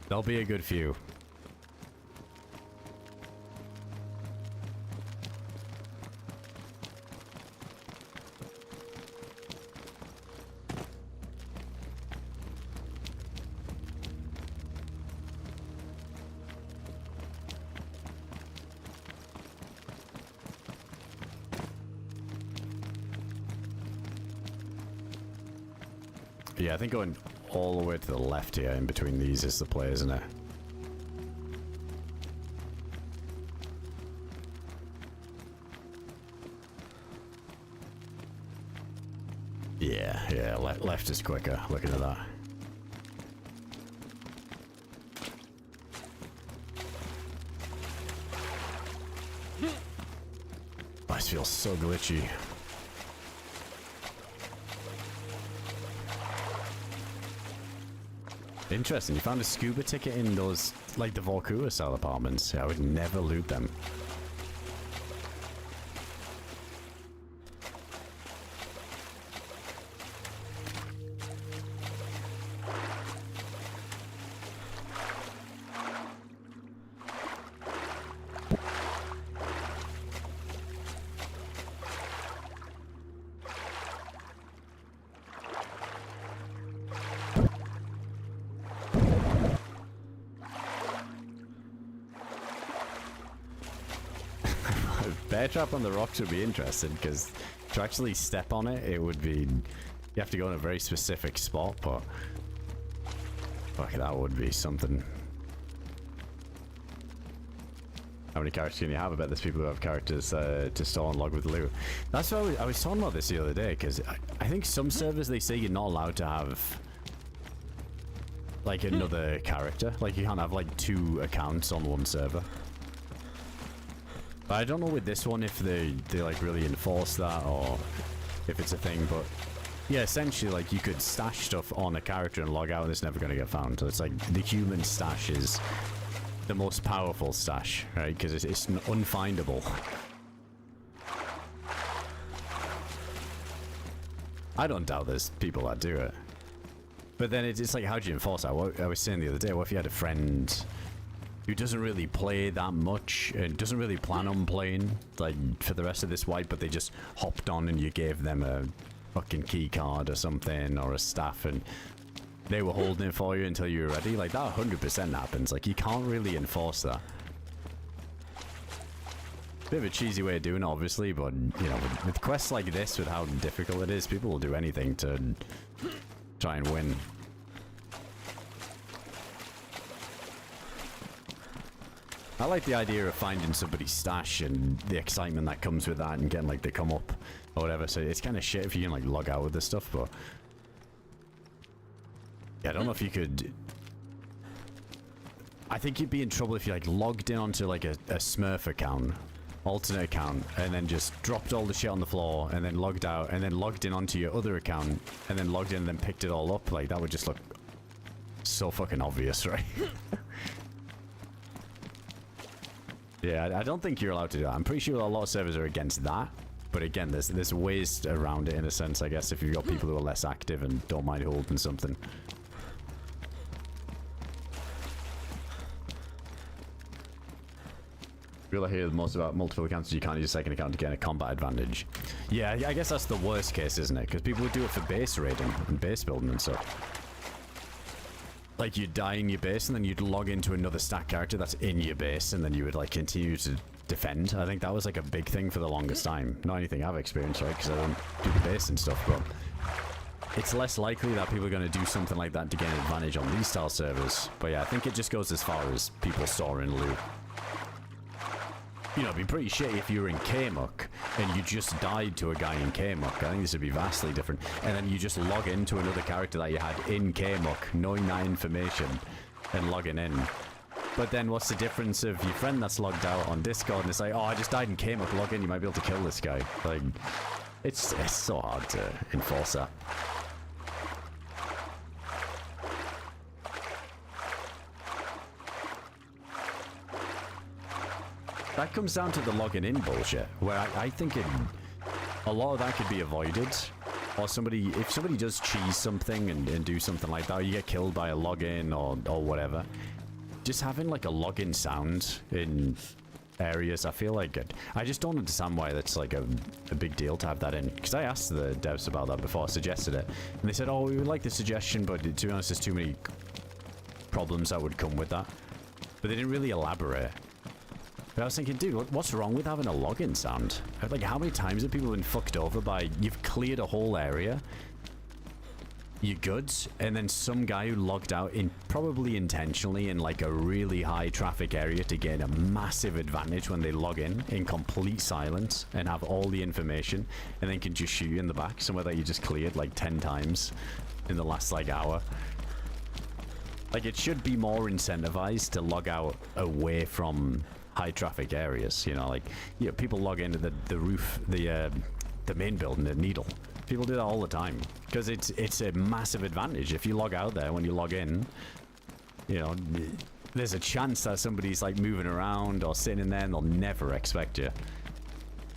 There'll be a good few. Yeah, I think going all the way to the left here in between these is the play, isn't it? Yeah, left is quicker, looking at that. This feels so glitchy. Interesting, you found a scuba ticket in those, like the Volkura style apartments. Yeah, I would never loot them. Bear trap on the rocks would be interesting because to actually step on it, it would be, you have to go in a very specific spot, but fuck, that would be something. How many characters can you have? I bet there's people who have characters to store and log with loot. That's why I was talking about this the other day, because I think some servers, they say you're not allowed to have like another character. Like you can't have like 2 accounts on one server. I don't know with this one if they like really enforce that or if it's a thing, but yeah, essentially like you could stash stuff on a character and log out and it's never going to get found. So it's like the human stash is the most powerful stash, right? Because it's unfindable. I don't doubt there's people that do it. But then it's like, how do you enforce that? What I was saying the other day, what if you had a friend who doesn't really play that much and doesn't really plan on playing like for the rest of this wipe, but they just hopped on and you gave them a fucking key card or something or a staff and they were holding it for you until you were ready? Like that 100% happens. Like you can't really enforce that. Bit of a cheesy way of doing it, obviously, but you know, with quests like this, with how difficult it is, people will do anything to try and win. I like the idea of finding somebody's stash and the excitement that comes with that and getting like the come up or whatever. So it's kind of shit if you can like log out with this stuff, but yeah, I don't know if you could. I think you'd be in trouble if you like logged in onto like a Smurf account, alternate account, and then just dropped all the shit on the floor and then logged out and then logged in onto your other account and then logged in and then picked it all up. Like that would just look so fucking obvious, right? Yeah, I don't think you're allowed to do that. I'm pretty sure a lot of servers are against that. But again, there's ways around it in a sense, I guess, if you've got people who are less active and don't mind holding something. You'll hear the most about multiple accounts. You can't use a second account to gain a combat advantage. Yeah, I guess that's the worst case, isn't it? Because people would do it for base raiding and base building and stuff. Like you'd die in your base and then you'd log into another stat character that's in your base and then you would like continue to defend. I think that was like a big thing for the longest time. Not anything I've experienced, right? Because I don't do the base and stuff, but it's less likely that people are going to do something like that to gain an advantage on these style servers. But yeah, I think it just goes as far as people storing loot. You know, it'd be pretty shitty if you were in K-Muck and you just died to a guy in K-Muck. I think this would be vastly different. And then you just log into another character that you had in K-Muck, knowing that information and logging in. But then what's the difference of your friend that's logged out on Discord and it's like, oh, I just died in K-Muck, log in, you might be able to kill this guy. Like, it's so hard to enforce that. That comes down to the logging in bullshit, where I think a lot of that could be avoided. Or if somebody does cheese something and do something like that, or you get killed by a login or whatever, just having like a login sound in areas, I feel like I just don't understand why that's like a big deal to have that in. Because I asked the devs about that before I suggested it, and they said, oh, we would like the suggestion, but to be honest, there's too many problems that would come with that. But they didn't really elaborate. But I was thinking, dude, what's wrong with having a login sound? Like, how many times have people been fucked over by, you've cleared a whole area, you're good, and then some guy who logged out in probably intentionally in like a really high traffic area to gain a massive advantage when they log in complete silence and have all the information, and then can just shoot you in the back somewhere that you just cleared like 10 times in the last like hour. Like, it should be more incentivized to log out away from high traffic areas, you know, like, you know, people log into the roof, the main building, the Needle. People do that all the time because it's a massive advantage. If you log out there when you log in, you know, there's a chance that somebody's like moving around or sitting in there and they'll never expect you.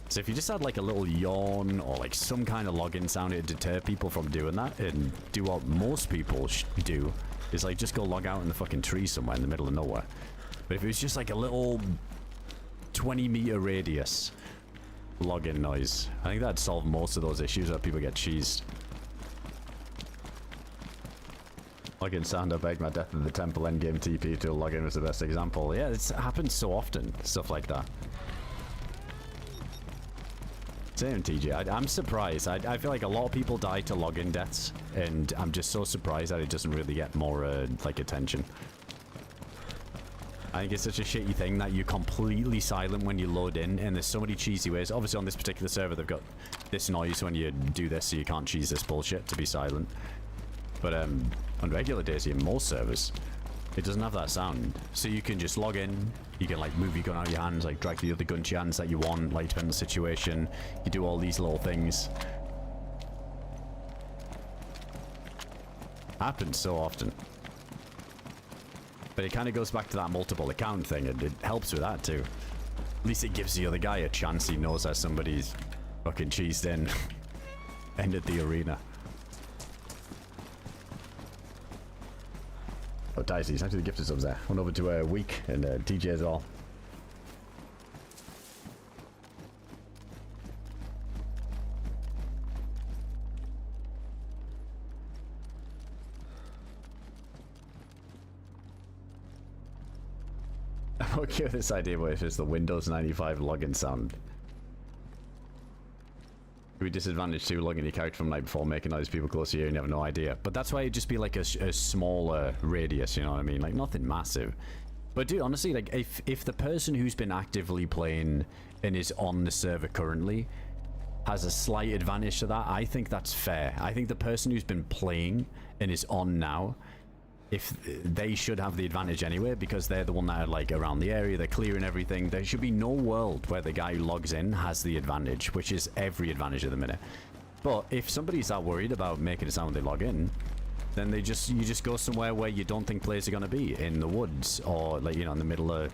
So if you just had like a little yawn or like some kind of login sound, it'd deter people from doing that and do what most people do, is like just go log out in the fucking tree somewhere in the middle of nowhere. But if it was just like a little 20-meter radius login noise, I think that'd solve most of those issues where people get cheesed. Login sound, I begged my death in the temple endgame TP to login was the best example. Yeah, it's happened so often, stuff like that. Same TJ, I'm surprised. I feel like a lot of people die to login deaths, and I'm just so surprised that it doesn't really get more like attention. I think it's such a shitty thing that you're completely silent when you load in, and there's so many cheesy ways. Obviously on this particular server they've got this noise when you do this, so you can't cheese this bullshit to be silent. But on regular days in most servers, it doesn't have that sound. So you can just log in, you can like move your gun out of your hands, like drag the other gun to your hands that you want, like depending on the situation. You do all these little things. Happens so often. But it kind of goes back to that multiple account thing, and it helps with that too. At least it gives the other guy a chance. He knows that somebody's fucking cheesed in. Ended the arena. but DayZ, thanks for the gifted subs there. Went over to Week and TJ as well. I'm okay with this idea, but if it's the Windows 95 login sound. We disadvantage too, logging your character from Nightfall, making noise people close to you and you have no idea. But that's why it'd just be like a smaller radius, you know what I mean? Like nothing massive. But dude, honestly, like if the person who's been actively playing and is on the server currently has a slight advantage to that, I think that's fair. I think the person who's been playing and is on now, if they should have the advantage anyway, because they're the one that are like around the area, they're clearing everything. There should be no world where the guy who logs in has the advantage, which is every advantage at the minute. But if somebody's that worried about making it sound when they log in, then you just go somewhere where you don't think players are going to be, in the woods, or like, you know, in the middle of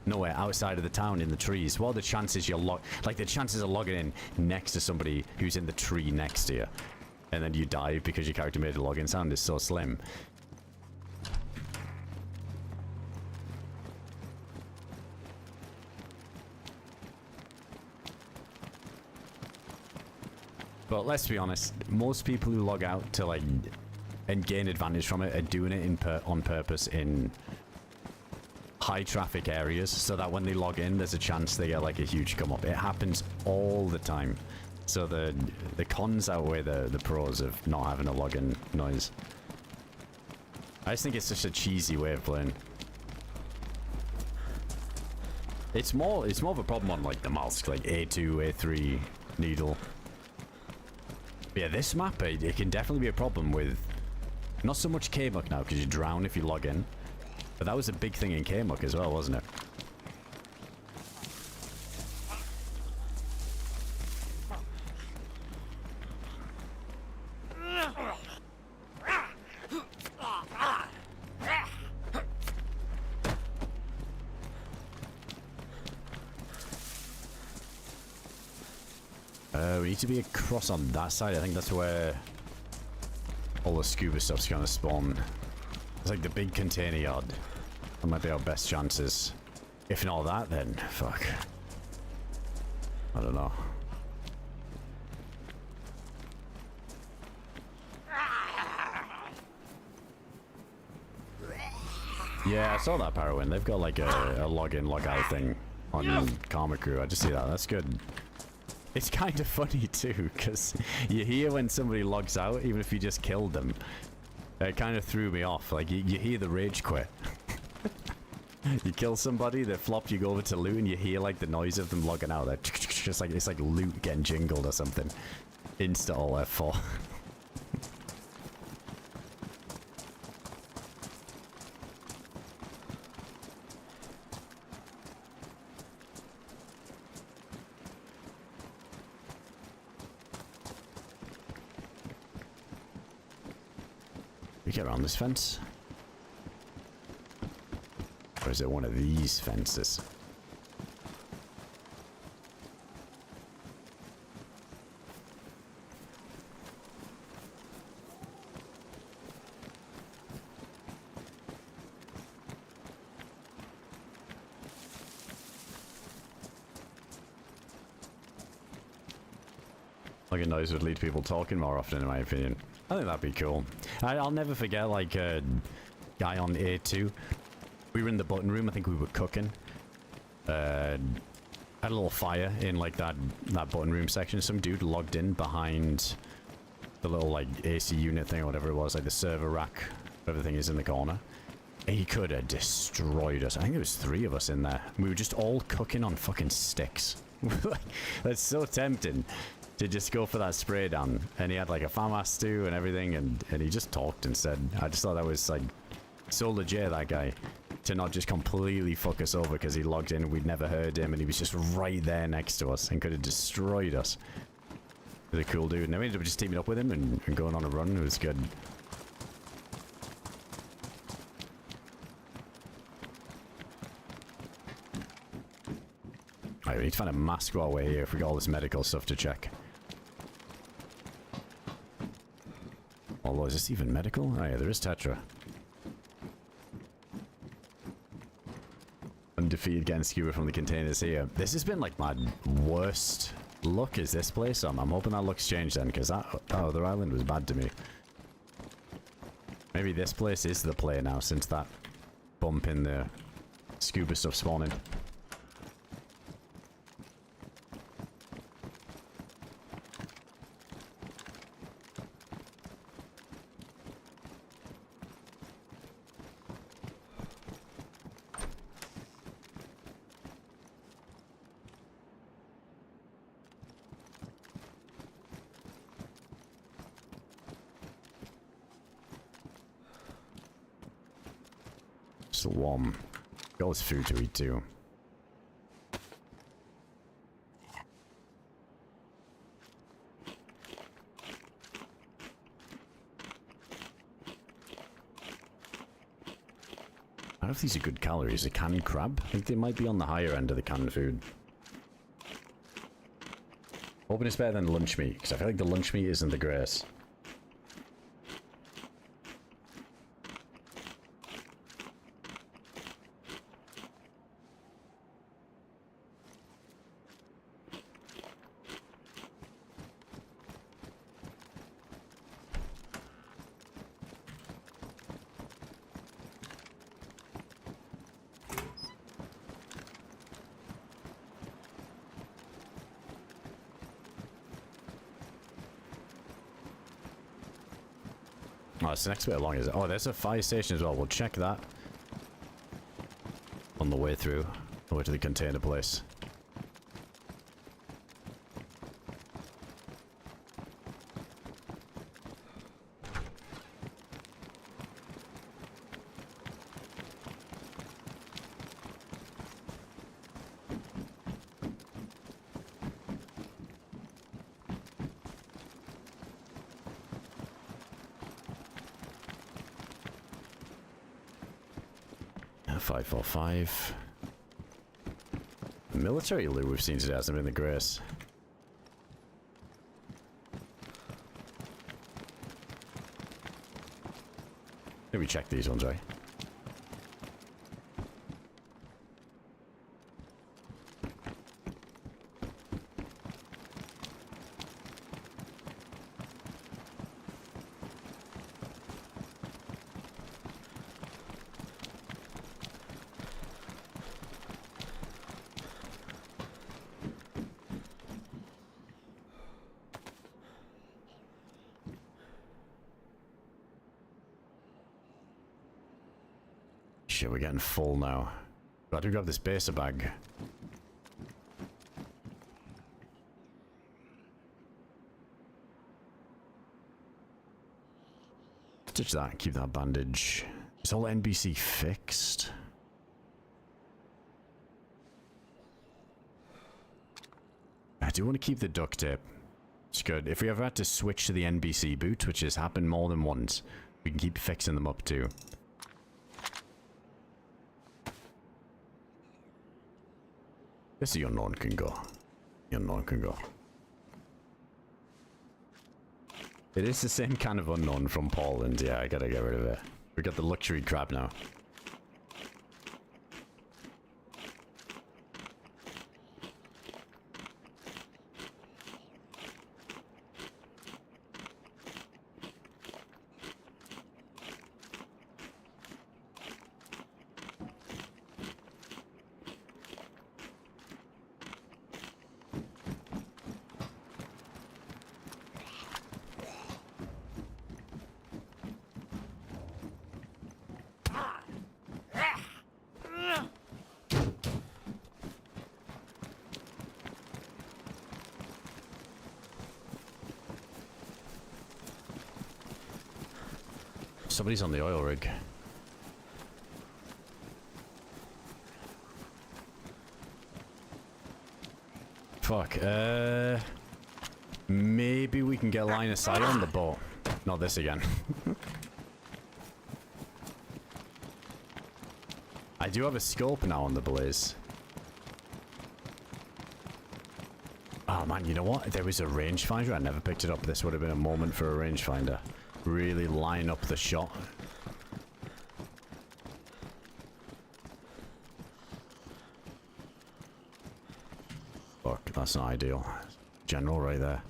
nowhere, outside of the town, in the trees. What are the chances the chances of logging in next to somebody who's in the tree next to you, and then you die because your character made a login sound is so slim. But let's be honest, most people who log out to like and gain advantage from it are doing it on purpose in high traffic areas, so that when they log in, there's a chance they get like a huge come up. It happens all the time. So the cons outweigh the pros of not having a login noise. I just think it's just a cheesy way of playing. It's more of a problem on like the Namalsk, like A2, A3, Needle. Yeah, this map, it can definitely be a problem with not so much K-Muck now, because you drown if you log in. But that was a big thing in K-Muck as well, wasn't it? We need to be across on that side. I think that's where all the scuba stuff's gonna spawn. It's like the big container yard. That might be our best chances. If not that, then fuck. I don't know. Yeah, I saw that Parowin. They've got like a log-in, log-out thing on Karma Crew. I just see that. That's good. It's kind of funny too, because you hear when somebody logs out, even if you just killed them. It kind of threw me off. Like, you hear the rage quit. You kill somebody, they flop, you go over to loot, and you hear like the noise of them logging out. It's like loot getting jingled or something. Insta all F4. We get around this fence? Or is it one of these fences? Like a noise would lead to people talking more often, in my opinion. I think that'd be cool. I'll never forget, like, a guy on A2. We were in the button room, I think we were cooking. Had a little fire in, like, that button room section. Some dude logged in behind the little, like, AC unit thing or whatever it was, like the server rack. Everything is in the corner. He could have destroyed us. I think there was 3 of us in there. We were just all cooking on fucking sticks. That's so tempting to just go for that spray down. And he had like a FAMAS stew and everything, and he just talked and said, I just thought that was like so legit, that guy, to not just completely fuck us over because he logged in and we'd never heard him, and he was just right there next to us and could have destroyed us. He was a cool dude, and we ended up just teaming up with him and going on a run. It was good. Alright, we need to find a mask while we're here if we got all this medical stuff to check. Although, is this even medical? Oh yeah, there is Tetra. undefeated getting skewered from the containers here. This has been like my worst luck is this place. So I'm hoping that luck's changed then, because that other island was bad to me. Maybe this place is the play now since that bump in the scuba stuff spawning. Warm. Got his food to eat too. I don't know if these are good calories. A canned crab? I think they might be on the higher end of the canned food. Hoping it's better than lunch meat, because I feel like the lunch meat isn't the greatest. Oh, it's the next bit along, is it? Oh, there's a fire station as well. We'll check that on the way through, the way to the container place. Yeah, 545. The military loot we've seen today hasn't been the greatest. Maybe check these ones, right? Shit, we're getting full now. Got to grab this baser bag. Stitch that, keep that bandage. Is all NBC fixed? I do want to keep the duct tape. It's good. If we ever had to switch to the NBC boot, which has happened more than once, we can keep fixing them up too. Guess the unknown can go. The unknown can go. It is the same kind of unknown from Poland. Yeah, I gotta get rid of it. We got the luxury crab now. Somebody's on the oil rig. Fuck, maybe we can get line of sight on the boat. Not this again. I do have a scope now on the Blaze. Oh man, you know what? There was a rangefinder. I never picked it up. This would have been a moment for a rangefinder. Really line up the shot. That's not ideal. General right there.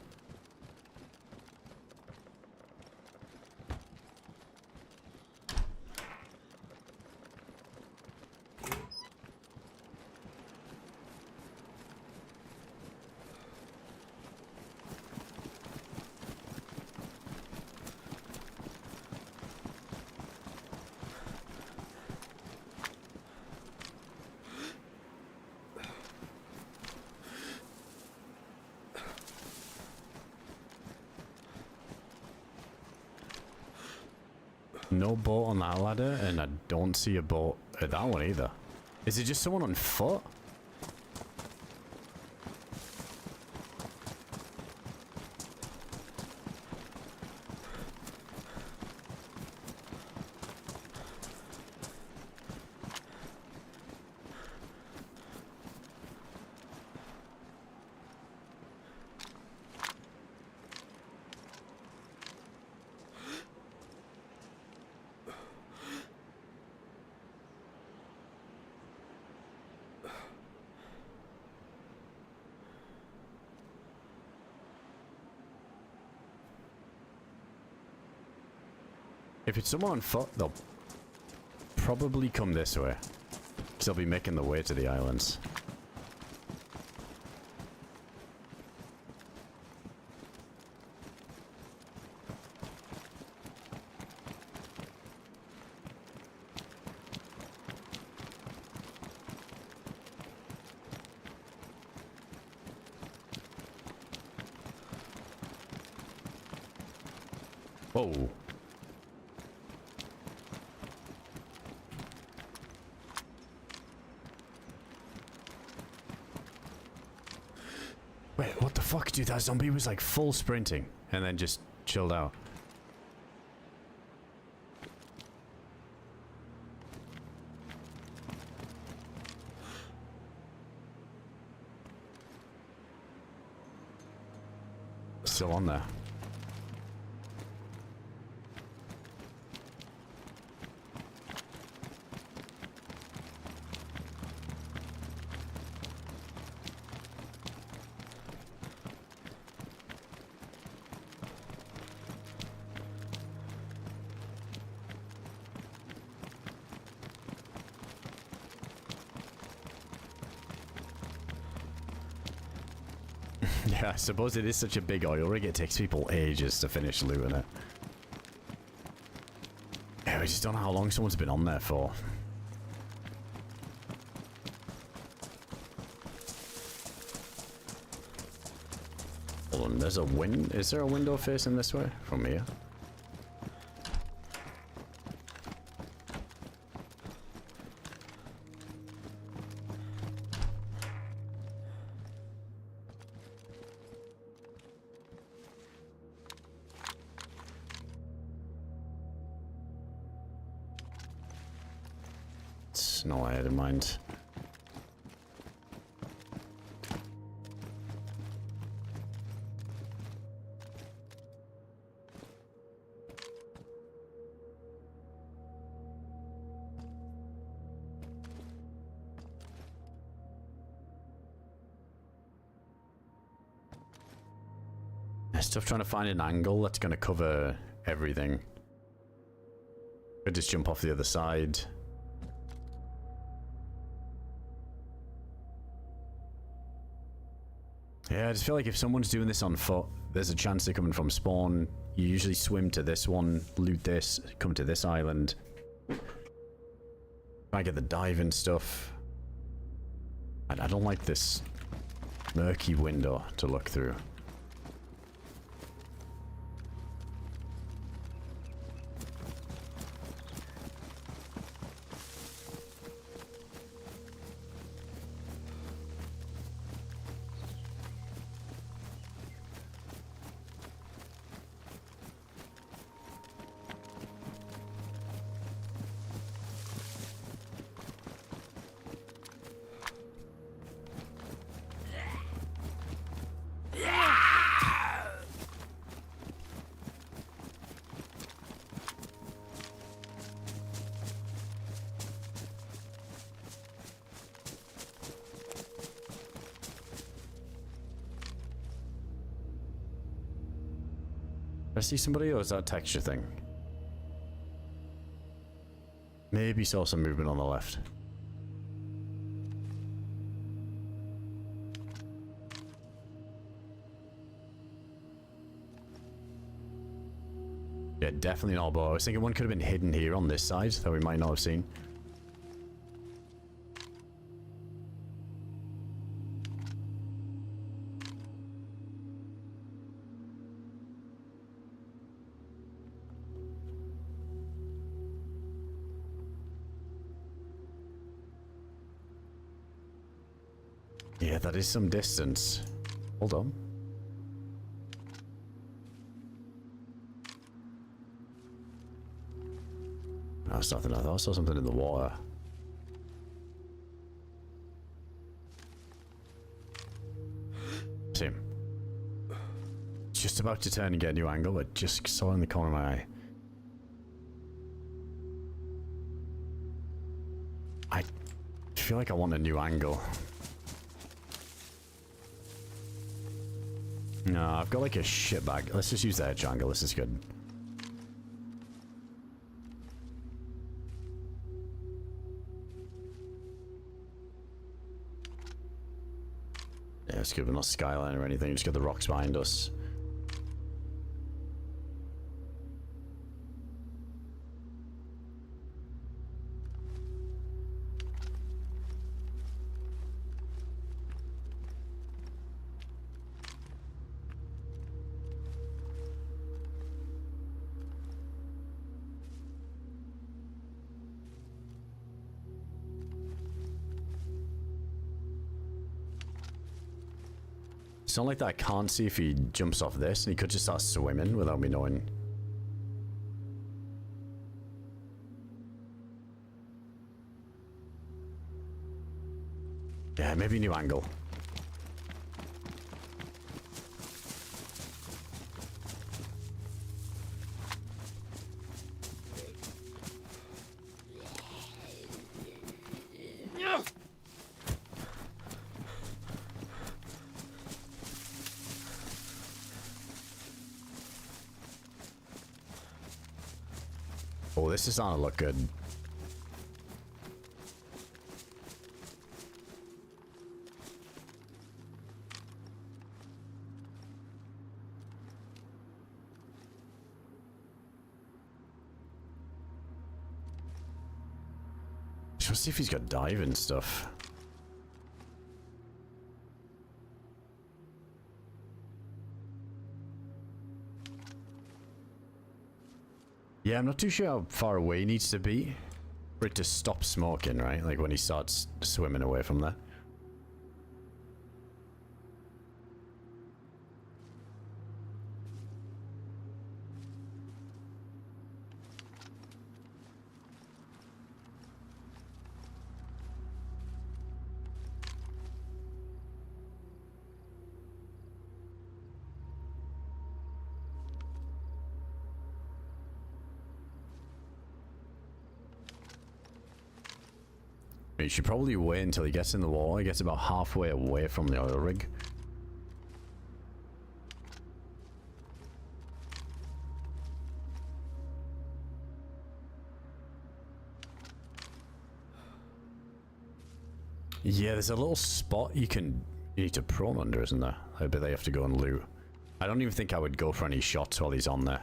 No boat on that ladder, and I don't see a boat at that one either. Is it just someone on foot? If it's someone on foot, they'll probably come this way. Because they'll be making the way to the islands. Whoa. Wait, what the fuck, dude? That zombie was like full sprinting and then just chilled out. Still on there. Yeah, I suppose it is such a big oil rig, it takes people ages to finish looting it. Yeah, we just don't know how long someone's been on there for. Hold on, there's a is there a window facing this way? From here? No, I had in mind. It's tough trying to find an angle that's going to cover everything. Could just jump off the other side. Yeah, I just feel like if someone's doing this on foot, there's a chance they're coming from spawn. You usually swim to this one, loot this, come to this island. I get the diving stuff. I don't like this murky window to look through. I see somebody, or is that a texture thing? Maybe saw some movement on the left. Yeah, definitely not a bow. I was thinking one could have been hidden here on this side that we might not have seen. Yeah, that is some distance. Hold on. No, it's nothing. I thought I saw something in the water. See him. Just about to turn and get a new angle, but just saw in the corner of my eye. I feel like I want a new angle. No, I've got like a shit bag. Let's just use the edge angle. This is good. Yeah, it's good. We're not skyline or anything. Just got the rocks behind us. It's not like that. I can't see if he jumps off this, and he could just start swimming without me knowing. Yeah, maybe a new angle. Oh, this is starting to look good. Let's see if he's got diving stuff. Yeah, I'm not too sure how far away he needs to be for it to stop smoking, right? Like when he starts swimming away from there. You should probably wait until he gets in the water. He gets about halfway away from the oil rig. Yeah, there's a little spot you need to prone under, isn't there? I bet they have to go and loot. I don't even think I would go for any shots while he's on there.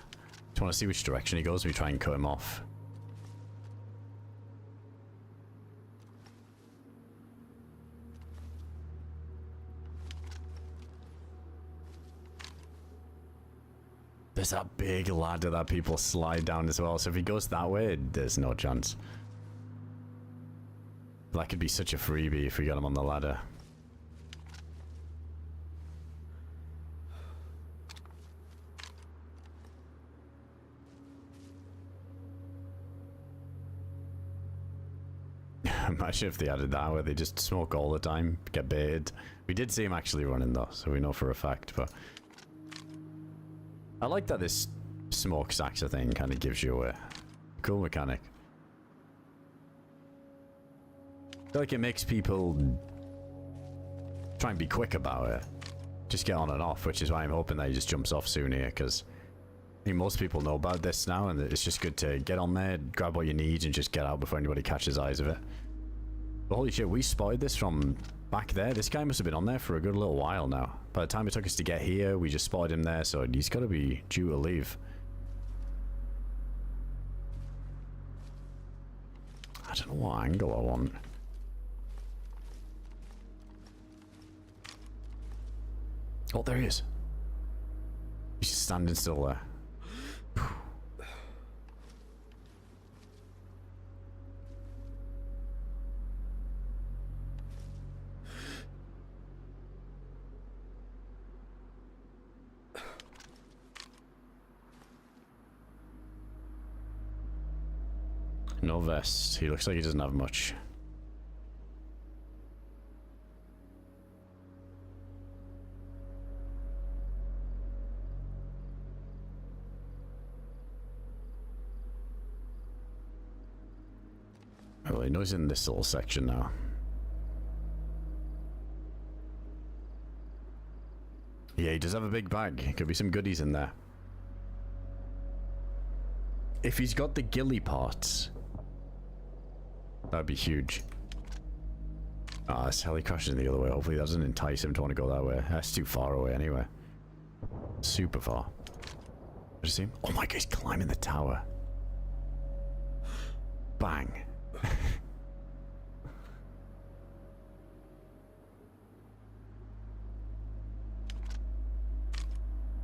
Just want to see which direction he goes. We try and cut him off. There's that big ladder that people slide down as well, so if he goes that way, there's no chance. That could be such a freebie if we got him on the ladder. Imagine if they added that where they just smoke all the time, get baited. We did see him actually running though, so we know for a fact, but I like that this smoke saxer thing kind of gives you a cool mechanic. I feel like it makes people try and be quick about it. Just get on and off, which is why I'm hoping that he just jumps off soon here, because I think most people know about this now, and it's just good to get on there, grab what you need, and just get out before anybody catches eyes of it. But holy shit, we spotted this from back there. This guy must have been on there for a good little while now. By the time it took us to get here, we just spotted him there, so he's got to be due to leave. I don't know what angle I want. Oh, there he is. He's just standing still there. No vest. He looks like he doesn't have much. Well, he knows in this little section now. Yeah, he does have a big bag. Could be some goodies in there. If he's got the gillie parts, that'd be huge. Ah, this helicopter's the other way. Hopefully that doesn't entice him to want to go that way. That's too far away anyway. Super far. Did you see him? Oh my god, he's climbing the tower. Bang.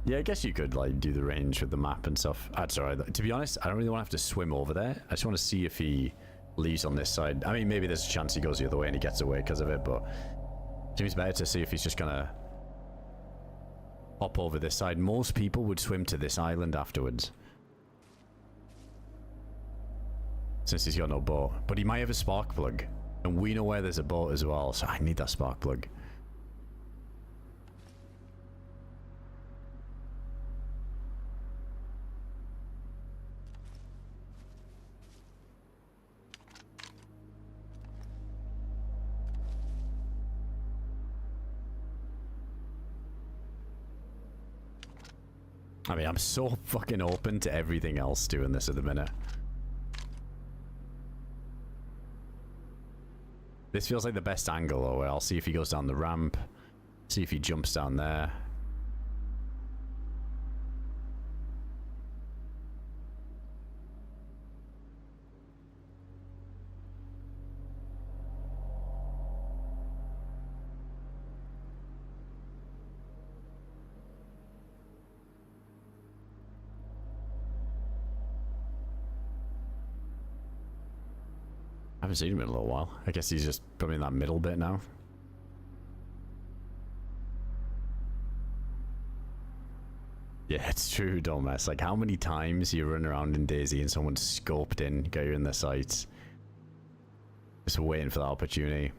Yeah, I guess you could like do the range with the map and stuff. That's alright. To be honest, I don't really want to have to swim over there. I just want to see if he leaves on this side. I mean, maybe there's a chance he goes the other way and he gets away because of it, but it seems better to see if he's just gonna hop over this side. Most people would swim to this island afterwards, since he's got no boat. But he might have a spark plug, and we know where there's a boat as well, so I need that spark plug. I mean, I'm so fucking open to everything else doing this at the minute. This feels like the best angle, though, where I'll see if he goes down the ramp, see if he jumps down there. I haven't seen him in a little while. I guess he's just probably in that middle bit now. Yeah, it's true, don't mess. Like, how many times you run around in DayZ and someone's scoped in, got you in their sights, just waiting for that opportunity.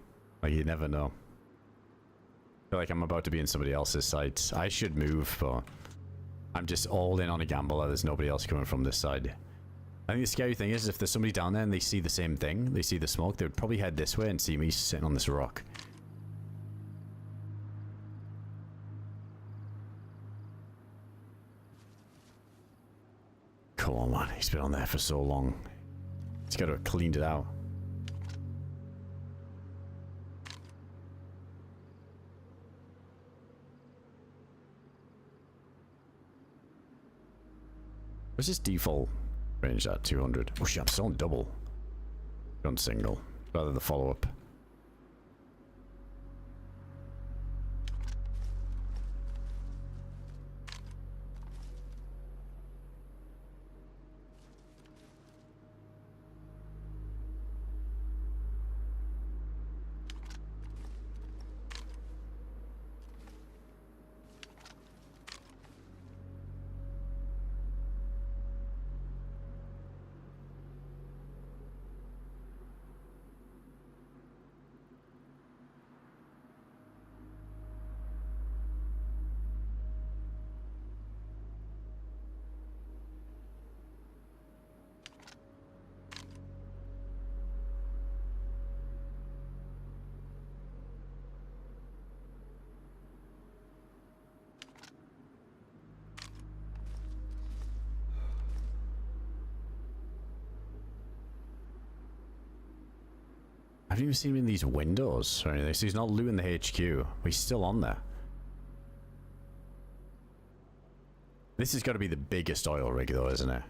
Like, you never know. I feel like I'm about to be in somebody else's sights. I should move, but I'm just all in on a gamble that there's nobody else coming from this side. I think the scary thing is if there's somebody down there and they see the same thing, they see the smoke, they would probably head this way and see me sitting on this rock. Come on, man. He's been on there for so long. He's got to have cleaned it out. What's his default range at? 200. Oh shit, I'm still on double. On single. Rather the follow-up. I haven't even seen him in these windows or anything, so he's not looting the HQ. But he's still on there. This has got to be the biggest oil rig though, isn't it?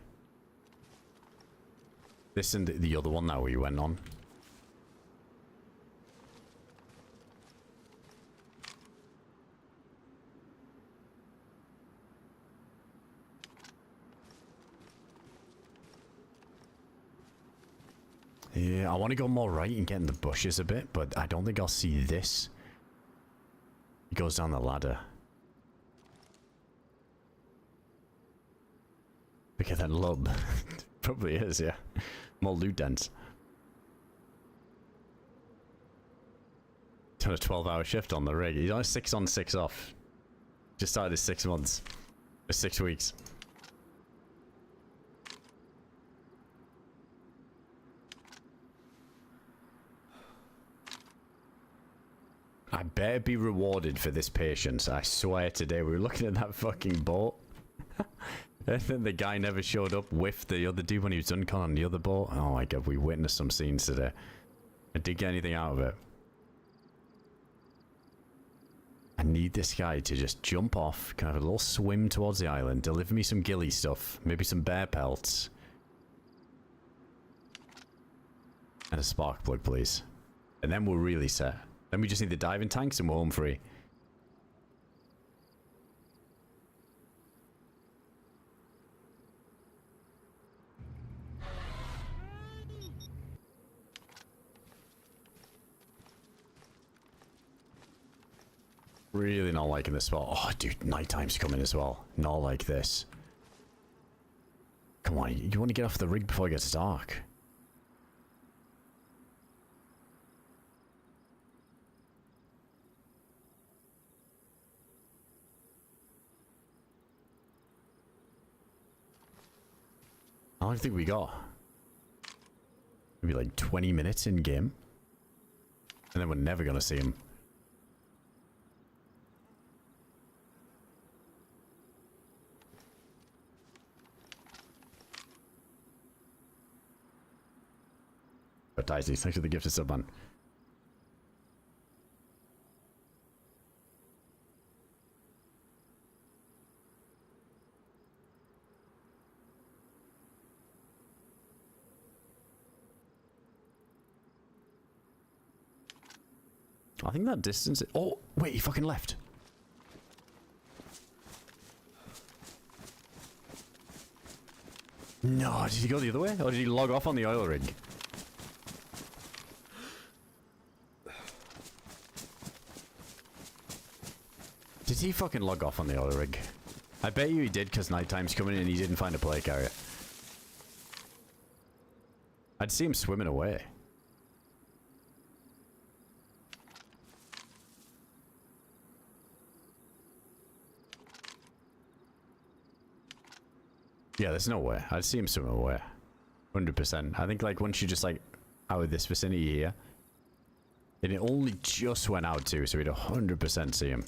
This and the other one now we went on. Yeah, I want to go more right and get in the bushes a bit, but I don't think I'll see this. He goes down the ladder. Look at that lub. Probably is, yeah. More loot dents. Done a 12-hour shift on the rig. He's on a 6 on 6 off. Just started his 6 months. Or 6 weeks. I better be rewarded for this patience. I swear today we were looking at that fucking boat. And then the guy never showed up with the other dude when he was done on the other boat. Oh my god, we witnessed some scenes today. I didn't get anything out of it. I need this guy to just jump off, kind of a little swim towards the island, deliver me some gillie stuff, maybe some bear pelts. And a spark plug, please. And then we're really set. Then we just need the diving tanks and we're home free. Really not liking this spot. Oh, dude, nighttime's coming as well. Not like this. Come on, you want to get off the rig before it gets dark. How long do you think we got? Maybe like 20 minutes in game. And then we're never gonna see him. But DayZ, thanks for the gift of sub, man. I think that distance... Oh, wait, he fucking left. No, did he go the other way? Or did he log off on the oil rig? Did he fucking log off on the oil rig? I bet you he did because nighttime's coming in and he didn't find a play carrier. I'd see him swimming away. Yeah, there's no way. I'd see him swimming away. 100%. I think like once you just like out of this vicinity here. And it only just went out too, so we'd 100% see him.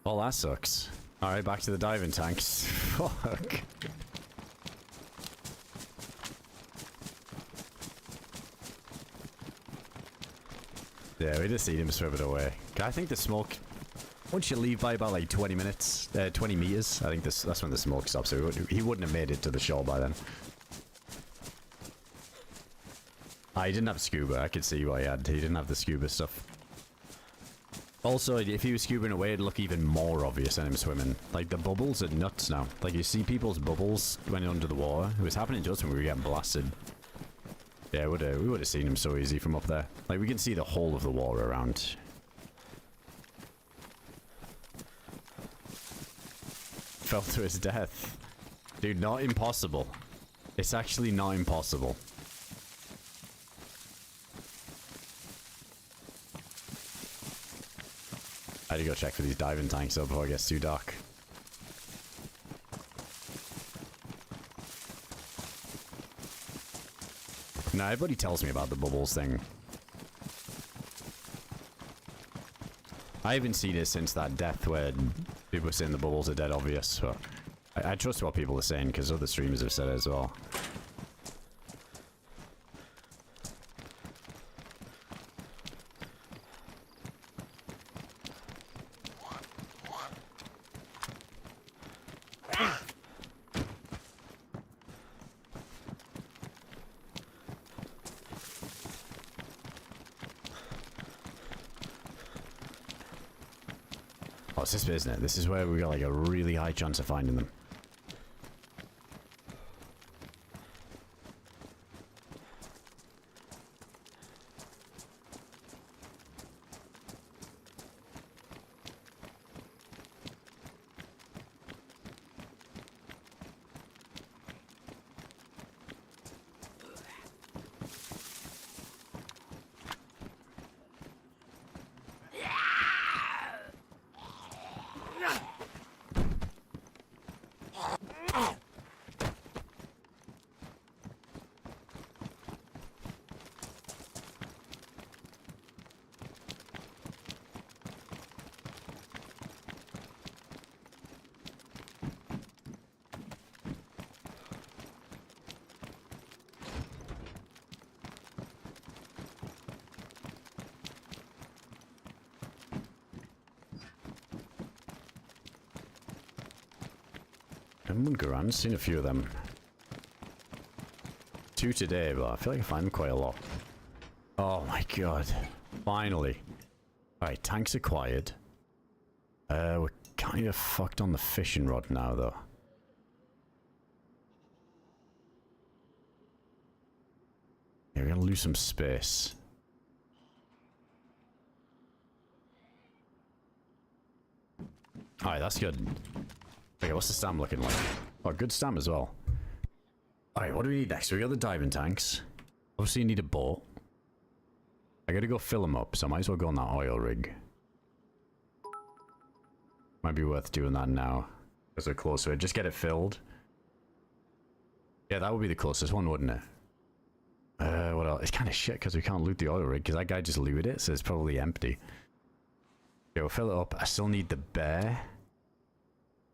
Well, that sucks. Alright, back to the diving tanks. Fuck. Yeah, we just see him swimming away. I think the smoke... Once you leave by about like 20 minutes, 20 meters, I think that's when the smoke stops. So he wouldn't have made it to the shore by then. Ah, he didn't have scuba. I could see what he had. He didn't have the scuba stuff. Also, if he was scubaing away, it'd look even more obvious than him swimming. Like, the bubbles are nuts now. Like, you see people's bubbles when under the water. It was happening to us when we were getting blasted. Yeah, we would have seen him so easy from up there. Like, we can see the whole of the water around. Fell to his death. Dude, not impossible. It's actually not impossible. I had to go check for these diving tanks though before it gets too dark. know, everybody tells me about the bubbles thing. I haven't seen it since that death where people were saying the bubbles are dead obvious, so I trust what people are saying because other streamers have said it as well. Oh, it's this bit, isn't it? This is where we got like a really high chance of finding them. I've seen a few of them. 2 today, but I feel like I find them quite a lot. Oh my god. Finally. Alright, tanks acquired. We're kind of fucked on the fishing rod now, though. Yeah, we're gonna lose some space. Alright, that's good. Okay, what's the stam looking like? Oh, good stam as well. Alright, what do we need next? We got the diving tanks. Obviously, you need a boat. I gotta go fill them up, so I might as well go on that oil rig. Might be worth doing that now. Because we're close to it. Just get it filled. Yeah, that would be the closest one, wouldn't it? What else? It's kind of shit because we can't loot the oil rig because that guy just looted it, so it's probably empty. Okay, we'll fill it up. I still need the bear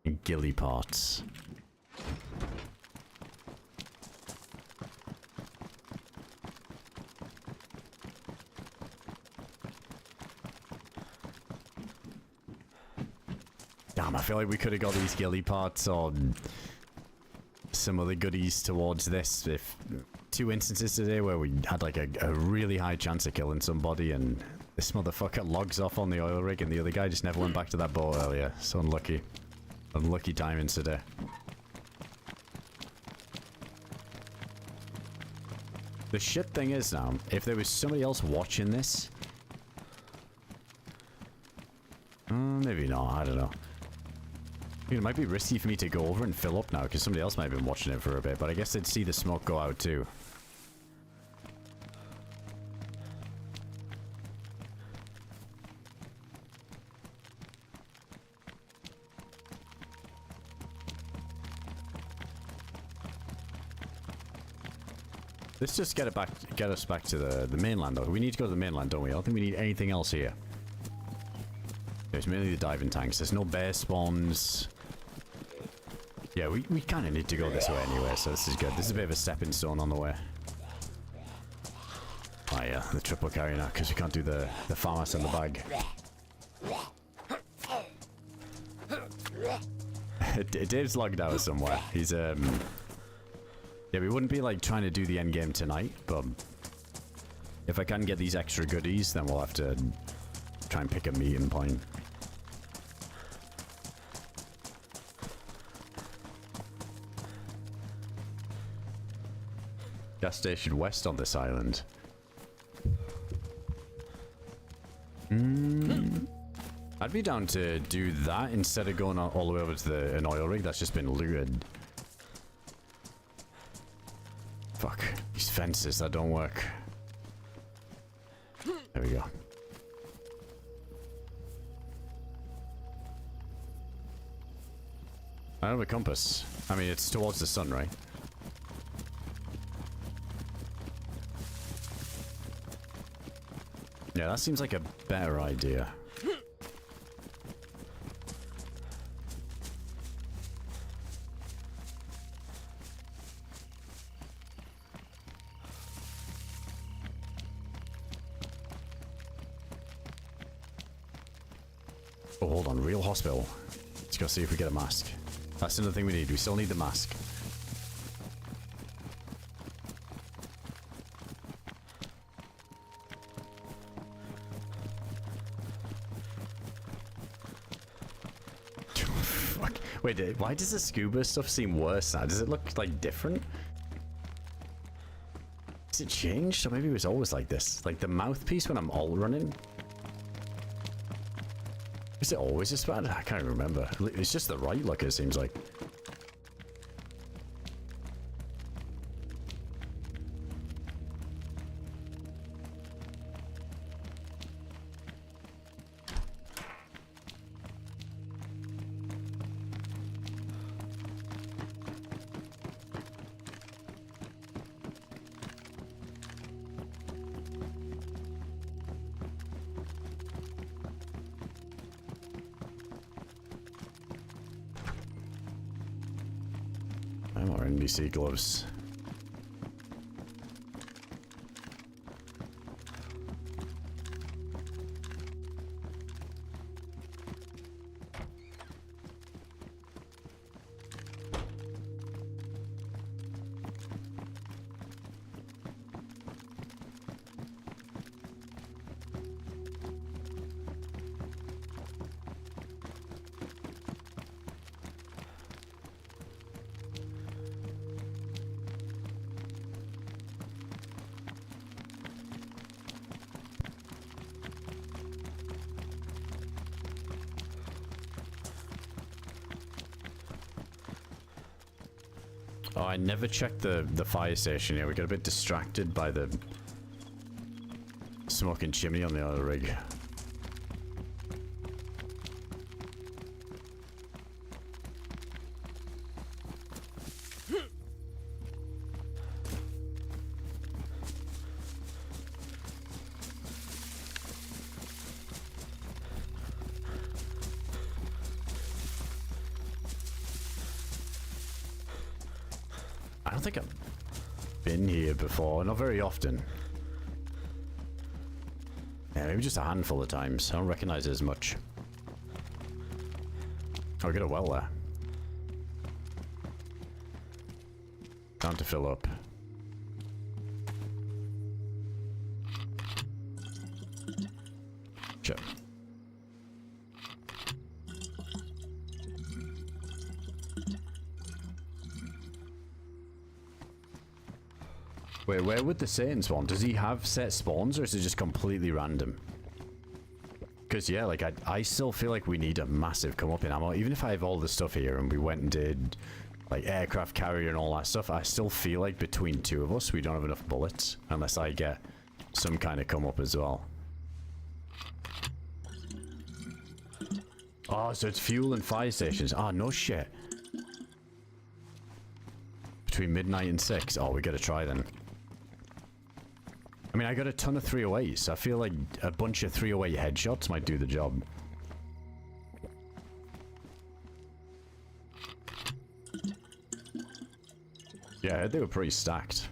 and gillie parts. Damn, I feel like we could have got these gillie parts or some other goodies towards this. If 2 instances today where we had like a really high chance of killing somebody and this motherfucker logs off on the oil rig and the other guy just never went back to that boat earlier. So unlucky. Unlucky timings today. The shit thing is now, if there was somebody else watching this... maybe not, I don't know. It might be risky for me to go over and fill up now because somebody else might have been watching it for a bit, but I guess they'd see the smoke go out too. Let's just get us back to the mainland though. We need to go to the mainland, don't we? I don't think we need anything else here. It's mainly the diving tanks. There's no bear spawns. Yeah, we kind of need to go this way anyway, so this is good. This is a bit of a stepping stone on the way. Oh yeah, the triple carry now, because we can't do the farmhouse in the bag. Dave's logged out somewhere. He's, yeah, we wouldn't be, like, trying to do the endgame tonight, but if I can get these extra goodies, then we'll have to try and pick a meeting point. Gas station west on this island. I'd be down to do that instead of going all the way over to an oil rig that's just been looted. Fuck. These fences that don't work. There we go. I don't have a compass. I mean, it's towards the sun, right? Yeah, that seems like a better idea. Oh, hold on. Real hospital. Let's go see if we get a mask. That's another thing we need. We still need the mask. Fuck. Wait, why does the scuba stuff seem worse now? Does it look, like, different? Has it changed? Or maybe it was always like this? Like, the mouthpiece when I'm all running? Is it always this bad? I can't remember. It's just the right look, it seems like. More NBC gloves. Oh, I never checked the fire station here. We got a bit distracted by the smoking chimney on the other rig. I don't think I've been here before, not very often. Yeah, maybe just a handful of times. I don't recognize it as much. Oh, we got a well there. Time to fill up. Sure. Wait, where would the Satan spawn? Does he have set spawns or is it just completely random? Because, yeah, like, I still feel like we need a massive come up in ammo. Even if I have all the stuff here and we went and did, like, aircraft carrier and all that stuff, I still feel like between two of us, we don't have enough bullets. Unless I get some kind of come up as well. Oh, so it's fuel and fire stations. Oh, no shit. Between midnight and 6. Oh, we gotta try then. I mean, I got a ton of 308s. I feel like a bunch of 308 headshots might do the job. Yeah, they were pretty stacked.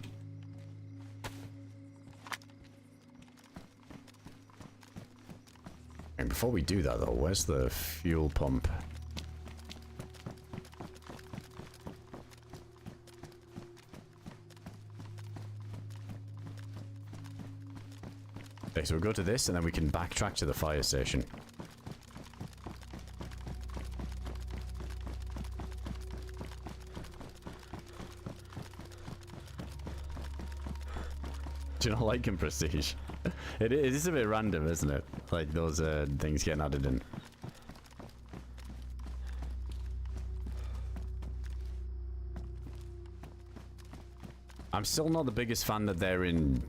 And before we do that though, where's the fuel pump? Okay, so we'll go to this and then we can backtrack to the fire station. Do you not like in Prestige? It is a bit random, isn't it? Like those things getting added in. I'm still not the biggest fan that they're in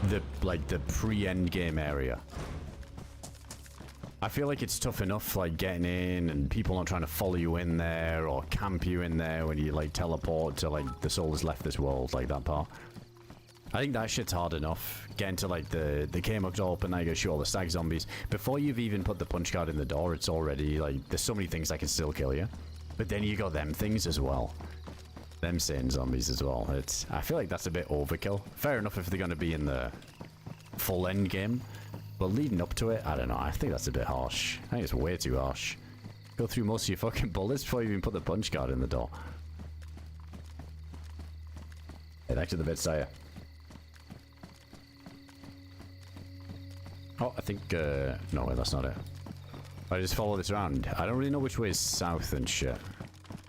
the pre-endgame area. I feel like it's tough enough like getting in and people not trying to follow you in there or camp you in there when you like teleport to like the soul has left this world, like that part. I think that shit's hard enough. Getting to like the K-Mug door open, now you gotta shoot all the stag zombies. Before you've even put the punch card in the door, it's already like, there's so many things that can still kill you. But then you got them things as well. Them sane zombies as well. I feel like that's a bit overkill. Fair enough if they're gonna be in the full end game. But leading up to it, I don't know. I think that's a bit harsh. I think it's way too harsh. Go through most of your fucking bullets before you even put the punch card in the door. Hey, back to the bit, sire. Oh, I think, no, wait, that's not it. I just follow this around. I don't really know which way is south and shit.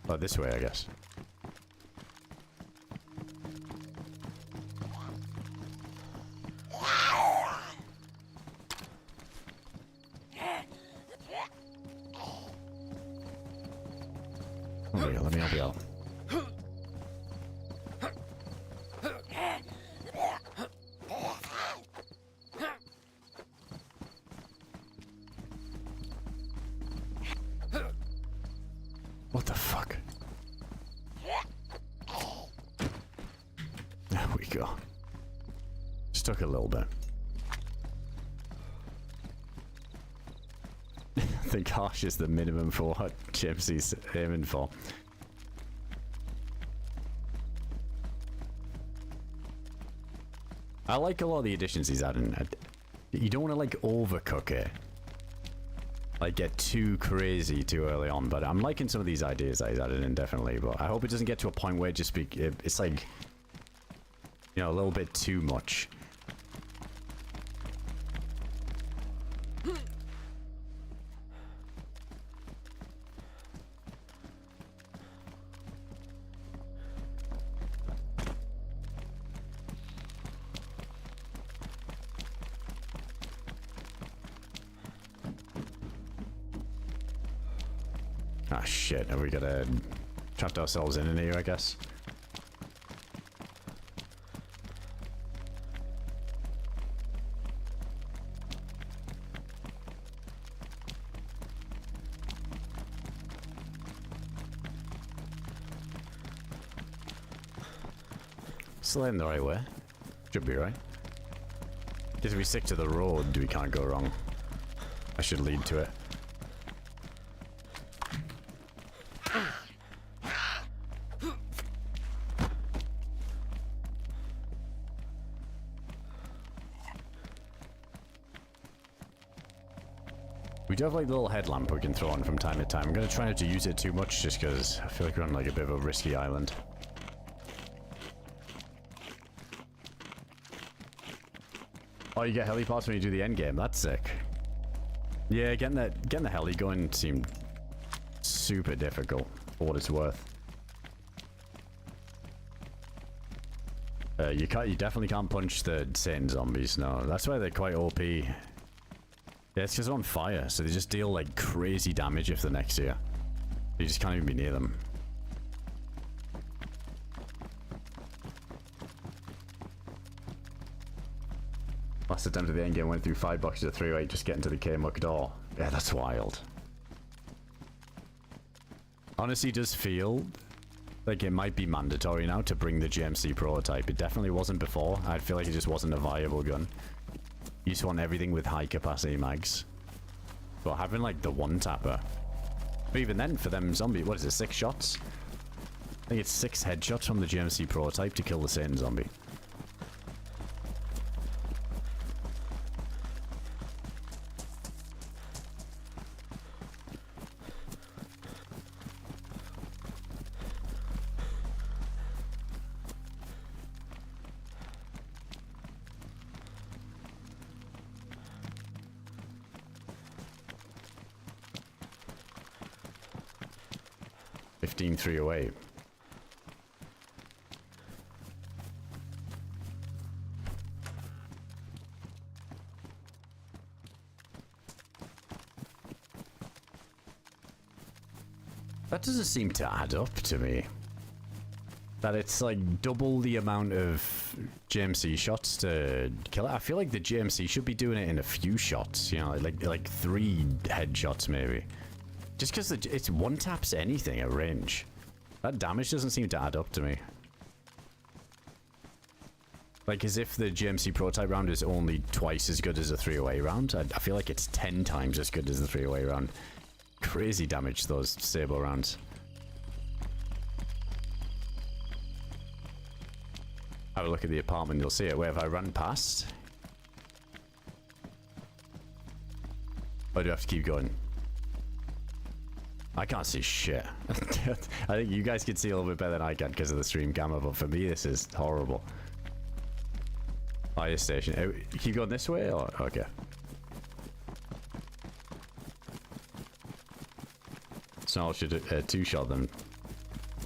Oh, this way, I guess. Oh, yeah, let me help you out. What the fuck? There we go. Stuck a little bit. I think harsh is the minimum for what Gypsy's aiming for. I like a lot of the additions he's adding. You don't want to like overcook it. Like get too crazy too early on, but I'm liking some of these ideas that he's added in, definitely. But I hope it doesn't get to a point where it just it's like, you know, a little bit too much. Ah, shit. Have we gotta trapped ourselves in here, I guess? Still heading the right way. Should be right. Because if we stick to the road, we can't go wrong. I should lead to it. We do have like a little headlamp we can throw on from time to time. I'm going to try not to use it too much just because I feel like we're on like a bit of a risky island. Oh, you get helipods when you do the end game. That's sick. Yeah, getting the heli going seemed super difficult for what it's worth. You definitely can't punch the Satan zombies. No, that's why they're quite OP. Yeah, it's because they're on fire, so they just deal like crazy damage if they're next to you. You just can't even be near them. Last attempt at the endgame went through 5 boxes of 308 just getting to the K-Muck door. Yeah, that's wild. Honestly, does feel like it might be mandatory now to bring the GMC prototype. It definitely wasn't before. I feel like it just wasn't a viable gun. You just want everything with high capacity mags. But having like the one tapper. But even then for them zombie, what is it, 6 shots? I think it's 6 headshots from the GMC prototype to kill the Satan zombie. .308. That doesn't seem to add up to me. That it's like double the amount of GMC shots to kill it. I feel like the GMC should be doing it in a few shots, you know, like 3 headshots maybe. Just because it's one taps anything at range. That damage doesn't seem to add up to me. Like, as if the GMC prototype round is only twice as good as a 308 round. I feel like it's 10 times as good as the 308 round. Crazy damage, those Sable rounds. Have a look at the apartment, you'll see it. Where if I run past? Or do I have to keep going? I can't see shit. I think you guys can see a little bit better than I can because of the stream camera, but for me this is horrible. Fire station. Keep going this way or okay. Snow Owl should two-shot them.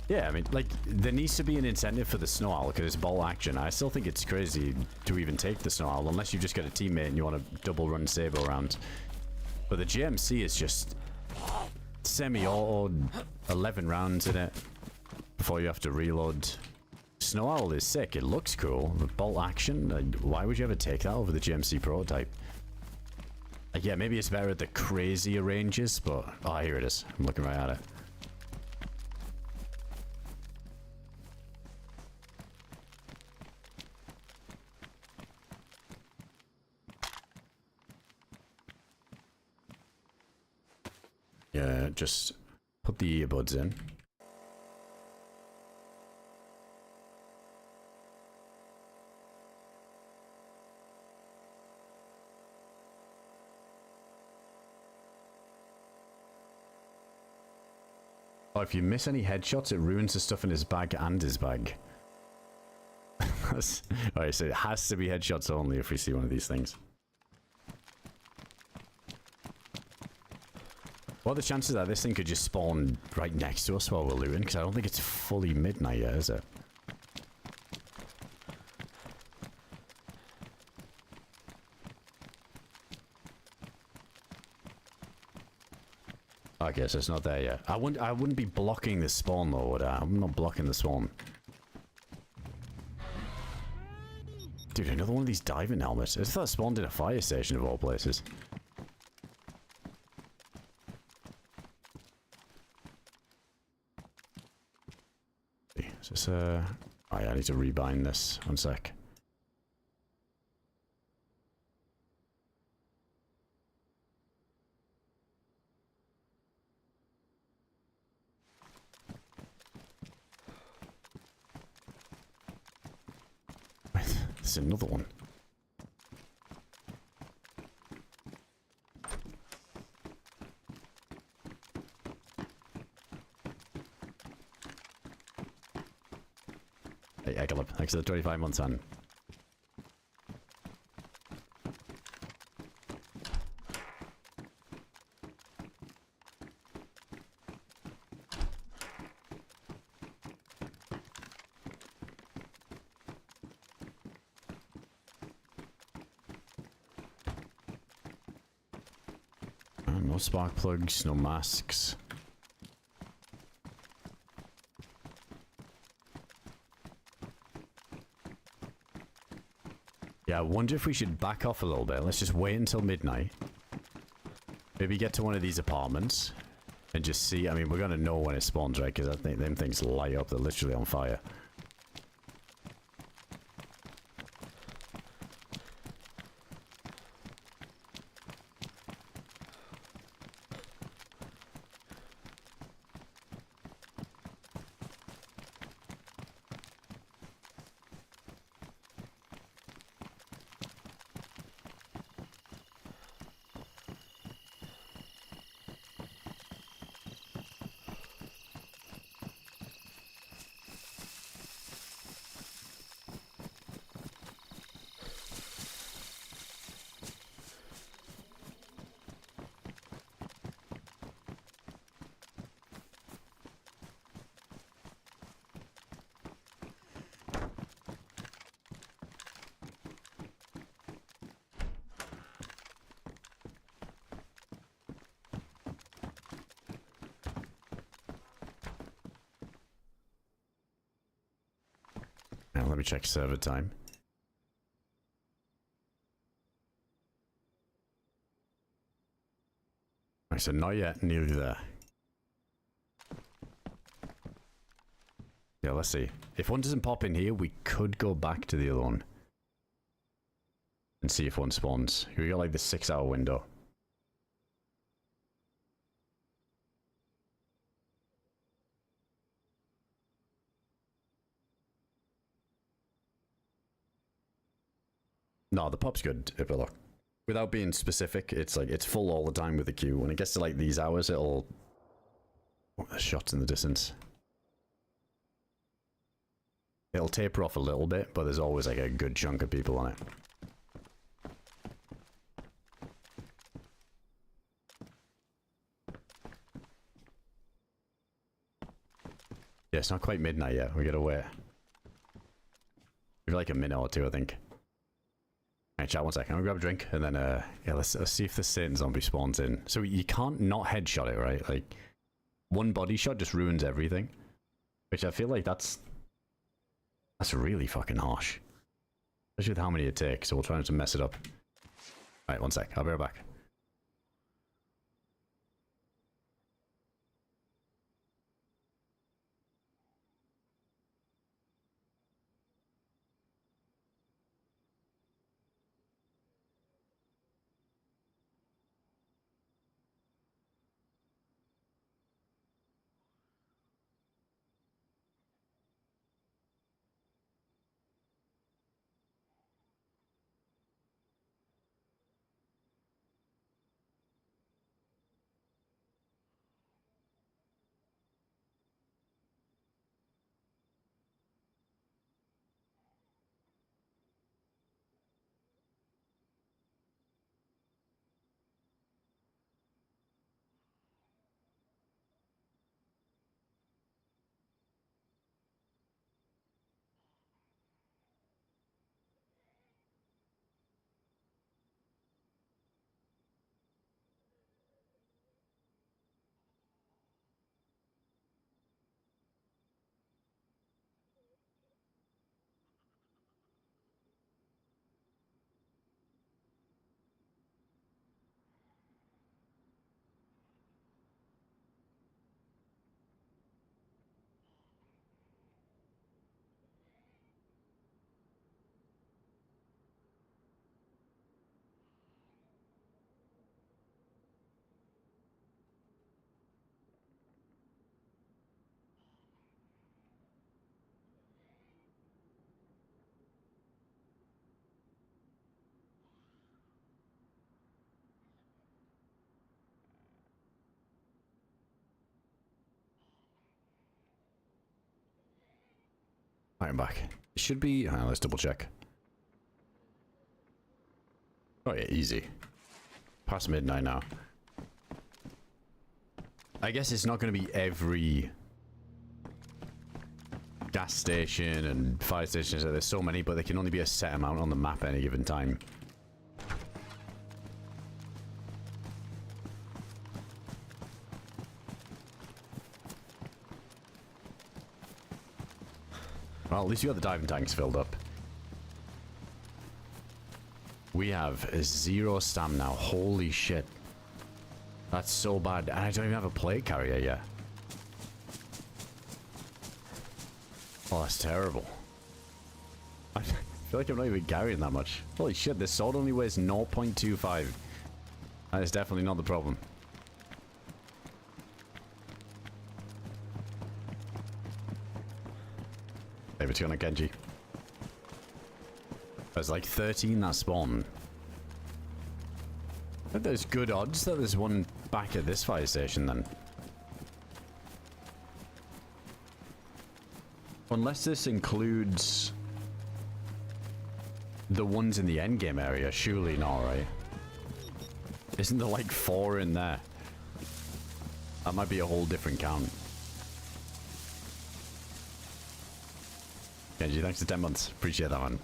Yeah, I mean, like, there needs to be an incentive for the Snow Owl because it's bolt action. I still think it's crazy to even take the Snow Owl unless you've just got a teammate and you want to double run Sable around. But the GMC is just semi-auto, 11 rounds in it before you have to reload. Snow Owl is sick. It looks cool. The bolt action. Why would you ever take that over the GMC prototype? Yeah, maybe it's better at the crazier ranges, but oh, here it is. I'm looking right at it. Yeah, just put the earbuds in. Oh, if you miss any headshots, it ruins the stuff in his bag and his bag. Alright, so it has to be headshots only if we see one of these things. What are the chances that this thing could just spawn right next to us while we're looting? Because I don't think it's fully midnight yet, is it? Okay, so it's not there yet. I wouldn't be blocking the spawn though, would I? I'm not blocking the spawn. Dude, another one of these diving helmets. I just thought it spawned in a fire station of all places. Is this oh yeah, I need to rebind this. One sec. There's another one. Hey, Ekelip, thanks for the 25 months on. No spark plugs, no masks. Yeah, I wonder if we should back off a little bit. Let's just wait until midnight. Maybe get to one of these apartments and just see. I mean, we're going to know when it spawns, right? Because I think them things light up. They're literally on fire. Now let me check server time. Right, so not yet, nearly there. Yeah, let's see. If one doesn't pop in here, we could go back to the other one. and see if one spawns. We got like the 6-hour window. No, the pop's good, if I look. Without being specific, it's like, it's full all the time with the queue. When it gets to like these hours, it'll... Oh, there's shots in the distance. It'll taper off a little bit, but there's always like a good chunk of people on it. Yeah, it's not quite midnight yet. We gotta wait. Maybe like a minute or two, I think. Alright, chat, one second. I'll grab a drink, and then, yeah, let's see if the Satan zombie spawns in. So you can't not headshot it, right? Like, one body shot just ruins everything. Which I feel like that's really fucking harsh. Especially with how many it takes, so we'll try not to mess it up. Alright, one sec. I'll be right back. Alright, I'm back. It should be... let's double check. Oh yeah, easy. Past midnight now. I guess it's not going to be every gas station and fire station. So there's so many, but there can only be a set amount on the map at any given time. Well, at least you got the diving tanks filled up. We have 0 stam now. Holy shit. That's so bad. And I don't even have a plate carrier yet. Oh, that's terrible. I feel like I'm not even carrying that much. Holy shit, this sword only weighs 0.25. That is definitely not the problem. Maybe it's gonna Genji. There's like 13 that spawn. I think there's good odds that there's one back at this fire station then. Unless this includes the ones in the endgame area, surely not, right? Isn't there like 4 in there? That might be a whole different count. Genji, thanks for 10 months. Appreciate that, man.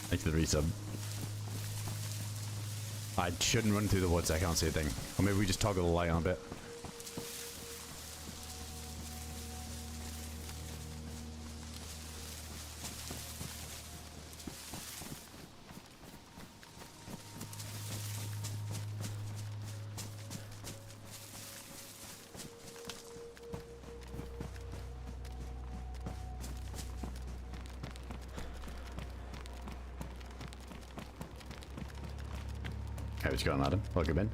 Thanks for the resub. I shouldn't run through the woods, I can't see a thing. Or maybe we just toggle the light on a bit. what's going on, Adam? Welcome in.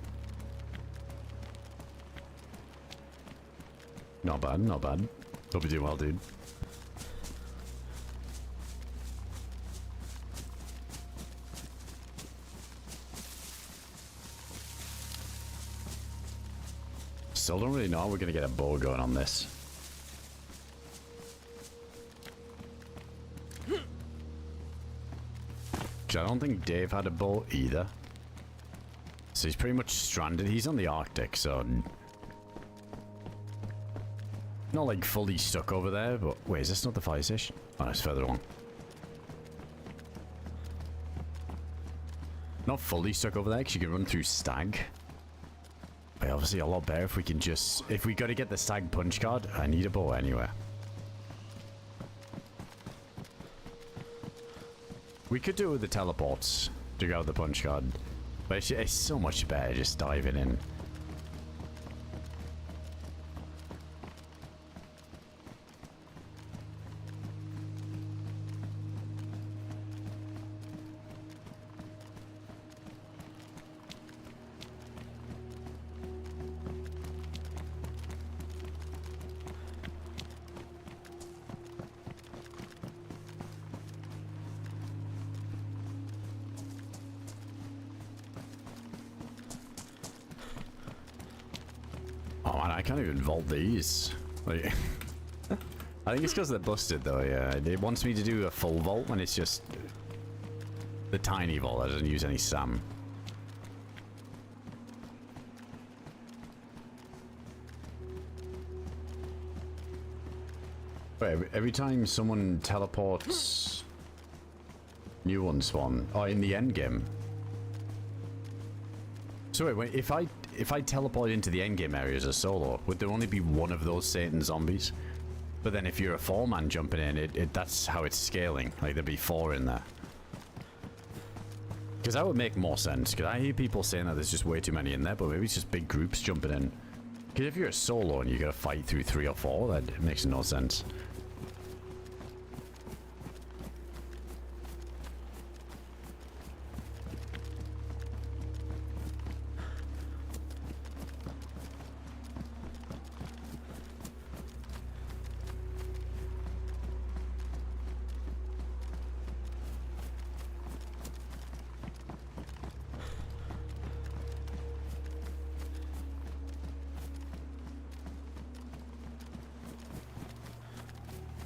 Not bad, not bad. Hope you're doing well, dude. Still don't really know how we're gonna get a bow going on this. Because I don't think Dave had a bow either. So he's pretty much stranded. He's on the Arctic, so... Not like fully stuck over there, but... Wait, is this not the fire station? Oh, no, it's further along. Not fully stuck over there, because you can run through Stag. But obviously a lot better if we can just... If we gotta get the Stag punch card, I need a bow anywhere. We could do it with the teleports to go with the punch card. But it's so much better just diving in. I can't even vault these. Like, I think it's because they're busted though, yeah. It wants me to do a full vault when it's just the tiny vault that doesn't use any SAM. Wait, every time someone teleports, new ones spawn. Oh, in the end game. So wait, if I teleport into the endgame area as a solo, would there only be one of those Satan zombies? But then if you're a 4-man jumping in, that's how it's scaling. Like there'd be 4 in there. Because that would make more sense. Because I hear people saying that there's just way too many in there, but maybe it's just big groups jumping in. Because if you're a solo and you gotta fight through 3 or 4, that makes no sense.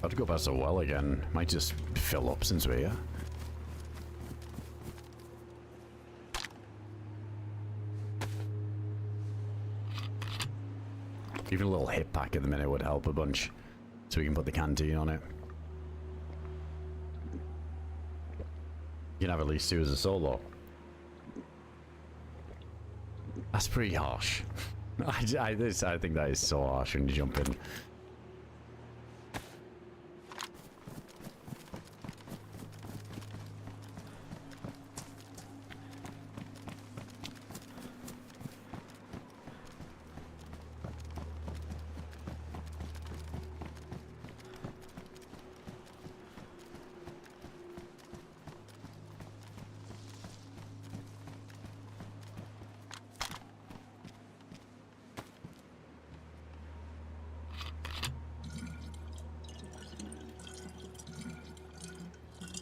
I'd go past the well again. Might just fill up since we're here. Even a little hip pack at the minute would help a bunch. So we can put the canteen on it. You can have at least 2 as a solo. That's pretty harsh. I think that is so harsh when you jump in.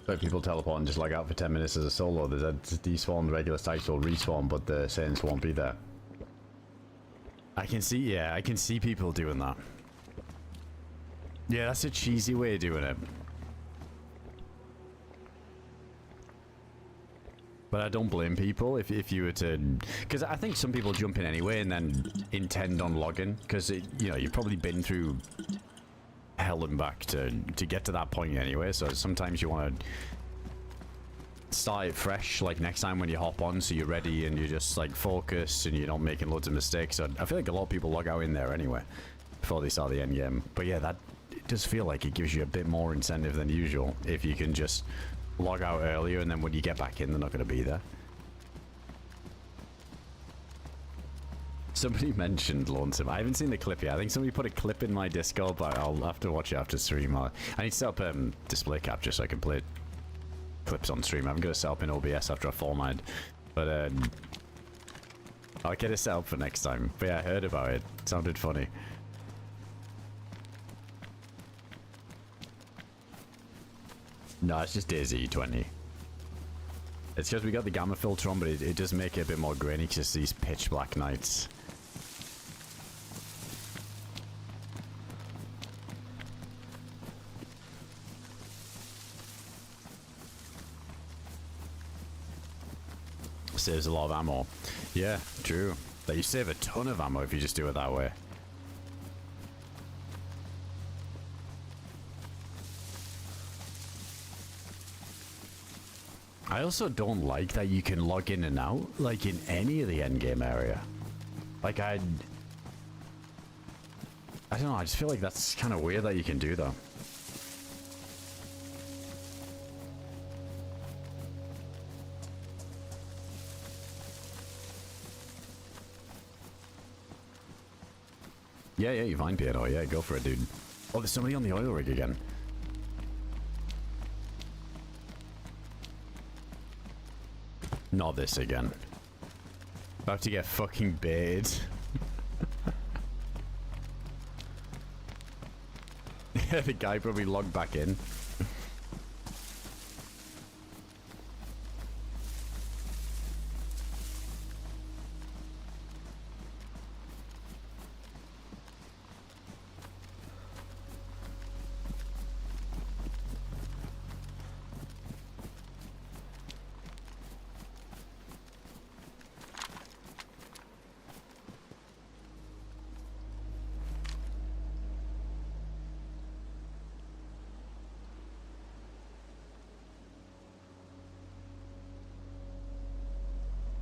Like people teleport and just log out for 10 minutes as a solo. There's a despawn, regular sites will respawn, but the Saints won't be there. I can see, yeah, I can see people doing that. Yeah, that's a cheesy way of doing it. But I don't blame people if you were to... Because I think some people jump in anyway and then intend on logging. Because, you know, you've probably been through hell and back to get to that point anyway. So sometimes you want to start it fresh, like next time when you hop on, so you're ready and you're just like focused and you're not making loads of mistakes. So I feel like a lot of people log out in there anyway before they start the end game. But yeah, that it does feel like it gives you a bit more incentive than usual if you can just log out earlier, and then when you get back in, they're not going to be there. Somebody mentioned Lonesome. I haven't seen the clip yet. I think somebody put a clip in my Discord, but I'll have to watch it after stream. I need to set up display capture so I can play clips on stream. I'm going to set up in OBS after I format. But I'll get it set up for next time. But yeah, I heard about it. It sounded funny. No, it's just DayZ 20. It's because we got the gamma filter on, but it does make it a bit more grainy because it's these pitch black nights. Saves a lot of ammo. Yeah, true. Like you save a ton of ammo if you just do it that way. I also don't like that you can log in and out, like in any of the endgame area. Like I don't know, I just feel like that's kind of weird that you can do that. Yeah, you're fine, Piano. Yeah, go for it, dude. Oh, there's somebody on the oil rig again. Not this again. About to get fucking baited. Yeah, the guy probably logged back in.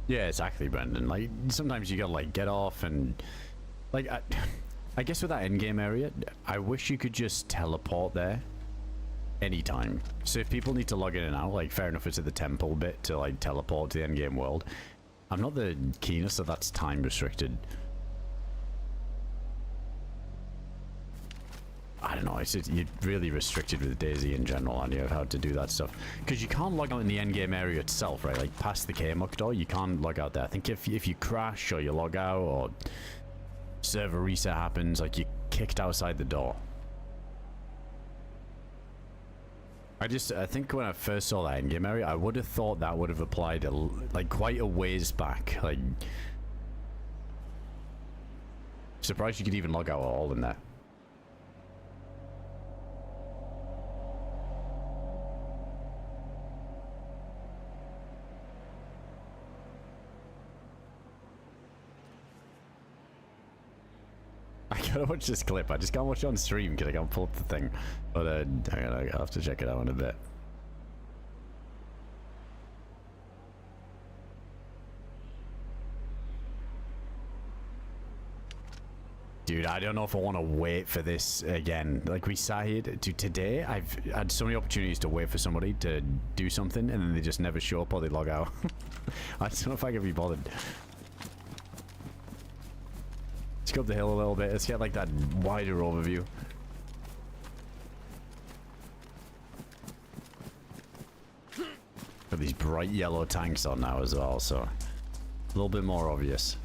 Yeah, exactly, Brendan. Like, sometimes you gotta, like, get off and... Like, I guess with that endgame area, I wish you could just teleport there anytime. So if people need to log in and out, like, fair enough, it's at the temple bit to, like, teleport to the endgame world. I'm not the keenest that that's time restricted. I don't know, it's just, you're really restricted with DayZ in general, and you have how to do that stuff. Because you can't log out in the endgame area itself, right? Like, past the K-Muck door, you can't log out there. I think if you crash, or you log out, or server reset happens, like, you're kicked outside the door. I think when I first saw that endgame area, I would have thought that would have applied, like, quite a ways back. Like, surprised you could even log out at all in there. I gotta watch this clip. I just can't watch it on stream because I can't pull up the thing. But I'll have to check it out in a bit. Dude, I don't know if I want to wait for this again. Like, we sat here today. I've had so many opportunities to wait for somebody to do something, and then they just never show up or they log out. I don't know if I can be bothered. Let's go up the hill a little bit. Let's get like that wider overview. Got these bright yellow tanks on now as well, so a little bit more obvious.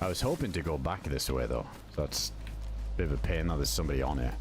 I was hoping to go back this way though, so that's bit of a pain that there's somebody on here.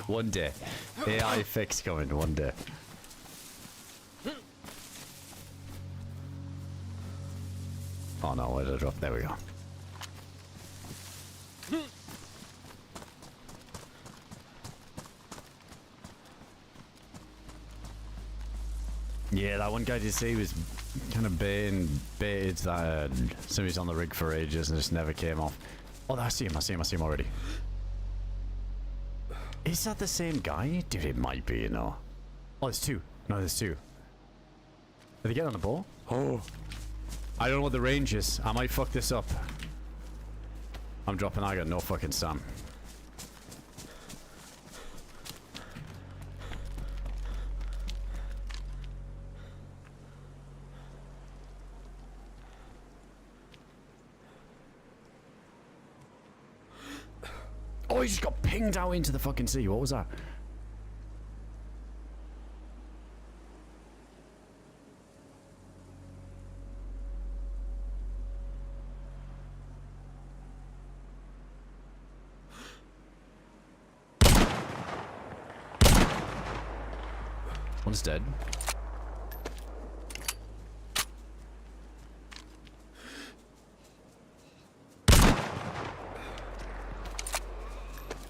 One day. AI fix coming one day. Oh no, where did I drop? There we go. Yeah, that one guy did say he was kind of baited that somebody's on the rig for ages and just never came off. Oh, I see him already. Is that the same guy? Dude, it might be, you know. Oh, there's two. No, there's two. Did they get on the ball? Oh. I don't know what the range is. I might fuck this up. I'm dropping. I got no fucking Sam. Oh, he just got pinged out into the fucking sea. What was that? One's dead.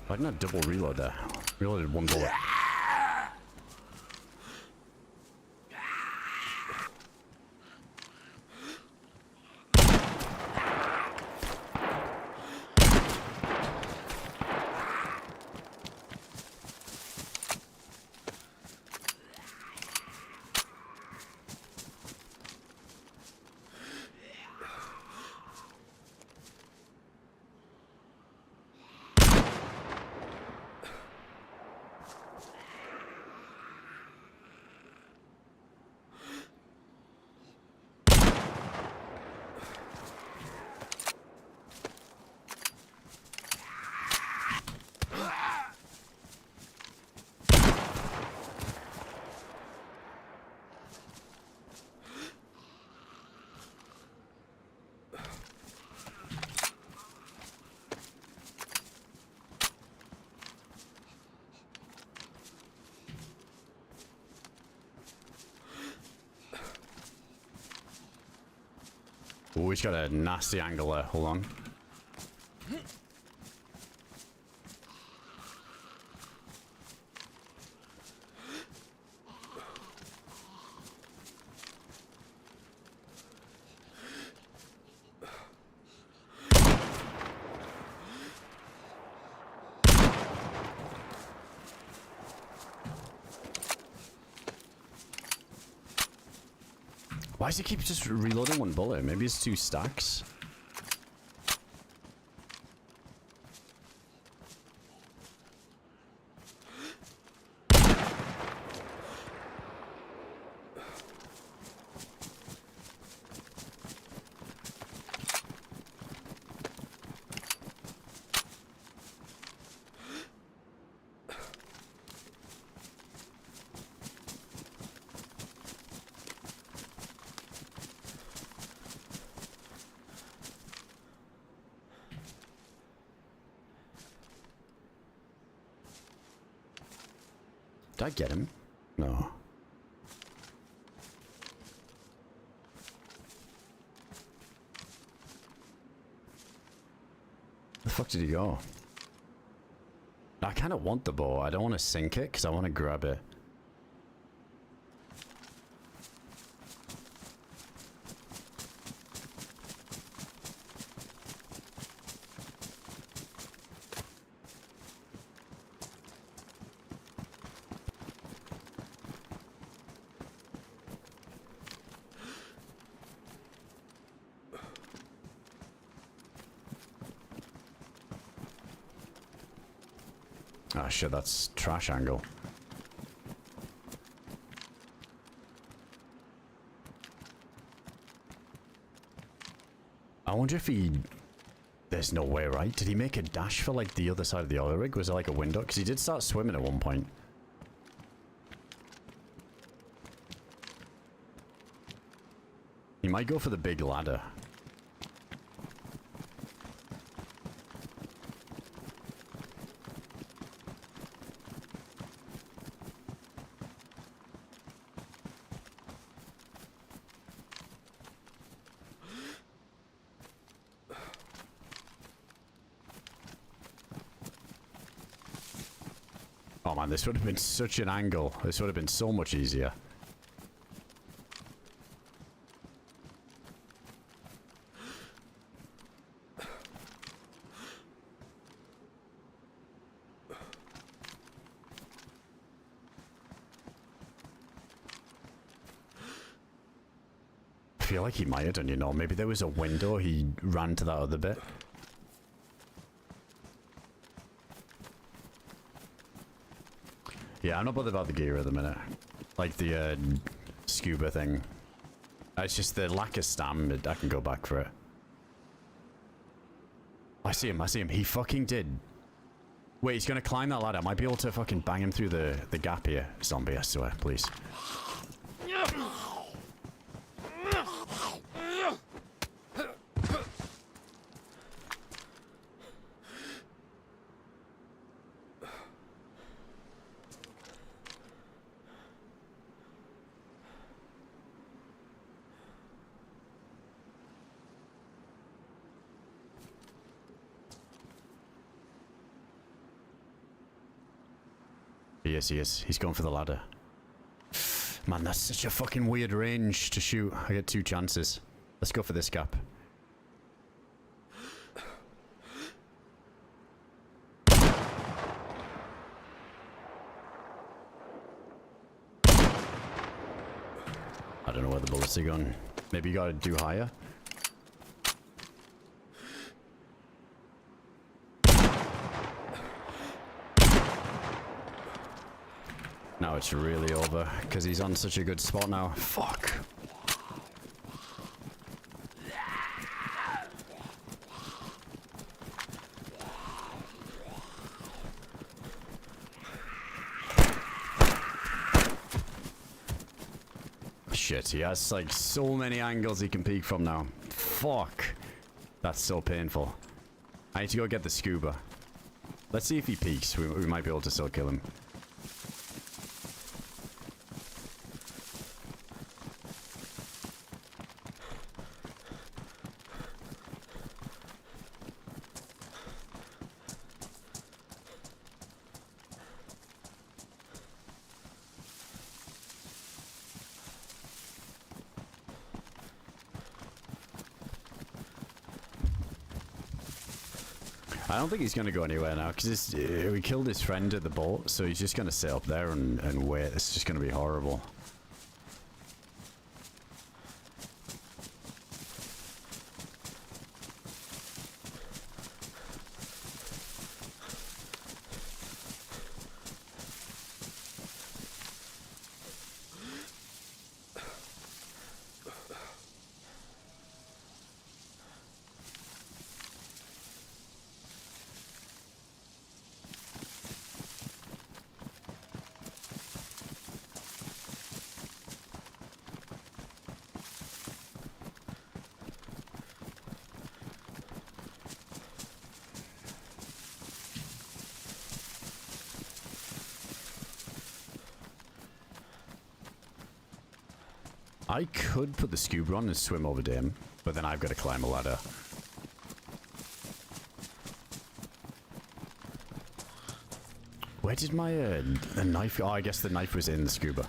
Why didn't I double reload there? Reloaded one bullet. Oh, he's got a nasty angle there. Hold on. Why does he keep just reloading one bullet? Maybe it's two stacks. Did I get him? No. Where the fuck did he go? I kind of want the bow. I don't want to sink it because I want to grab it. Ah, shit, that's trash angle. I wonder if he... There's no way, right? Did he make a dash for, like, the other side of the oil rig? Was there, like, a window? Because he did start swimming at one point. He might go for the big ladder. Oh man, this would have been such an angle. This would have been so much easier. feel like he might have done, you know. Maybe there was a window, he ran to that other bit. Yeah, I'm not bothered about the gear at the minute. Like the scuba thing. It's just the lack of stamina. I can go back for it. I see him, I see him. He fucking did. Wait, he's gonna climb that ladder. I might be able to fucking bang him through the gap here. Zombie, I swear, please. He is. He's going for the ladder. Man, that's such a fucking weird range to shoot. I get 2 chances. Let's go for this gap. I don't know where the bullets are going. Maybe you gotta do higher. Now it's really over, because he's on such a good spot now. Fuck. Shit, he has like so many angles he can peek from now. Fuck. That's so painful. I need to go get the scuba. Let's see if he peeks. We might be able to still kill him. I don't think he's going to go anywhere now, because we killed his friend at the boat, so he's just going to sit up there and wait. It's just going to be horrible. I could put the scuba on and swim over to him, but then I've got to climb a ladder. Where did my the knife go? Oh, I guess the knife was in the scuba.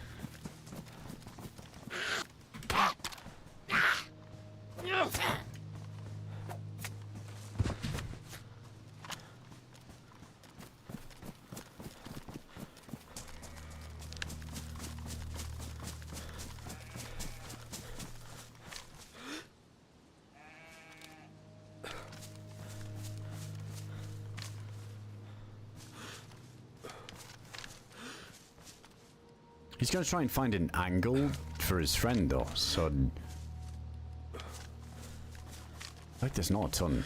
He's going to try and find an angle for his friend, though, so... Like, there's not a ton.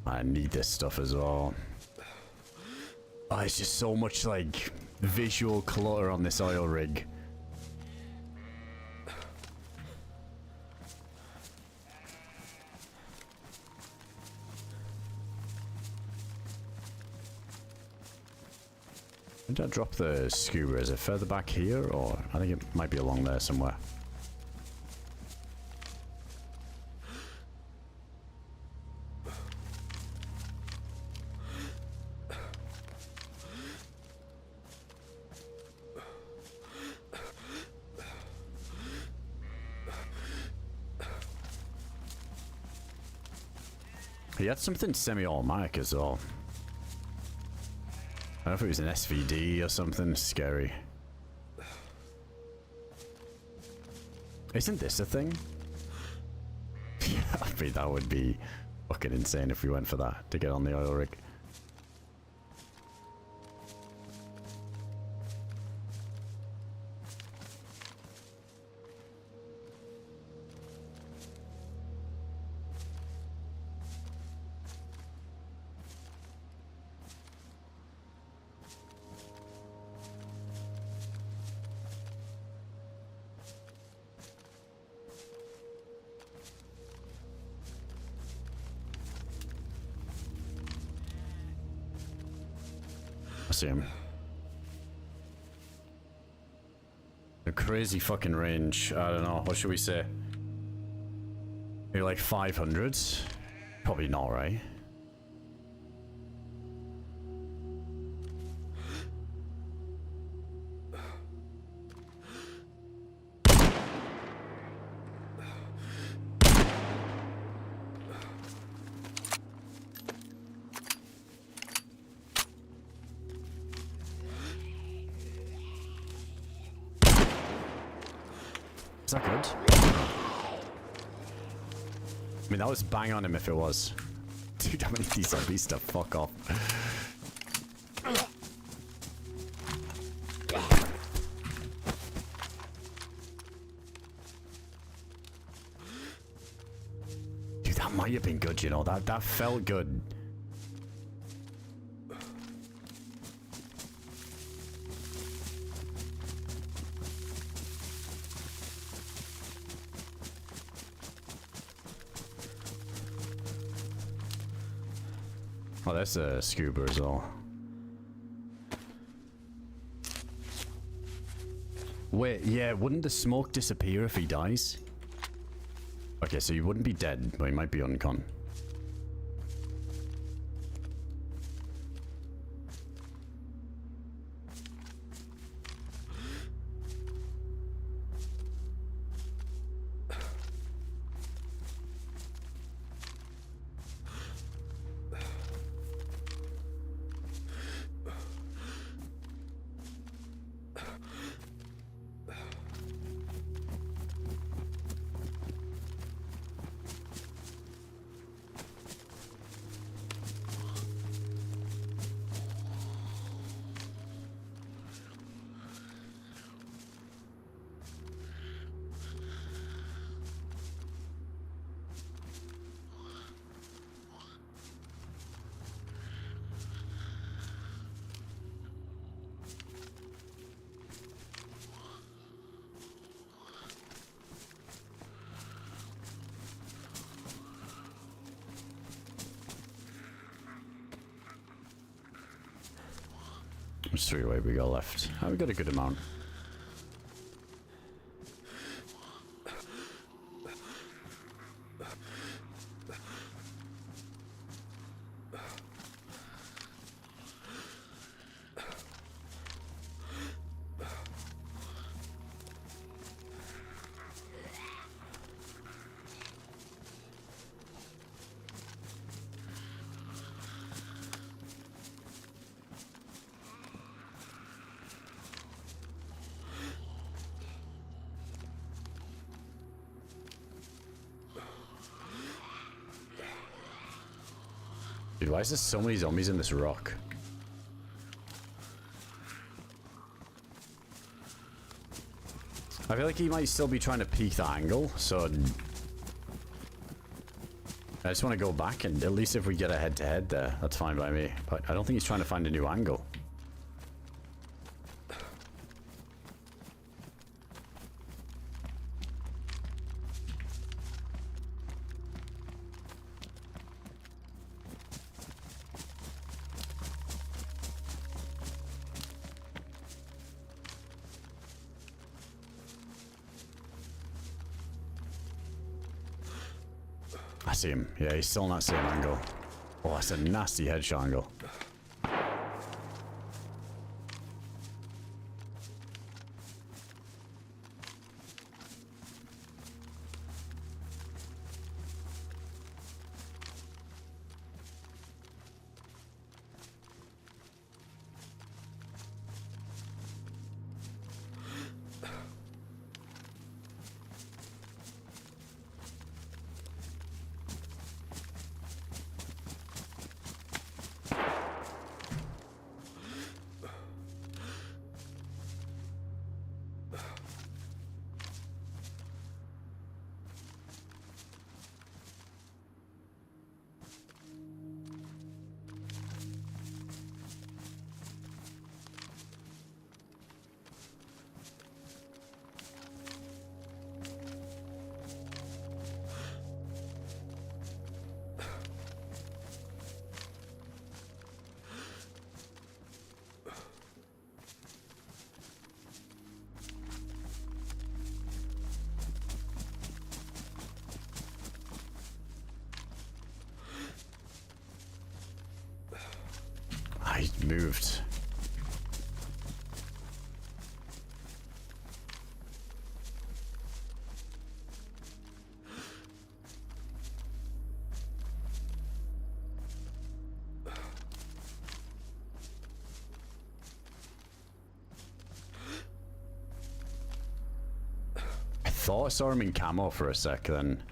I need this stuff as well. Oh, it's just so much, like, visual clutter on this oil rig. did I drop the scuba? Is it further back here, or I think it might be along there somewhere. He had something semi-automatic as well. I don't know if it was an SVD or something scary. Isn't this a thing? Yeah, I mean, that would be fucking insane if we went for that to get on the oil rig. See him. A crazy fucking range. I don't know. What should we say? Maybe like 500s? Probably not, right? Is that good? I mean, that was bang on him if it was. Dude, how many of these zombies to fuck off? Dude, that might have been good, you know. That felt good. Oh, that's a scuba as well. Wait, yeah, wouldn't the smoke disappear if he dies? Okay, so he wouldn't be dead, but he might be uncon. There's 3 away we got left. Oh, we got a good amount. Dude, why is there so many zombies in this rock? I feel like he might still be trying to peek the angle, so I just want to go back, and at least if we get a head-to-head there, that's fine by me. But I don't think he's trying to find a new angle. I see him. Yeah, he's still in that same angle. Oh, that's a nasty headshot angle. I moved. I thought I saw him in camo for a sec then.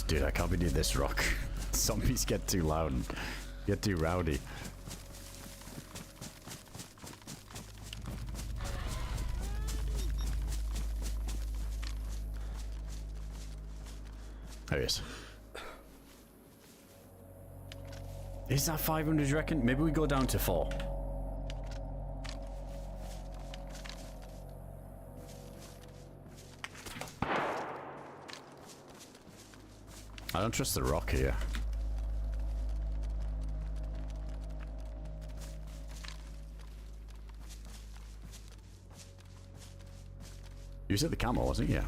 Dude, I can't be near this rock. Zombies get too loud and get too rowdy. There he is. Is that 500, you reckon? Maybe we go down to 4. I don't trust the rock here. You said the camo, wasn't it? Yeah.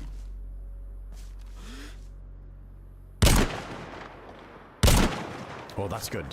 Oh, that's good.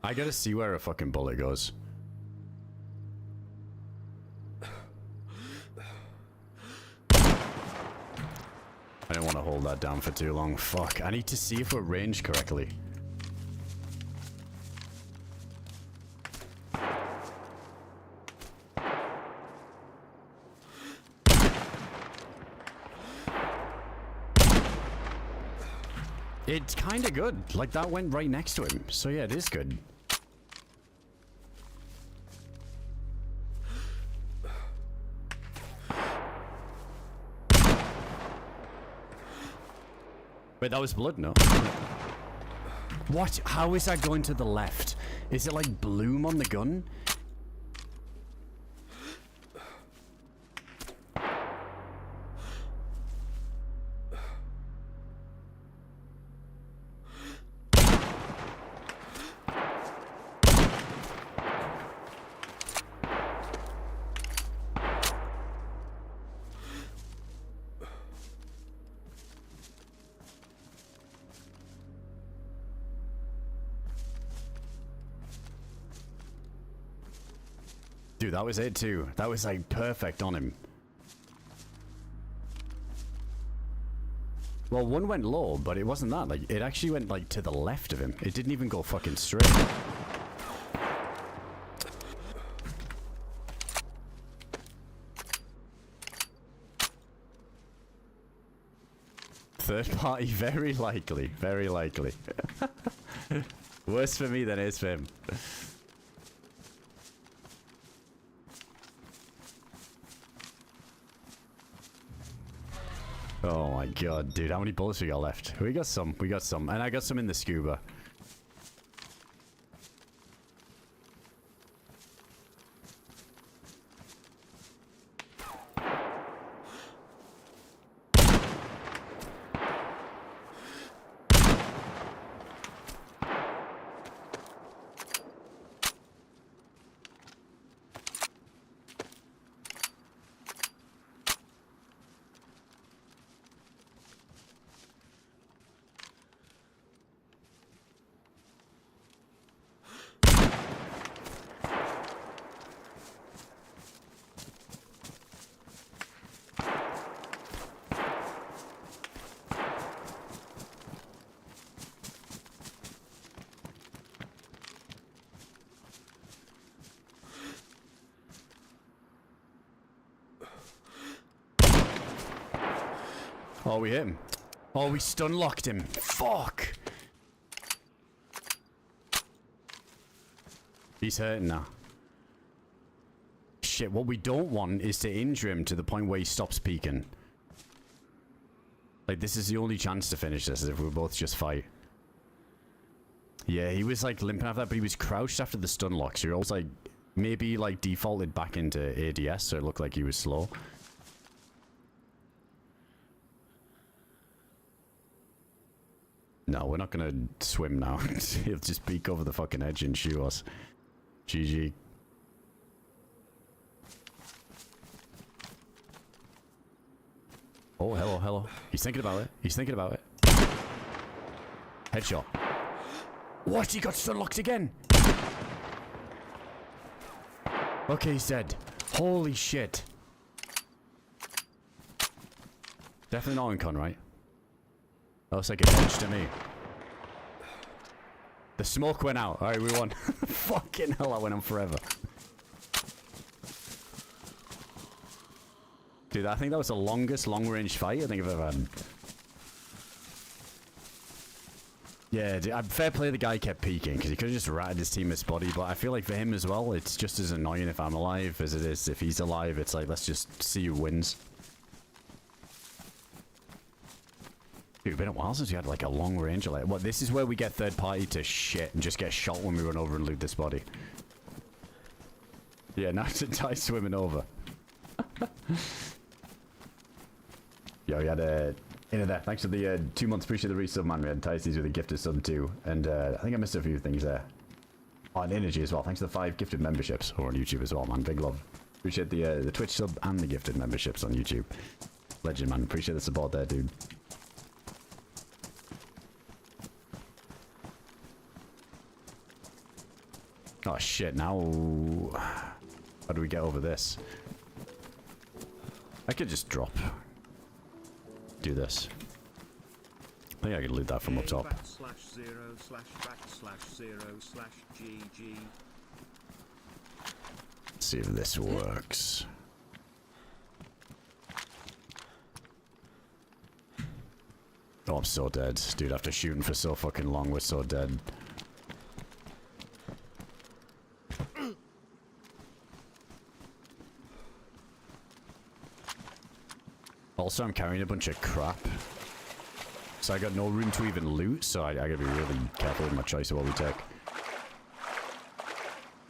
I gotta see where a fucking bullet goes. I don't want to hold that down for too long. Fuck. I need to see if we're ranged correctly. It's kind of good. Like, that went right next to him. So, yeah, it is good. Wait, that was blood? No. What? How is that going to the left? Is it like bloom on the gun? Dude, that was it too. That was like perfect on him. Well, one went low, but it wasn't that. Like, it actually went like to the left of him. It didn't even go fucking straight. Third party, very likely. Very likely. Worse for me than it is for him. Oh my god, dude, how many bullets we got left? We got some, and I got some in the scuba. Oh, we hit him. Oh, we stun locked him. Fuck. He's hurting now. Shit, what we don't want is to injure him to the point where he stops peeking. Like, this is the only chance to finish this, is if we both just fight. Yeah, he was like limping after that, but he was crouched after the stun lock, so you're always like, maybe like defaulted back into ADS, so it looked like he was slow. No, we're not gonna swim now. He'll just peek over the fucking edge and shoot us. GG. Oh, hello, hello. He's thinking about it. He's thinking about it. Headshot. What? He got stun locked again? Okay, he's dead. Holy shit. Definitely not in con, right? That looks like a edge to me. The smoke went out. Alright, we won. Fucking hell, that went on forever. Dude, I think that was the longest long-range fight I think I've ever had. Yeah, dude, fair play the guy kept peeking, because he could have just ratted his teammate's body, but I feel like for him as well, it's just as annoying if I'm alive as it is if he's alive. It's like, let's just see who wins. Dude, it's been a while since we had like a long range. Like, what? This is where we get third party to shit and just get shot when we run over and loot this body. Yeah, now it's a tie swimming over. Yo, we had a in there. Thanks for the 2 months. Appreciate the resub, man. We had Ticey's with a gifted sub too, and I think I missed a few things there. Oh, and Energy as well. Thanks for the 5 gifted memberships over on YouTube as well, man. Big love. Appreciate the Twitch sub and the gifted memberships on YouTube. Legend, man. Appreciate the support there, dude. Oh shit, now how do we get over this? I could just drop. Do this. I think I could loot that from up top. /0//0/GG. See if this works. Oh, I'm so dead. Dude, after shooting for so fucking long, we're so dead. Also, I'm carrying a bunch of crap. So I got no room to even loot, so I gotta be really careful with my choice of what we take.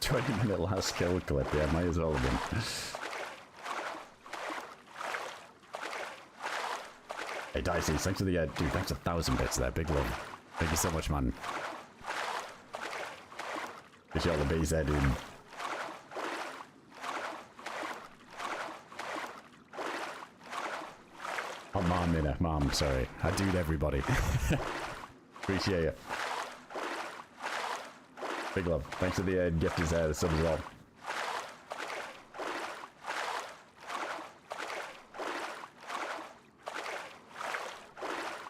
20-minute last kill clip, yeah, might as well have been. Hey, DayZ, thanks for the, dude, thanks 1,000 bits there, big love. Thank you so much, man. Appreciate all the bees there, dude. Oh, mom, Minna, mom, sorry. I dude everybody. Appreciate it. Big love. Thanks for the gifters there, the subs as well.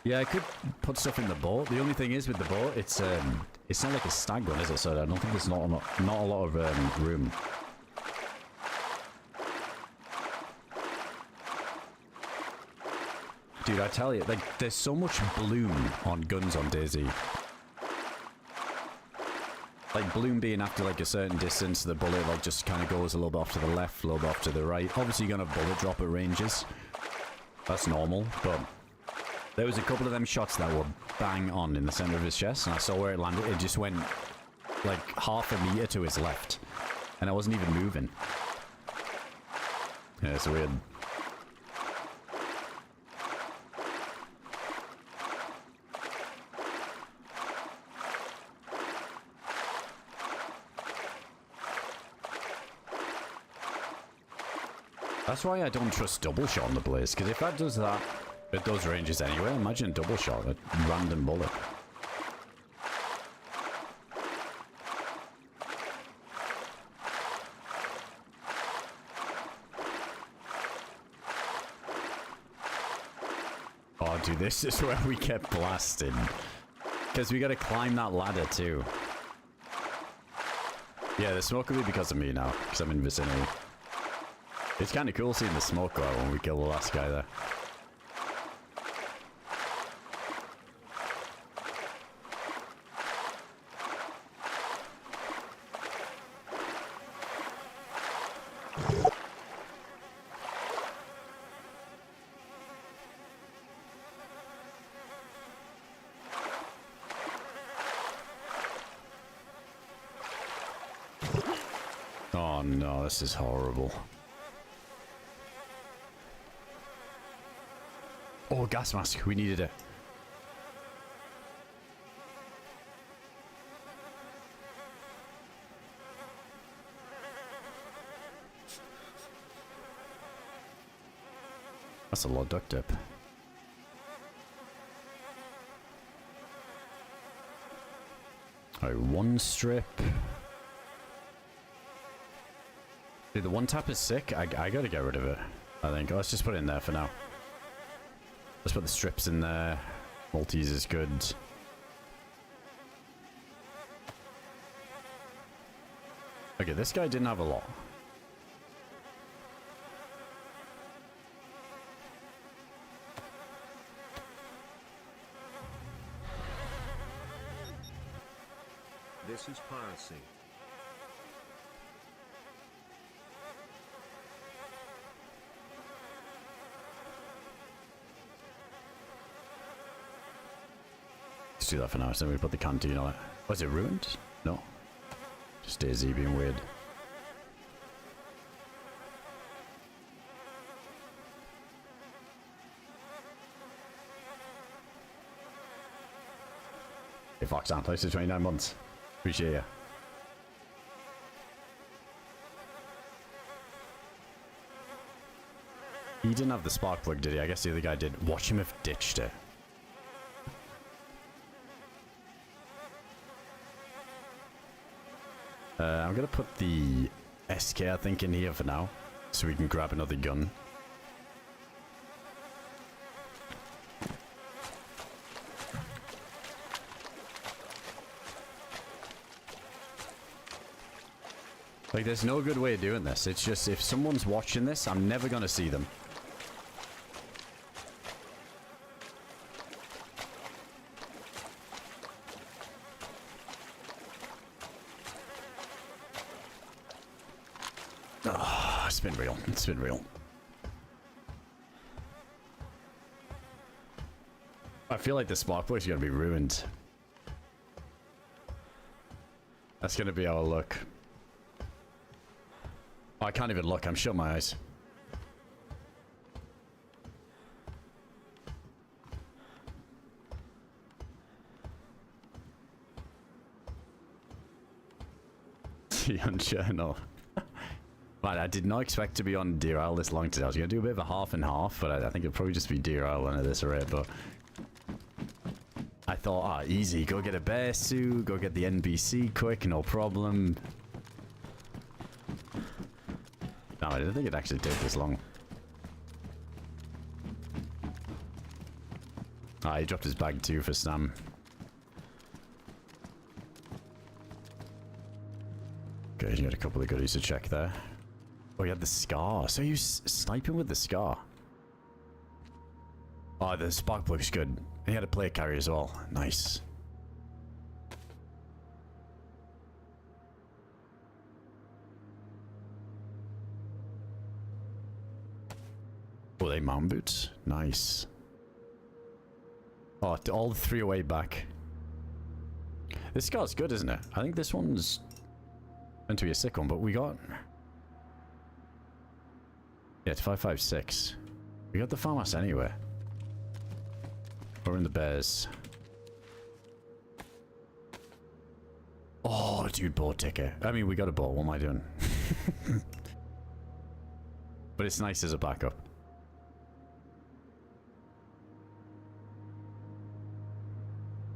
Yeah, I could put stuff in the boat. The only thing is with the boat, it's not like a stag one, is it? So I don't think there's not a lot of room. Dude, I tell you, like, there's so much bloom on guns on DayZ. Like, bloom being after, like, a certain distance, the bullet, like, just kind of goes a little bit off to the left, a little bit off to the right. Obviously, you're going to bullet drop at ranges. That's normal, but there was a couple of them shots that were bang on in the center of his chest, and I saw where it landed. It just went, like, half a meter to his left, and I wasn't even moving. Yeah, it's weird. That's why I don't trust double shot on the Blaze, because if that does that at those ranges anyway, imagine double shot, a random bullet. Oh, dude, this is where we get blasted. Because we gotta climb that ladder too. Yeah, the smoke will be because of me now, because I'm in vicinity. It's kind of cool seeing the smoke go out when we kill the last guy there. Oh no, this is horrible. Oh, gas mask. We needed it. That's a lot of duct tape. Alright, one strip. Dude, the one tap is sick. I gotta get rid of it, I think. Let's just put it in there for now. Let's put the strips in there. Multis is good. Okay, this guy didn't have a lot. This is piracy. Let's do that for now, so we put the canteen on it. Was it ruined? No. Just DayZ being weird. Hey Foxan, thanks for 29 months. Appreciate you. He didn't have the spark plug, did he? I guess the other guy did. Watch him have ditched it. I'm gonna put the SK, I think, in here for now, so we can grab another gun. Like, there's no good way of doing this. It's just, if someone's watching this, I'm never gonna see them. Oh, it's been real. It's been real. I feel like the spark plug's gonna be ruined. That's gonna be our luck. Oh, I can't even look. I'm shutting my eyes. On Cherno. Man, I did not expect to be on DeerIsle this long today. I was going to do a bit of a half and half, but I think it'll probably just be DeerIsle at this rate. But I thought, ah, easy. Go get a bear suit. Go get the NBC quick. No problem. No, I didn't think it'd actually take this long. Ah, he dropped his bag too for Sam. Okay, you got a couple of goodies to check there. Oh, you had the scar. So you sniping with the scar. Oh, the spark plug's good. He had a plate carrier as well. Nice. Oh, they mountain boots. Nice. Oh, all the 3 away back. This scar's good, isn't it? I think this one's meant to be a sick one, but we got... Yeah, it's 556. We got the farmhouse anyway. We're in the bears. Oh, dude, boat ticket. I mean, we got a boat. What am I doing? But it's nice as a backup.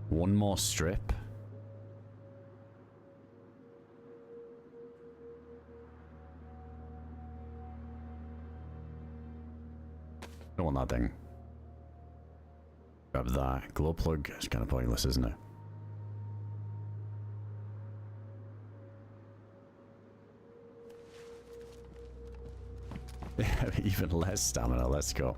One more strip. Don't want that thing. Grab that. Glow plug. It's kind of pointless, isn't it? Even less stamina. Let's go.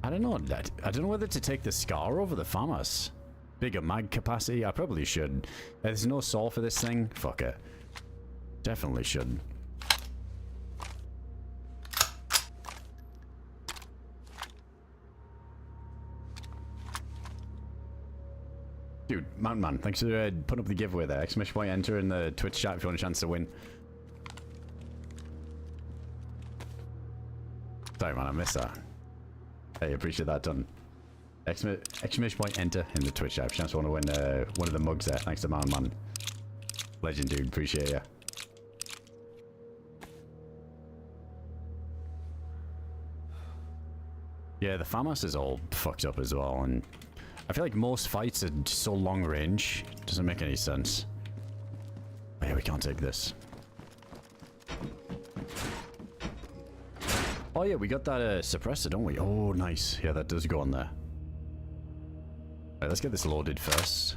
I don't know. I don't know whether to take the scar over the farmhouse. Bigger mag capacity. I probably should. There's no saw for this thing. Fuck it. Definitely should. Dude, Mountain Man, thanks for putting up the giveaway there. Exclamation point, enter in the Twitch chat if you want a chance to win. Sorry, man, I missed that. Hey, appreciate that done. Exclamation point, enter in the Twitch chat if you chance to want to win one of the mugs there. Thanks to Mountain Man. Legend, dude. Appreciate ya. Yeah, the farmhouse is all fucked up as well, and I feel like most fights are so long range. Doesn't make any sense. Oh, yeah, we can't take this. Oh yeah, we got that suppressor, don't we? Oh, nice. Yeah, that does go on there. Alright, let's get this loaded first.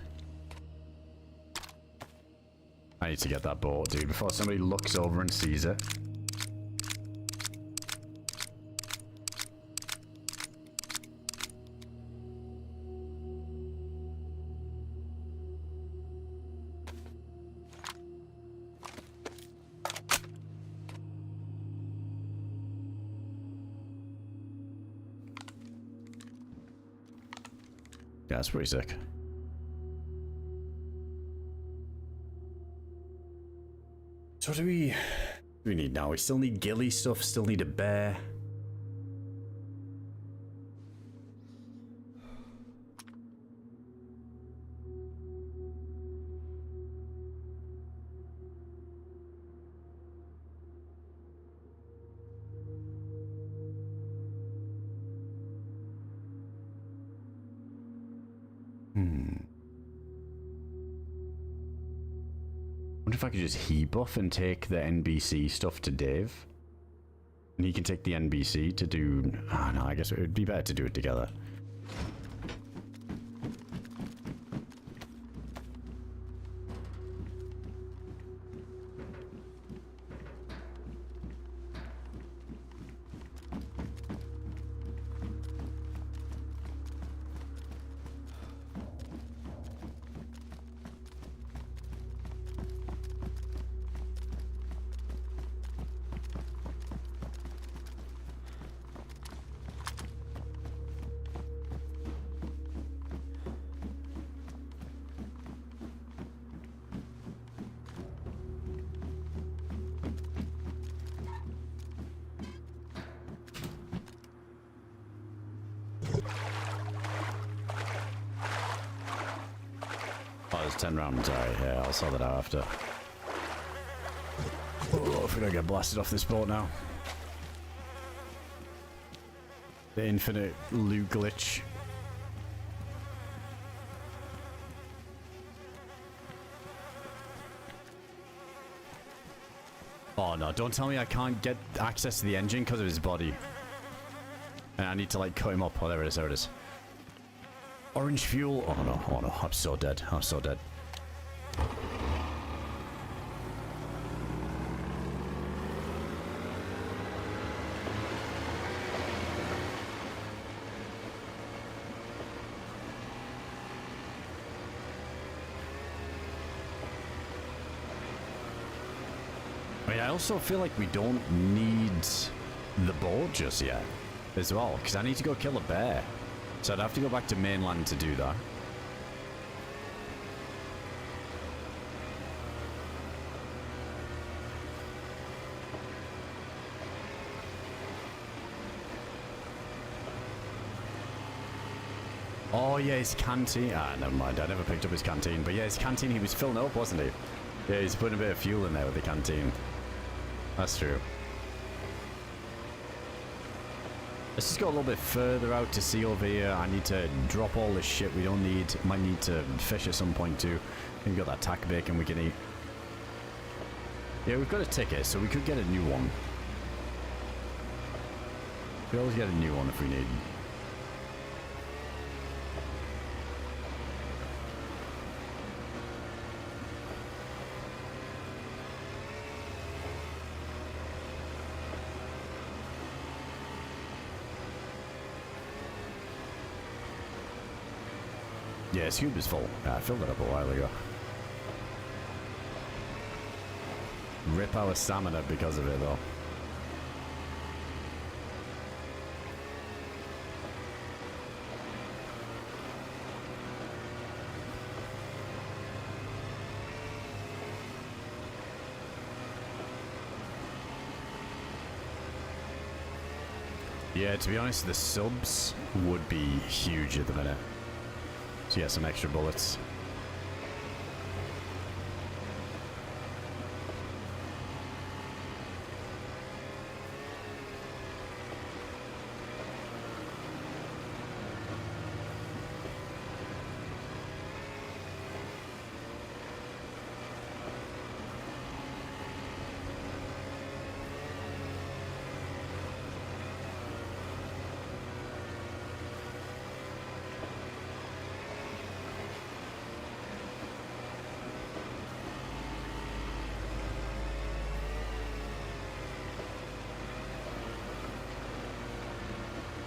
I need to get that boat, dude, before somebody looks over and sees it. Yeah, that's pretty sick. So what do we need now? We still need gillie stuff, still need a bear. Wonder if I could just heat buff and take the NBC stuff to Dave. And he can take the NBC to do... Ah, no, I guess it would be better to do it together. it's 10 rounds. Alright, yeah, I'll sort that out after. Oh, if we don't get blasted off this boat now. The infinite loot glitch. Oh no, don't tell me I can't get access to the engine because of his body. And I need to like cut him up. Oh, there it is, there it is. Orange fuel. Oh no, I'm so dead. I'm so dead. I also feel like we don't need the boat just yet as well, because I need to go kill a bear. So I'd have to go back to mainland to do that. Oh yeah, his canteen. Ah, never mind. I never picked up his canteen. But yeah, his canteen, he was filling it up, wasn't he? Yeah, he's putting a bit of fuel in there with the canteen. That's true. Let's just go a little bit further out to sea over here. I need to drop all this shit we don't need. Might need to fish at some point too. We've got that tack bacon we can eat. Yeah, we've got a ticket, so we could get a new one. We always get a new one if we need. Yeah, scuba's full. I filled it up a while ago. Rip our stamina because of it, though. Yeah, to be honest, the subs would be huge at the minute. So yeah, some extra bullets.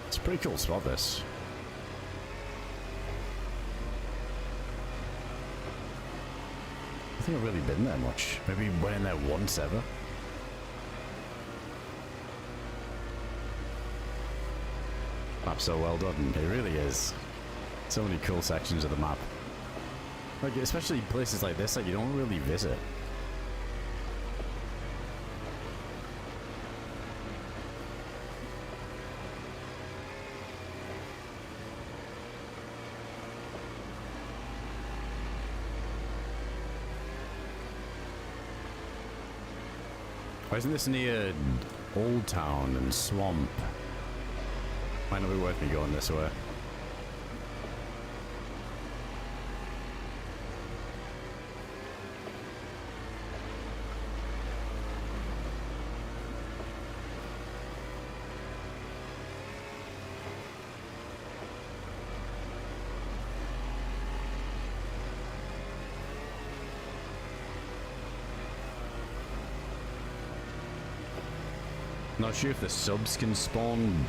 It's a pretty cool spot, this. I think I've really been there much. Maybe went in there once ever. Map's so well done. It really is. So many cool sections of the map. Like, especially places like this, like, you don't really visit. Why isn't this near Old Town and Swamp? Might not be worth me going this way. Not sure if the subs can spawn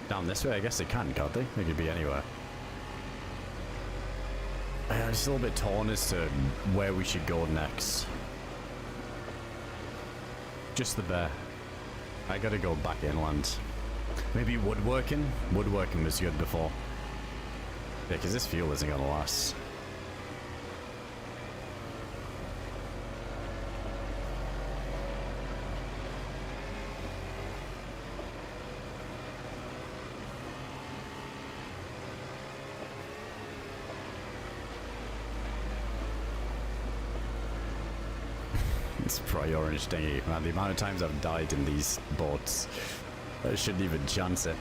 down this way. I guess they can, can't they? They could be anywhere. I'm just a little bit torn as to where we should go next. Just the bear. I gotta go back inland. Maybe woodworking? Woodworking was good before. Yeah, because this fuel isn't gonna last. It's probably orange dinghy. Man, the amount of times I've died in these boats, I shouldn't even chance it.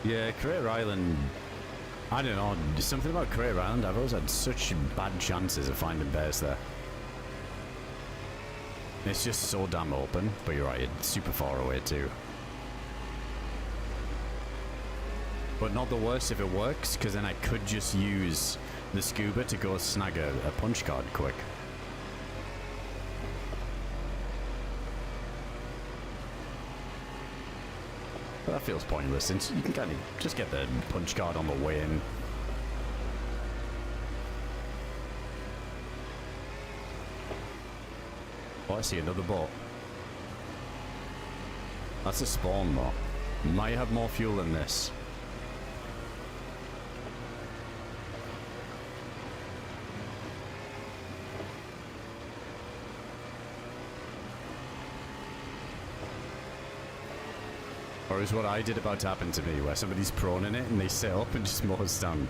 Yeah, Crater Island, I don't know, something about Crater Island, I've always had such bad chances of finding bears there. It's just so damn open, but you're right, it's super far away too. But not the worst if it works, because then I could just use the scuba to go snag a punch card quick. But that feels pointless, since you can kind of just get the punch card on the way in. Oh, I see another boat. That's a spawn though. Might have more fuel than this. Or is what I did about to happen to me, where somebody's prone in it and they sit up and just mows down.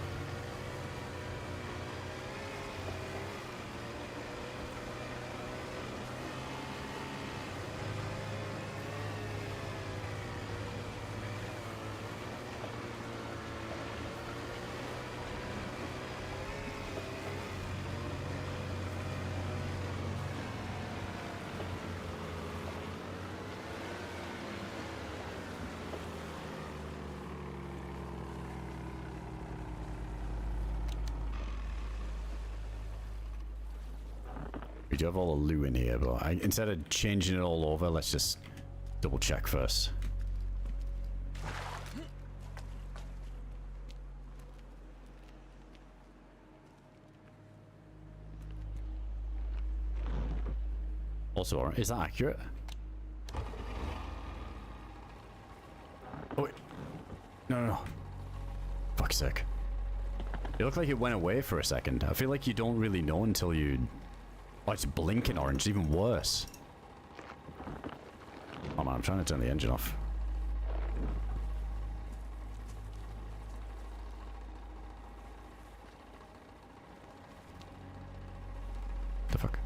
We do have all the loot in here, but instead of changing it all over, let's just double check first. Also, is that accurate? Oh, wait. No. Fuck's sake. It looked like it went away for a second. I feel like you don't really know until you... Oh, it's blinking orange, even worse. Oh man, I'm trying to turn the engine off. The fuck?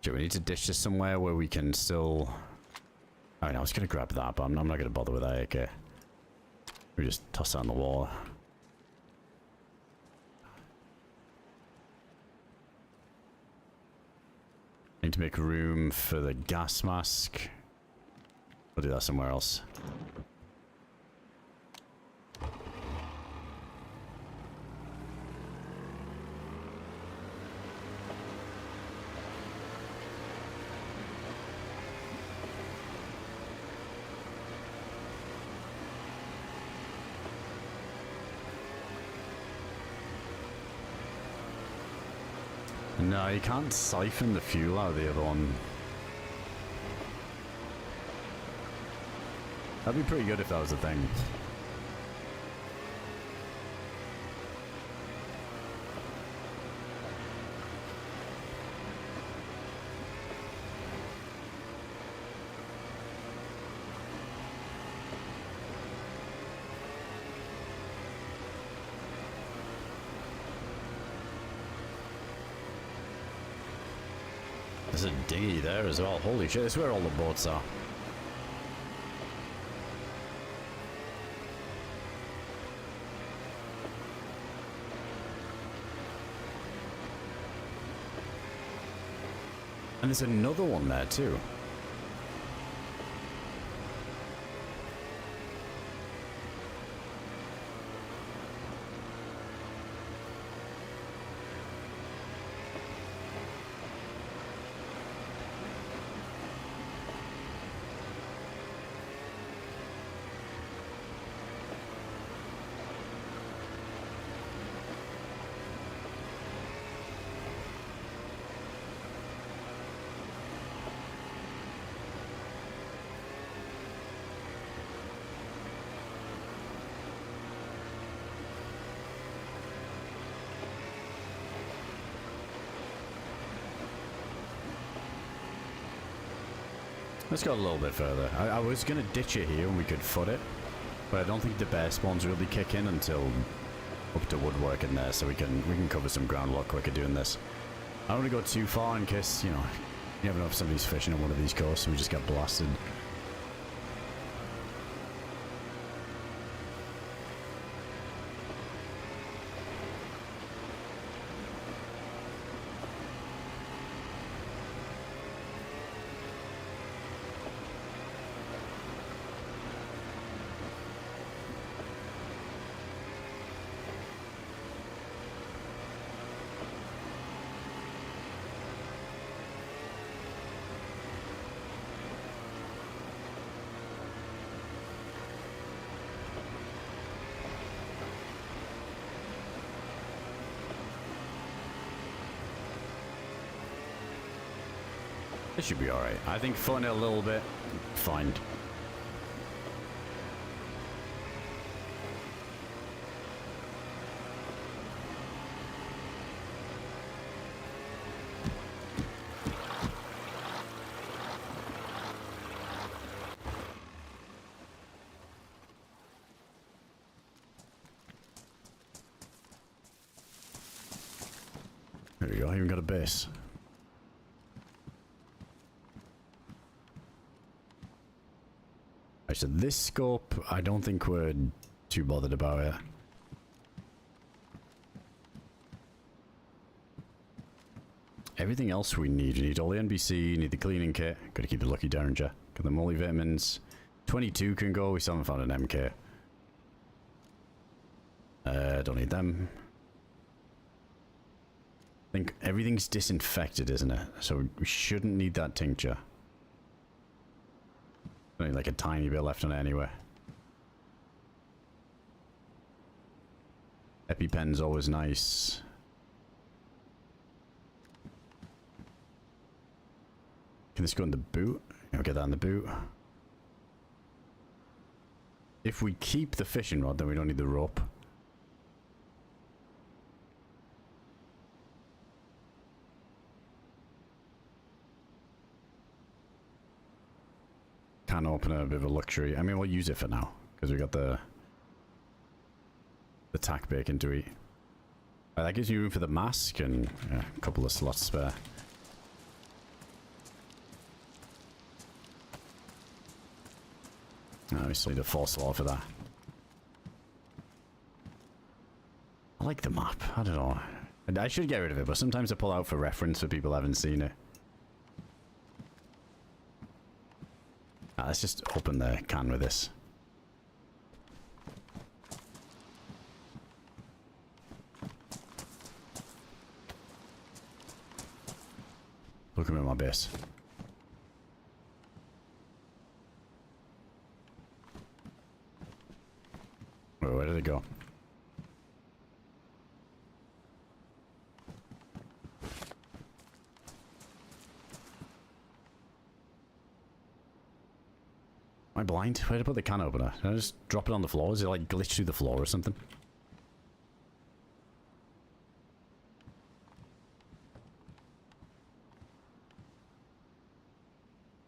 Do we need to dish this somewhere where we can still... I mean, I was going to grab that, but I'm not going to bother with that, okay. We just toss that on the wall. Need to make room for the gas mask. We'll do that somewhere else. No, you can't siphon the fuel out of the other one. That'd be pretty good if that was a thing. There's a dinghy there as well. Holy shit, this is where all the boats are. And there's another one there too. Let's go a little bit further. I was going to ditch it here and we could foot it. But I don't think the bear spawns really kick in until up to woodwork in there. So we can cover some ground a lot quicker doing this. I don't want to go too far in case, you know, you never know if somebody's fishing on one of these coasts and we just get blasted. This should be alright. I think fun it a little bit. Fine. There we go. I even got a base. So this scope, I don't think we're too bothered about it. Everything else we need all the NBC, need the cleaning kit, gotta keep the Lucky Derringer, got the multivitamins, 22 can go, we still haven't found an MK. Don't need them. I think everything's disinfected, isn't it? So we shouldn't need that tincture. Only like a tiny bit left on it anyway. EpiPen's always nice. Can this go in the boot? I'll get that in the boot. If we keep the fishing rod, then we don't need the rope. Can opener, a bit of a luxury. I mean, we'll use it for now because we got the tack bacon to eat. That gives you room for the mask and a couple of slots spare. We still need a 4 slot for that. I like the map. I don't know. I should get rid of it, but sometimes I pull out for reference for people who haven't seen it. Let's just open the can with this. Look at my base. Wait, where did it go? Am I blind? Where did I put the can opener? Did I just drop it on the floor? Is it like glitch through the floor or something?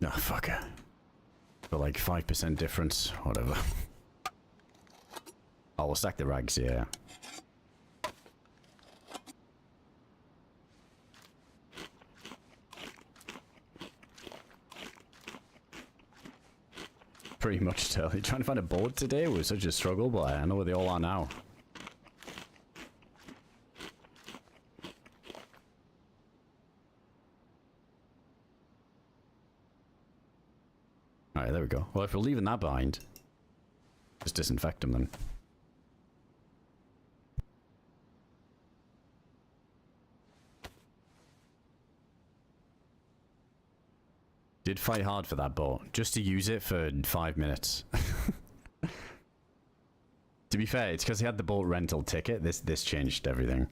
No, fuck it. For like 5% difference, whatever. Oh, we'll stack the rags, yeah. Pretty much still. Trying to find a boat today was such a struggle, but I know where they all are now. Alright, there we go. Well, if we're leaving that behind, just disinfect them then. Did fight hard for that boat, just to use it for 5 minutes. To be fair, it's because he had the boat rental ticket. This changed everything.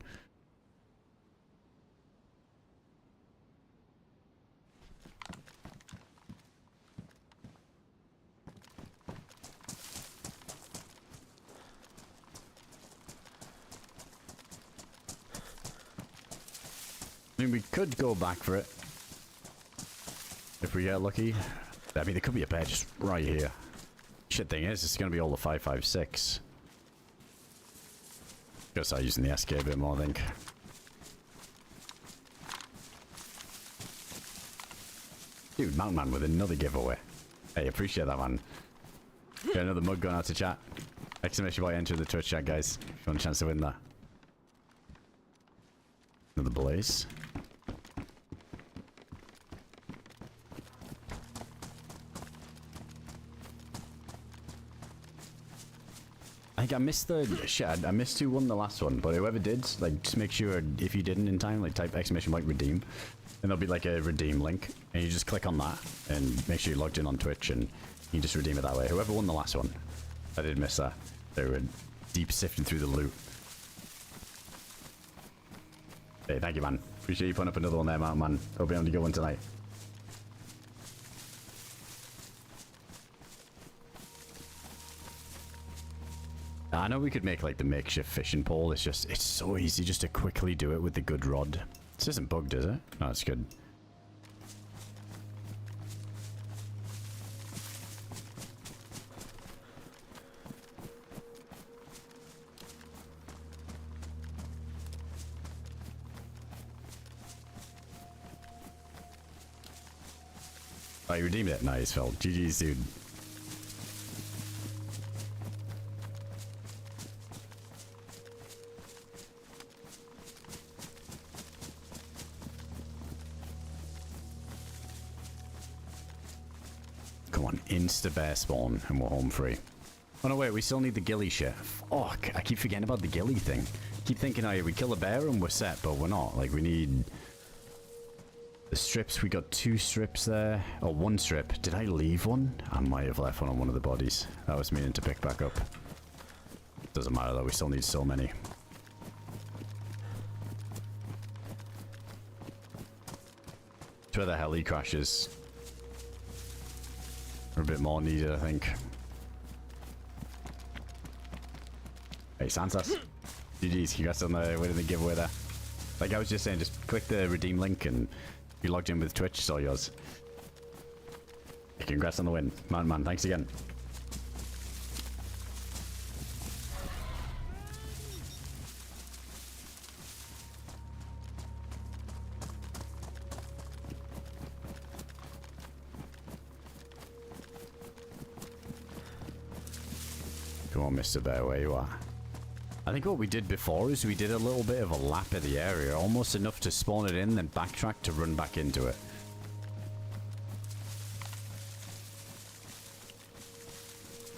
I mean, we could go back for it. If we get lucky. I mean, there could be a bear just right here. Shit thing is, it's going to be all the 5.56. Gotta start using the SK a bit more, I think. Dude, Mountain Man with another giveaway. Hey, appreciate that, man. Got another mug going out to chat. Exclamation point, enter the Twitch chat, guys. If you want a chance to win that. Another blaze. I think I missed the shit. I missed who won the last one, but whoever did, like, just make sure if you didn't in time, like, type exclamation point redeem, and there'll be like a redeem link, and you just click on that, and make sure you're logged in on Twitch, and you just redeem it that way. Whoever won the last one, I did miss that. They were deep sifting through the loot. Hey, thank you, man. Appreciate you putting up another one there, man. Hope you're having a good one tonight. I know we could make like the makeshift fishing pole. It's so easy just to quickly do it with the good rod. This isn't bugged, is it? No, it's good. Oh, you redeemed it? Nice, Phil. GG's, dude. Come on, insta bear spawn and we're home free. Oh no, wait, we still need the gillie shit. Fuck, I keep forgetting about the gillie thing. Keep thinking, oh yeah, we kill a bear and we're set, but we're not. Like, we need the strips. We got 2 strips there. Oh, 1 strip. Did I leave one? I might have left one on one of the bodies. That was meaning to pick back up. Doesn't matter though, we still need so many. It's where the heli crashes. Or a bit more needed, I think. Hey, Santos. GG's, congrats on the winning the giveaway there. Like I was just saying, just click the redeem link and if you logged in with Twitch, it's all yours. Hey, congrats on the win. Man, thanks again. Come on, Mr. Bear, where you are. I think what we did before is we did a little bit of a lap of the area, almost enough to spawn it in, then backtrack to run back into it.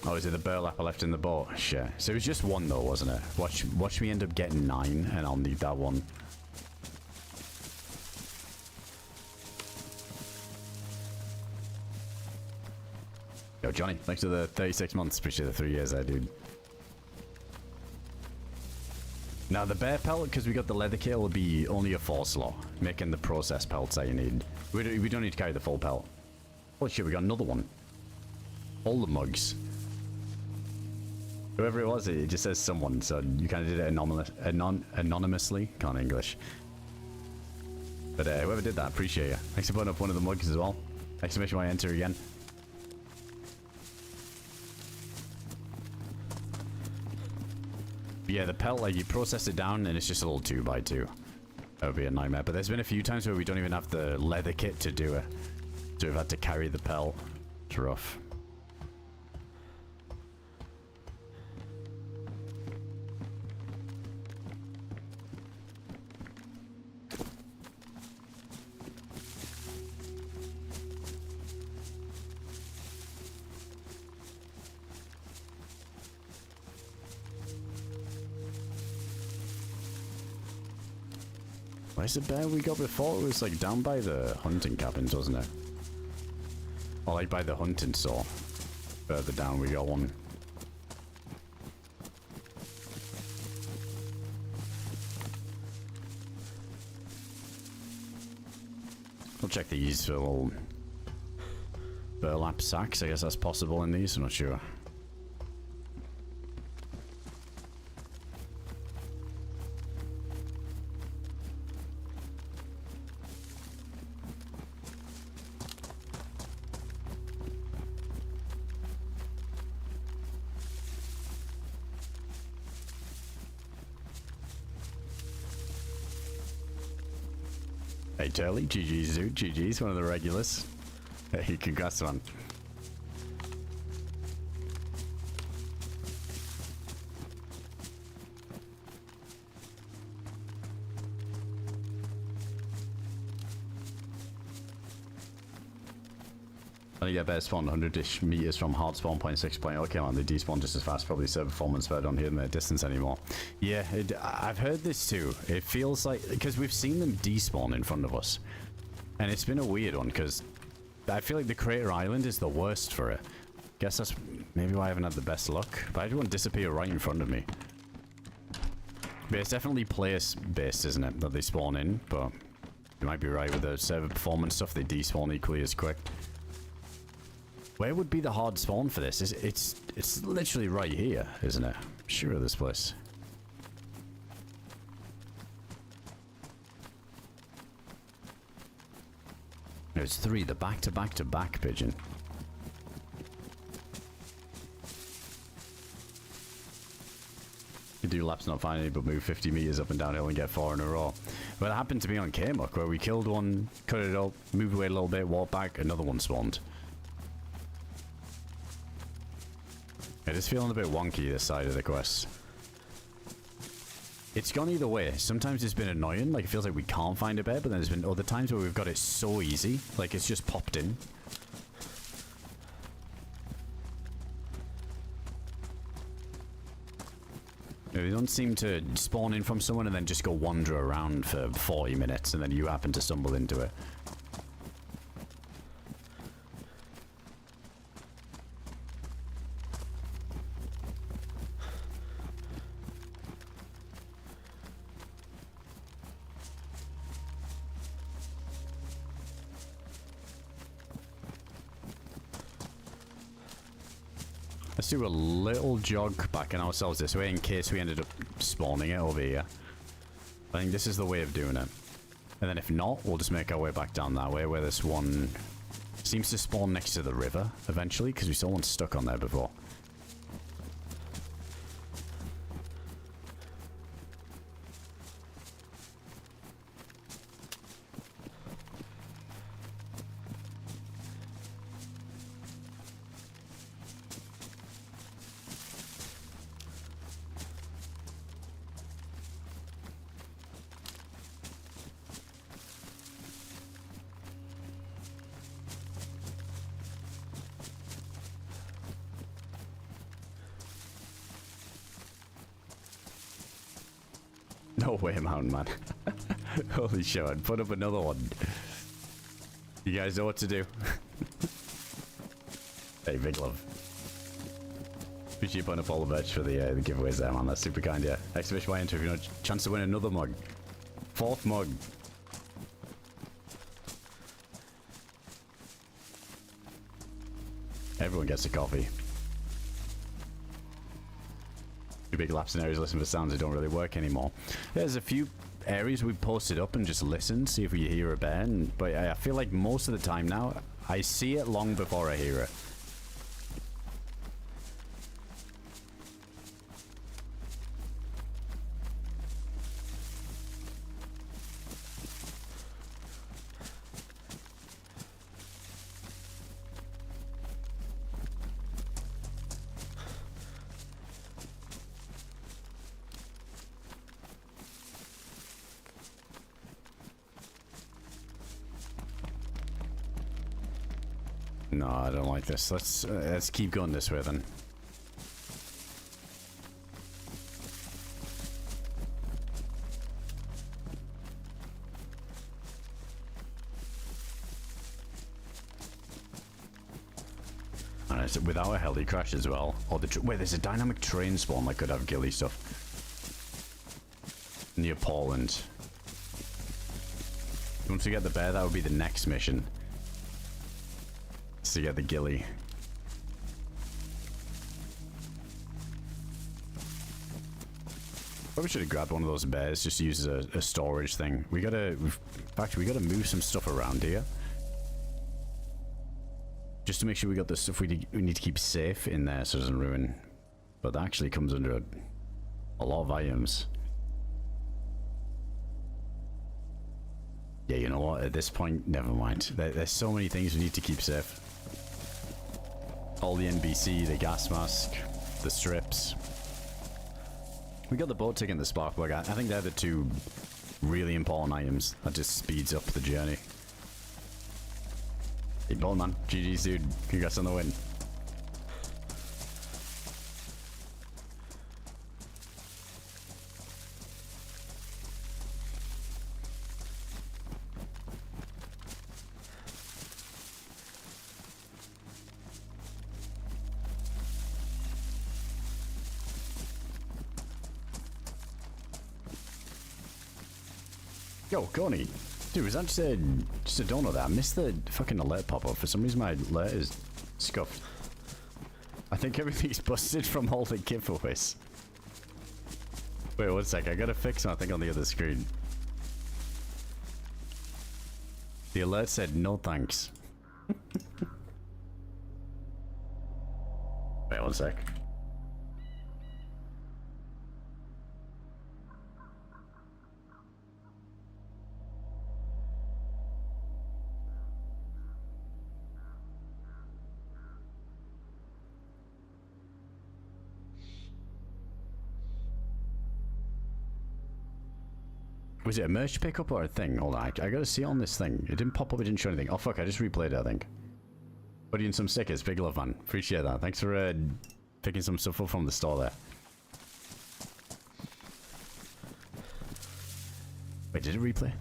Oh, is it the burlap I left in the boat? Shit. So it was just 1 though, wasn't it? Watch me end up getting 9, and I'll need that 1. Yo, Johnny, thanks for the 36 months. Appreciate the 3 years there, dude. Now, the bear pelt, because we got the leather kit, will be only a 4 slot, making the process pelts that you need. We don't need to carry the full pelt. Holy shit, we got another one. All the mugs. Whoever it was, it just says someone, so you kind of did it anonymously. Can't English. But whoever did that, appreciate you. Thanks for putting up one of the mugs as well. Exclamation point, enter again. Yeah, the pelt, like, you process it down and it's just a little 2x2. That would be a nightmare. But there's been a few times where we don't even have the leather kit to do it. So we've had to carry the pelt. It's rough. Where's the bear we got before? It was like down by the hunting cabins, wasn't it? Or like by the hunting store. Further down we got one. I'll check these for little burlap sacks. I guess that's possible in these, I'm not sure. Hey, Turley, GG's, dude. GG's, one of the regulars. Hey, congrats, man. I think I better spawn 100-ish meters from hard spawn point 6 point. Okay, man, they despawn just as fast. Probably server performance, but I don't hear them at distance anymore. Yeah, I've heard this too. It feels like, because we've seen them despawn in front of us. And it's been a weird one, because I feel like the Crater Island is the worst for it. Guess that's maybe why I haven't had the best luck. But everyone disappear right in front of me. But it's definitely place-based, isn't it, that they spawn in. But you might be right with the server performance stuff. They despawn equally as quick. Where would be the hard spawn for this? It's literally right here, isn't it? I'm sure of this place. There's 3, the back-to-back-to-back pigeon. You do laps not find any, but move 50 meters up and downhill and get 4 in a row. Well, it happened to me on K-Muck, where we killed one, cut it up, moved away a little bit, walked back, another one spawned. It is feeling a bit wonky, this side of the quest. It's gone either way. Sometimes it's been annoying, like it feels like we can't find a bed, but then there's been other times where we've got it so easy, like it's just popped in. They don't seem to spawn in from someone and then just go wander around for 40 minutes and then you happen to stumble into it. Let's do a little jog back in ourselves this way in case we ended up spawning it over here. I think this is the way of doing it. And then if not, we'll just make our way back down that way where this one seems to spawn next to the river eventually, because we saw one stuck on there before. No way, Mountain Man. Holy shit, I'd put up another one. You guys know what to do. Hey, big love. Appreciate you putting up all the merch for the giveaways there, man. That's super kind, yeah. Exhibition Y enter if you know chance to win another mug. 4th mug. Everyone gets a coffee. Big laps in areas listen for sounds that don't really work anymore. There's a few areas we posted up and just listen, see if we hear a bear, but I feel like most of the time now I see it long before I hear it. No, I don't like this. Let's keep going this way then. Alright, so without a heli crash as well. Or wait, there's a dynamic train spawn that could have gillie stuff. Near Poland. Once we get the bear, that would be the next mission. To get the gillie. Probably should have grabbed one of those bears just to use as a storage thing. We gotta move some stuff around here. Just to make sure we got the stuff we need to keep safe in there so it doesn't ruin. But that actually comes under a lot of items. Yeah, you know know what? At this point, never mind. There's so many things we need to keep safe. All the NBC, the gas mask, the strips. We got the boat ticket and the spark plug. I think they're the two really important items. That just speeds up the journey. Hey, ball man. GG's, dude. Congrats on the win. Yo, Coney. Dude, was that just a donut there? I missed the fucking alert pop-up. For some reason my alert is scuffed. I think everything's busted from all the giveaways. Wait, one sec. I gotta fix something on the other screen. The alert said no thanks. Wait, one sec. Was it a merch pickup or a thing? Hold on, I gotta see it on this thing. It didn't pop up, it didn't show anything. Oh fuck, I just replayed it, I think. Put in some stickers, big love man. Appreciate that. Thanks for picking some stuff up from the store there. Wait, did it replay?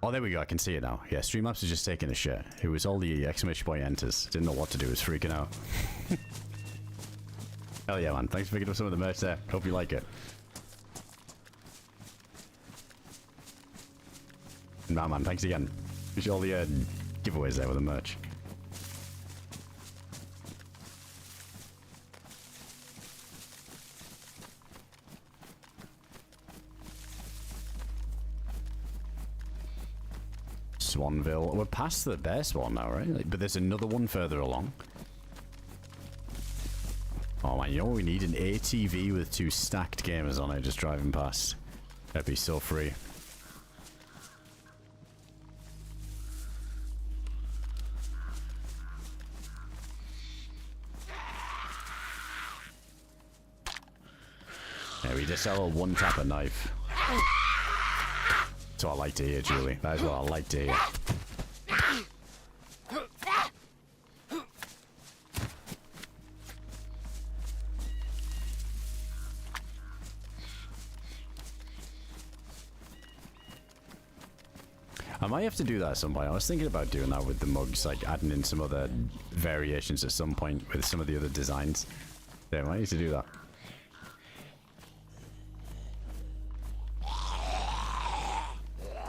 Oh, there we go, I can see it now. Yeah, Streamlabs is just taking a shit. It was all the exclamation point enters. Didn't know what to do, was freaking out. Hell yeah, man. Thanks for picking up some of the merch there. Hope you like it. Nah, man, thanks again. Wish all the giveaways there with the merch. Swanville. We're past the bear spawn now, right? Like, but there's another one further along. Oh man, you know what we need? An ATV with 2 stacked gamers on it just driving past. That'd be so free. Yeah, we just sell a one-tapper knife. That's what I like to hear, Julie. That is what I like to hear. I might have to do that at some point. I was thinking about doing that with the mugs, like adding in some other variations at some point with some of the other designs. Yeah, I might need to do that.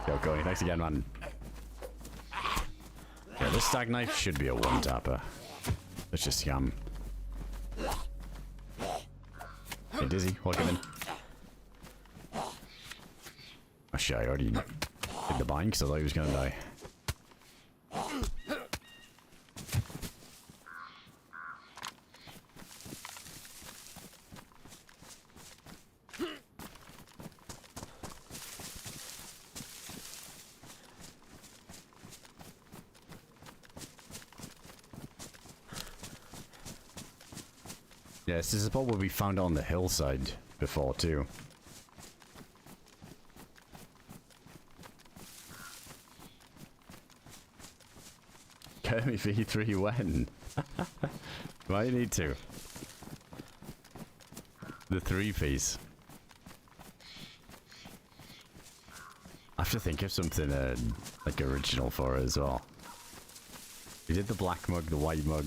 Yo, Cody, thanks again, man. Yeah, this stag knife should be a one-tapper. Let's just scam. Hey, Dizzy, welcome in. Oh shit, I already did the bind because I thought he was gonna die. Yes, this is what we found on the hillside before too. Kermit V3 when? Might need to. The 3-piece. I have to think of something like original for it as well. We did the black mug, the white mug.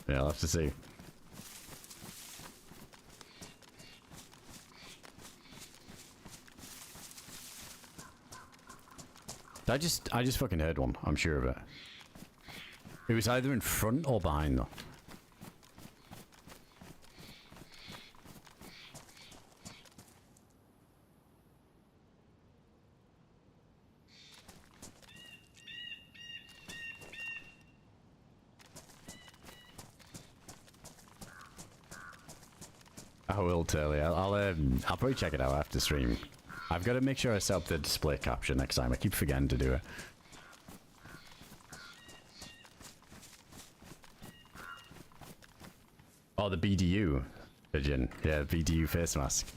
Yeah, I'll have to see. I just fucking heard one. I'm sure of it. It was either in front or behind though. I will tell you. I'll probably check it out after stream. I've got to make sure I set up the display capture next time. I keep forgetting to do it. Oh, the BDU pigeon. Yeah, BDU face mask.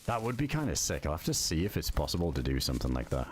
That would be kind of sick. I'll have to see if it's possible to do something like that.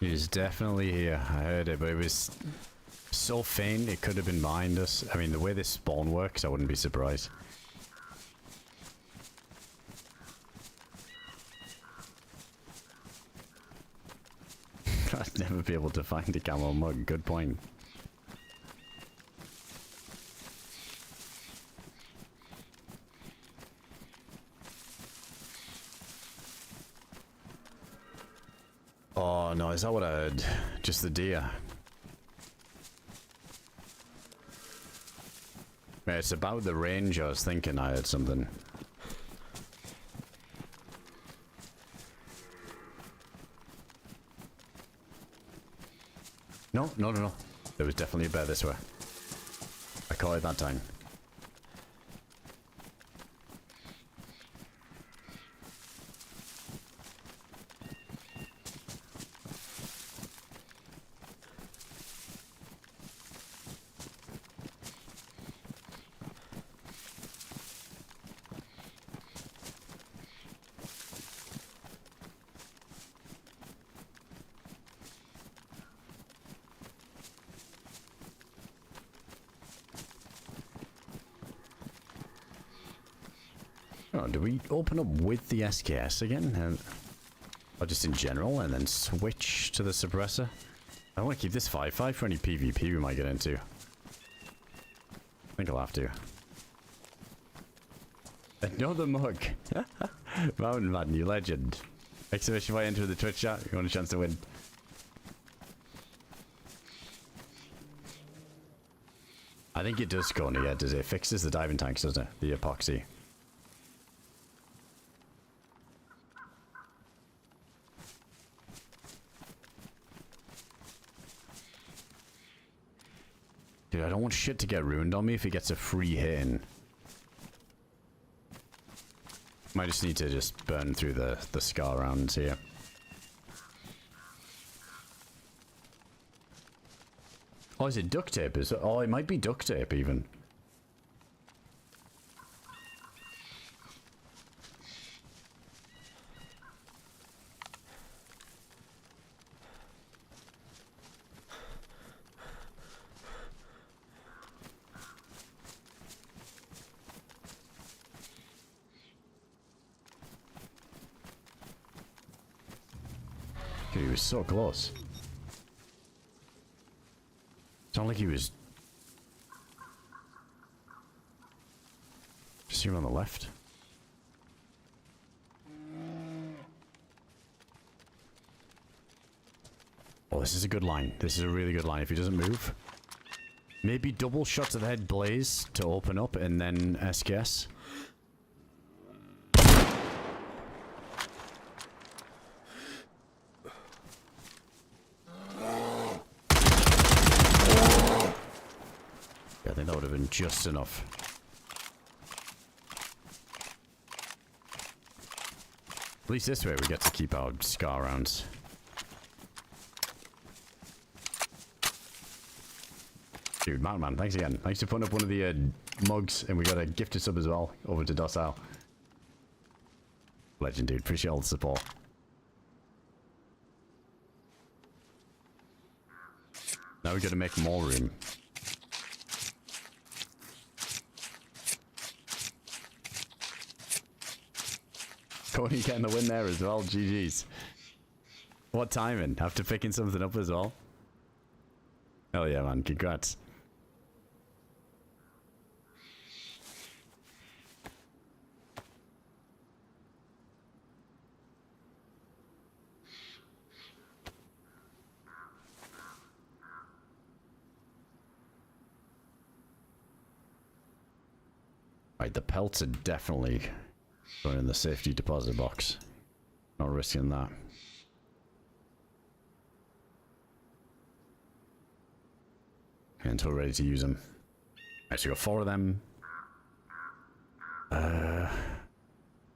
He was definitely here. I heard it, but it was so faint it could have been behind us. I mean, the way this spawn works, I wouldn't be surprised. I'd never be able to find a camel mug. Good point. Oh no, is that what I heard? Just the deer. Yeah, it's about the range. I was thinking I heard something. No, no, no, no. There was definitely a bear this way. I caught it that time. Oh, do we open up with the SKS again? Or just in general, and then switch to the suppressor? I want to keep this 5-5 for any PvP we might get into. I think I'll have to. Another mug! Mountain Man, you legend. Exclamation if I enter the Twitch chat, you want a chance to win. I think it does go yeah, does it? It fixes the diving tanks, doesn't it? The epoxy. Dude, I don't want shit to get ruined on me if he gets a free hit in. Might just need to just burn through the scar rounds here. Oh, is it duct tape? Oh, it might be duct tape even. Dude, he was so close. Sounded like he was... See him on the left? Oh, this is a good line. This is a really good line. If he doesn't move. Maybe double shots to the head blaze to open up and then SKS. I think that would have been just enough. At least this way we get to keep our scar rounds. Dude, Mountain Man, thanks again. Thanks for putting up one of the mugs, and we got a gifted sub as well over to DeerIsle. Legend, dude. Appreciate all the support. Now we got to make more room. Cody getting the win there as well. GG's. What timing? After picking something up as well? Hell yeah, man. Congrats. Right, the pelts are definitely going in the safety deposit box. Not risking that. Until we're ready to use them. Actually got 4 of them.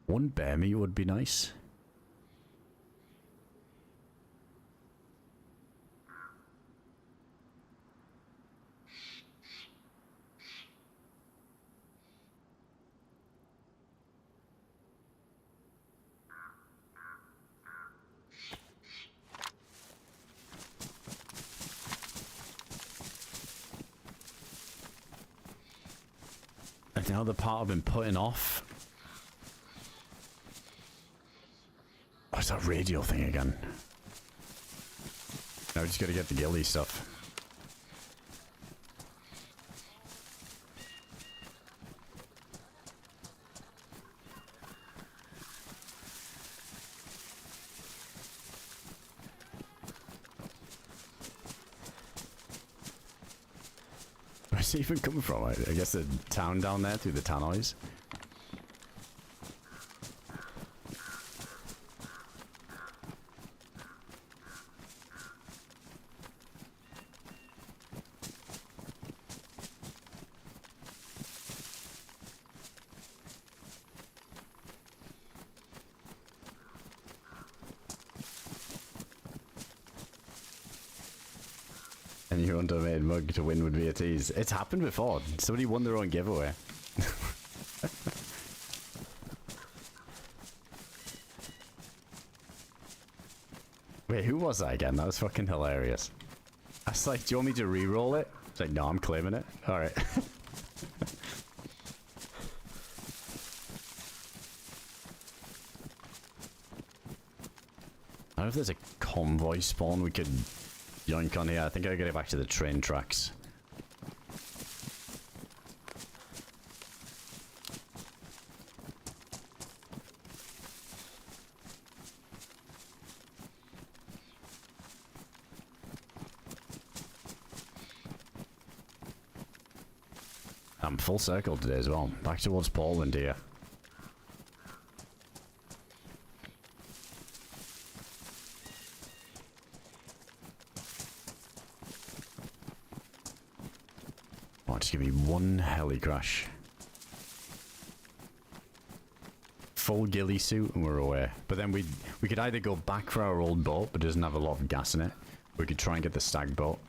One bear meat would be nice. Now the part I've been putting off. What's that radio thing again? Now we just gotta get the gillie stuff. Where's it even coming from? I guess the town down there through the tannoys. And your undonated mug to win would be a tease. It's happened before. Somebody won their own giveaway. Wait, who was that again? That was fucking hilarious. I was like, do you want me to re-roll it? It's like, no, I'm claiming it. Alright. I don't know if there's a convoy spawn we could yoink on here. I think I gotta get back to the train tracks. I'm full circle today as well. Back towards Portland here. Just give me one heli crash. Full gillie suit and we're away. But then we could either go back for our old boat, but it doesn't have a lot of gas in it. We could try and get the stag boat.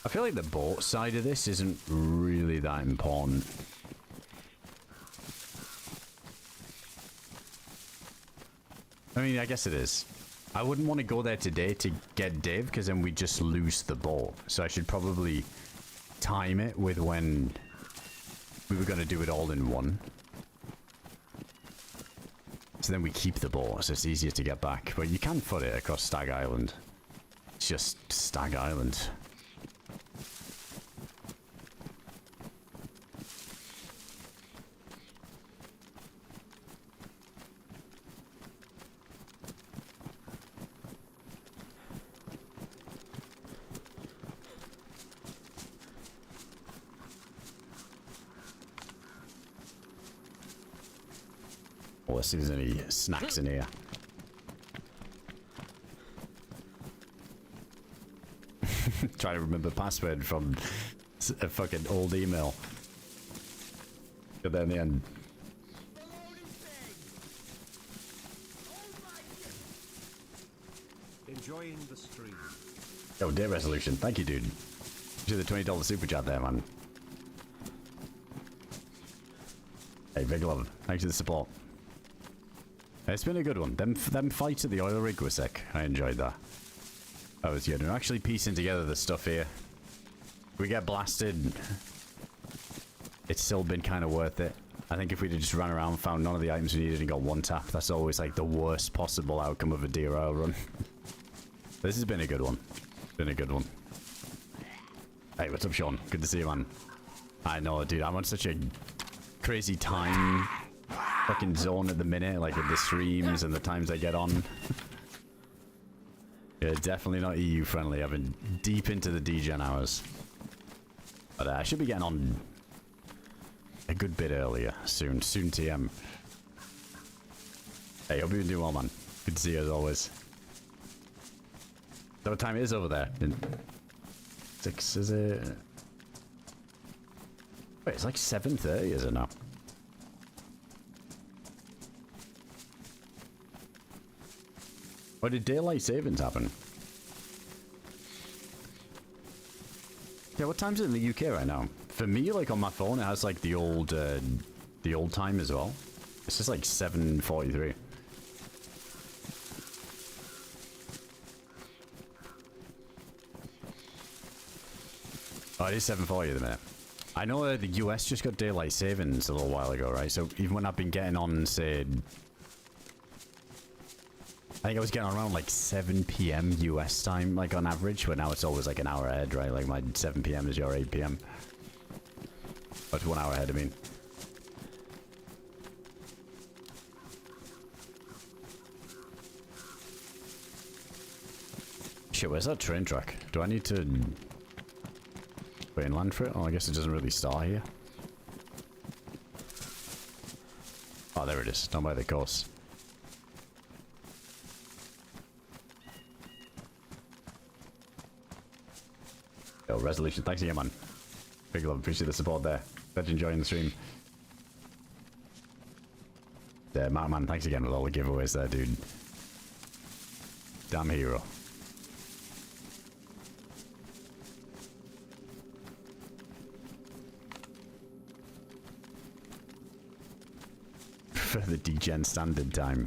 I feel like the boat side of this isn't really that important. I mean, I guess it is. I wouldn't want to go there today to get Dave, because then we just lose the boat. So I should probably time it with when we were going to do it all in one. So then we keep the boat, so it's easier to get back. But you can foot it across Stag Island. It's just Stag Island. Let's see if there's any snacks in here. Trying to remember password from a fucking old email. But then in the end. Enjoying the stream. Oh, day resolution. Thank you, dude. To the $20 super chat there, man. Hey, big love. Thanks for the support. It's been a good one. Them fights at the oil rig were sick. I enjoyed that. That was good. And actually piecing together the stuff here. We get blasted it's still been kind of worth it. I think if we'd just ran around, found none of the items we needed and got one tap, that's always like the worst possible outcome of a DeerIsle run. This has been a good one. Been a good one. Hey, what's up, Sean? Good to see you, man. I know, dude. I'm on such a crazy time fucking zone at the minute, like with the streams and the times I get on. Yeah, definitely not EU friendly. I've been deep into the degen hours. But I should be getting on a good bit earlier. Soon TM. Hey, hope you've been doing well, man. Good to see you as always. Is that what time it is over there? 6, is it? Wait, it's like 7:30, is it now? Or did daylight savings happen? Yeah, what time is it in the UK right now? For me, like on my phone, it has like the old time as well. It's just like 7:43. Oh, it is 7:40 at the minute. I know the US just got daylight savings a little while ago, right? So even when I've been getting on, say, I think I was getting on around like 7 PM US time, like on average, but now it's always like an hour ahead, right? Like my 7 PM is your 8 PM. But 1 hour ahead, I mean. Shit, where's that train track? Do I need to wait and land for it? Oh, I guess it doesn't really start here. Oh, there it is. Down by the coast. Yo, Resolution, thanks again, man. Big love, appreciate the support there. Glad you're enjoying the stream. Yeah, man, thanks again with all the giveaways there, dude. Damn hero. For the degen standard time.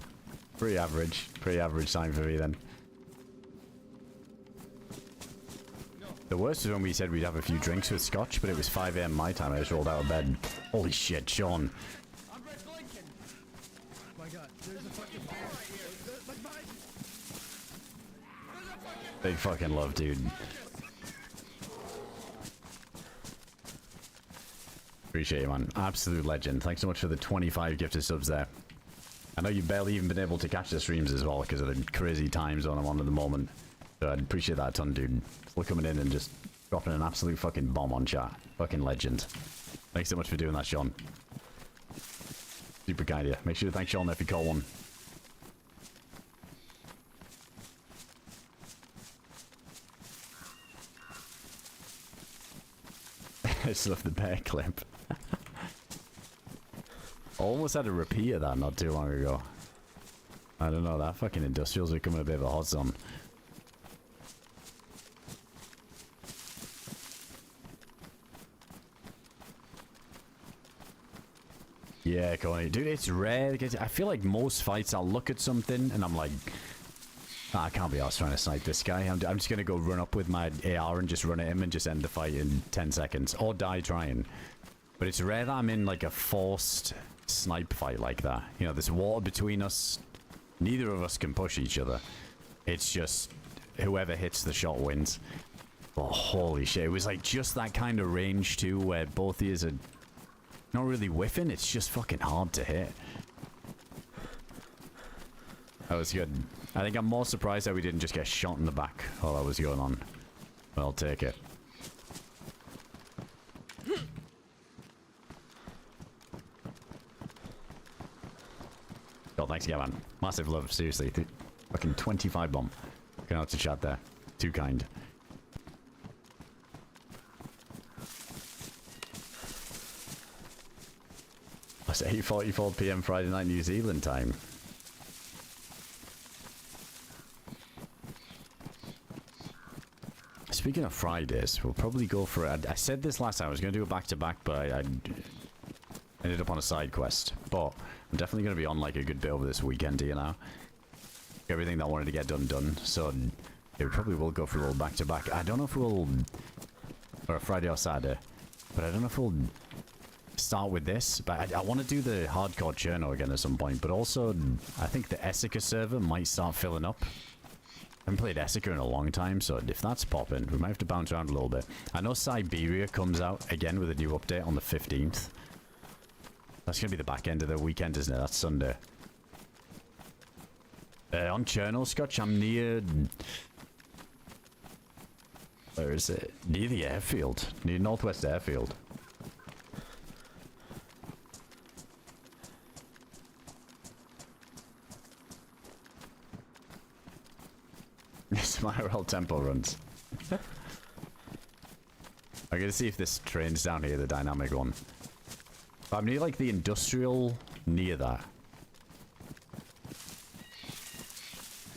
Pretty average time for me then. The worst was when we said we'd have a few drinks with scotch, but it was 5 AM my time. I just rolled out of bed. Holy shit, Sean. I'm Refueling. My God, there's a fucking bear right here. Big fucking love, dude. Appreciate you, man. Absolute legend. Thanks so much for the 25 gifted subs there. I know you've barely even been able to catch the streams as well because of the crazy time zone I'm on at the moment. So I'd appreciate that a ton, dude. Still coming in and just dropping an absolute fucking bomb on chat. Fucking legend. Thanks so much for doing that, Sean. Super kind of you. Make sure to thank Sean if you call one. I just love the bear clip. Almost had a repeat of that not too long ago. I don't know, that fucking industrial's becoming a bit of a hot zone. Yeah, Coney. Dude, it's rare. I feel like most fights I'll look at something and I'm like, oh, I can't be arsed trying to snipe this guy. I'm just going to go run up with my AR and just run at him and just end the fight in 10 seconds. Or die trying. But it's rare that I'm in like a forced snipe fight like that. You know, there's water between us. Neither of us can push each other. It's just whoever hits the shot wins. Oh, holy shit. It was like just that kind of range too where both of you are not really whiffing. It's just fucking hard to hit. That was good. I think I'm more surprised that we didn't just get shot in the back while that was going on. But I'll take it. Oh, thanks again, man. Massive love, seriously. Fucking 25 bomb. Going out to chat there. Too kind. It's 8:44 PM Friday night New Zealand time. Speaking of Fridays, we'll probably go for it. I said this last time, I was going to do a back-to-back, but I ended up on a side quest. But I'm definitely going to be on like a good bit over this weekend, you know? Everything that I wanted to get done. So yeah, we probably will go for a little back-to-back. I don't know if we'll... Or a Friday or Saturday. But I don't know if we'll start with this, but I want to do the hardcore Cherno again at some point, but also I think the Ezeka server might start filling up. I haven't played Ezeka in a long time, so if that's popping, we might have to bounce around a little bit. I know Siberia comes out again with a new update on the 15th. That's going to be the back end of the weekend, isn't it? That's Sunday. On Cherno, Scotch, I'm near... Where is it? Near the airfield. Near Northwest Airfield. It's my IRL tempo runs. I'm gonna see if this train's down here, the dynamic one. But I'm near like the industrial near that.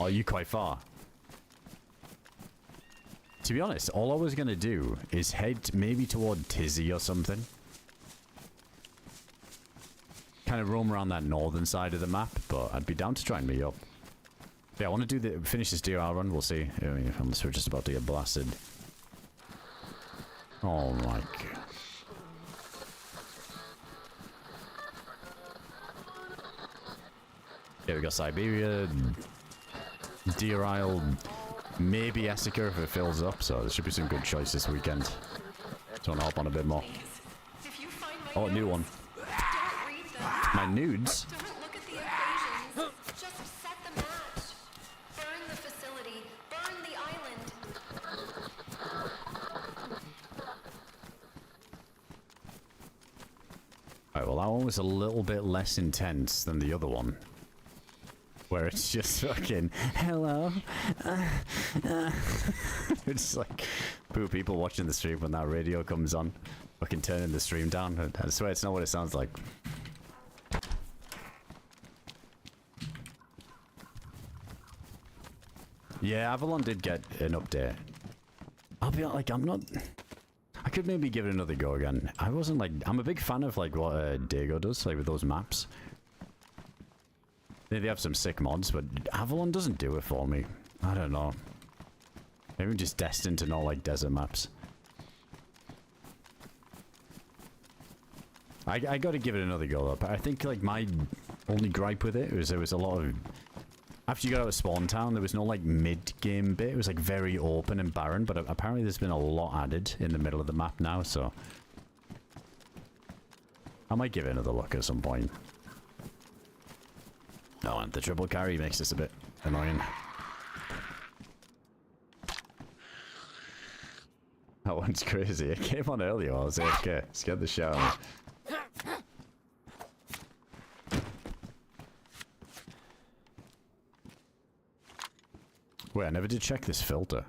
Oh, you quite far. To be honest, all I was gonna do is head maybe toward Tizzy or something. Kind of roam around that northern side of the map, but I'd be down to try and meet up. Yeah, I want to do finish this DRL run. We'll see. I mean, unless we're just about to get blasted. Oh my god. Yeah, we got Siberia, DeerIsle, maybe Ezeka if it fills up, so there should be some good choice this weekend. So I want to hop on a bit more. Oh, a new one. My nudes? Don't look at the equations. Just set the match. Burn the facility. Burn the island. Alright, well that one was a little bit less intense than the other one. Where it's just fucking, hello. It's like, poo people watching the stream when that radio comes on. Fucking turning the stream down. I swear it's not what it sounds like. Yeah, Avalon did get an update. I'll be like, I'm not... I could maybe give it another go again. I wasn't like... I'm a big fan of like what Dago does, like with those maps. They have some sick mods, but Avalon doesn't do it for me. I don't know. Maybe I'm just destined to not like desert maps. I gotta give it another go though, but I think like my only gripe with it was there was a lot of... After you got out of Spawn Town, there was no like mid-game bit. It was like very open and barren, but apparently there's been a lot added in the middle of the map now, so... I might give it another look at some point. Oh, and the triple carry makes this a bit annoying. That one's crazy. It came on earlier while I was AFK. Scared the shit out of me. Wait, I never did check this filter.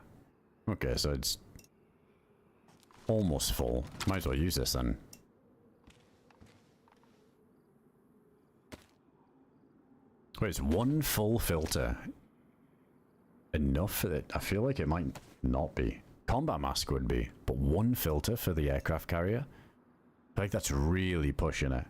Okay, so it's almost full. Might as well use this then. Wait, is one full filter enough for it? I feel like it might not be. Combat mask would be, but one filter for the aircraft carrier? I feel like that's really pushing it.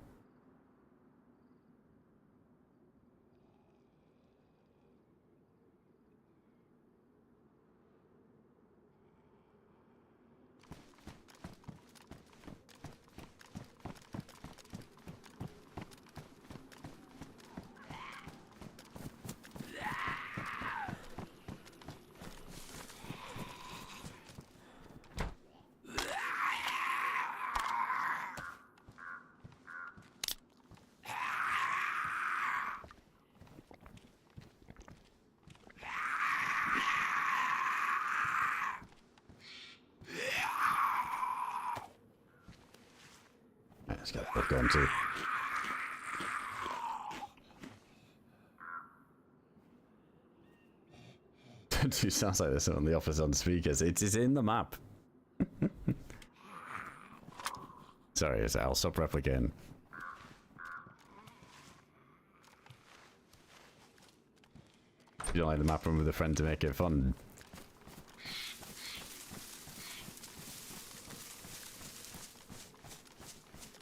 Let's get that going too. Dude, sounds like this on the office on speakers. It is in the map. Sorry, I'll stop replicating. You don't like the map run with a friend to make it fun.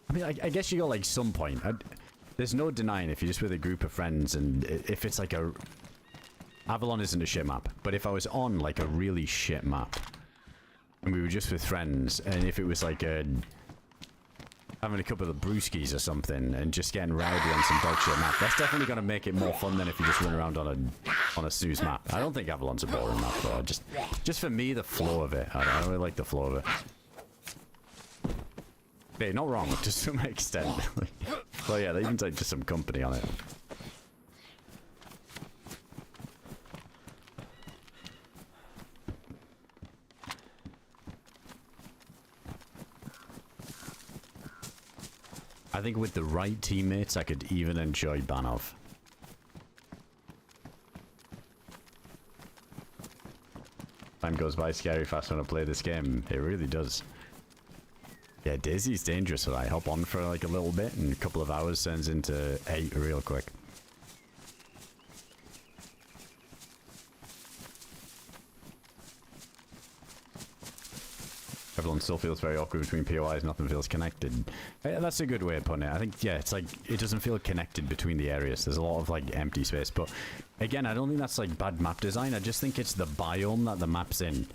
I mean, I guess you got like some point. There's no denying if you're just with a group of friends and if it's like a... Avalon isn't a shit map, but if I was on like a really shit map and we were just with friends and if it was like a... having a couple of brewskis or something and just getting rowdy on some dog shit map. That's definitely going to make it more fun than if you just run around on a snooze map. I don't think Avalon's a boring map though. Just for me, the flow of it. I don't really like the flow of it. Hey, not wrong, to some extent. Well, yeah, they even take just some company on it. I think with the right teammates, I could even enjoy Banov. Time goes by scary fast when I play this game. It really does. Yeah, DayZ's dangerous when I hop on for like a little bit and a couple of hours turns into 8 real quick. Everyone still feels very awkward between POIs, nothing feels connected. That's a good way of putting it. I think, yeah, it's like, it doesn't feel connected between the areas. There's a lot of like empty space, but again, I don't think that's like bad map design. I just think it's the biome that the map's in.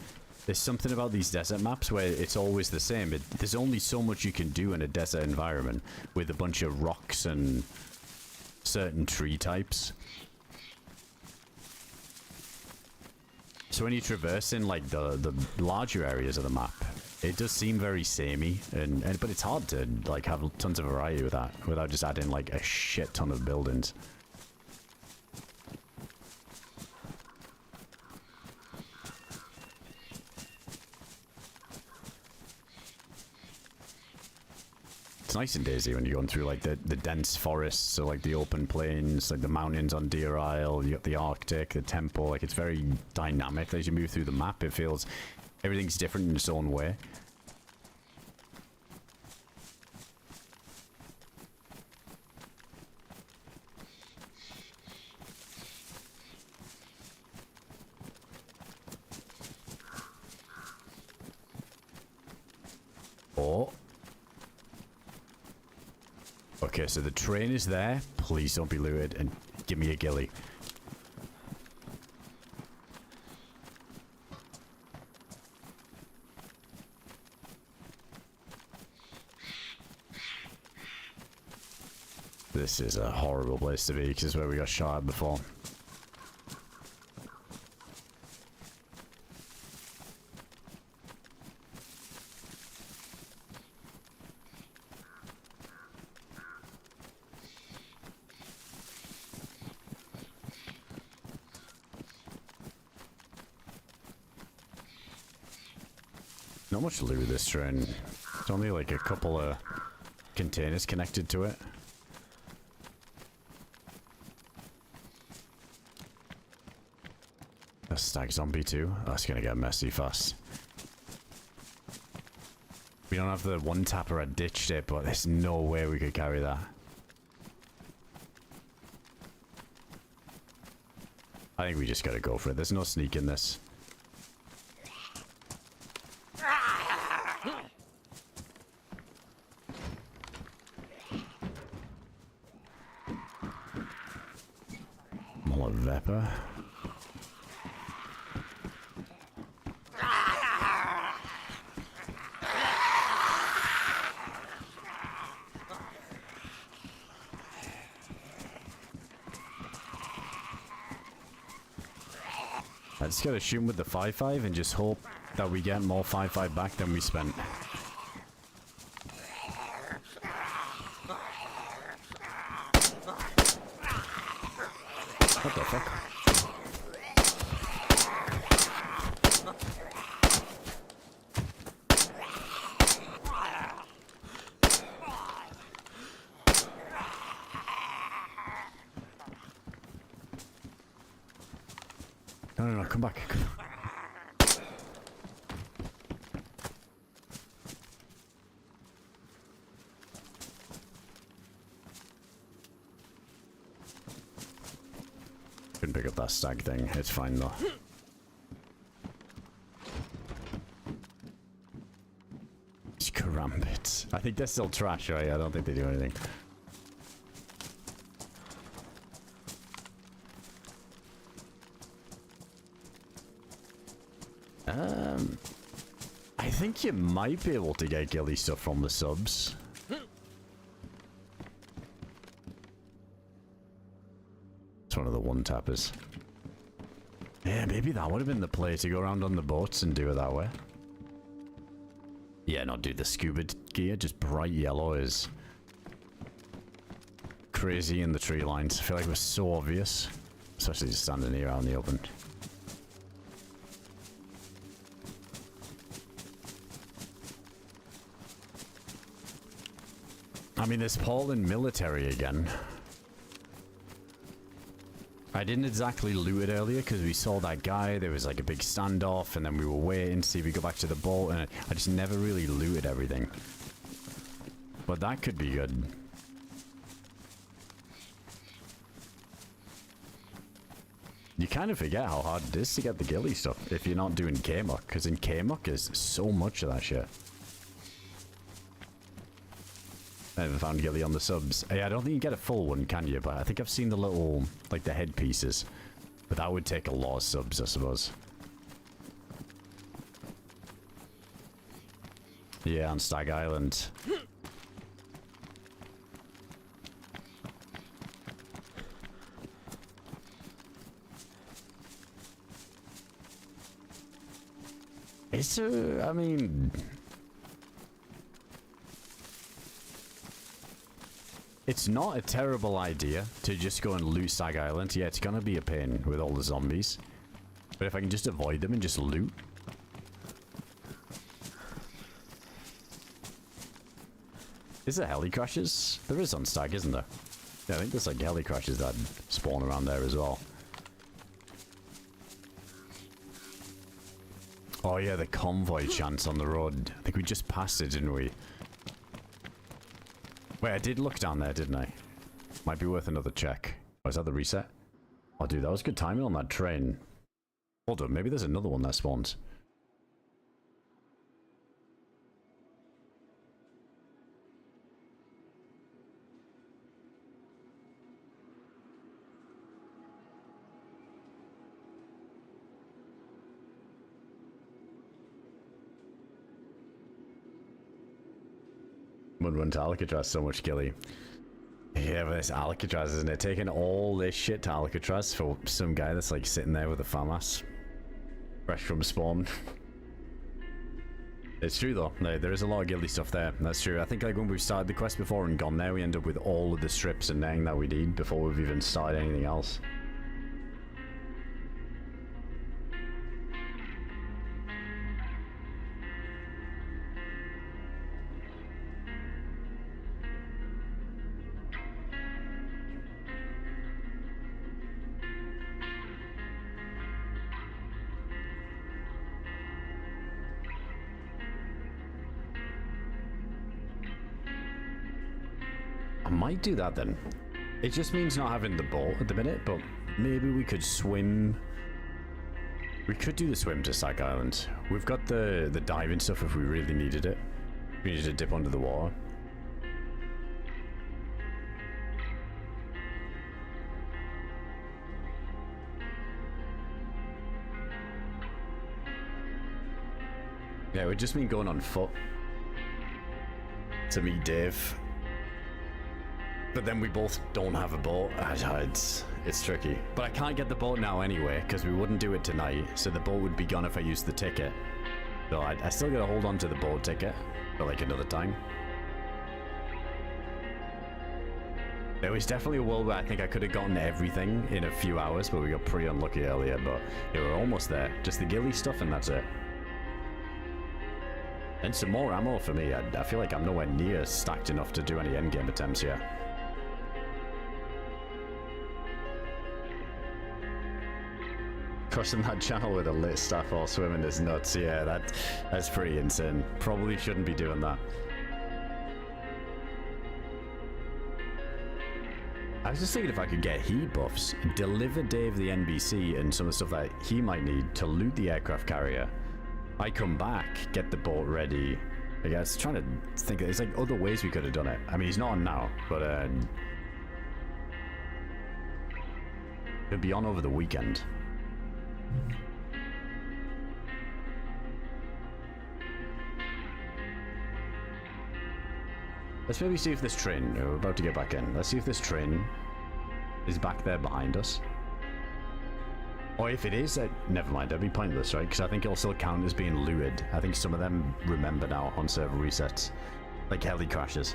There's something about these desert maps where it's always the same. There's only so much you can do in a desert environment with a bunch of rocks and certain tree types. So when you traverse in like the larger areas of the map, it does seem very samey, but it's hard to like have tons of variety with that without just adding like a shit ton of buildings. It's nice in DayZ when you're going through like the dense forests, so like the open plains, like the mountains on DeerIsle, you got the Arctic, the temple. Like it's very dynamic as you move through the map. It feels everything's different in its own way. Oh. Okay, so the train is there. Please don't be looted and give me a gillie. This is a horrible place to be because it's where we got shot at before. Not much loot with this train. It's only like a couple of containers connected to it. A stag zombie too. That's gonna get messy fast. We don't have the one tapper. I ditched it, but there's no way we could carry that. I think we just gotta go for it. There's no sneak in this. Vepper. I just gotta shoot him with the 5.5 and just hope that we get more 5.5 back than we spent. What the fuck? No, come back. Come back. Couldn't pick up that stag thing. It's fine though. Karambits. I think they're still trash, right? I don't think they do anything. I think you might be able to get gillie stuff from the subs. It's one of the one-tappers. Yeah, maybe that would have been the play, to go around on the boats and do it that way. Yeah, not do the scuba gear, just bright yellow is crazy in the tree lines. I feel like it was so obvious, especially just standing here out in the open. I mean, there's Poland military again. I didn't exactly loot it earlier because we saw that guy. There was like a big standoff, and then we were waiting to see if we go back to the boat, and I just never really looted everything. But that could be good. You kind of forget how hard it is to get the gillie stuff if you're not doing K-Muck, because in K-Muck is so much of that shit. I haven't found gillie on the subs. Yeah, I don't think you get a full one, can you? But I think I've seen the little, like the headpieces. But that would take a lot of subs, I suppose. Yeah, on Stag Island. Is there, I mean... It's not a terrible idea to just go and loot Stag Island. Yeah, it's gonna be a pain with all the zombies. But if I can just avoid them and just loot. Is there heli crashes? There is on Stag, isn't there? Yeah, I think there's like heli crashes that spawn around there as well. Oh yeah, the convoy chance on the road. I think we just passed it, didn't we? Wait, I did look down there, didn't I? Might be worth another check. Oh, is that the reset? Oh, dude, that was good timing on that train. Hold on, maybe there's another one that spawns. Would run to Alcatraz so much, gillie. Yeah, but it's Alcatraz, isn't it? Taking all this shit to Alcatraz for some guy that's like sitting there with a FAMAS. Fresh from spawn. It's true though. No, there is a lot of gillie stuff there. That's true. I think like when we've started the quest before and gone there, we end up with all of the strips and netting that we need before we've even started anything else. Might do that then. It just means not having the boat at the minute, but maybe we could swim. We could do the swim to Stag Island. We've got the diving stuff if we really needed it. We needed to dip under the water. Yeah, it would just mean going on foot to meet Dave. But then we both don't have a boat. It's tricky. But I can't get the boat now anyway, because we wouldn't do it tonight. So the boat would be gone if I used the ticket. So I still gotta hold on to the boat ticket for like another time. There was definitely a world where I think I could have gotten everything in a few hours, but we got pretty unlucky earlier. But yeah, we're almost there. Just the gillie stuff and that's it. And some more ammo for me. I feel like I'm nowhere near stacked enough to do any endgame attempts yet. Crossing that channel with a lit staff while swimming is nuts. Yeah, that's pretty insane. Probably shouldn't be doing that. I was just thinking if I could get heat buffs, deliver Dave the NBC and some of the stuff that he might need to loot the aircraft carrier. I come back, get the boat ready. I guess trying to think, there's like other ways we could have done it. I mean, he's not on now, but he'll be on over the weekend. Let's maybe see if this train, we're about to get back in. Let's see if this train is back there behind us. Or if it is, never mind, that'd be pointless, right? Because I think it'll still count as being looted. I think some of them remember now on server resets. Like heli crashes.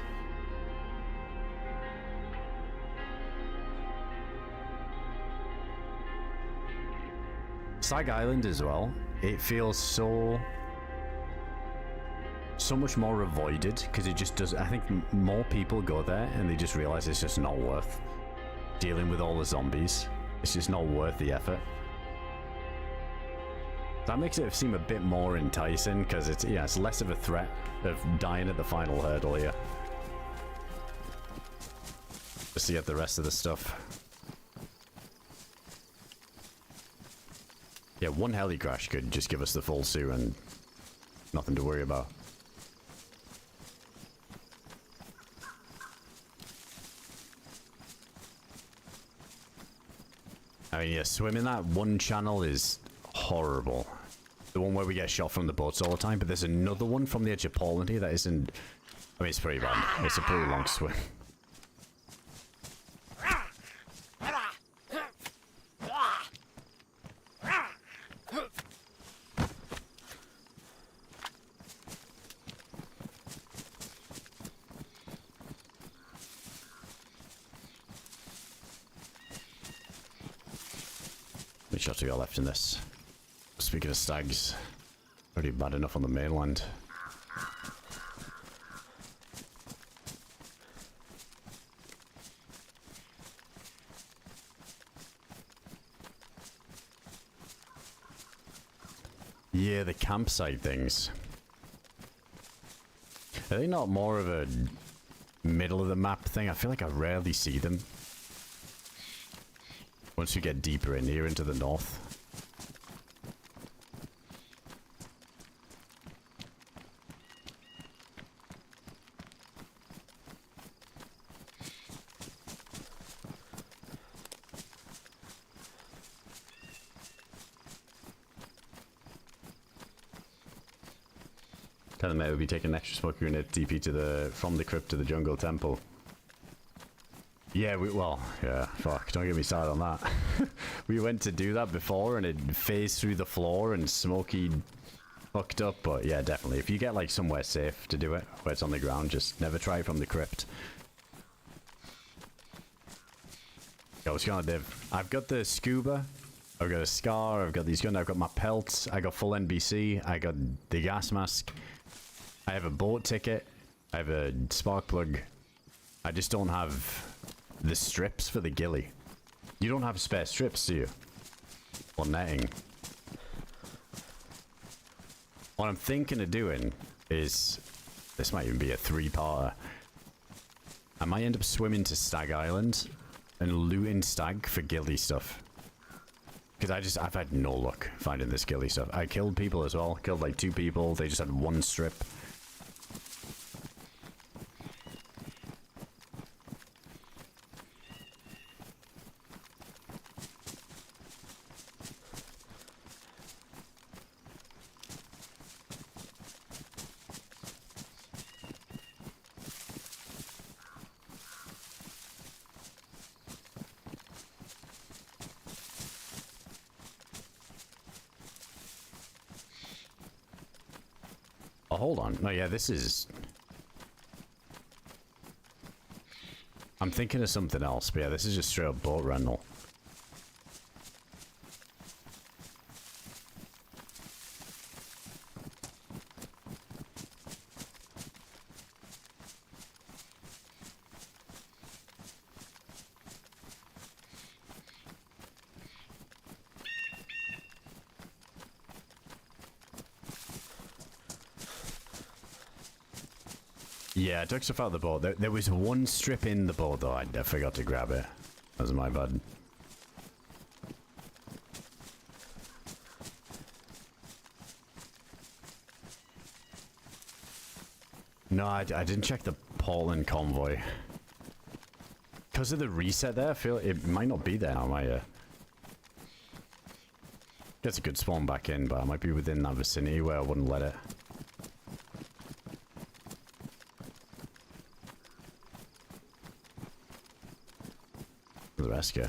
Stag Island as well, it feels so much more avoided because it just does. I think more people go there and they just realize it's just not worth dealing with all the zombies. It's just not worth the effort. That makes it seem a bit more enticing because it's less of a threat of dying at the final hurdle here. Just to get the rest of the stuff. Yeah, one heli crash could just give us the full suit and nothing to worry about. I mean, yeah, swimming that one channel is horrible. The one where we get shot from the boats all the time, but there's another one from the edge of Poland here that isn't... I mean, it's pretty bad. It's a pretty long swim. How many shots we got left in this? Speaking of stags, already bad enough on the mainland. Yeah, the campsite things. Are they not more of a middle of the map thing? I feel like I rarely see them. Once you get deeper in here into the north. Tell them it would be taking an extra smoke unit TP from the crypt to the jungle temple. Yeah, fuck, don't get me started on that. We went to do that before and it phased through the floor and Smokey fucked up, but yeah, definitely. If you get like somewhere safe to do it, where it's on the ground, just never try from the crypt. Yo, what's going on, Dave? I've got the scuba, I've got a scar, I've got these guns, I've got my pelts, I got full NBC, I got the gas mask, I have a boat ticket, I have a spark plug. I just don't have the strips for the gillie. You don't have spare strips, do you? Or netting. What I'm thinking of doing is... This might even be a three-parter. I might end up swimming to Stag Island and looting Stag for gillie stuff. Because I've had no luck finding this gillie stuff. I killed people as well. Killed like 2 people. They just had 1 strip. Oh, hold on. No, yeah, this is... I'm thinking of something else, but yeah, this is just straight up boat rental. Yeah, I took stuff out of the boat. There was 1 strip in the boat, though. I forgot to grab it. That was my bad. No, I didn't check the Portland convoy. Because of the reset there, I feel it might not be there now, might it? Guess it could spawn back in, but I might be within that vicinity where I wouldn't let it. The rescue.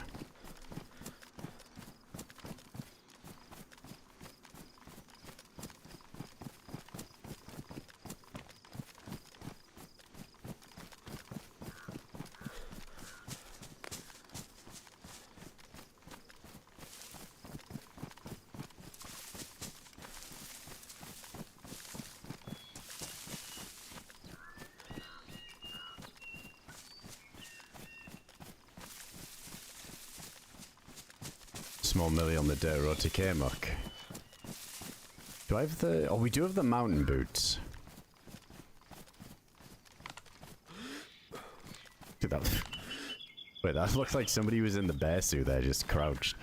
Small Millie on the dirt road to Kmuk. Do I have the... Oh, we do have the mountain boots. Dude, that... Wait, that looked like somebody was in the bear suit there, just crouched.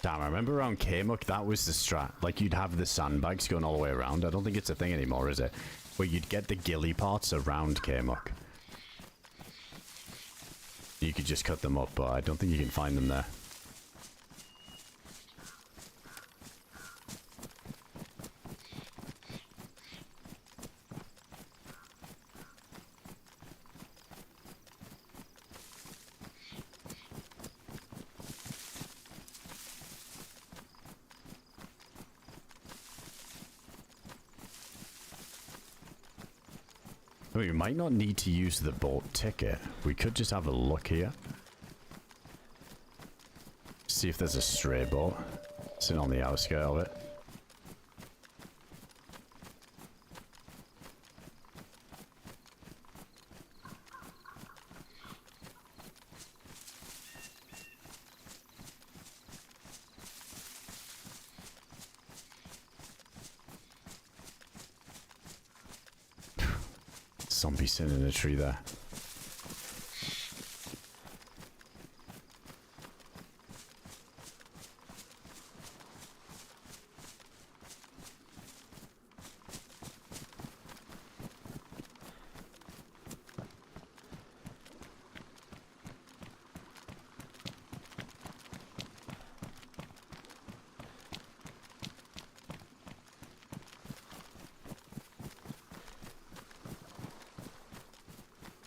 Damn, I remember around Kmuk, that was the strat. Like, you'd have the sandbags going all the way around. I don't think it's a thing anymore, is it? Where you'd get the gillie parts around Kmuk. You could just cut them up, but I don't think you can find them there. We might not need to use the boat ticket. We could just have a look here. See if there's a stray boat sitting on the outskirts of it. Zombie sitting in a tree there.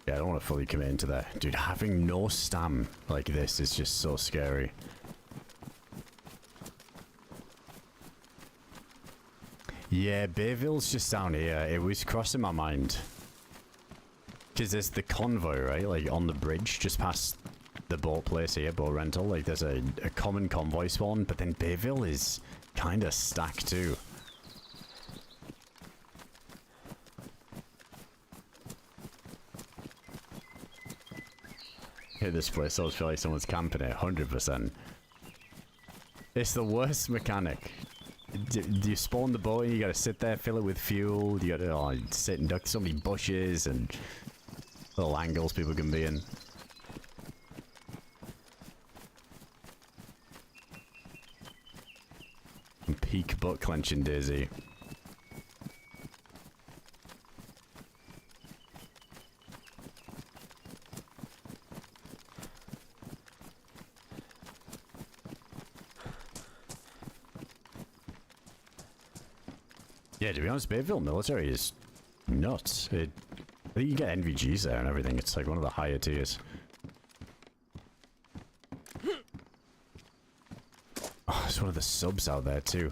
Yeah, I don't want to fully commit into that. Dude, having no stam like this is just so scary. Yeah, Bayville's just down here. It was crossing my mind. Because there's the convoy, right? Like, on the bridge, just past the boat place here, boat rental. Like, there's a common convoy spawn, but then Bayville is kind of stacked too. This place, I always feel like someone's camping it, 100%. It's the worst mechanic. You spawn the boat and you gotta sit there, fill it with fuel, you gotta sit and duck so many bushes and little angles people can be in. And peak butt clenching DayZ. Yeah, to be honest, Bayville military is nuts. I think you get NVGs there and everything. It's like one of the higher tiers. Oh, there's one of the subs out there too.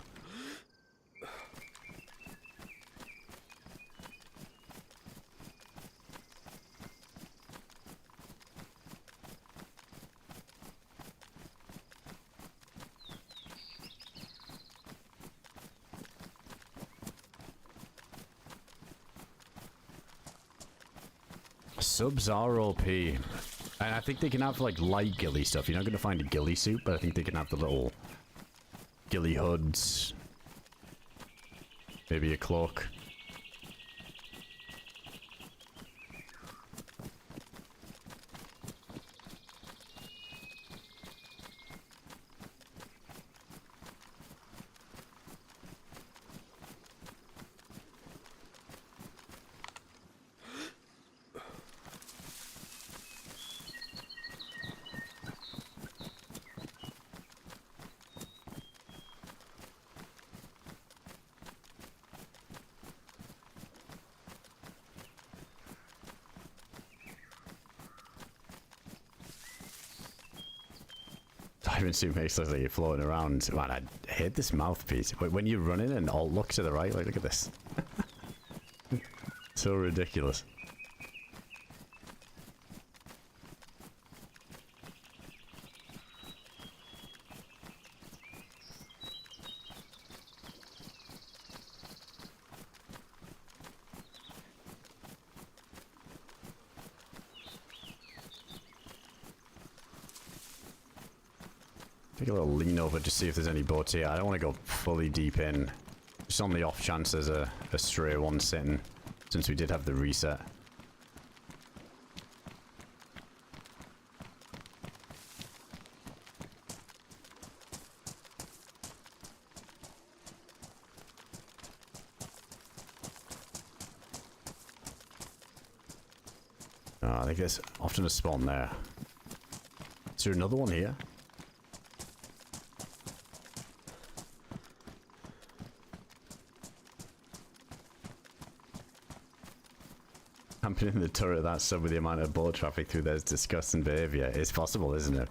Subs are OP. And I think they can have like light gillie stuff. You're not going to find a gillie suit, but I think they can have the little gillie hoods. Maybe a cloak. diving suit makes it look like you're floating around. Man, I hate this mouthpiece. When you're running and alt look to the right, like, look at this. So ridiculous. Take a little lean over to see if there's any boats here. I don't want to go fully deep in. Just on the off chance there's a stray one sitting, since we did have the reset. Oh, I think there's often a spawn there. Is there another one here? Camping in the turret of that sub with the amount of boat traffic through there's disgusting behaviour. It's possible, isn't it?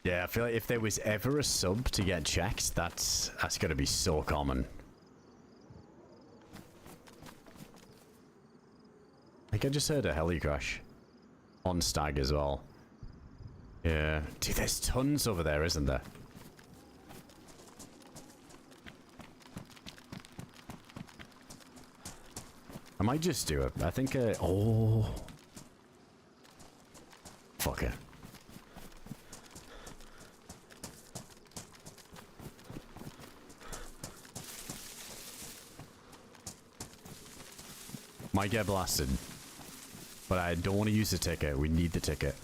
Yeah, I feel like if there was ever a sub to get checked, that's got to be so common. I think I just heard a heli crash. On Stag as well. Yeah. Dude, there's tons over there, isn't there? I might just do it. I think, oh. Fuck it. Might get blasted. But I don't want to use the ticket. We need the ticket.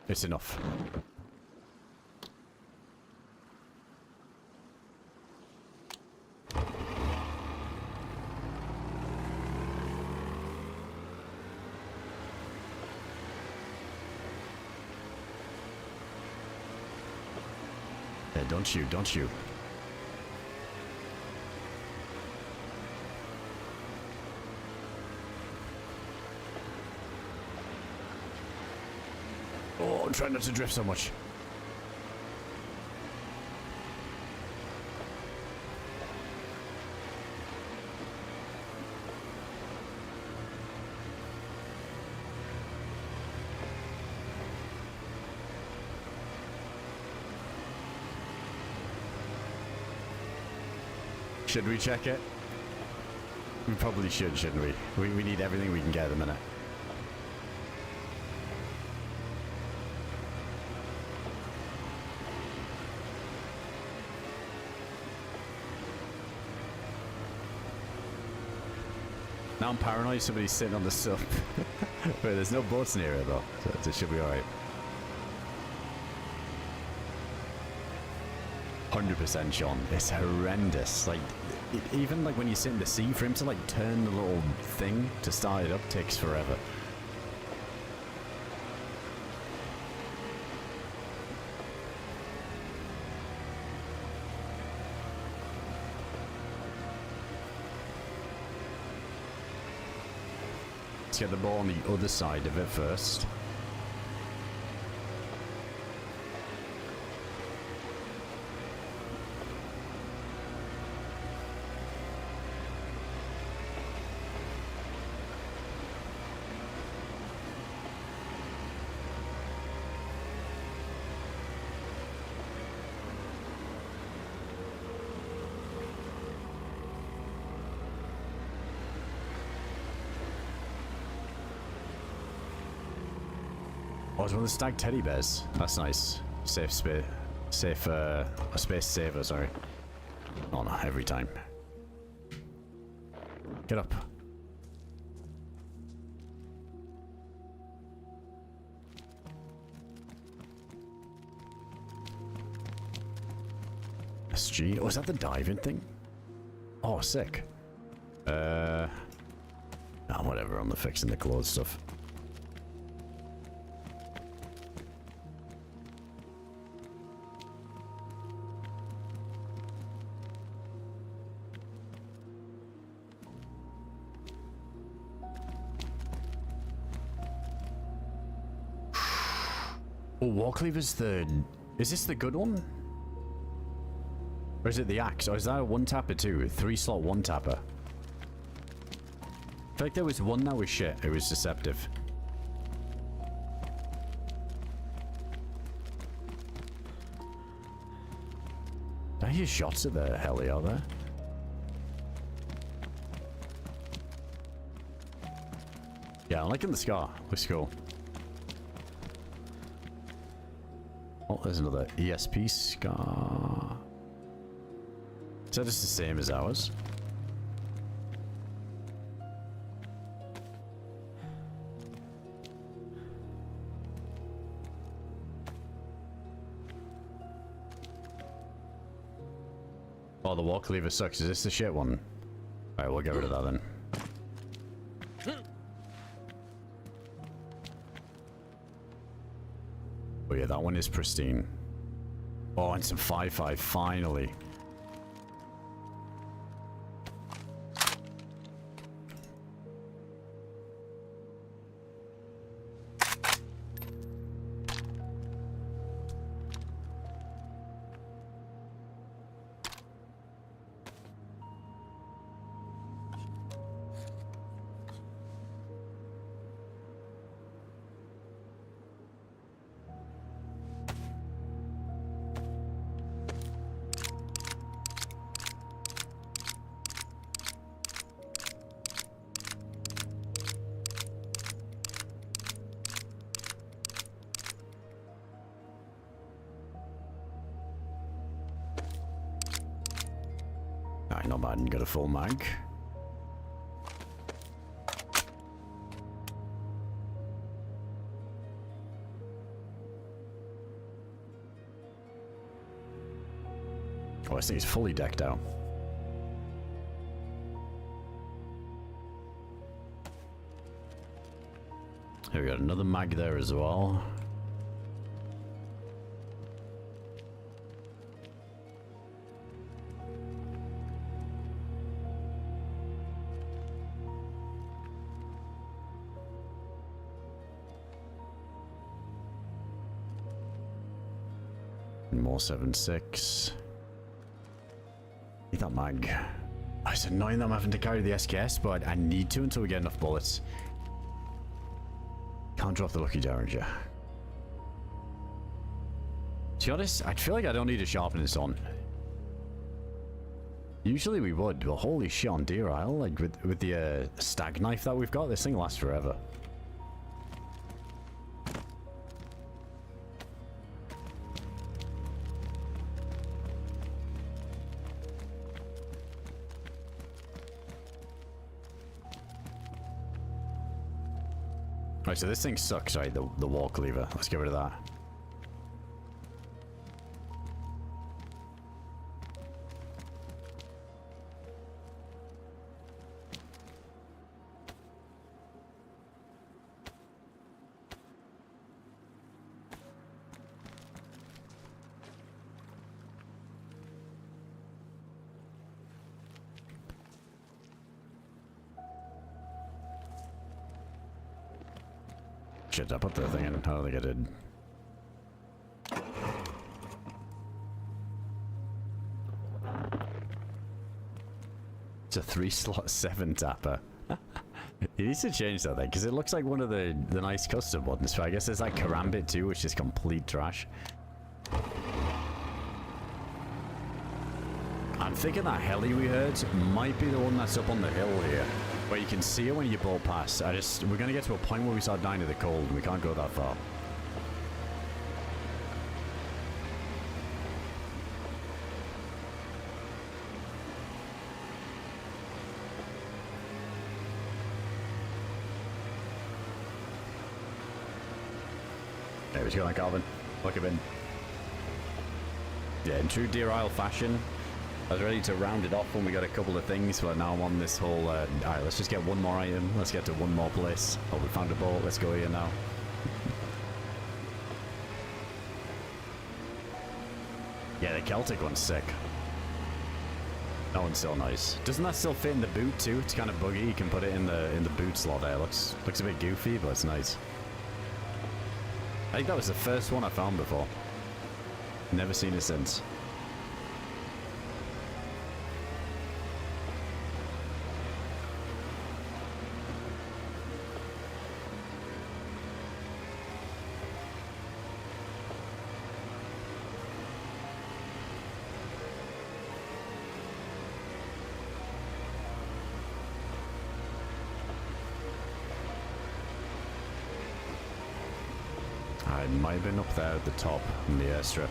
It's enough. Yeah, don't shoot, don't shoot. Oh, I'm trying not to drift so much. Should we check it? We probably should, shouldn't we? We need everything we can get at the minute. Now I'm paranoid somebody's sitting on the sub. Wait, there's no boats near it though, so it should be alright. 100% Sean. It's horrendous. Like, even like when you sit in the sea, for him to like turn the little thing to start it up takes forever. Let's get the ball on the other side of it first. Oh, it's one of the stag teddy bears. That's nice. Safe space. Safe, a space saver, sorry. Oh no, every time. Get up. SG. Oh, is that the diving thing? Oh, sick. Whatever, I'm fixing the clothes stuff. Oh, Warcleaver's the... Is this the good one? Or is it the axe? Or is that a one-tapper too? 3-slot one-tapper. I feel like there was one that was shit. It was deceptive. Did I hear shots at the heli, are there? Yeah, I'm liking the scar. Looks cool. Oh, there's another ESP scar. Is that just the same as ours? Oh, the walk lever sucks. Is this the shit one? Alright, we'll get rid of that then. Oh yeah, that one is pristine. Oh, and some 5.5 finally. Alright, not bad, got a full mag. Oh, this thing is fully decked out. Here we got another mag there as well. More 7.6. Need that mag. Oh, it's annoying that I'm having to carry the SKS, but I need to until we get enough bullets. Can't drop the Lucky Derringer. To be honest, I feel like I don't need a sharpness on. Usually we would, but holy shit on DeerIsle, like with the stag knife that we've got, this thing lasts forever. Right, so this thing sucks, right? The walk lever. Let's get rid of that. Shit, I put the thing in. I don't think I did. It's a 3-slot 7-tapper. He needs to change that thing, because it looks like one of the nice custom ones. So I guess there's like Karambit too, which is complete trash. I'm thinking that heli we heard might be the one that's up on the hill here. But you can see it when you bolt past. We're gonna get to a point where we start dying to the cold and we can't go that far. There we go, like Calvin. Look at him. Yeah, in true DeerIsle fashion, I was ready to round it off when we got a couple of things, but now I'm on this whole, alright, let's just get one more item. Let's get to one more place. Oh, we found a boat. Let's go here now. Yeah, the Celtic one's sick. That one's still nice. Doesn't that still fit in the boot too? It's kind of buggy. You can put it in the boot slot there. Looks a bit goofy, but it's nice. I think that was the first one I found before. Never seen it since. I might have been up there at the top in the airstrip.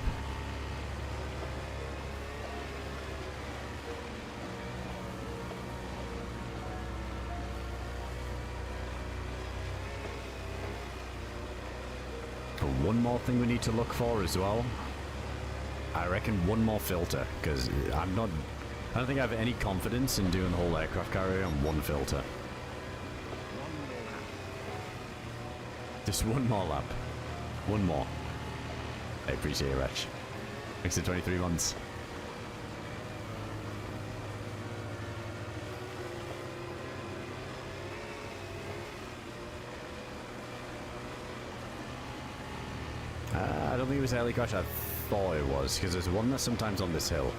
One more thing we need to look for as well. I reckon one more filter, because I don't think I have any confidence in doing the whole aircraft carrier on one filter. Just one more lap. One more. I appreciate it, Wretch. Thanks to 23 months. I don't think it was Heli Crash. I thought it was, because there's one that's sometimes on this hill.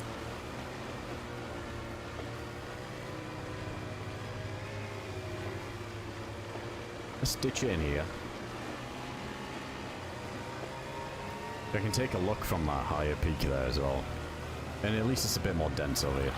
Let's ditch it in here. I can take a look from that higher peak there as well. And at least it's a bit more dense over here.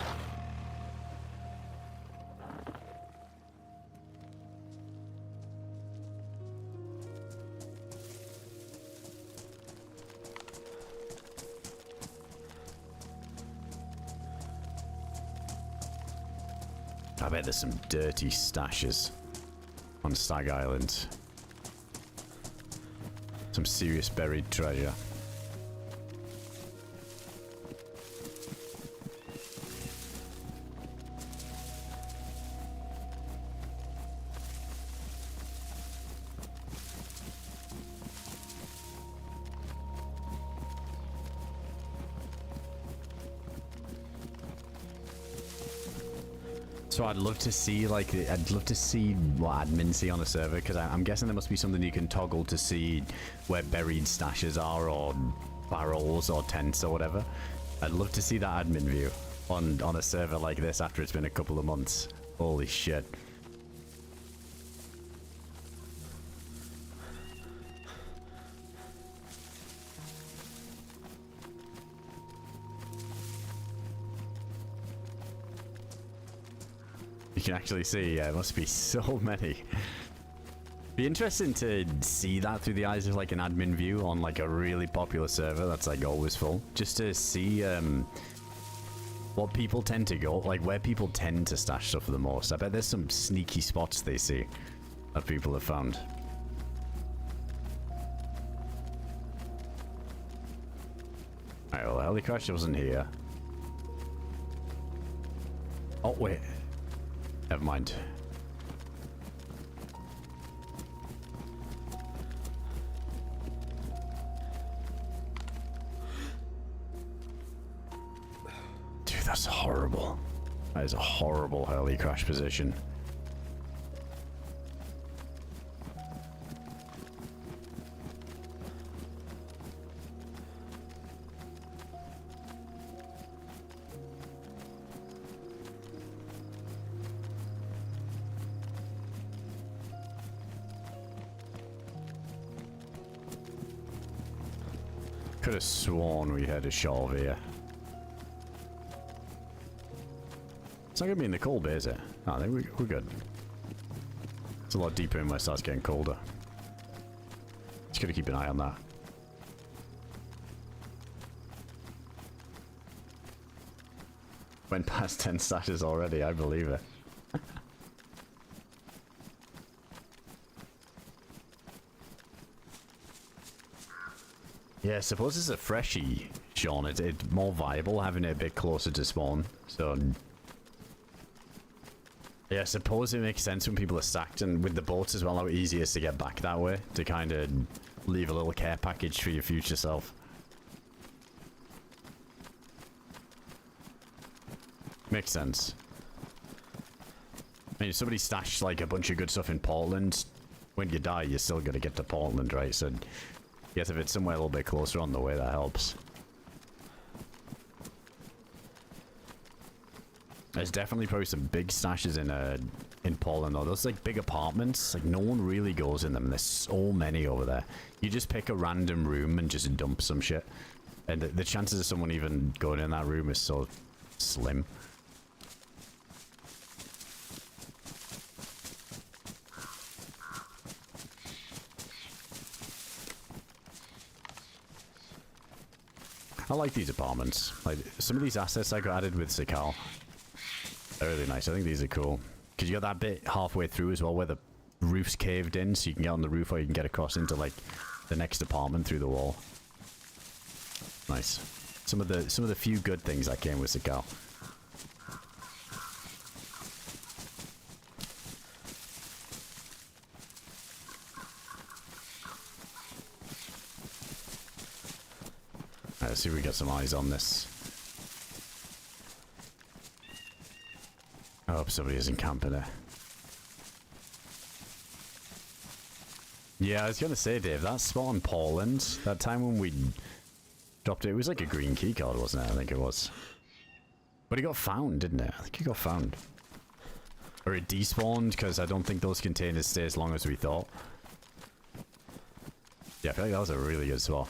I bet there's some dirty stashes on Stag Island. Some serious buried treasure. So I'd love to see, like, I'd love to see what admins see on a server, because I'm guessing there must be something you can toggle to see where buried stashes are, or barrels, or tents, or whatever. I'd love to see that admin view on a server like this after it's been a couple of months. Holy shit. You can actually see, yeah, it must be so many. Be interesting to see that through the eyes of like an admin view on like a really popular server that's like always full. Just to see what people tend to go, like where people tend to stash stuff the most. I bet there's some sneaky spots they see that people have found. Alright, well, the helicopter wasn't here. Oh, wait. Never mind. Dude, that's horrible. That is a horrible heli crash position. Could have sworn we had a shot over here. It's not gonna be in the cold bit, is it? No, I think we're good. It's a lot deeper in where it starts getting colder. Just gotta keep an eye on that. Went past 10 stashes already, I believe it. Yeah, I suppose it's a freshie Sean. It's more viable having it a bit closer to spawn. So yeah, I suppose it makes sense when people are stacked, and with the boats as well, how easy it is to get back that way, to kind of leave a little care package for your future self. Makes sense. I mean, if somebody stashed like a bunch of good stuff in Portland, when you die, you're still gonna get to Portland, right? So, yes, if it's somewhere a little bit closer on the way, that helps. There's definitely probably some big stashes in Portland, though. Those like big apartments, like no one really goes in them. There's so many over there. You just pick a random room and just dump some shit, and the chances of someone even going in that room is so slim. I like these apartments. Like some of these assets I got added with Sakal. They're really nice. I think these are cool. Because you got that bit halfway through as well where the roof's caved in, so you can get on the roof or you can get across into like the next apartment through the wall. Nice. Some of the few good things that came with Sakal. Let's see if we get some eyes on this. I hope somebody isn't camping there. Yeah, I was gonna say, Dave, that spot in Portland, that time when we dropped it, it was like a green key card, wasn't it? I think it was. But it got found, didn't it? I think it got found. Or it despawned, because I don't think those containers stay as long as we thought. Yeah, I feel like that was a really good spot.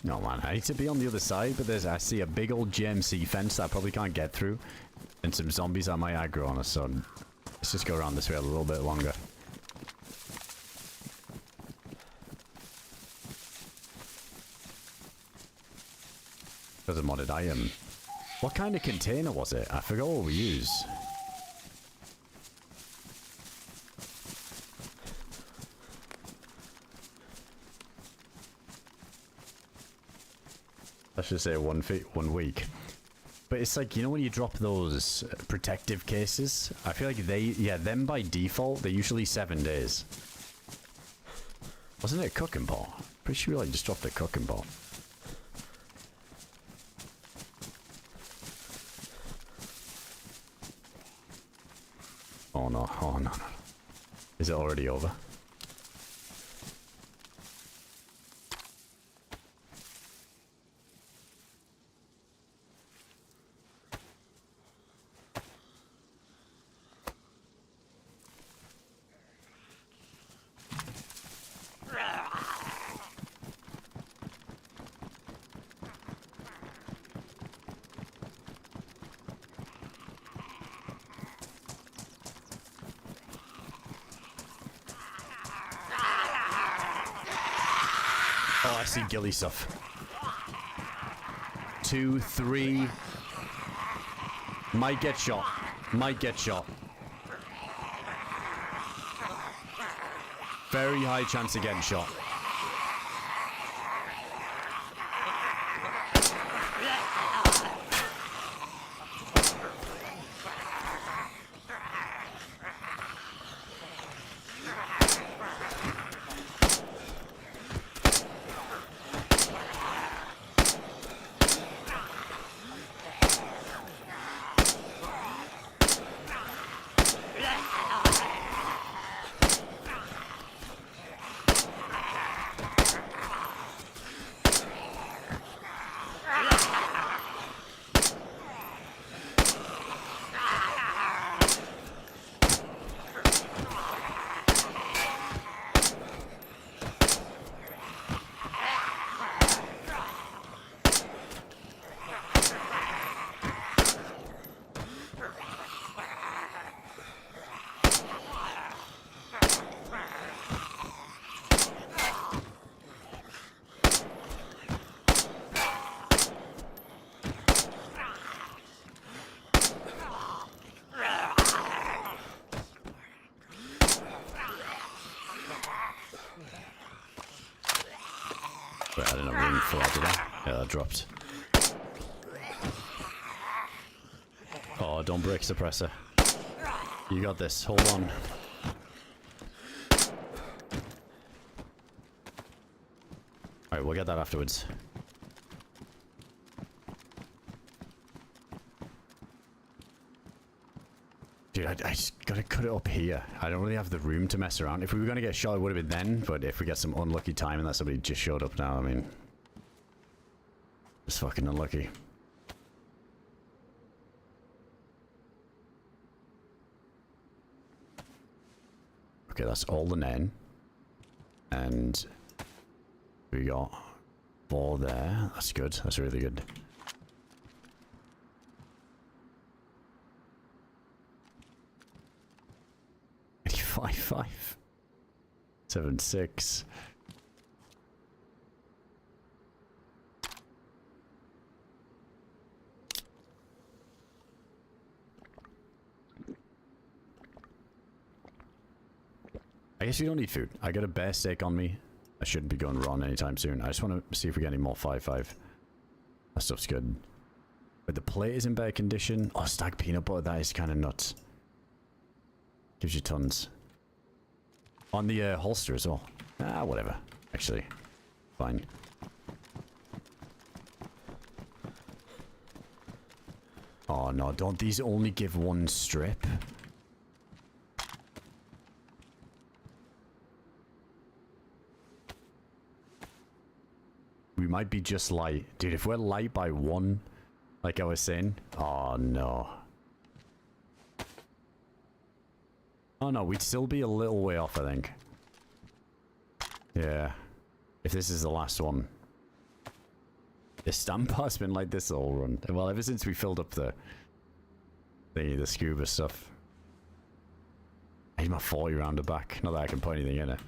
No man, I need to be on the other side, but I see a big old GMC fence that I probably can't get through, and some zombies that might aggro on us, so let's just go around this way a little bit longer. There's a modded item. What kind of container was it? I forgot what we used. Let's just say 1 week. But it's like, you know when you drop those protective cases? I feel like them by default, they're usually 7 days. Wasn't it a cooking pot? Pretty sure we like just dropped a cooking pot. Oh no, oh no, no. Is it already over? Oh, I see gillie stuff. 2, 3. Might get shot. Might get shot. Very high chance of getting shot. Wait, I didn't have room for that, did I? Yeah, that dropped. Oh, don't break suppressor. You got this. Hold on. Alright, we'll get that afterwards. Dude, I just gotta cut it up here. I don't really have the room to mess around. If we were gonna get shot, it would have been then, but if we get some unlucky timing that somebody just showed up now, I mean... It's fucking unlucky. Okay, that's all the nen. And... we got 4 there. That's good. That's really good. Five. 7, 6. I guess we don't need food. I got a bear steak on me. I shouldn't be going wrong anytime soon. I just want to see if we get any more 5-5. That stuff's good. But the plate is in better condition. Oh, stag peanut butter. That is kind of nuts. Gives you tons. On the holster as well. Ah, whatever. Actually, fine. Oh no, don't these only give 1 strip? We might be just light. Dude, if we're light by 1, like I was saying. Oh no. Oh no, we'd still be a little way off, I think. Yeah. If this is the last one. The stamp has been like this all run. Well, ever since we filled up the scuba stuff. I need my 40 rounder back. Not that I can put anything in it.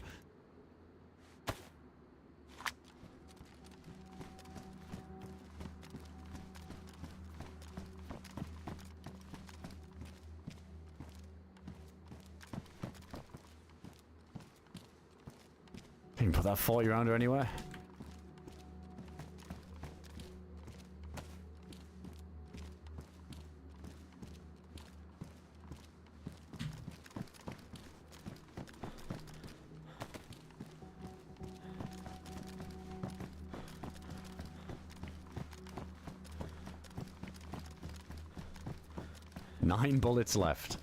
You can put that 40 rounder anywhere. Nine bullets left.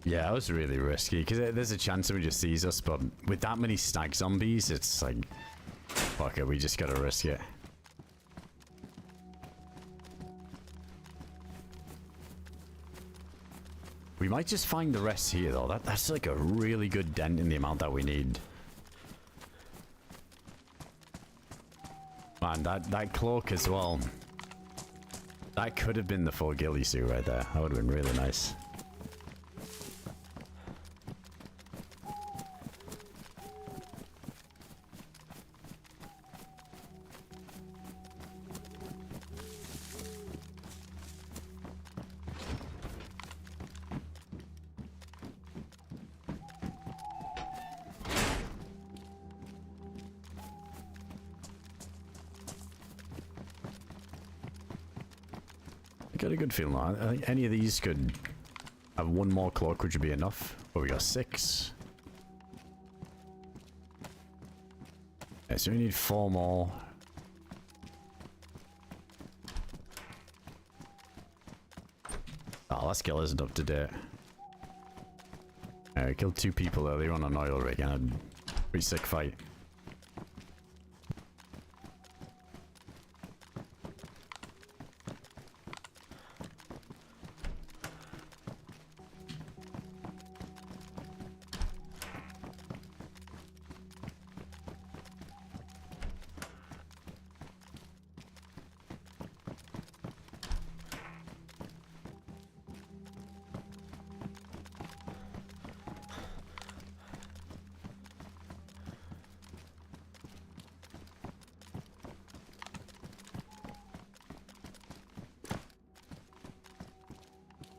Yeah, that was really risky, because there's a chance somebody just sees us, but with that many stag zombies, it's like, fuck it, we just gotta risk it. We might just find the rest here, though. That's like a really good dent in the amount that we need. Man, that cloak as well. That could have been the full ghillie suit right there. That would have been really nice. I got a good feeling. I think any of these could have 1 more cloak, which would be enough. But we got 6. Yeah, so we need 4 more. Oh, that skill isn't up to date. I killed 2 people earlier on an oil rig and a pretty sick fight.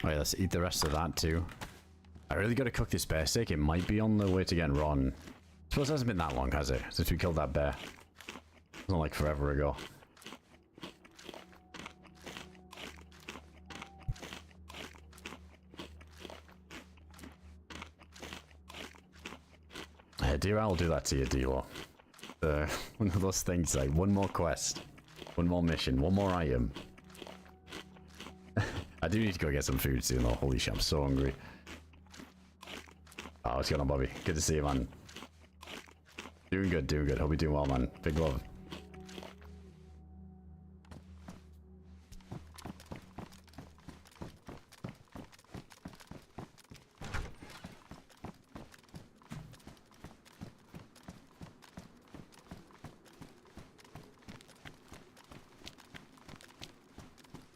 Alright, let's eat the rest of that too. I really gotta cook this bear steak. It might be on the way to getting raw. I suppose it hasn't been that long, has it? Since we killed that bear. It wasn't like forever ago. DeerIsle will do that to you, D-Law. One of those things, like, one more quest. One more mission. One more item. I do need to go get some food soon, though. Holy shit, I'm so hungry. Oh, what's going on, Bobby? Good to see you, man. Doing good, doing good. Hope you're doing well, man. Big love.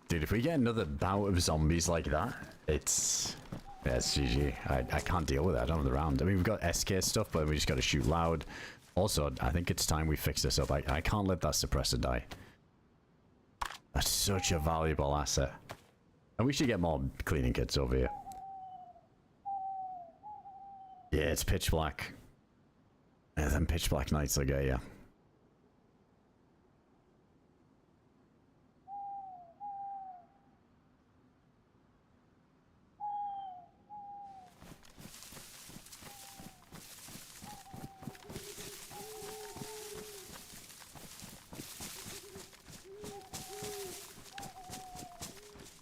Dude, if we get another bout of zombies like that, it's GG. I can't deal with that. I don't have the round. I mean, we've got SK stuff, but we just got to shoot loud. Also, I think it's time we fix this up. I can't let that suppressor die. That's such a valuable asset. And we should get more cleaning kits over here. Yeah, it's pitch black. Yeah, them pitch black nights I get, yeah.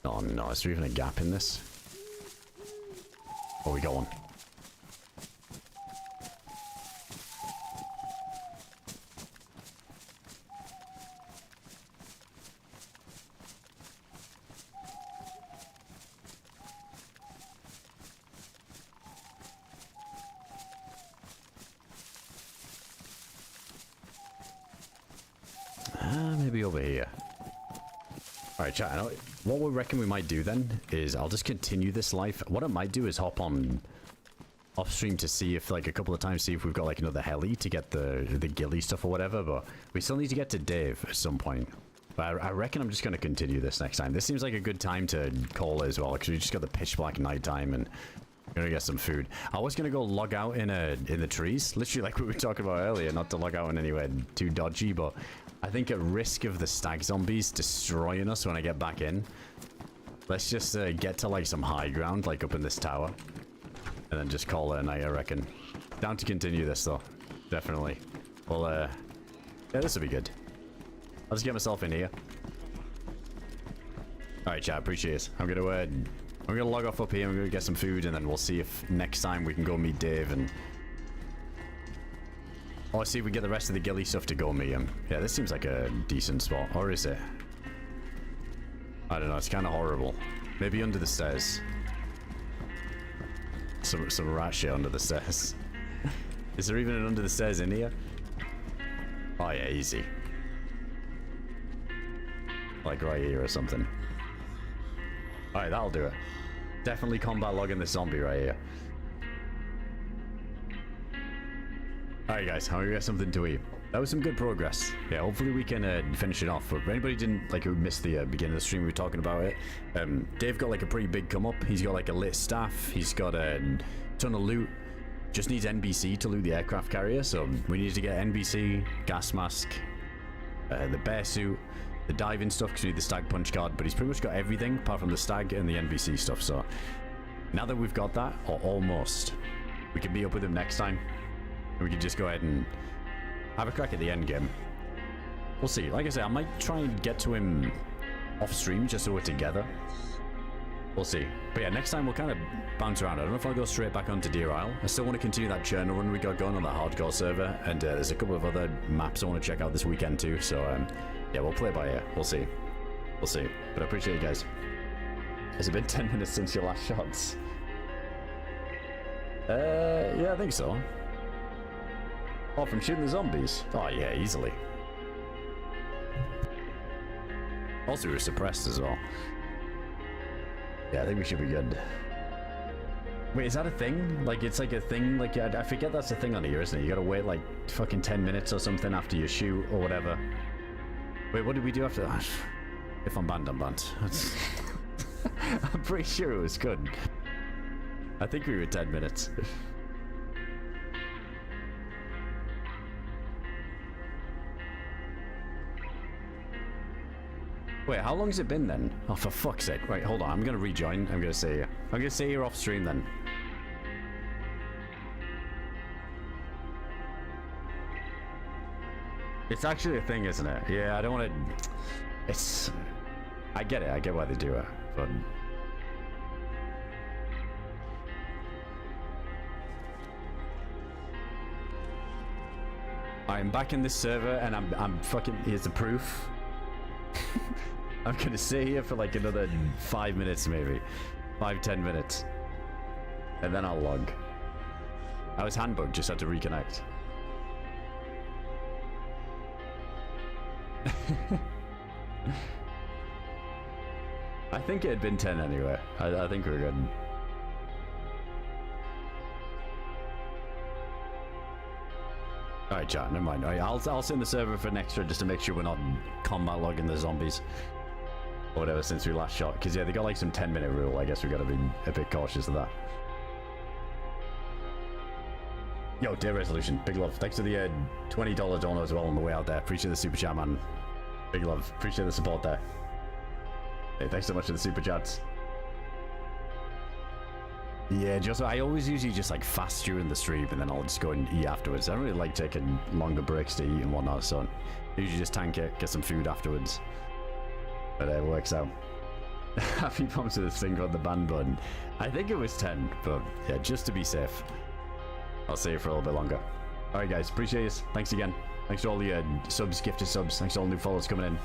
Oh no, is there even a gap in this? Oh, we got one. Maybe over here. Alright, chat, what we reckon we might do then is I'll just continue this life. What I might do is hop on off stream to see if, like, a couple of times, see if we've got, like, another heli to get the gillie stuff or whatever, but we still need to get to Dave at some point. But I reckon I'm just going to continue this next time. This seems like a good time to call it as well, because we just got the pitch black nighttime and we're going to get some food. I was going to go log out in the trees, literally like we were talking about earlier, not to log out in anywhere too dodgy, but I think at risk of the stag zombies destroying us when I get back in, let's just get to, like, some high ground, like up in this tower, and then just call it a night, I reckon. Down to continue this, though. Definitely. Well, yeah, this will be good. I'll just get myself in here. Alright, chat, appreciate it. I'm gonna log off up here, I'm gonna get some food, and then we'll see if next time we can go meet Dave and... or see if we get the rest of the gillie stuff to go meet him. Yeah, this seems like a decent spot. Or is it? I don't know, it's kind of horrible. Maybe under the stairs. Some rat shit under the stairs. Is there even an under the stairs in here? Oh yeah, easy. Like right here or something. Alright, that'll do it. Definitely combat logging the zombie right here. Alright guys, I'm gonna get something to eat. That was some good progress. Yeah, hopefully we can finish it off. But if anybody didn't, like, who missed the beginning of the stream, we were talking about it. Dave got, like, a pretty big come up. He's got, like, a lit staff. He's got a ton of loot. Just needs NBC to loot the aircraft carrier. So we need to get NBC, gas mask, the bear suit, the diving stuff, because we need the stag punch card. But he's pretty much got everything apart from the stag and the NBC stuff. So now that we've got that, or almost, we can meet up with him next time. And we can just go ahead and have a crack at the end game. We'll see. Like I said, I might try and get to him off stream just so we're together. We'll see. But yeah, next time we'll kind of bounce around. I don't know if I'll go straight back onto DeerIsle. I still want to continue that Cherno run we got going on the hardcore server. And there's a couple of other maps I want to check out this weekend too. So yeah, we'll play it by ear. We'll see. We'll see. But I appreciate you guys. Has it been 10 minutes since your last shots? Yeah, I think so. Oh, from shooting the zombies? Oh, yeah, easily. Also, we were suppressed as well. Yeah, I think we should be good. Wait, is that a thing? Like, it's like a thing? Like, I forget that's a thing on here, isn't it? You gotta wait, like, fucking 10 minutes or something after you shoot or whatever. Wait, what did we do after that? If I'm banned, I'm banned. I'm pretty sure it was good. I think we were 10 minutes. Wait, how long's it been then? Oh, for fuck's sake. Right, hold on. I'm gonna rejoin. I'm gonna say you're off stream then. It's actually a thing, isn't it? Yeah, I don't want to... It's... I get it. I get why they do it. But... I'm back in this server and I'm fucking... Here's the proof. I'm gonna stay here for like another 5 minutes maybe. 5-10 minutes. And then I'll log. I was handbugged, just had to reconnect. I think it had been 10 anyway. I think we're good. Alright, chat, never mind. Alright, I'll send the server for an extra just to make sure we're not combat logging the zombies. Or whatever since we last shot. Because yeah, they got like some 10-minute rule. I guess we gotta be a bit cautious of that. Yo, Dear Resolution, big love. Thanks for the $20 donor as well on the way out there. Appreciate the super chat, man. Big love. Appreciate the support there. Hey, thanks so much for the super chats. Yeah, just I always usually just like fast during the stream and then I'll just go and eat afterwards. I don't really like taking longer breaks to eat and whatnot, so usually just tank it, get some food afterwards. But it works out. Happy bumps to this thing on the ban button. I think it was 10, but yeah, just to be safe, I'll stay here for a little bit longer. Alright guys, appreciate it. Thanks again. Thanks to all the subs, gifted subs. Thanks to all the new followers coming in.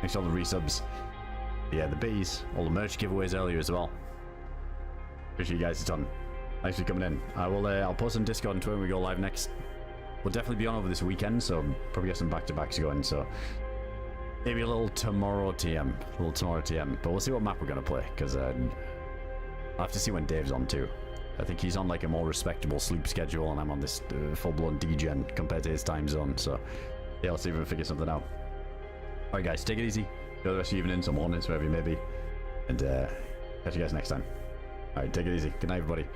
Thanks to all the resubs. Yeah, the bees, all the merch giveaways earlier as well. Appreciate you guys a ton. Thanks for coming in. I'll post on Discord and Twitter when we go live next. We'll definitely be on over this weekend, so probably get some back-to-backs going. So maybe a little tomorrow TM, but we'll see what map we're gonna play because I'll have to see when Dave's on too. I think he's on like a more respectable sleep schedule, and I'm on this full-blown degen compared to his time zone. So yeah, I'll see if we can figure something out. All right, guys, take it easy. Go the rest of the evening, some mornings, wherever you may be, and catch you guys next time. All right, take it easy. Good night, everybody.